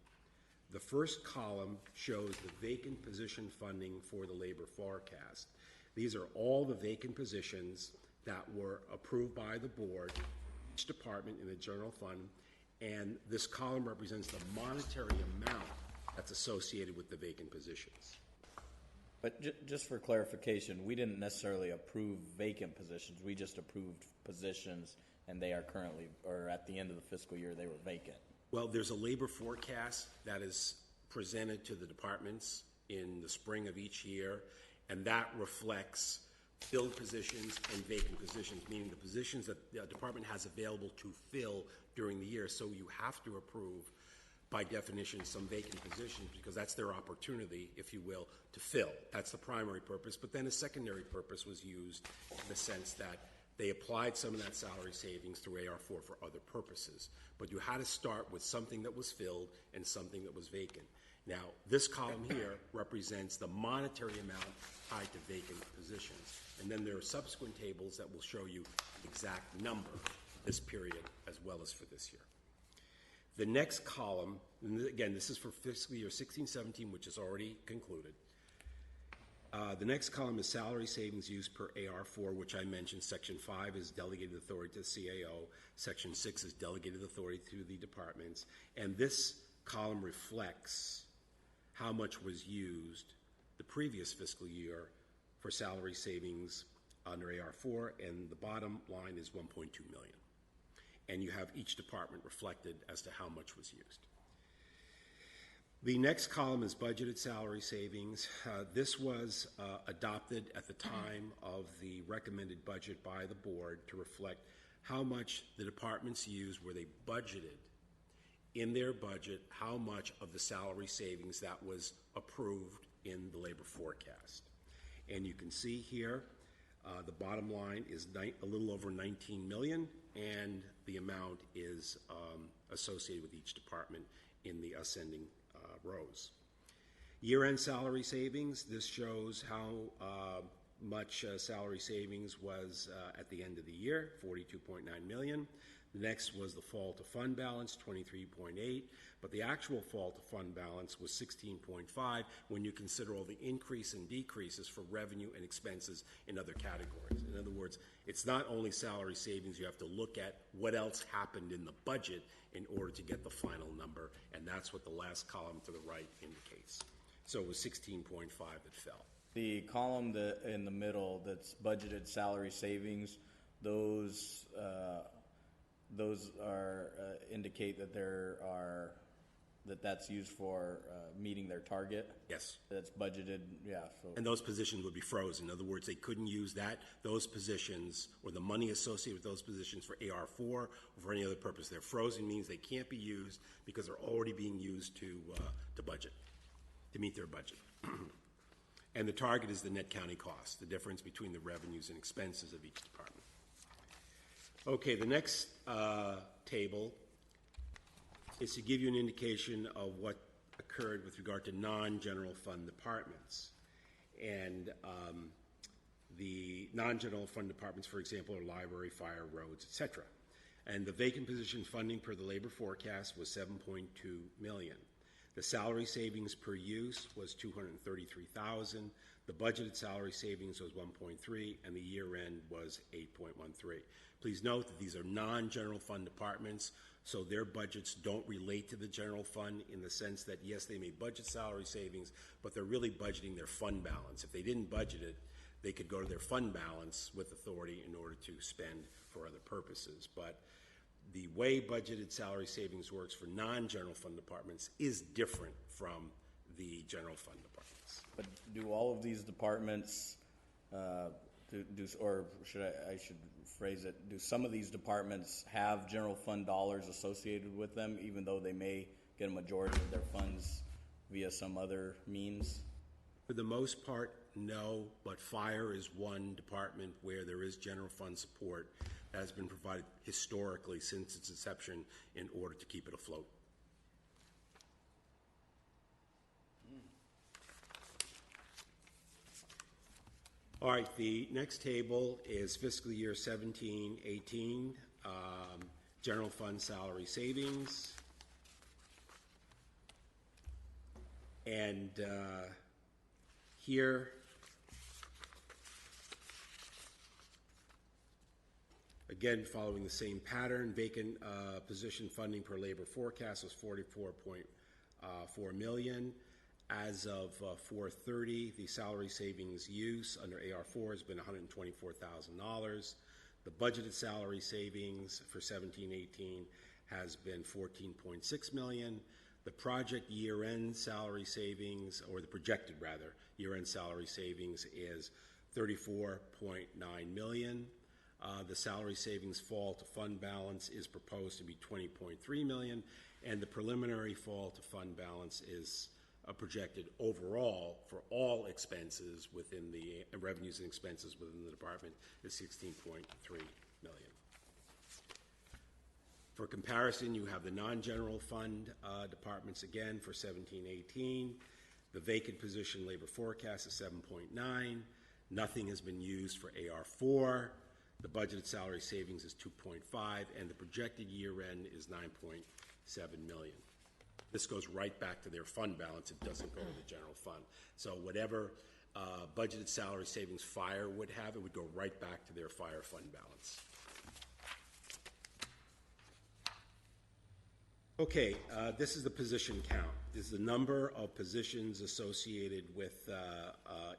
The first column shows the vacant position funding for the labor forecast. These are all the vacant positions that were approved by the board, each department in the general fund, and this column represents the monetary amount that's associated with the vacant positions. But just for clarification, we didn't necessarily approve vacant positions. We just approved positions, and they are currently, or at the end of the fiscal year, they were vacant. Well, there's a labor forecast that is presented to the departments in the spring of each year, and that reflects filled positions and vacant positions, meaning the positions that the department has available to fill during the year. So you have to approve, by definition, some vacant positions because that's their opportunity, if you will, to fill. That's the primary purpose. But then a secondary purpose was used in the sense that they applied some of that salary savings through AR4 for other purposes. But you had to start with something that was filled and something that was vacant. Now, this column here represents the monetary amount tied to vacant positions. And then there are subsequent tables that will show you the exact number for this period as well as for this year. The next column, and again, this is for fiscal year 16-17, which is already concluded. The next column is salary savings used per AR4, which I mentioned. Section 5 is delegated authority to the CAO. Section 6 is delegated authority to the departments. And this column reflects how much was used the previous fiscal year for salary savings under AR4, and the bottom line is $1.2 million. And you have each department reflected as to how much was used. The next column is budgeted salary savings. This was adopted at the time of the recommended budget by the board to reflect how much the departments used, where they budgeted in their budget, how much of the salary savings that was approved in the labor forecast. And you can see here, the bottom line is a little over $19 million, and the amount is associated with each department in the ascending rows. Year-end salary savings, this shows how much salary savings was at the end of the year, $42.9 million. The next was the fall to fund balance, 23.8, but the actual fall to fund balance was 16.5 when you consider all the increase and decreases for revenue and expenses in other categories. In other words, it's not only salary savings, you have to look at what else happened in the budget in order to get the final number, and that's what the last column to the right indicates. So it was 16.5 that fell. The column in the middle that's budgeted salary savings, those are indicate that that's used for meeting their target. Yes. That's budgeted, yeah. So. And those positions would be frozen. In other words, they couldn't use those positions or the money associated with those positions for AR4 or for any other purpose. They're frozen means they can't be used because they're already being used to budget, to meet their budget. And the target is the net county cost, the difference between the revenues and expenses of each department. Okay, the next table is to give you an indication of what occurred with regard to non-general fund departments. And the non-general fund departments, for example, are library, fire, roads, etc. And the vacant position funding per the labor forecast was $7.2 million. The salary savings per use was $233,000. The budgeted salary savings was $1.3, and the year end was $8.13. Please note that these are non-general fund departments, so their budgets don't relate to the general fund in the sense that, yes, they may budget salary savings, but they're really budgeting their fund balance. If they didn't budget it, they could go to their fund balance with authority in order to spend for other purposes. But the way budgeted salary savings works for non-general fund departments is different from the general fund departments. But do all of these departments, or I should phrase it, do some of these departments have general fund dollars associated with them, even though they may get a majority of their funds via some other means? For the most part, no, but fire is one department where there is general fund support that has been provided historically since its inception in order to keep it afloat. All right, the next table is fiscal year 17-18, general fund salary savings. And here, again, following the same pattern, vacant position funding per labor forecast was $44.4 million. As of 4/30, the salary savings use under AR4 has been $124,000. The budgeted salary savings for 17-18 has been $14.6 million. The project year-end salary savings, or the projected rather, year-end salary savings is $34.9 million. The salary savings fall to fund balance is proposed to be $20.3 million, and the preliminary fall to fund balance is projected overall for all expenses within the revenues and expenses within the department is $16.3 million. For comparison, you have the non-general fund departments again for 17-18. The vacant position labor forecast is 7.9. Nothing has been used for AR4. The budgeted salary savings is 2.5, and the projected year end is 9.7 million. This goes right back to their fund balance. It doesn't go to the general fund. So whatever budgeted salary savings fire would have, it would go right back to their fire fund balance. Okay, this is the position count. This is the number of positions associated with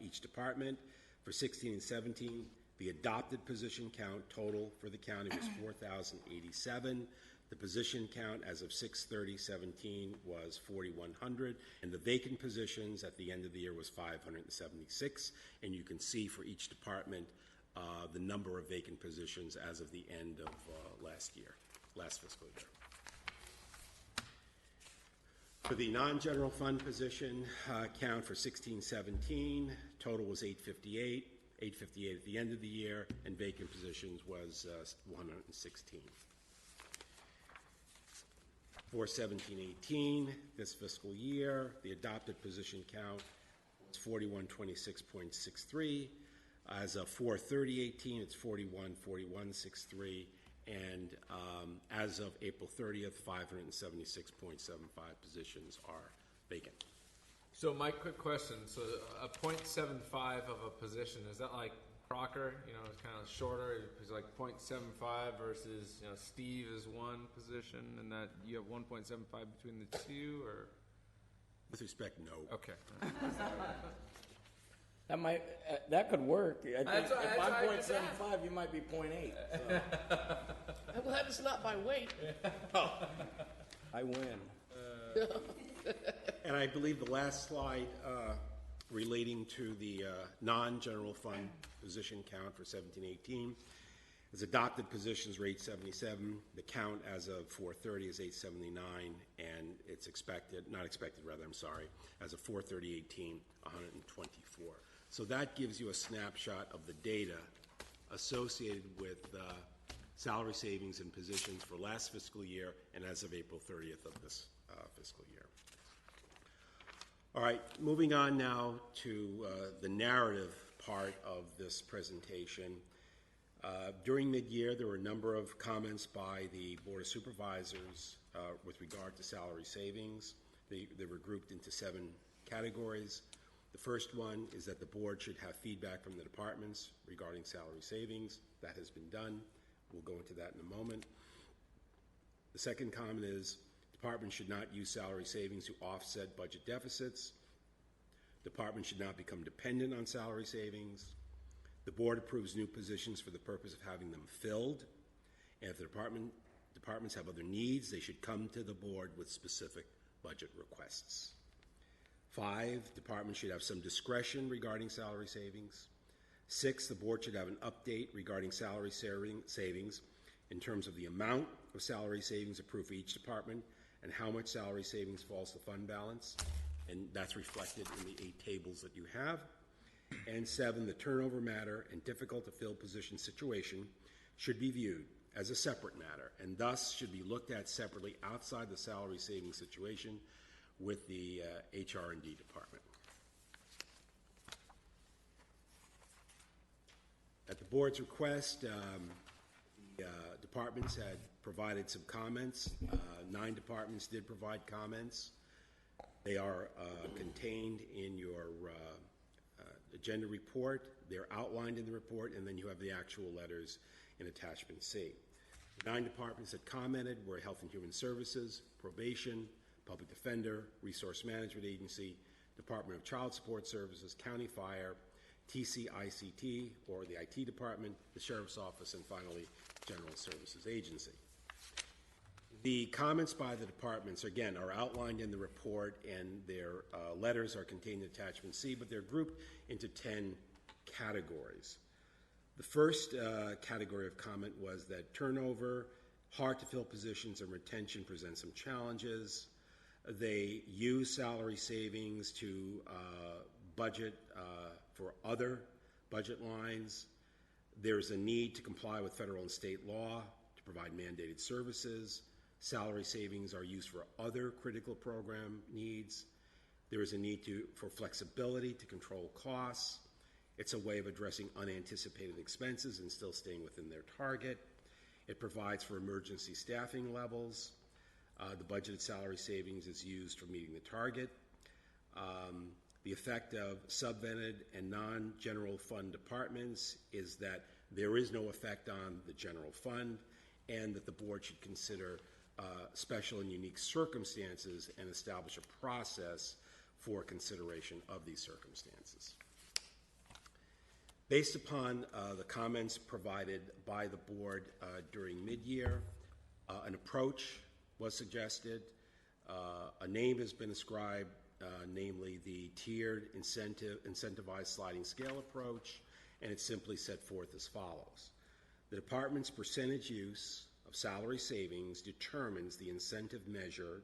each department. For 16 and 17, the adopted position count total for the county was 4,087. The position count as of 6/30/17 was 4,100, and the vacant positions at the end of the year was 576. And you can see for each department the number of vacant positions as of the end of last fiscal year. For the non-general fund position count for 16-17, total was 858. 858 at the end of the year, and vacant positions was 116. For 17-18, this fiscal year, the adopted position count was 4126.63. As of 4/30/18, it's 4141.63, and as of April 30th, 576.75 positions are vacant. So my quick question, so a 0.75 of a position, is that like Crocker, it's kind of shorter, it's like 0.75 versus, Steve is one position, and that you have 1.75 between the two, or? With respect, no. Okay. That could work. I think That's if I'm right, 0.75, you might be 0.8. So. I'm glad it's not by weight. I win. And I believe the last slide relating to the non-general fund position count for 17-18 is adopted positions were 877. The count as of 4/30 is 879, and it's as of 4/30/18, 124. So that gives you a snapshot of the data associated with salary savings and positions for last fiscal year and as of April 30th of this fiscal year. All right, moving on now to the narrative part of this presentation. During mid-year, there were a number of comments by the Board of Supervisors with regard to salary savings. They were grouped into 7 categories. The first one is that the board should have feedback from the departments regarding salary savings. That has been done. We'll go into that in a moment. The second comment is departments should not use salary savings to offset budget deficits. Departments should not become dependent on salary savings. The board approves new positions for the purpose of having them filled. And if the department departments have other needs, they should come to the board with specific budget requests. 5, departments should have some discretion regarding salary savings. 6, the board should have an update regarding salary savings in terms of the amount of salary savings approved for each department and how much salary savings falls to fund balance, and that's reflected in the 8 tables that you have. And 7, the turnover matter and difficult to fill position situation should be viewed as a separate matter and thus should be looked at separately outside the salary savings situation with the HR&D department. At the board's request, the departments had provided some comments. 9 departments did provide comments. They are contained in your agenda report. They're outlined in the report, and then you have the actual letters in attachment C. The 9 departments that commented were Health and Human Services, Probation, Public Defender, Resource Management Agency, Department of Child Support Services, County Fire, TCICT, or the IT Department, the Sheriff's Office, and finally, General Services Agency. The comments by the departments, again, are outlined in the report, and their letters are contained in attachment C, but they're grouped into 10 categories. The first category of comment was that turnover, hard-to-fill positions, and retention present some challenges. They use salary savings to budget for other budget lines. There's a need to comply with federal and state law to provide mandated services. Salary savings are used for other critical program needs. There is a need for flexibility to control costs. It's a way of addressing unanticipated expenses and still staying within their target. It provides for emergency staffing levels. The budgeted salary savings is used for meeting the target. The effect of subvented and non-general fund departments is that there is no effect on the general fund, and that the board should consider special and unique circumstances and establish a process for consideration of these circumstances. Based upon the comments provided by the board during mid-year, an approach was suggested. A name has been ascribed, namely the tiered incentivized sliding scale approach, and it's simply set forth as follows. The department's percentage use of salary savings determines the incentive measured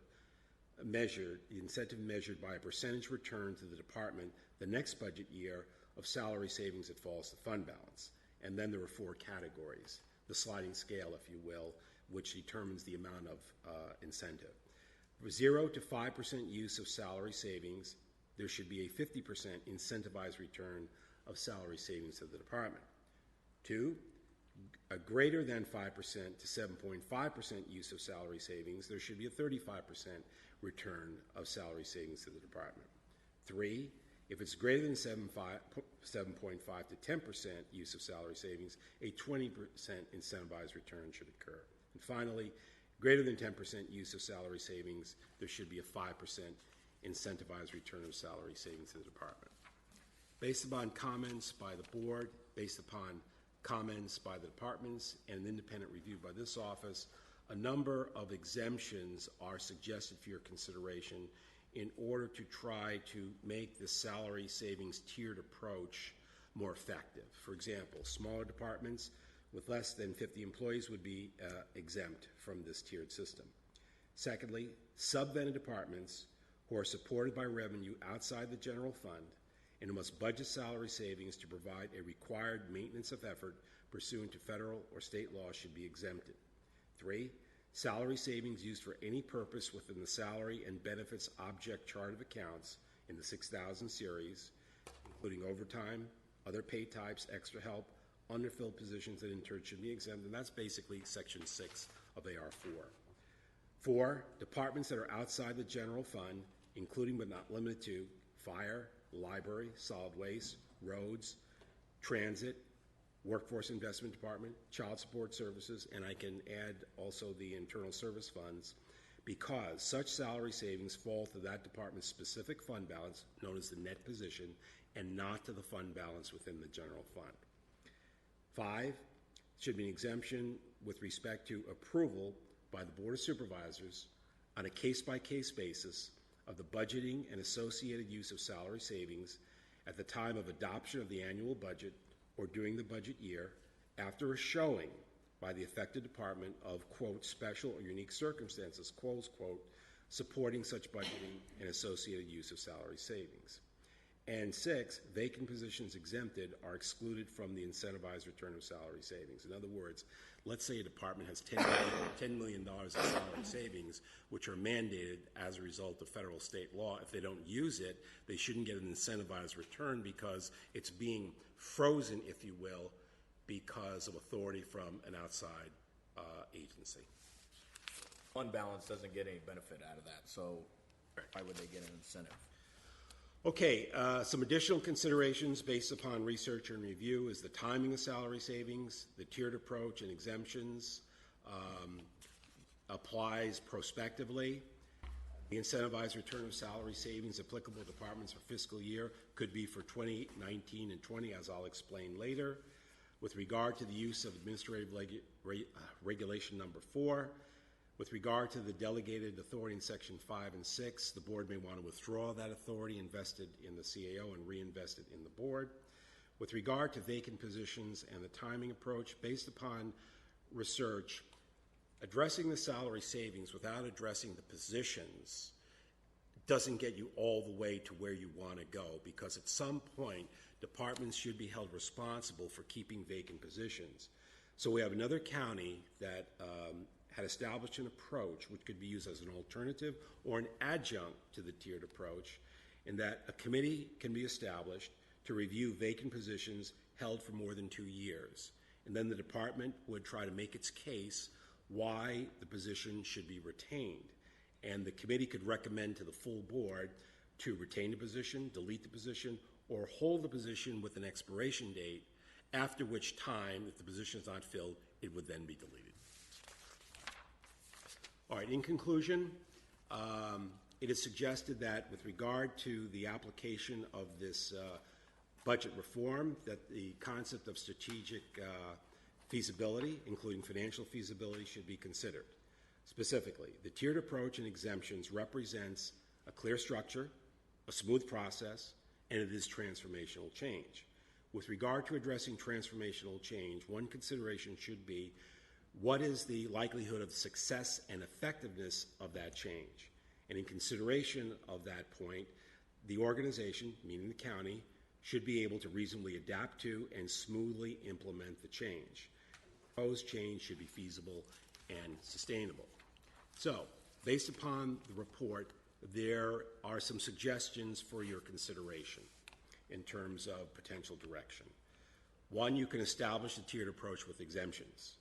by a percentage return to the department the next budget year of salary savings that falls to fund balance. And then there are 4 categories, the sliding scale, if you will, which determines the amount of incentive. For 0 to 5% use of salary savings, there should be a 50% incentivized return of salary savings to the department. 2, a greater than 5% to 7.5% use of salary savings, there should be a 35% return of salary savings to the department. 3, if it's greater than 7.5 to 10% use of salary savings, a 20% incentivized return should occur. And finally, greater than 10% use of salary savings, there should be a 5% incentivized return of salary savings to the department. Based upon comments by the board, based upon comments by the departments, and an independent review by this office, a number of exemptions are suggested for your consideration in order to try to make the salary savings tiered approach more effective. For example, smaller departments with less than 50 employees would be exempt from this tiered system. Secondly, subvented departments who are supported by revenue outside the general fund and who must budget salary savings to provide a required maintenance of effort pursuant to federal or state law should be exempted. 3, salary savings used for any purpose within the salary and benefits object chart of accounts in the 6000 series, including overtime, other pay types, extra help, underfilled positions and interns should be exempt, and that's basically Section 6 of AR4. 4, departments that are outside the general fund, including but not limited to fire, library, solid waste, roads, transit, workforce investment department, child support services, and I can add also the internal service funds, because such salary savings fall to that department's specific fund balance, known as the net position, and not to the fund balance within the general fund. 5, should be an exemption with respect to approval by the Board of Supervisors on a case-by-case basis of the budgeting and associated use of salary savings at the time of adoption of the annual budget or during the budget year after a showing by the affected department of, quote, special or unique circumstances, close quote, supporting such budgeting and associated use of salary savings. And 6, vacant positions exempted are excluded from the incentivized return of salary savings. In other words, let's say a department has $10 million of salary savings, which are mandated as a result of federal state law. If they don't use it, they shouldn't get an incentivized return because it's being frozen, if you will, because of authority from an outside agency. Fund balance doesn't get any benefit out of that, so why would they get an incentive? Okay, some additional considerations based upon research and review is the timing of salary savings, the tiered approach and exemptions applies prospectively. The incentivized return of salary savings applicable to departments for fiscal year could be for 2019 and 20, as I'll explain later. With regard to the use of administrative regulation number 4, with regard to the delegated authority in Section 5 and 6, the board may want to withdraw that authority invested in the CAO and reinvest it in the board. With regard to vacant positions and the timing approach, based upon research, addressing the salary savings without addressing the positions doesn't get you all the way to where you want to go, because at some point, departments should be held responsible for keeping vacant positions. So we have another county that had established an approach which could be used as an alternative or an adjunct to the tiered approach, in that a committee can be established to review vacant positions held for more than 2 years. And then the department would try to make its case why the position should be retained. And the committee could recommend to the full board to retain the position, delete the position, or hold the position with an expiration date, after which time, if the position is not filled, it would then be deleted. All right, in conclusion, it is suggested that with regard to the application of this budget reform, that the concept of strategic feasibility, including financial feasibility, should be considered. Specifically, the tiered approach and exemptions represents a clear structure, a smooth process, and it is transformational change. With regard to addressing transformational change, one consideration should be what is the likelihood of success and effectiveness of that change? And in consideration of that point, the organization, meaning the county, should be able to reasonably adapt to and smoothly implement the change. Proposed change should be feasible and sustainable. So, based upon the report, there are some suggestions for your consideration in terms of potential direction. 1, you can establish a tiered approach with exemptions.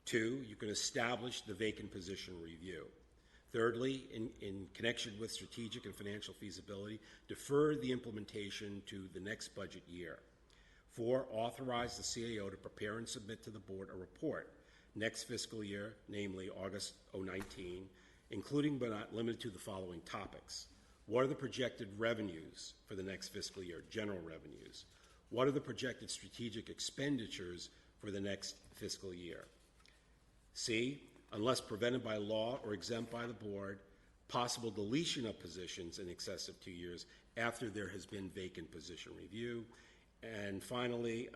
2, you can establish the vacant position review. Thirdly, in connection with strategic and financial feasibility, defer the implementation to the next budget year. 4, authorize the CAO to prepare and submit to the board a report next fiscal year, namely August 2019, including but not limited to the following topics. What are the projected revenues for the next fiscal year, general revenues? What are the projected strategic expenditures for the next fiscal year? C, unless prevented by law or exempt by the board, possible deletion of positions in excess of 2 years after there has been vacant position review. And finally,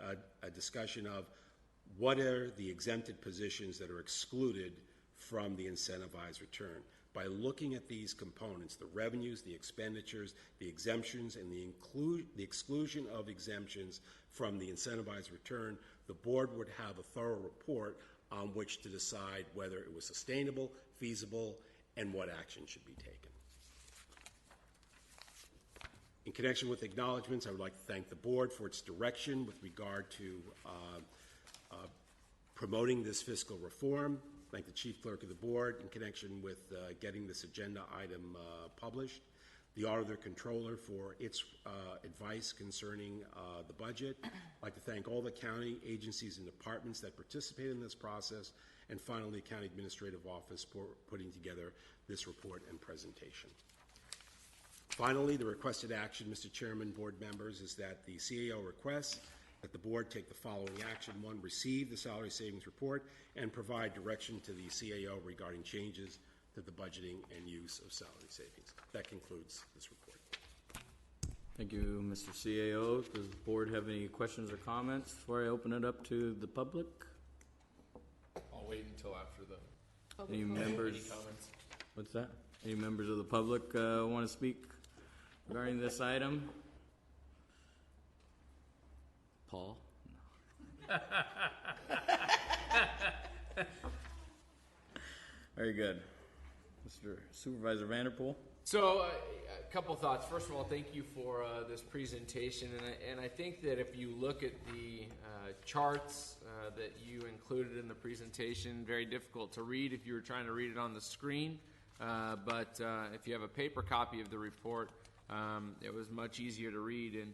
a discussion of what are the exempted positions that are excluded from the incentivized return. By looking at these components, the revenues, the expenditures, the exemptions, and the exclusion of exemptions from the incentivized return, the board would have a thorough report on which to decide whether it was sustainable, feasible, and what action should be taken. In connection with acknowledgments, I would like to thank the board for its direction with regard to promoting this fiscal reform. Thank the chief clerk of the board in connection with getting this agenda item published. The auditor controller for its advice concerning the budget. I'd like to thank all the county agencies and departments that participate in this process. And finally, the county administrative office for putting together this report and presentation. Finally, the requested action, Mr. Chairman, board members, is that the CAO requests that the board take the following action. 1, receive the salary savings report and provide direction to the CAO regarding changes to the budgeting and use of salary savings. That concludes this report. Thank you, Mr. CAO. Does the board have any questions or comments before I open it up to the public? I'll wait until after the Any members? Any comments? What's that? Any members of the public want to speak regarding this item? Paul? Very good. Mr. Supervisor Vanderpool? So, a couple of thoughts. First of all, thank you for this presentation, and I think that if you look at the charts that you included in the presentation, very difficult to read if you were trying to read it on the screen, but if you have a paper copy of the report, it was much easier to read, and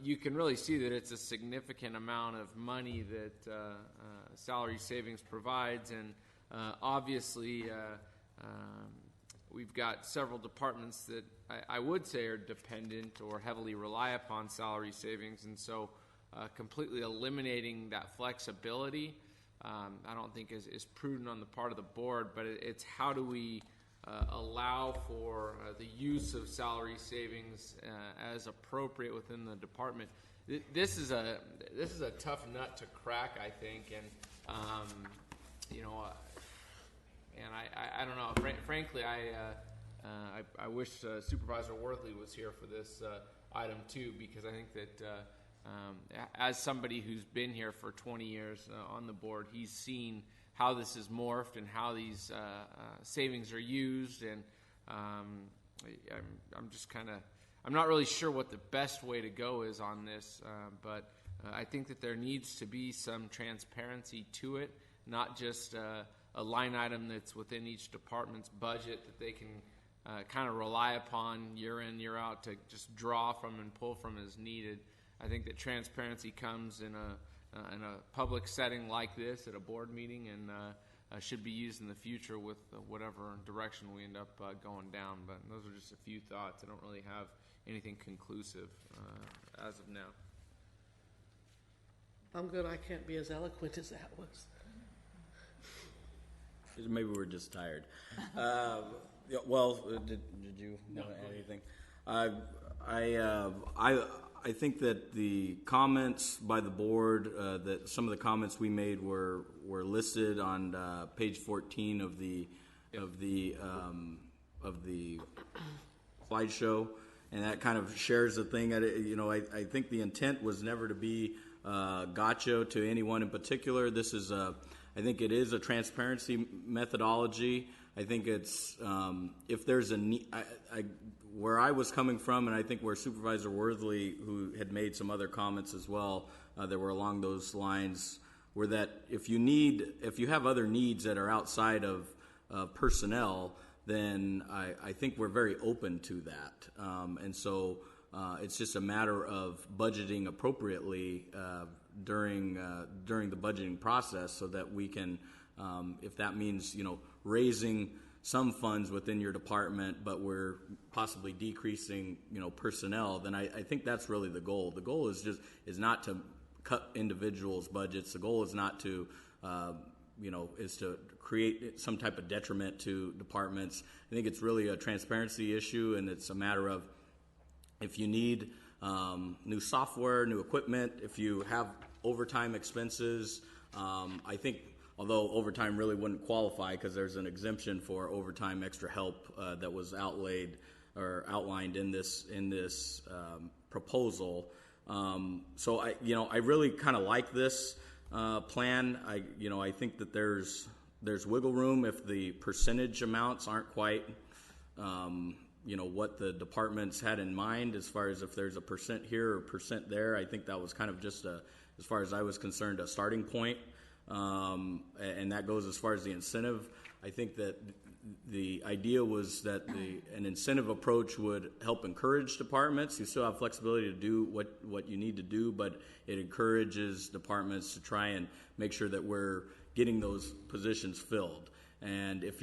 you can really see that it's a significant amount of money that salary savings provides, and obviously we've got several departments that I would say are dependent or heavily rely upon salary savings, and so completely eliminating that flexibility I don't think is prudent on the part of the board, but it's how do we allow for the use of salary savings as appropriate within the department. This is a tough nut to crack, I think, and and I don't know. Frankly, I wish Supervisor Worthley was here for this item too, because I think that as somebody who's been here for 20 years on the board, he's seen how this is morphed and how these savings are used, and I'm just kind of, I'm not really sure what the best way to go is on this, but I think that there needs to be some transparency to it, not just a line item that's within each department's budget that they can kind of rely upon year in, year out to just draw from and pull from as needed. I think that transparency comes in a public setting like this at a board meeting, and should be used in the future with whatever direction we end up going down. But those are just a few thoughts. I don't really have anything conclusive as of now. I'm good. I can't be as eloquent as that was. Maybe we're just tired. Yeah, well, did you want to add anything? I think that the comments by the board, that some of the comments we made were listed on page 14 of the slideshow, and that kind of shares the thing. I think the intent was never to be gotcha to anyone in particular. This is I think it is a transparency methodology. I think it's if there's a need. Where I was coming from, and I think where Supervisor Worthley, who had made some other comments as well, that were along those lines, were that if you have other needs that are outside of personnel, then I think we're very open to that, and so it's just a matter of budgeting appropriately during the budgeting process, so that we can, if that means raising some funds within your department, but we're possibly decreasing, personnel, then I think that's really the goal. The goal is not to cut individuals' budgets. The goal is not to, is to create some type of detriment to departments. I think it's really a transparency issue, and it's a matter of if you need new software, new equipment, if you have overtime expenses, I think, although overtime really wouldn't qualify because there's an exemption for overtime extra help that was outlined in this proposal. So I really kind of like this plan. I think that there's wiggle room if the percentage amounts aren't quite what the departments had in mind, as far as if there's a percent here or percent there. I think that was kind of just as far as I was concerned, a starting point. And that goes as far as the incentive. I think that the idea was that an incentive approach would help encourage departments. You still have flexibility to do what you need to do, but it encourages departments to try and make sure that we're getting those positions filled. And if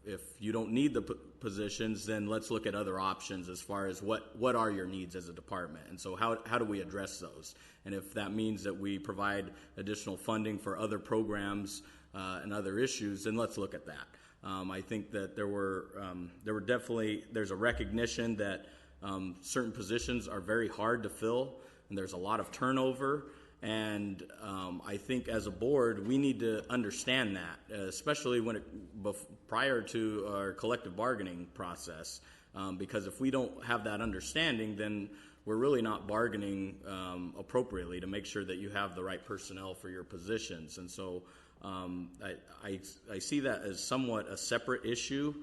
if you don't need the positions, then let's look at other options as far as what are your needs as a department, and so how do we address those? And if that means that we provide additional funding for other programs and other issues, then let's look at that. I think that there were definitely, there's a recognition that certain positions are very hard to fill, and there's a lot of turnover. And I think as a board, we need to understand that, especially prior to our collective bargaining process, because if we don't have that understanding, then we're really not bargaining appropriately to make sure that you have the right personnel for your positions. And so I see that as somewhat a separate issue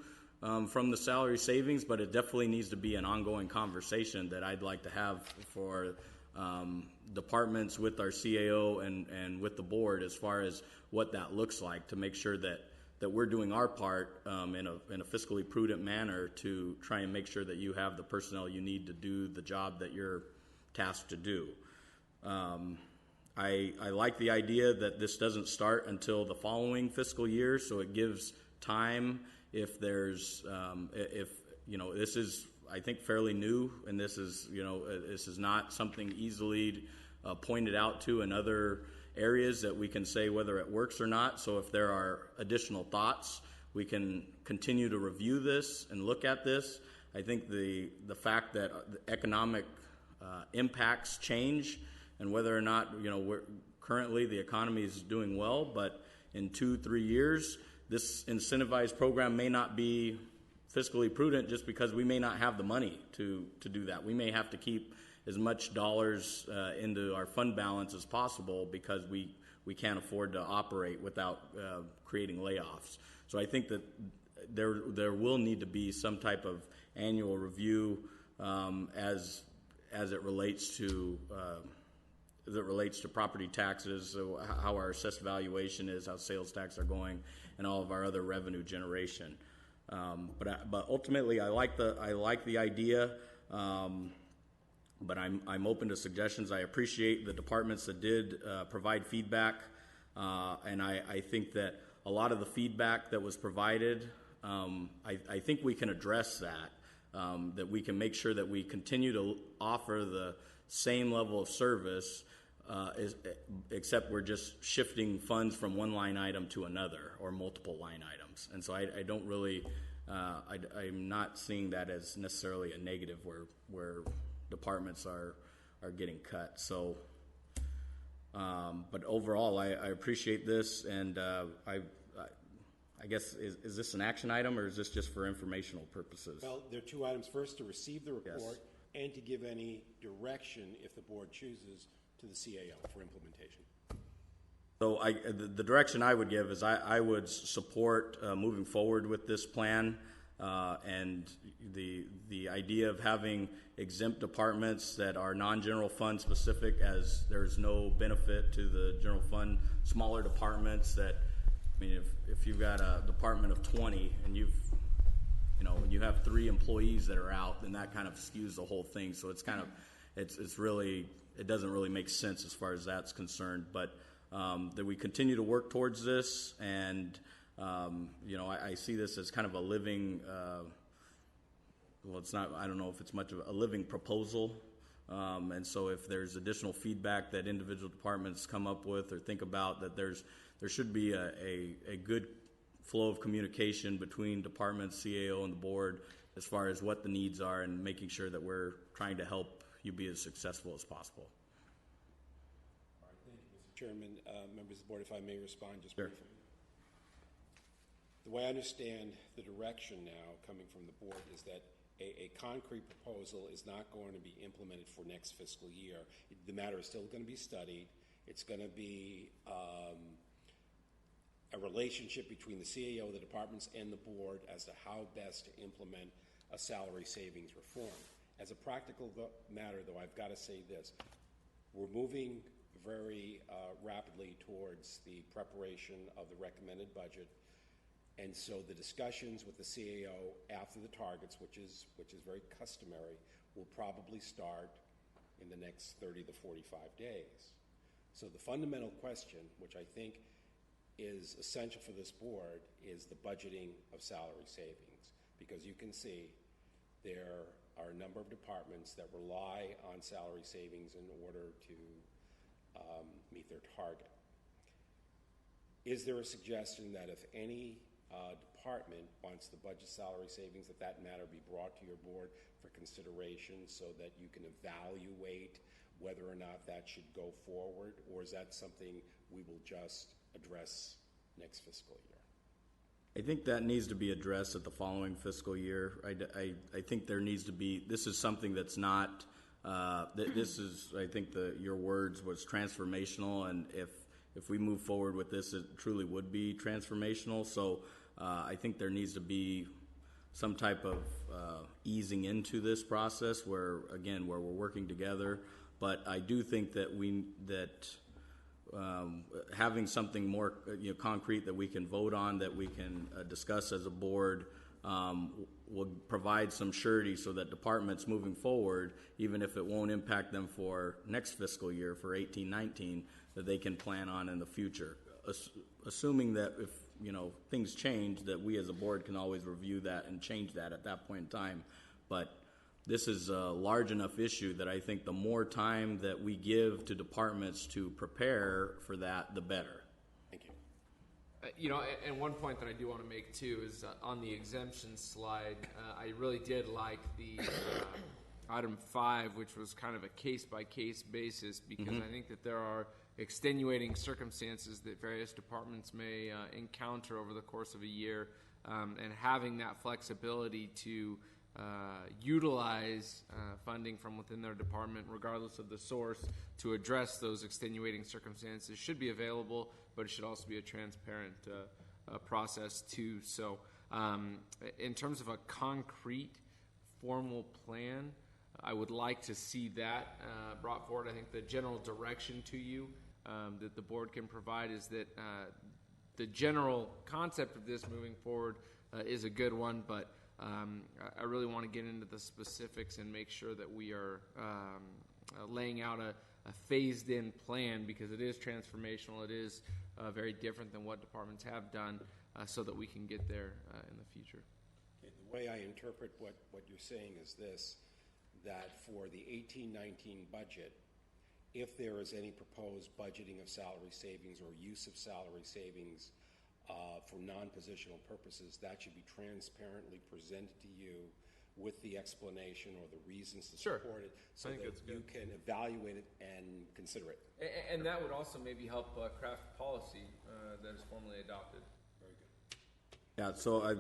from the salary savings, but it definitely needs to be an ongoing conversation that I'd like to have for departments with our CAO and with the board as far as what that looks like, to make sure that we're doing our part in a fiscally prudent manner to try and make sure that you have the personnel you need to do the job that you're tasked to do. I like the idea that this doesn't start until the following fiscal year, so it gives time if there's this is, I think, fairly new, and this is not something easily pointed out to in other areas that we can say whether it works or not. So if there are additional thoughts, we can continue to review this and look at this. I think the fact that the economic impacts change, and whether or not currently the economy is doing well, but in 2-3 years, this incentivized program may not be fiscally prudent, just because we may not have the money to do that. We may have to keep as much dollars into our fund balance as possible because we can't afford to operate without creating layoffs. So I think that there will need to be some type of annual review as it relates to property taxes, so how our assessed valuation is, how sales tax are going, and all of our other revenue generation. But ultimately, I like the idea, but I'm open to suggestions. I appreciate the departments that did provide feedback, and I think that a lot of the feedback that was provided, I think we can address that, that we can make sure that we continue to offer the same level of service, except we're just shifting funds from one line item to another, or multiple line items. And so I don't really, I'm not seeing that as necessarily a negative where departments are getting cut. So, but overall, I appreciate this, and I guess, is this an action item, or is this just for informational purposes? Well, there are two items. First, to receive the report, and to give any direction, if the board chooses, to the CAO for implementation. So the direction I would give is I would support moving forward with this plan, and the idea of having exempt departments that are non-general fund specific, as there's no benefit to the general fund. Smaller departments that, I mean, if you've got a department of 20 and you have 3 employees that are out, then that kind of skews the whole thing. So it's kind of, it doesn't really make sense as far as that's concerned. But that we continue to work towards this, and I see this as kind of a living, it's not, I don't know if it's much of a living proposal. And so if there's additional feedback that individual departments come up with or think about, that there should be a good flow of communication between departments, CAO, and the board as far as what the needs are, and making sure that we're trying to help you be as successful as possible. All right, thank you, Mr. Chairman. Members of the board, if I may respond just Sure. briefly. The way I understand the direction now coming from the board is that a concrete proposal is not going to be implemented for next fiscal year. The matter is still going to be studied. It's going to be a relationship between the CAO, the departments, and the board as to how best to implement a salary savings reform. As a practical matter, though, I've got to say this. We're moving very rapidly towards the preparation of the recommended budget, and so the discussions with the CAO after the targets, which is very customary, will probably start in the next 30 to 45 days. So the fundamental question, which I think is essential for this board is the budgeting of salary savings, because you can see there are a number of departments that rely on salary savings in order to meet their target. Is there a suggestion that if any department wants the budget salary savings, that matter be brought to your board for consideration so that you can evaluate whether or not that should go forward, or is that something we will just address next fiscal year? I think that needs to be addressed at the following fiscal year. I think there needs to be, this is something that's not, this is, I think your words was transformational, and if we move forward with this, it truly would be transformational. So I think there needs to be some type of easing into this process where we're working together. But I do think that having something more concrete that we can vote on, that we can discuss as a board, will provide some surety so that departments moving forward, even if it won't impact them for next fiscal year, for 18-19, that they can plan on in the future. Assuming that if things change, that we as a board can always review that and change that at that point in time. But this is a large enough issue that I think the more time that we give to departments to prepare for that, the better. Thank you. And one point that I do want to make too is on the exemption slide, I really did like the item 5, which was kind of a case-by-case basis, because I think that there are extenuating circumstances that various departments may encounter over the course of a year, and having that flexibility to utilize funding from within their department, regardless of the source, to address those extenuating circumstances should be available, but it should also be a transparent process too. So in terms of a concrete, formal plan, I would like to see that brought forward. I think the general direction to you that the board can provide is that the general concept of this moving forward is a good one, but I really want to get into the specifics and make sure that we are laying out a phased-in plan, because it is transformational. It is very different than what departments have done, so that we can get there in the future. Okay, the way I interpret what you're saying is this, that for the 18-19 budget, if there is any proposed budgeting of salary savings or use of salary savings for non-positional purposes, that should be transparently presented to you with the explanation or the reasons to support it, so that you can evaluate it and consider it. And that would also maybe help craft policy that is formally adopted. Very good. Yeah, so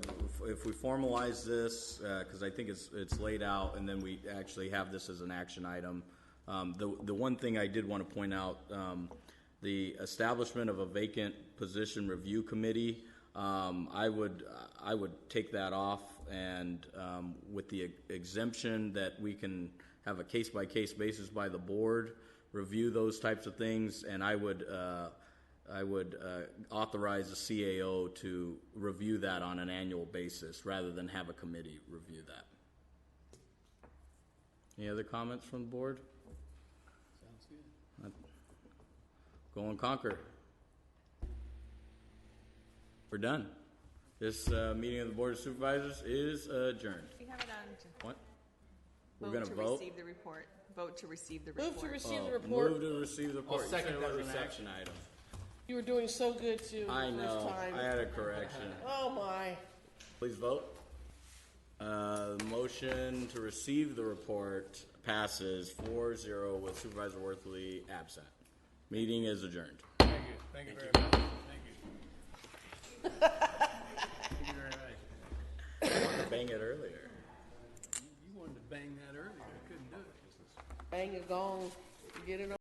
if we formalize this, because I think it's laid out, and then we actually have this as an action item. The one thing I did want to point out, the establishment of a vacant position review committee, I would take that off, and with the exemption that we can have a case-by-case basis by the board, review those types of things, and I would authorize the CAO to review that on an annual basis rather than have a committee review that. Any other comments from the board? Sounds good. Go and conquer. We're done. This meeting of the Board of Supervisors is adjourned. We have it on. What? We're going to vote? Receive the report. Vote to receive the report. Move to receive the report. Move to receive the report. Second You said that it was an reception. action item. You were doing so good too. I the know. First time. I had a correction. Oh my. Please vote. The motion to receive the report passes 4-0 with Supervisor Worthley absent. Meeting is adjourned. Thank you. Thank you very much. Thank you. Thank you very much. I wanted to bang it earlier. You wanted to bang that earlier. I couldn't do it. Bang a gong. Get it on.